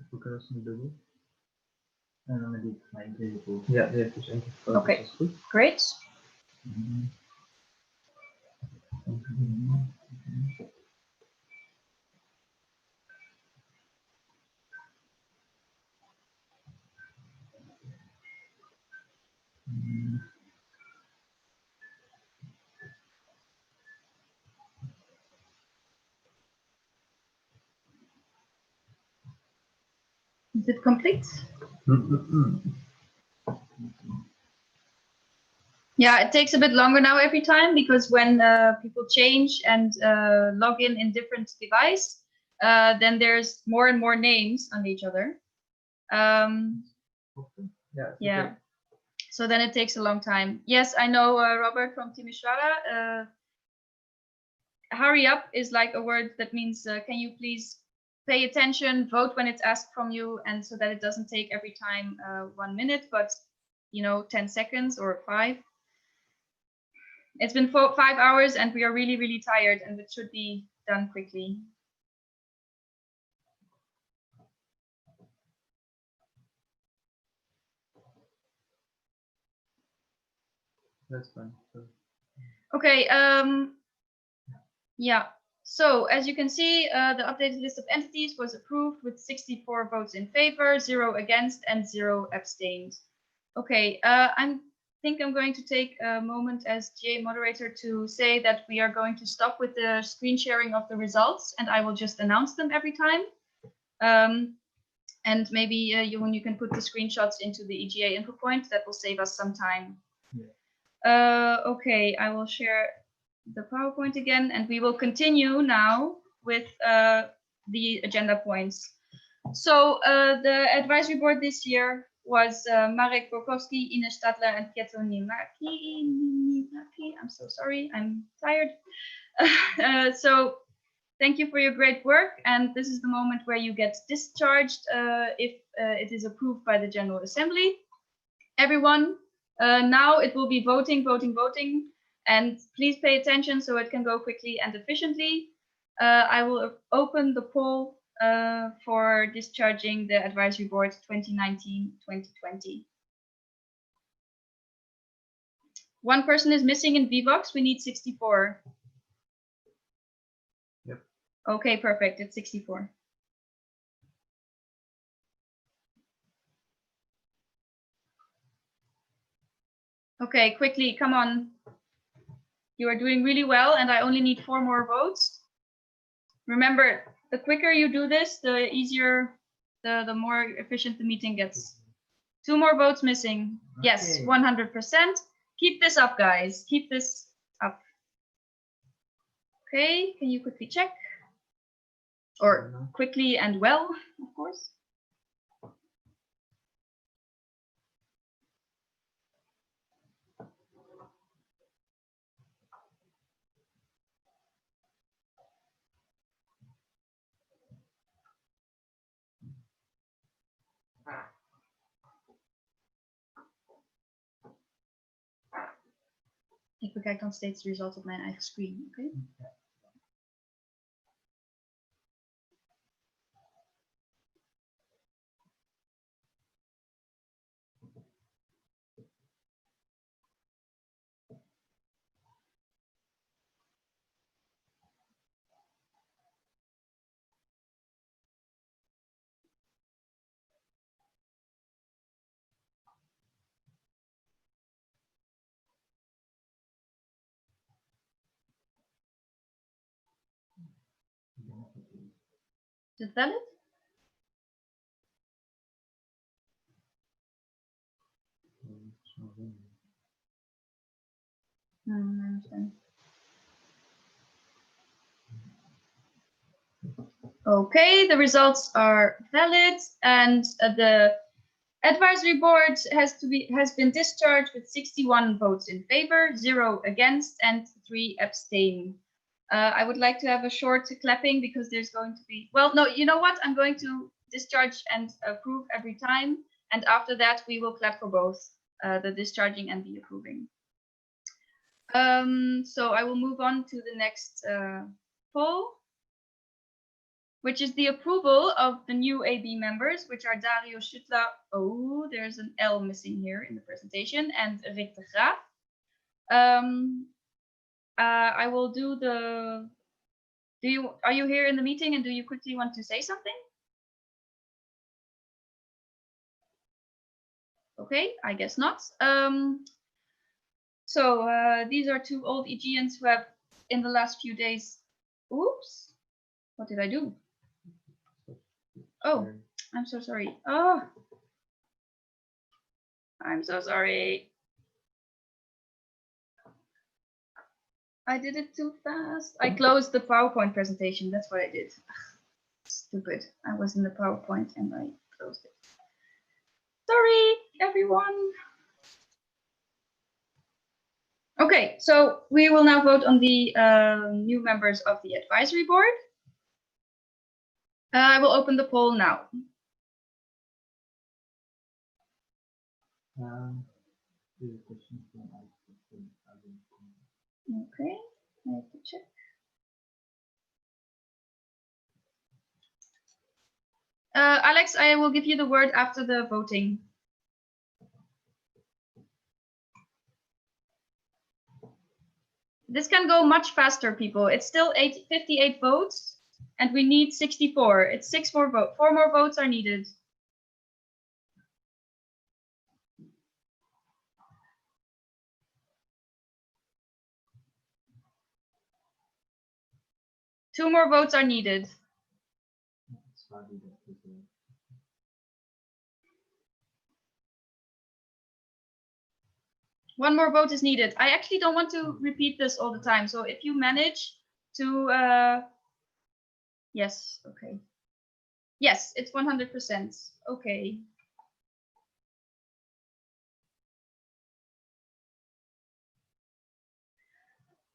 Boeken is nu dubbel. En dan met die kleine driehoek. Ja, die heeft dus één keer gefocust. Okay, Dat is goed. great. Is it complete? Yeah, it takes a bit longer now every time because when people change and log in different device, then there's more and more names on each other. Yeah. So then it takes a long time. Yes, I know, Robert from Timisoara. Hurry up is like a word that means, can you please pay attention, vote when it's asked from you, and so that it doesn't take every time 1 minute, but 10 seconds or 5. It's been 5 hours and we are really, really tired and it should be done quickly. That's fine. Okay, yeah. So as you can see, the updated list of entities was approved with 64 votes in favor, 0 against, and 0 abstained. Okay, I think I'm going to take a moment as GA moderator to say that we are going to stop with the screen sharing of the results, and I will just announce them every time. And maybe you can put the screenshots into the EGA info point. That will save us some time. Okay, I will share the PowerPoint again, and we will continue now with the agenda points. So the advisory board this year was Marek Borkowski, Ines Stadler, and Pietro Nimaki. I'm so sorry, I'm tired. So thank you for your great work, and this is the moment where you get discharged if it is approved by the General Assembly. Everyone, now it will be voting, voting, voting, and please pay attention so it can go quickly and efficiently. I will open the poll for discharging the advisory board 2019-2020. One person is missing in VVox. We need 64. Yep. Okay, perfect. It's 64. Okay, quickly, come on. You are doing really well, and I only need 4 more votes. Remember, the quicker you do this, the easier, the more efficient the meeting gets. 2 more votes missing. Okay. Yes, 100%. Keep this up, guys. Keep this up. Okay, can you quickly check? Or quickly and well, of course. Ik bekijk dan steeds de results op mijn eigen screen, oké? Okay? Is it valid? I understand. Okay, the results are valid, and the Advisory board has been discharged with 61 votes in favor, 0 against, and 3 abstain. I would like to have a short clapping because there's going to be, well, no, you know what? I'm going to discharge and approve every time. And after that, we will clap for both the discharging and the approving. So I will move on to the next poll, which is the approval of the new AB members, which are Dario Schüttler. Oh, there's an L missing here in the presentation, and Rick de Graaf. I will do the. Are you here in the meeting, and do you quickly want to say something? Okay, I guess not. So these are 2 old Aegeans who have, in the last few days. Oops, what did I do? Oh, I'm so sorry. Oh, I'm so sorry. I did it too fast. I closed the PowerPoint presentation. That's what I did. Stupid. I was in the PowerPoint and I closed it. Sorry, everyone. Okay, so we will now vote on the new members of the advisory board. I will open the poll now. Okay, I have to check. Alex, I will give you the word after the voting. This can go much faster, people. It's still 58 votes, and we need 64. It's 4 more votes are needed. Two more votes are needed. One more vote is needed. I actually don't want to repeat this all the time. So if you manage to, yes, okay. Yes, it's 100%. Okay.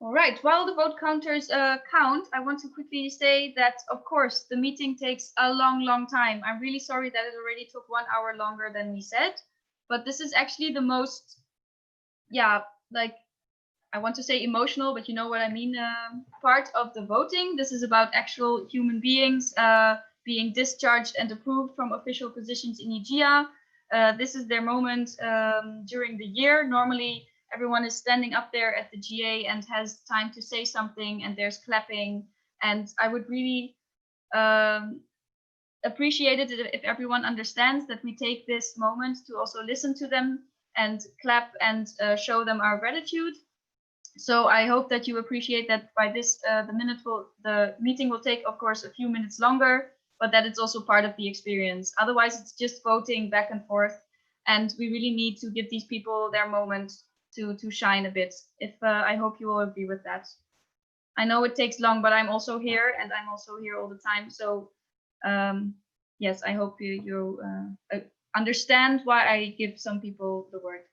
All right, while the vote counters count, I want to quickly say that, of course, the meeting takes a long time. I'm really sorry that it already took 1 hour longer than we said, but this is actually the most, yeah, like, I want to say emotional, but you know what I mean, part of the voting. This is about actual human beings being discharged and approved from official positions in EGEA. This is their moment during the year. Normally, everyone is standing up there at the GA and has time to say something, and there's clapping. And I would really appreciate it if everyone understands that we take this moment to also listen to them and clap and show them our gratitude. So I hope that you appreciate that by this, the meeting will take, of course, a few minutes longer, but that it's also part of the experience. Otherwise, it's just voting back and forth, and we really need to give these people their moment to shine a bit. I hope you will agree with that. I know it takes long, but I'm also here, and I'm also here all the time. So yes, I hope you understand why I give some people the word.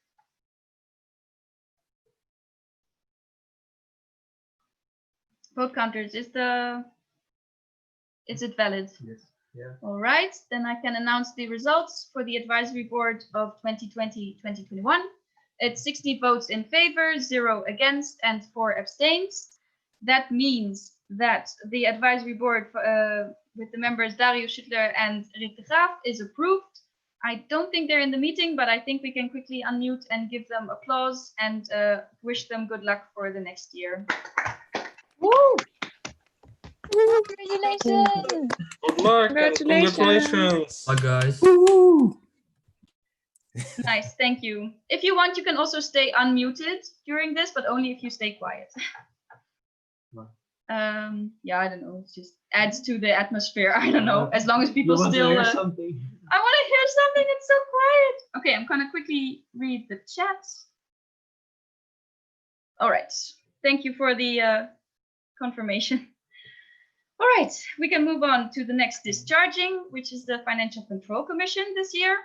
Vote counters, is it valid? Yes. Yeah. All right, then I can announce the results for the advisory board of 2020-2021. It's 60 votes in favor, 0 against, and 4 abstains. That means that the advisory board with the members Dario Schüttler and Rick de Graaf is approved. I don't think they're in the meeting, but I think we can quickly unmute and give them applause and wish them good luck for the next year. Woo! Congratulations! Good luck. Congratulations. Hi guys. Nice, thank you. If you want, you can also stay unmuted during this, but only if you stay quiet. Yeah, I don't know. It just adds to the atmosphere. I don't know. As long as people still. I want to hear something. It's so quiet. Okay, I'm gonna quickly read the chat. All right. Thank you for the confirmation. All right, we can move on to the next discharging, which is the Financial Control Commission this year.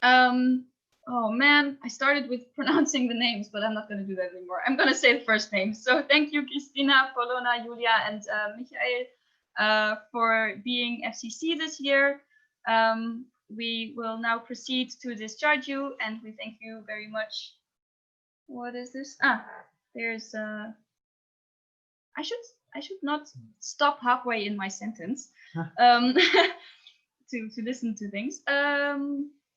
Oh man, I started with pronouncing the names, but I'm not going to do that anymore. I'm going to say the first names. So thank you, Christina, Polona, Julia, and Michael for being FCC this year. We will now proceed to discharge you, and we thank you very much. What is this? There's I should not stop halfway in my sentence to listen to things.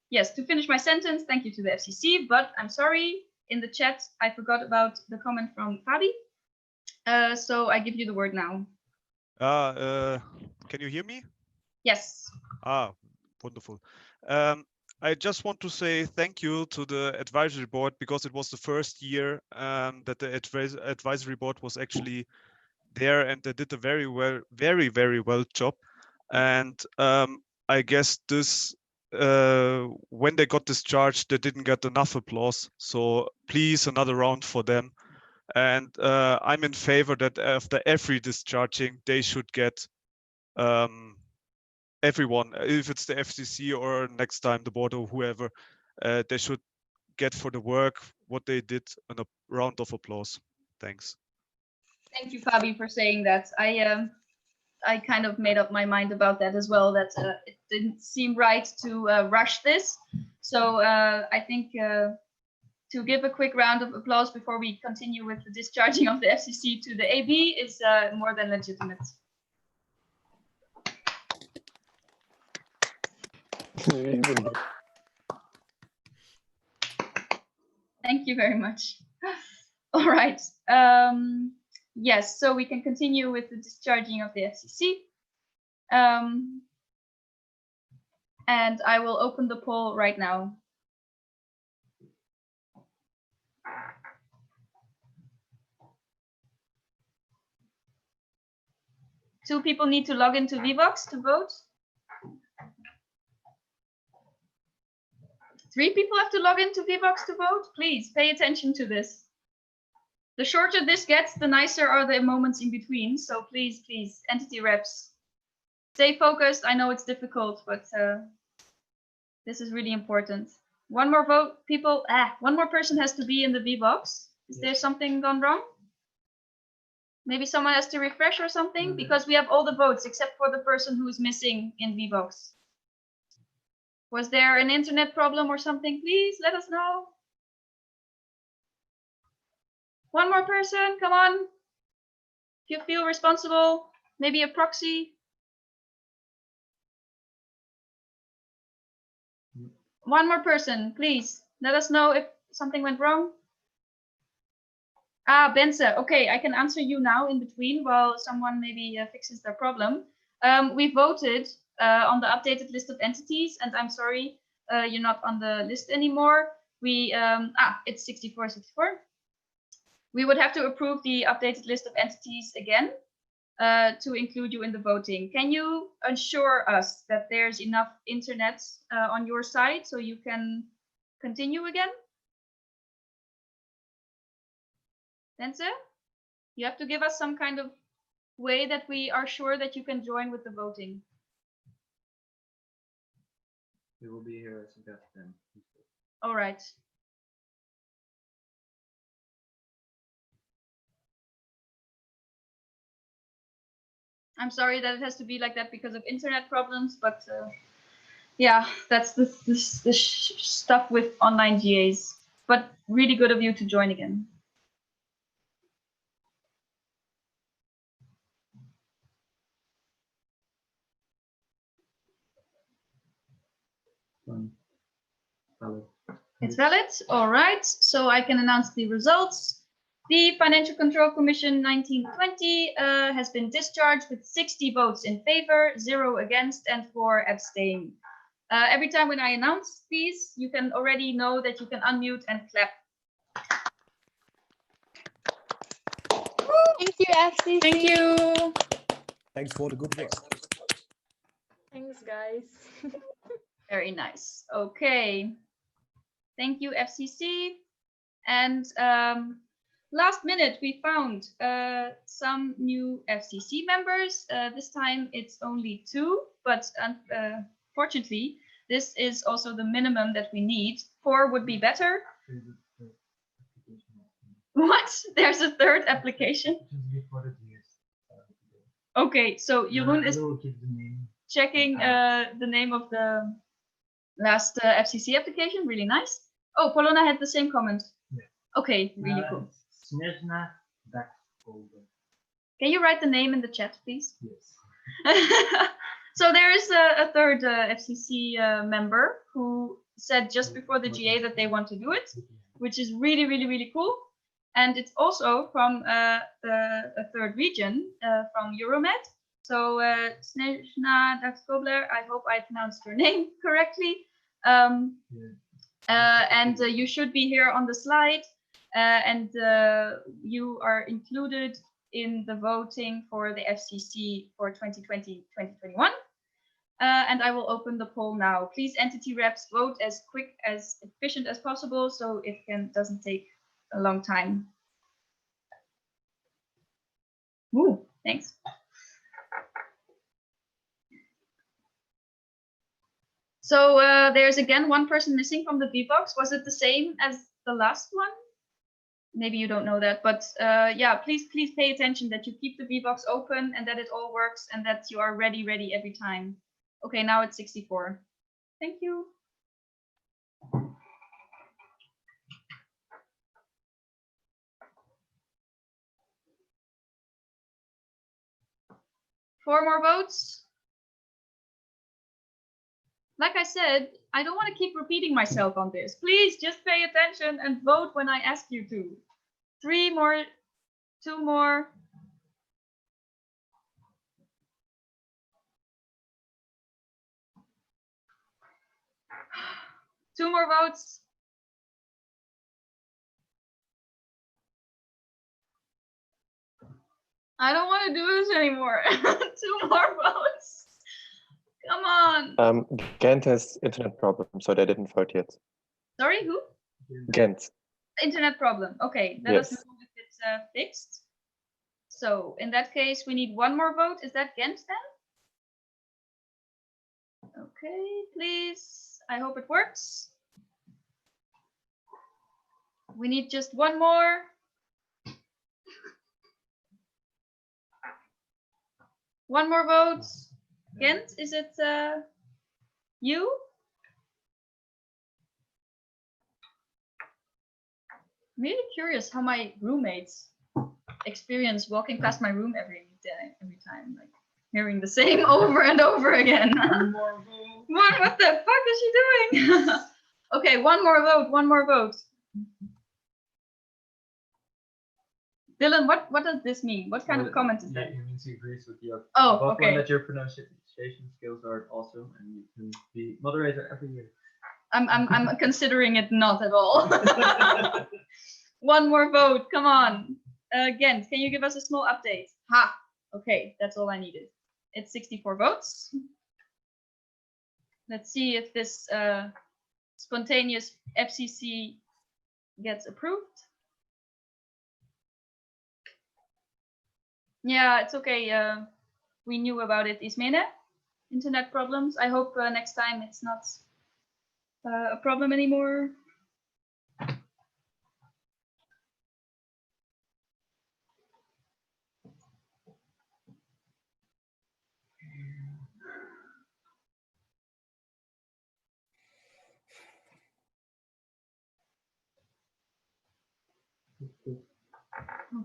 Yes, to finish my sentence, thank you to the FCC, but I'm sorry, in the chat, I forgot about the comment from Fabi. So I give you the word now. Can you hear me? Yes. Wonderful. I just want to say thank you to the advisory board, because it was the first year that the advisory board was actually there, and they did a very well job. And I guess this when they got discharged, they didn't get enough applause. So please, another round for them. And I'm in favor that after every discharging, they should get everyone, if it's the FCC or next time the board or whoever, they should get for the work what they did a round of applause. Thanks. Thank you, Fabi, for saying that. I kind of made up my mind about that as well, that it didn't seem right to rush this. So I think to give a quick round of applause before we continue with the discharging of the FCC to the AB is more than legitimate. Thank you very much. All right. Yes, so we can continue with the discharging of the FCC. And I will open the poll right now. Two people need to log into Vbox to vote. 3 people have to log into Vbox to vote. Please pay attention to this. The shorter this gets, the nicer are the moments in between. So please, entity reps, stay focused. I know it's difficult, but this is really important. One more vote, people. One more person has to be in the Vbox. Is there something gone wrong? Maybe someone has to refresh or something, because we have all the votes except for the person who is missing in Vbox. Was there an internet problem or something? Please let us know. One more person, come on. If you feel responsible, maybe a proxy. One more person, please. Let us know if something went wrong. Benze, okay, I can answer you now in between while someone maybe fixes their problem. We voted on the updated list of entities, and I'm sorry, you're not on the list anymore. It's 64. We would have to approve the updated list of entities again to include you in the voting. Can you assure us that there's enough internet on your side so you can continue again? Benze, you have to give us some kind of way that we are sure that you can join with the voting. We will be here as a guest then. All right. I'm sorry that it has to be like that because of internet problems, but yeah, that's the stuff with online GAs. But really good of you to join again. It's valid. All right. So I can announce the results. The Financial Control Commission 1920 has been discharged with 60 votes in favor, 0 against, and 4 abstain. Every time when I announce these, you can already know that you can unmute and clap. Thank you, FCC. Thank you. Thanks for the good work. Thanks, guys. Very nice. Okay. Thank you, FCC. And last minute, we found some new FCC members. This time it's only 2, but fortunately, this is also the minimum that we need. 4 would be better. What? There's a third application? Okay, so Jeroen is checking the name of the last FCC application. Really nice. Oh, Polona had the same comment. Yeah. Okay, really cool. Snezhna Dakova. Can you write the name in the chat, please? Yes. So there is a third FCC member who said just before the GA that they want to do it, which is really, really, really cool. And it's also from a third region, from Euromed. So Snezhna Dakova, I hope I pronounced her name correctly. And you should be here on the slide. And you are included in the voting for the FCC for 2020-2021. And I will open the poll now. Please, entity reps, vote as quick, as efficient as possible, so it doesn't take a long time. Ooh, thanks. So there's again one person missing from the VBox. Was it the same as the last one? Maybe you don't know that, but yeah, please pay attention that you keep the VBox open and that it all works and that you are ready every time. Okay, now it's 64. Thank you. Four more votes. Like I said, I don't want to keep repeating myself on this. Please just pay attention and vote when I ask you to. 3 more, 2 more. Two more votes. I don't want to do this anymore. 2 more votes. Come on. Ghent has internet problem, so they didn't vote yet. Sorry, who? Ghent. Internet problem. Okay, let us know Yes. if it's fixed. So in that case, we need 1 more vote. Is that Ghent then? Okay, please. I hope it works. We need just 1 more. 1 more vote. Ghent, is it you? I'm really curious how my roommates experience walking past my room every time, like hearing the same over and over again. What the fuck is she doing? Okay, 1 more vote, 1 more vote. Dylan, what does this mean? What kind of comment is that? It means he agrees with you. Oh, But okay. that your pronunciation skills are awesome and you can be moderator every year. I'm considering it not at all. 1 more vote, come on. Again, can you give us a small update? Ha, okay, that's all I needed. It's 64 votes. Let's see if this spontaneous FCC gets approved. Yeah, it's okay. We knew about it, Ismene. Internet problems. I hope next time it's not a problem anymore.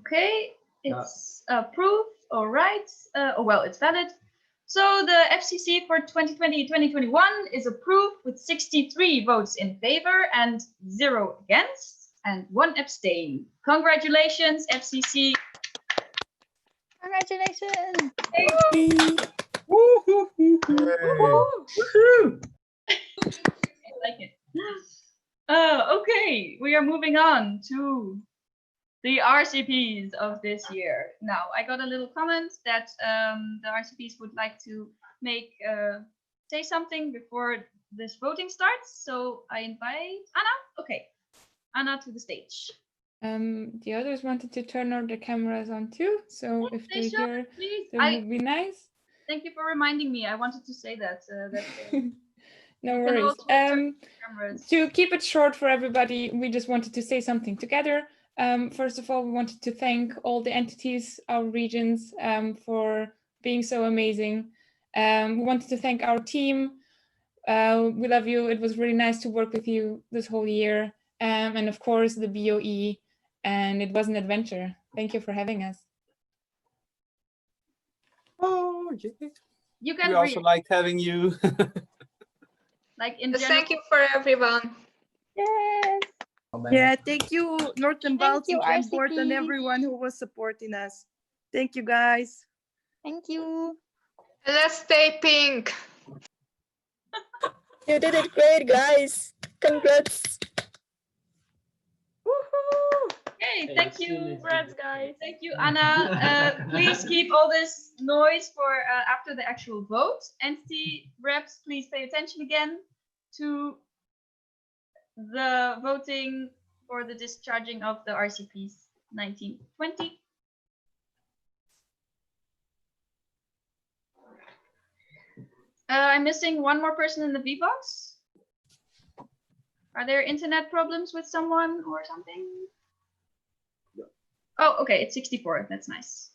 Okay, it's approved. All right. Oh, well, it's valid. So the FCC for 2020-2021 is approved with 63 votes in favor and 0 against and 1 abstain. Congratulations, FCC. Congratulations. I like it. Okay, we are moving on to the RCPs of this year. Now, I got a little comment that the RCPs would like to say something before this voting starts. So I invite Anna. Okay, Anna to the stage. The others wanted to turn on their cameras on too. So if They they're should, here, please. that would be nice. Thank you for reminding me. I wanted to say that. No You can worries. also turn cameras. To keep it short for everybody, we just wanted to say something together. First of all, we wanted to thank all the entities, our regions, for being so amazing. We wanted to thank our team. We love you. It was really nice to work with you this whole year. And of course, the BOE. And it was an adventure. Thank you for having us. Oh, yeah. You can We also liked having you. like in Thank you for everyone. Yes. Yeah, thank you, Northern Thank you, Baltic and board and RCP. everyone who was supporting us. Thank you, guys. Thank you. Let's stay pink. You did it great, guys. Congrats. Hey, thank you. Congrats, guys. Thank you, Anna. Please keep all this noise for after the actual vote. Entity reps, please pay attention again to the voting for the discharging of the RCPs 1920. I'm missing one more person in the VBox. Are there internet problems with someone or something? Oh, okay, it's 64. That's nice.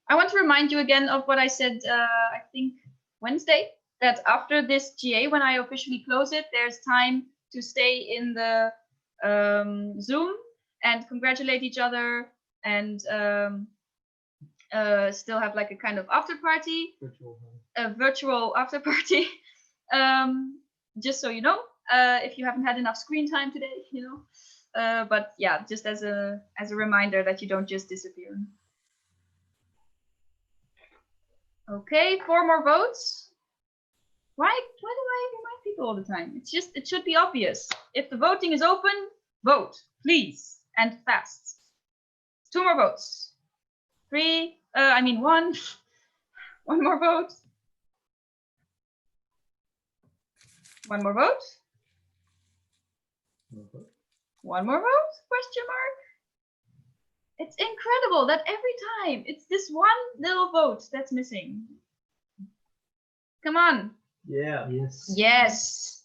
I want to remind you again of what I said, I think Wednesday, that after this GA, when I officially close it, there's time to stay in the Zoom and congratulate each other and still have like a kind of after party, a virtual after party. Just so you know, if you haven't had enough screen time today, you know. But yeah, just as a reminder that you don't just disappear. Okay, 4 more votes. Why do I remind people all the time? It should be obvious. If the voting is open, vote, please, and fast. 2 more votes. 1. 1 more vote. 1 more vote. 1 more vote? Question mark. It's incredible that every time it's this one little vote that's missing. Come on. Yeah. Yes. Yes.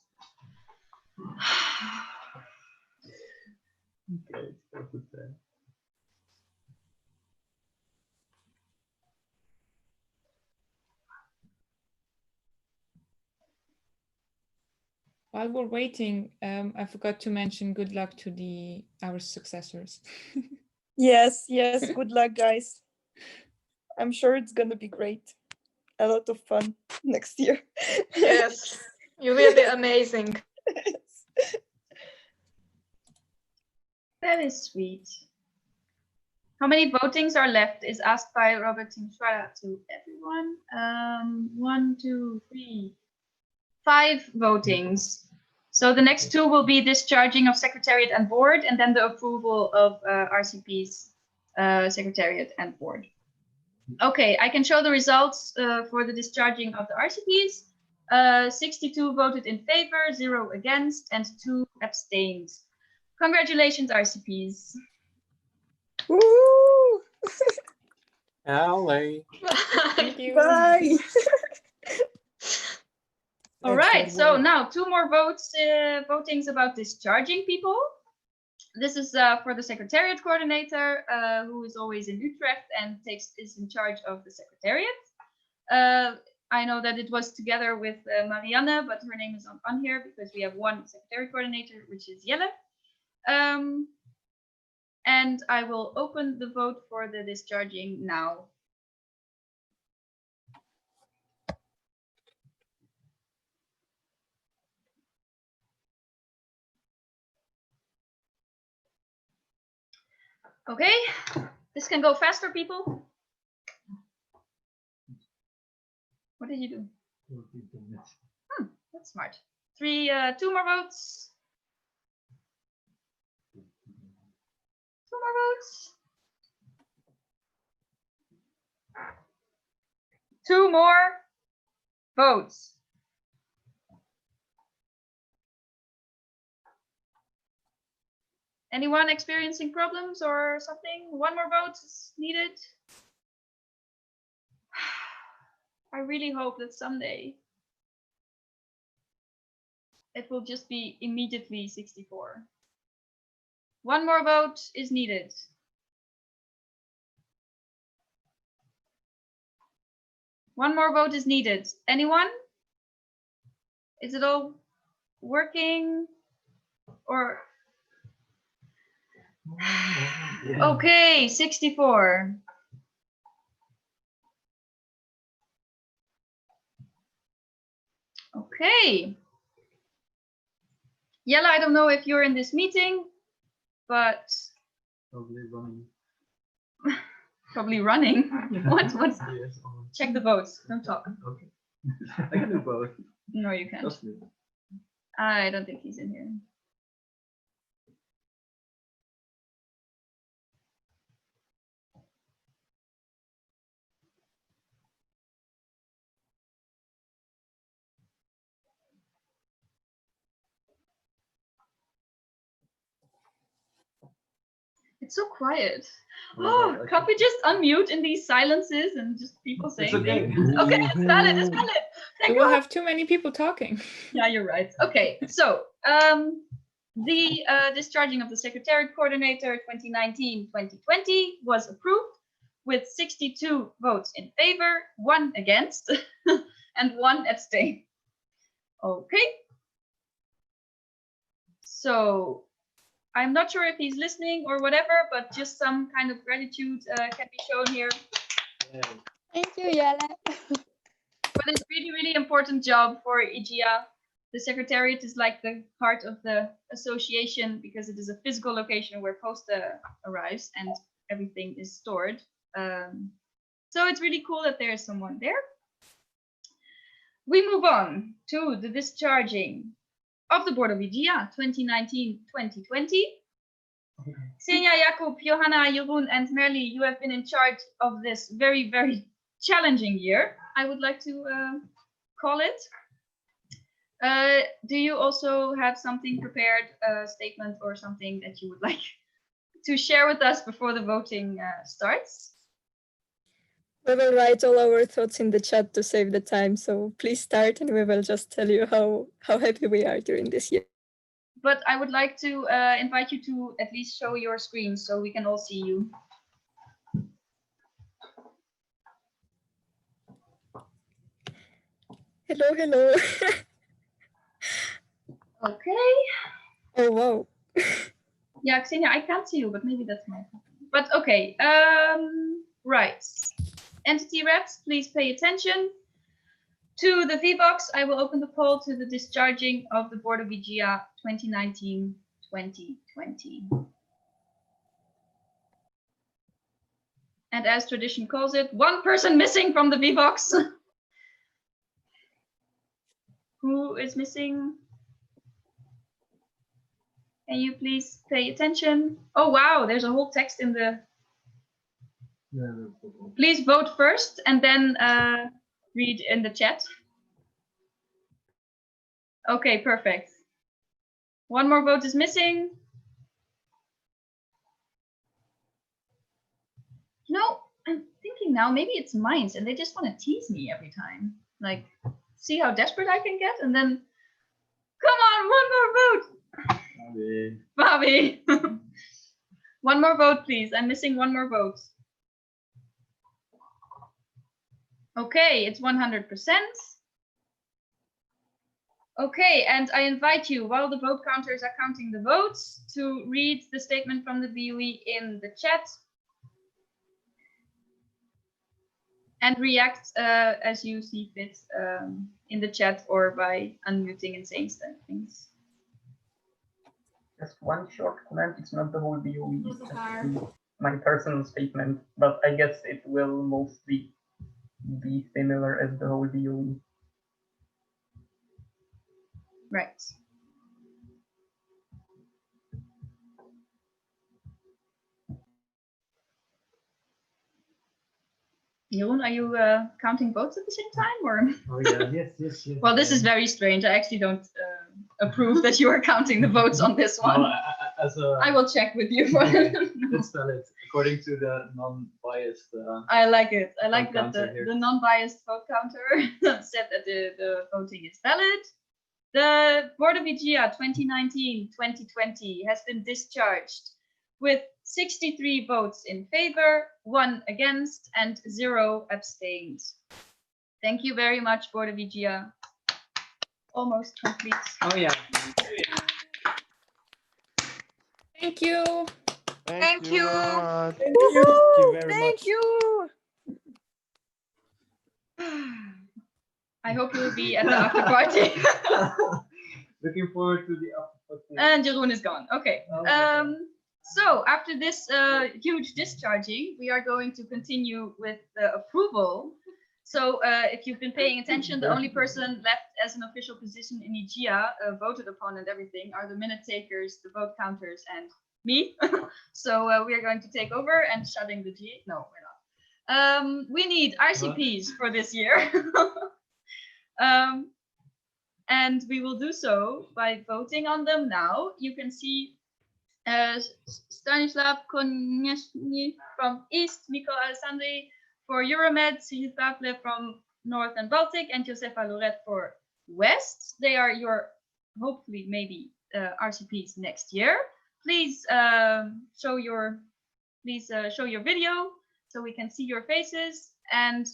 Okay, that's good then. While we're waiting, I forgot to mention good luck to our successors. Yes, yes. Good luck, guys. I'm sure it's gonna be great. A lot of fun next year. Yes, you will be amazing. That is sweet. How many votings are left is asked by Robert Timschweiler to everyone. 1, 2, 3, 5 votings. So the next 2 will be discharging of Secretariat and Board, and then the approval of RCP's Secretariat and Board. Okay, I can show the results for the discharging of the RCPs. 62 voted in favor, 0 against, and 2 abstained. Congratulations, RCPs. Woo! LA. Thank you. Bye. All right, so now 2 more votings about discharging people. This is for the Secretariat Coordinator, who is always in Utrecht and is in charge of the Secretariat. I know that it was together with Marianne, but her name is not on here because we have one Secretariat Coordinator, which is Jelle. And I will open the vote for the discharging now. Okay, this can go faster, people. What did you do? That's smart. 2 more votes. 2 more votes. 2 more votes. Anyone experiencing problems or something? 1 more vote is needed. I really hope that someday it will just be immediately 64. One more vote is needed. One more vote is needed. Anyone? Is it all working? Or okay, 64. Okay. Yella, I don't know if you're in this meeting, but Probably running. probably running. What? Yes, Check the votes. Don't talk. okay. I can do both. No, you can't. Trust me. I don't think he's in here. It's so quiet. Oh, can't we just unmute in these silences and just people saying okay. things? Okay, it's valid. It's valid. We will have too many people talking. Yeah, you're right. Okay, so the discharging of the Secretariat Coordinator 2019-2020 was approved with 62 votes in favor, 1 against, and 1 abstain. Okay. So I'm not sure if he's listening or whatever, but just some kind of gratitude can be shown here. Thank you, Yella. For this really, really important job for IGEA. The Secretariat is like the heart of the association because it is a physical location where post arrives and everything is stored. So it's really cool that there is someone there. We move on to the discharging of the Board of IGEA 2019-2020. Xenia, Jakub, Johanna, Jeroen, and Merli, you have been in charge of this very, very challenging year, I would like to call it. Do you also have something prepared, a statement or something that you would like to share with us before the voting starts? We will write all our thoughts in the chat to save the time, so please start and we will just tell you how happy we are during this year. But I would like to invite you to at least show your screen so we can all see you. Hello, hello. Okay. Oh, wow. Yeah, Xenia, I can't see you, but maybe that's my problem. But okay, right. Entity reps, please pay attention. To the VBox, I will open the poll to the discharging of the Board of IGEA 2019-2020. And as tradition calls it, one person missing from the VBox. Who is missing? Can you please pay attention? Oh, wow, there's a whole text in the... Please vote first and then read in the chat. Okay, perfect. One more vote is missing. No, I'm thinking now, maybe it's Mainz and they just want to tease me every time. Like, see how desperate I can get? And then, come on, one more vote. Bobby. One more vote, please. I'm missing one more vote. Okay, it's 100%. Okay, and I invite you, while the vote counters are counting the votes, to read the statement from the BOE in the chat and react as you see fit in the chat or by unmuting and saying things. Just one short comment. It's not the whole BOE, it's just my personal statement, but I guess it will mostly be similar as the whole BOE. Right. Jeroen, are you counting votes at the same time, or? Oh yeah, yes. Well, this is very strange. I actually don't approve that you are counting the votes on this one. No, I will check with you. It's valid according to the non-biased. I like it. I like that counter here. the non-biased vote counter said that the voting is valid. The Board of IGEA 2019-2020 has been discharged with 63 votes in favor, 1 against, and 0 abstained. Thank you very much, Board of IGEA. Almost complete. Oh yeah. Thank you. Thank you. Thank Thank you very much. Thank you. I hope you will be at the after party. Looking forward to the after party. And Jeroen is gone. Okay. Okay. So after this huge discharging, we are going to continue with the approval. So if you've been paying attention, the only person left as an official position in IGEA voted upon and everything are the minute takers, the vote counters, and me. So we are going to take over and shutting the GA. No, we're not. We need RCPs for this year. And we will do so by voting on them now. You can see Stanislav Konieczny from East, Miko Alessandri for Euromed, Sigrid Pavle from North and Baltic, and Josefa Loret for West. They are your, hopefully, maybe RCPs next year. Please show your video so we can see your faces, and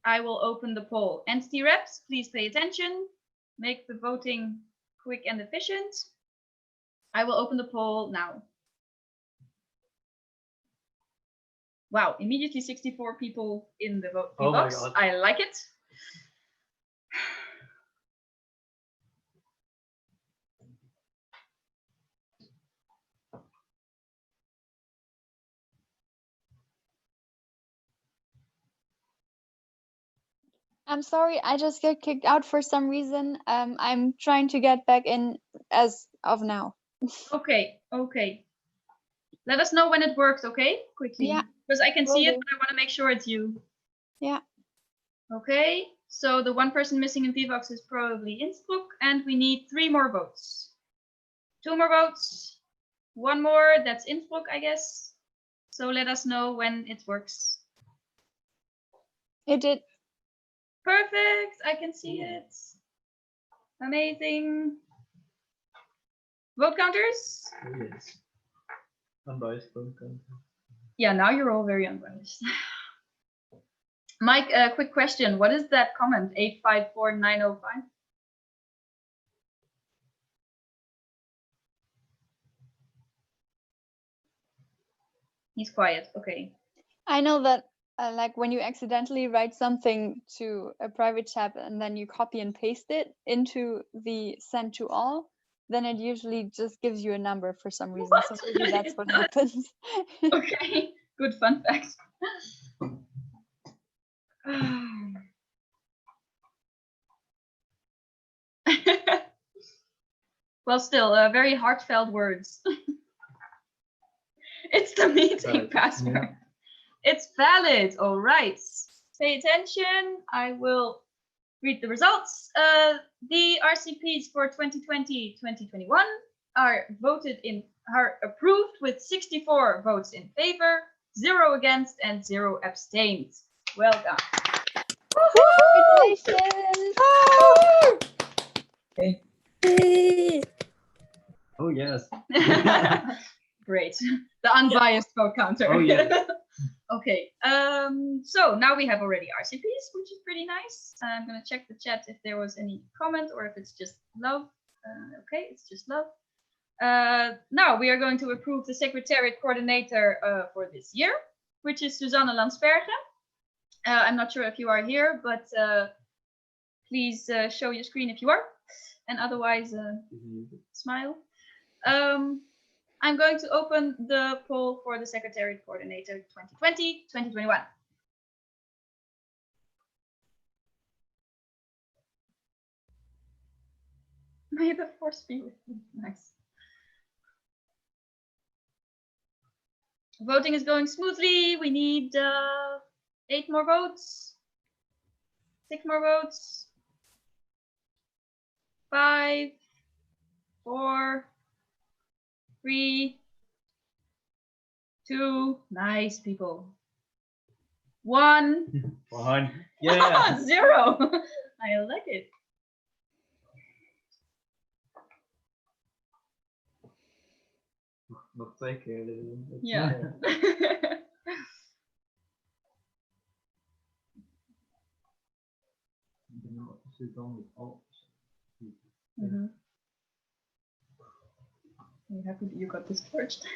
I will open the poll. Entity reps, please pay attention. Make the voting quick and efficient. I will open the poll now. Wow, immediately 64 people in the vote box. God. I like it. I'm sorry, I just got kicked out for some reason. I'm trying to get back in as of now. Okay, okay. Let us know when it works, okay? Quickly. Yeah, Because I can will see it, do. but I want to make sure it's you. Yeah. Okay, so the one person missing in VBox is probably Innsbruck, and we need 3 more votes. 2 more votes. 1 more, that's Innsbruck, I guess. So let us know when it works. It did. Perfect, I can see it. Amazing. Vote counters? Oh, yes. Unbiased vote count. Yeah, now you're all very unbiased. Mike, a quick question. What is that comment? 854905? He's quiet. Okay. I know that like when you accidentally write something to a private chat and then you copy and paste it into the send to all, then it usually just gives you a number for some reason. So maybe that's what happens. Okay, good fun fact. Well, still, very heartfelt words. It's the meeting password. Yeah. It's valid. All right. Pay attention. I will read the results. The RCPs for 2020-2021 are approved with 64 votes in favor, 0 against, and 0 abstained. Well done. Congratulations! Okay. Oh yes. Great. The unbiased vote counter. Oh, yeah. Okay. So now we have already RCPs, which is pretty nice. I'm going to check the chat if there was any comment or if it's just love. Okay, it's just love. Now we are going to approve the Secretariat Coordinator for this year, which is Susanne Landsbergen. I'm not sure if you are here, but please show your screen if you are, and otherwise smile. I'm going to open the poll for the Secretariat Coordinator 2020-2021. May the force be with you. Nice. Voting is going smoothly. We need 8 more votes. 6 more votes. 5, 4, 3, 2, nice people. 1. 1. Yeah. 0. I like it. Nog 2 keer. Ja. I'm happy that you got this torched.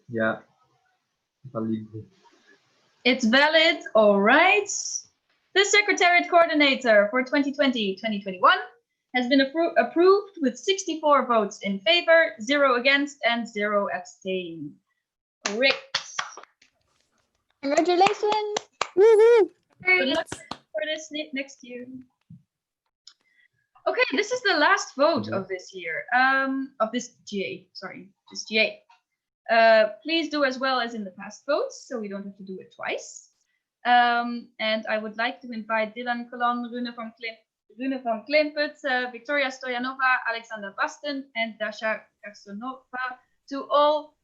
Ja, valide. It's valid, all right. The Secretariat Coordinator for 2020-2021 has been approved with 64 votes in favor, 0 against, and 0 abstain. Great. Congratulations. Good luck for this next year. Okay, this is the last vote of this year, of this GA, sorry, this GA. Please do as well as in the past votes, so we don't have to do it twice. And I would like to invite Dylan Colon, Rune van Klimput, Victoria Stoyanova, Alexander Basten, and Dasha Karsonova to all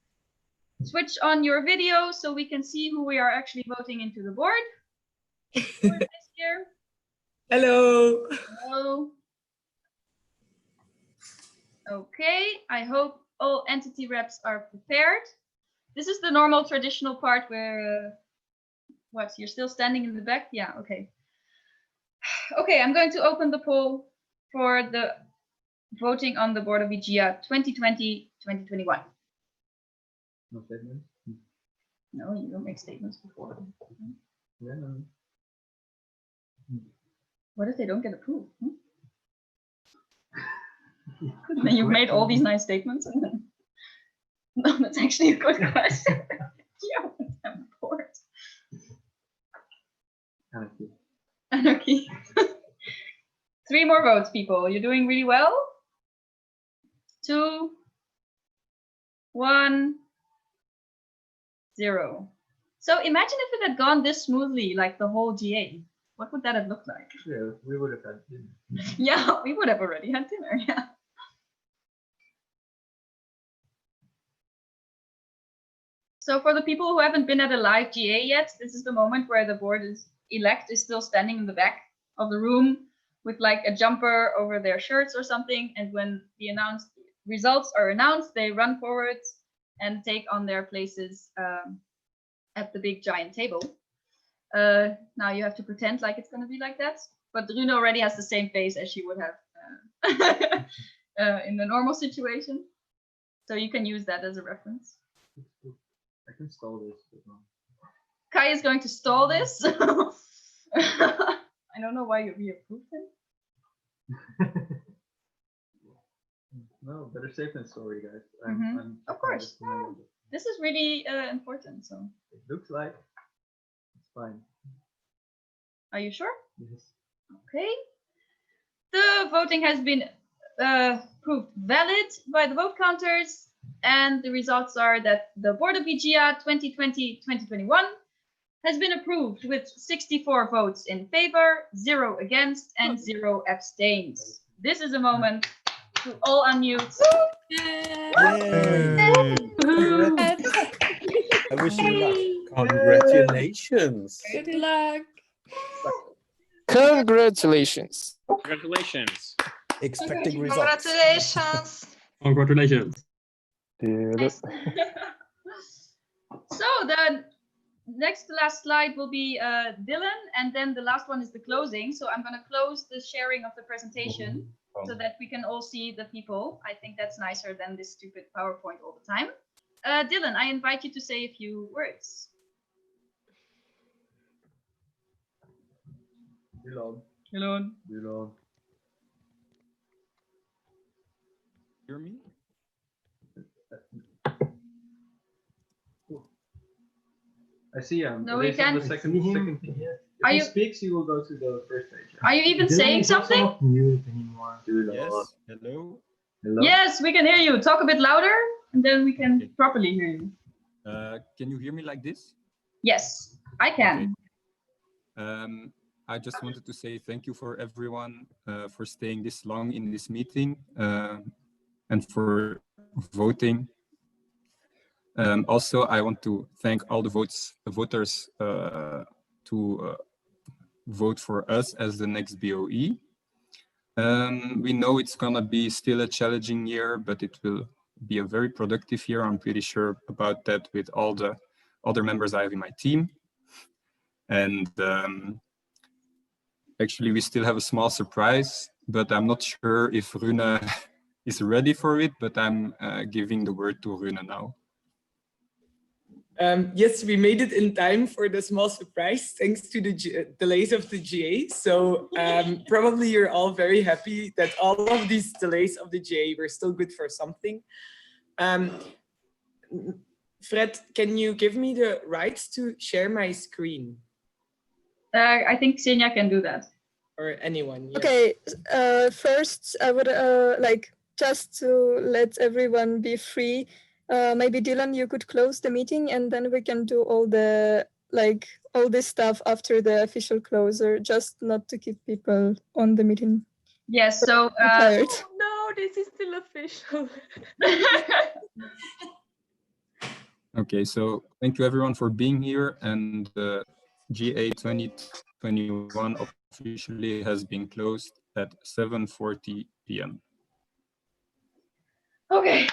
switch on your video so we can see who we are actually voting into the board for this year. Hello. Hello. Okay, I hope all entity reps are prepared. This is the normal traditional part where, what, you're still standing in the back? Yeah, okay. Okay, I'm going to open the poll for the voting on the Board of IGEA 2020-2021. No statement? No, you don't make statements before. Yeah, no. What if they don't get approved? Then you've made all these nice statements and then... No, that's actually a good question. Yeah, I'm bored. Anarchy. Anarchy. 3 more votes, people. You're doing really well. 2, 1, 0. So imagine if it had gone this smoothly, like the whole GA. What would that have looked like? Yeah, we would have had dinner. Yeah, we would have already had dinner, yeah. So for the people who haven't been at a live GA yet, this is the moment where the board elect is still standing in the back of the room with like a jumper over their shirts or something. And when the results are announced, they run forward and take on their places at the big giant table. Now you have to pretend like it's going to be like that. But Rune already has the same face as she would have in the normal situation. So you can use that as a reference. I can stall this. Kai is going to stall this. I don't know why you reapproved him. No, better safe than sorry, guys. Of course. No, this is really important. So it looks like it's fine. Are you sure? Yes. Okay. The voting has been proved valid by the vote counters. And the results are that the Board of IGEA 2020-2021 has been approved with 64 votes in favor, 0 against, and 0 abstains. This is a moment to all unmute. Yay! I wish you luck. Congratulations. Good luck. Congratulations. Congratulations. Expecting results. Congratulations. Congratulations. Nice. So the next to last slide will be Dylan, and then the last one is the closing. So I'm going to close the sharing of the presentation so that we can all see the people. I think that's nicer than this stupid PowerPoint all the time. Dylan, I invite you to say a few words. Dylan. Dylan. Dylan. Hear me? I see him. No, we can. can't. The second thing. Are If he you- speaks, he will go to the first page. Are you even saying something? Not mute anymore. Yes. Hello. Hello? Yes, we can hear you. Talk a bit louder, and then we can properly hear you. Can you hear me like this? Yes, I can. I just wanted to say thank you for everyone for staying this long in this meeting and for voting. Also, I want to thank all the voters to vote for us as the next BOE. We know it's gonna be still a challenging year, but it will be a very productive year. I'm pretty sure about that with all the other members I have in my team. And actually, we still have a small surprise, but I'm not sure if Rune is ready for it, but I'm giving the word to Rune now. Yes, we made it in time for the small surprise, thanks to the delays of the GA. So probably you're all very happy that all of these delays of the GA were still good for something. Fred, can you give me the rights to share my screen? I think Xenia can do that. Or anyone. Yes. Okay, first I would like just to let everyone be free. Maybe Dylan, you could close the meeting and then we can do all the all this stuff after the official closure, just not to keep people on the meeting. Yes, so tired. No, this is still official. Okay, so thank you everyone for being here, and GA 2021 officially has been closed at 7:40 p.m. Okay.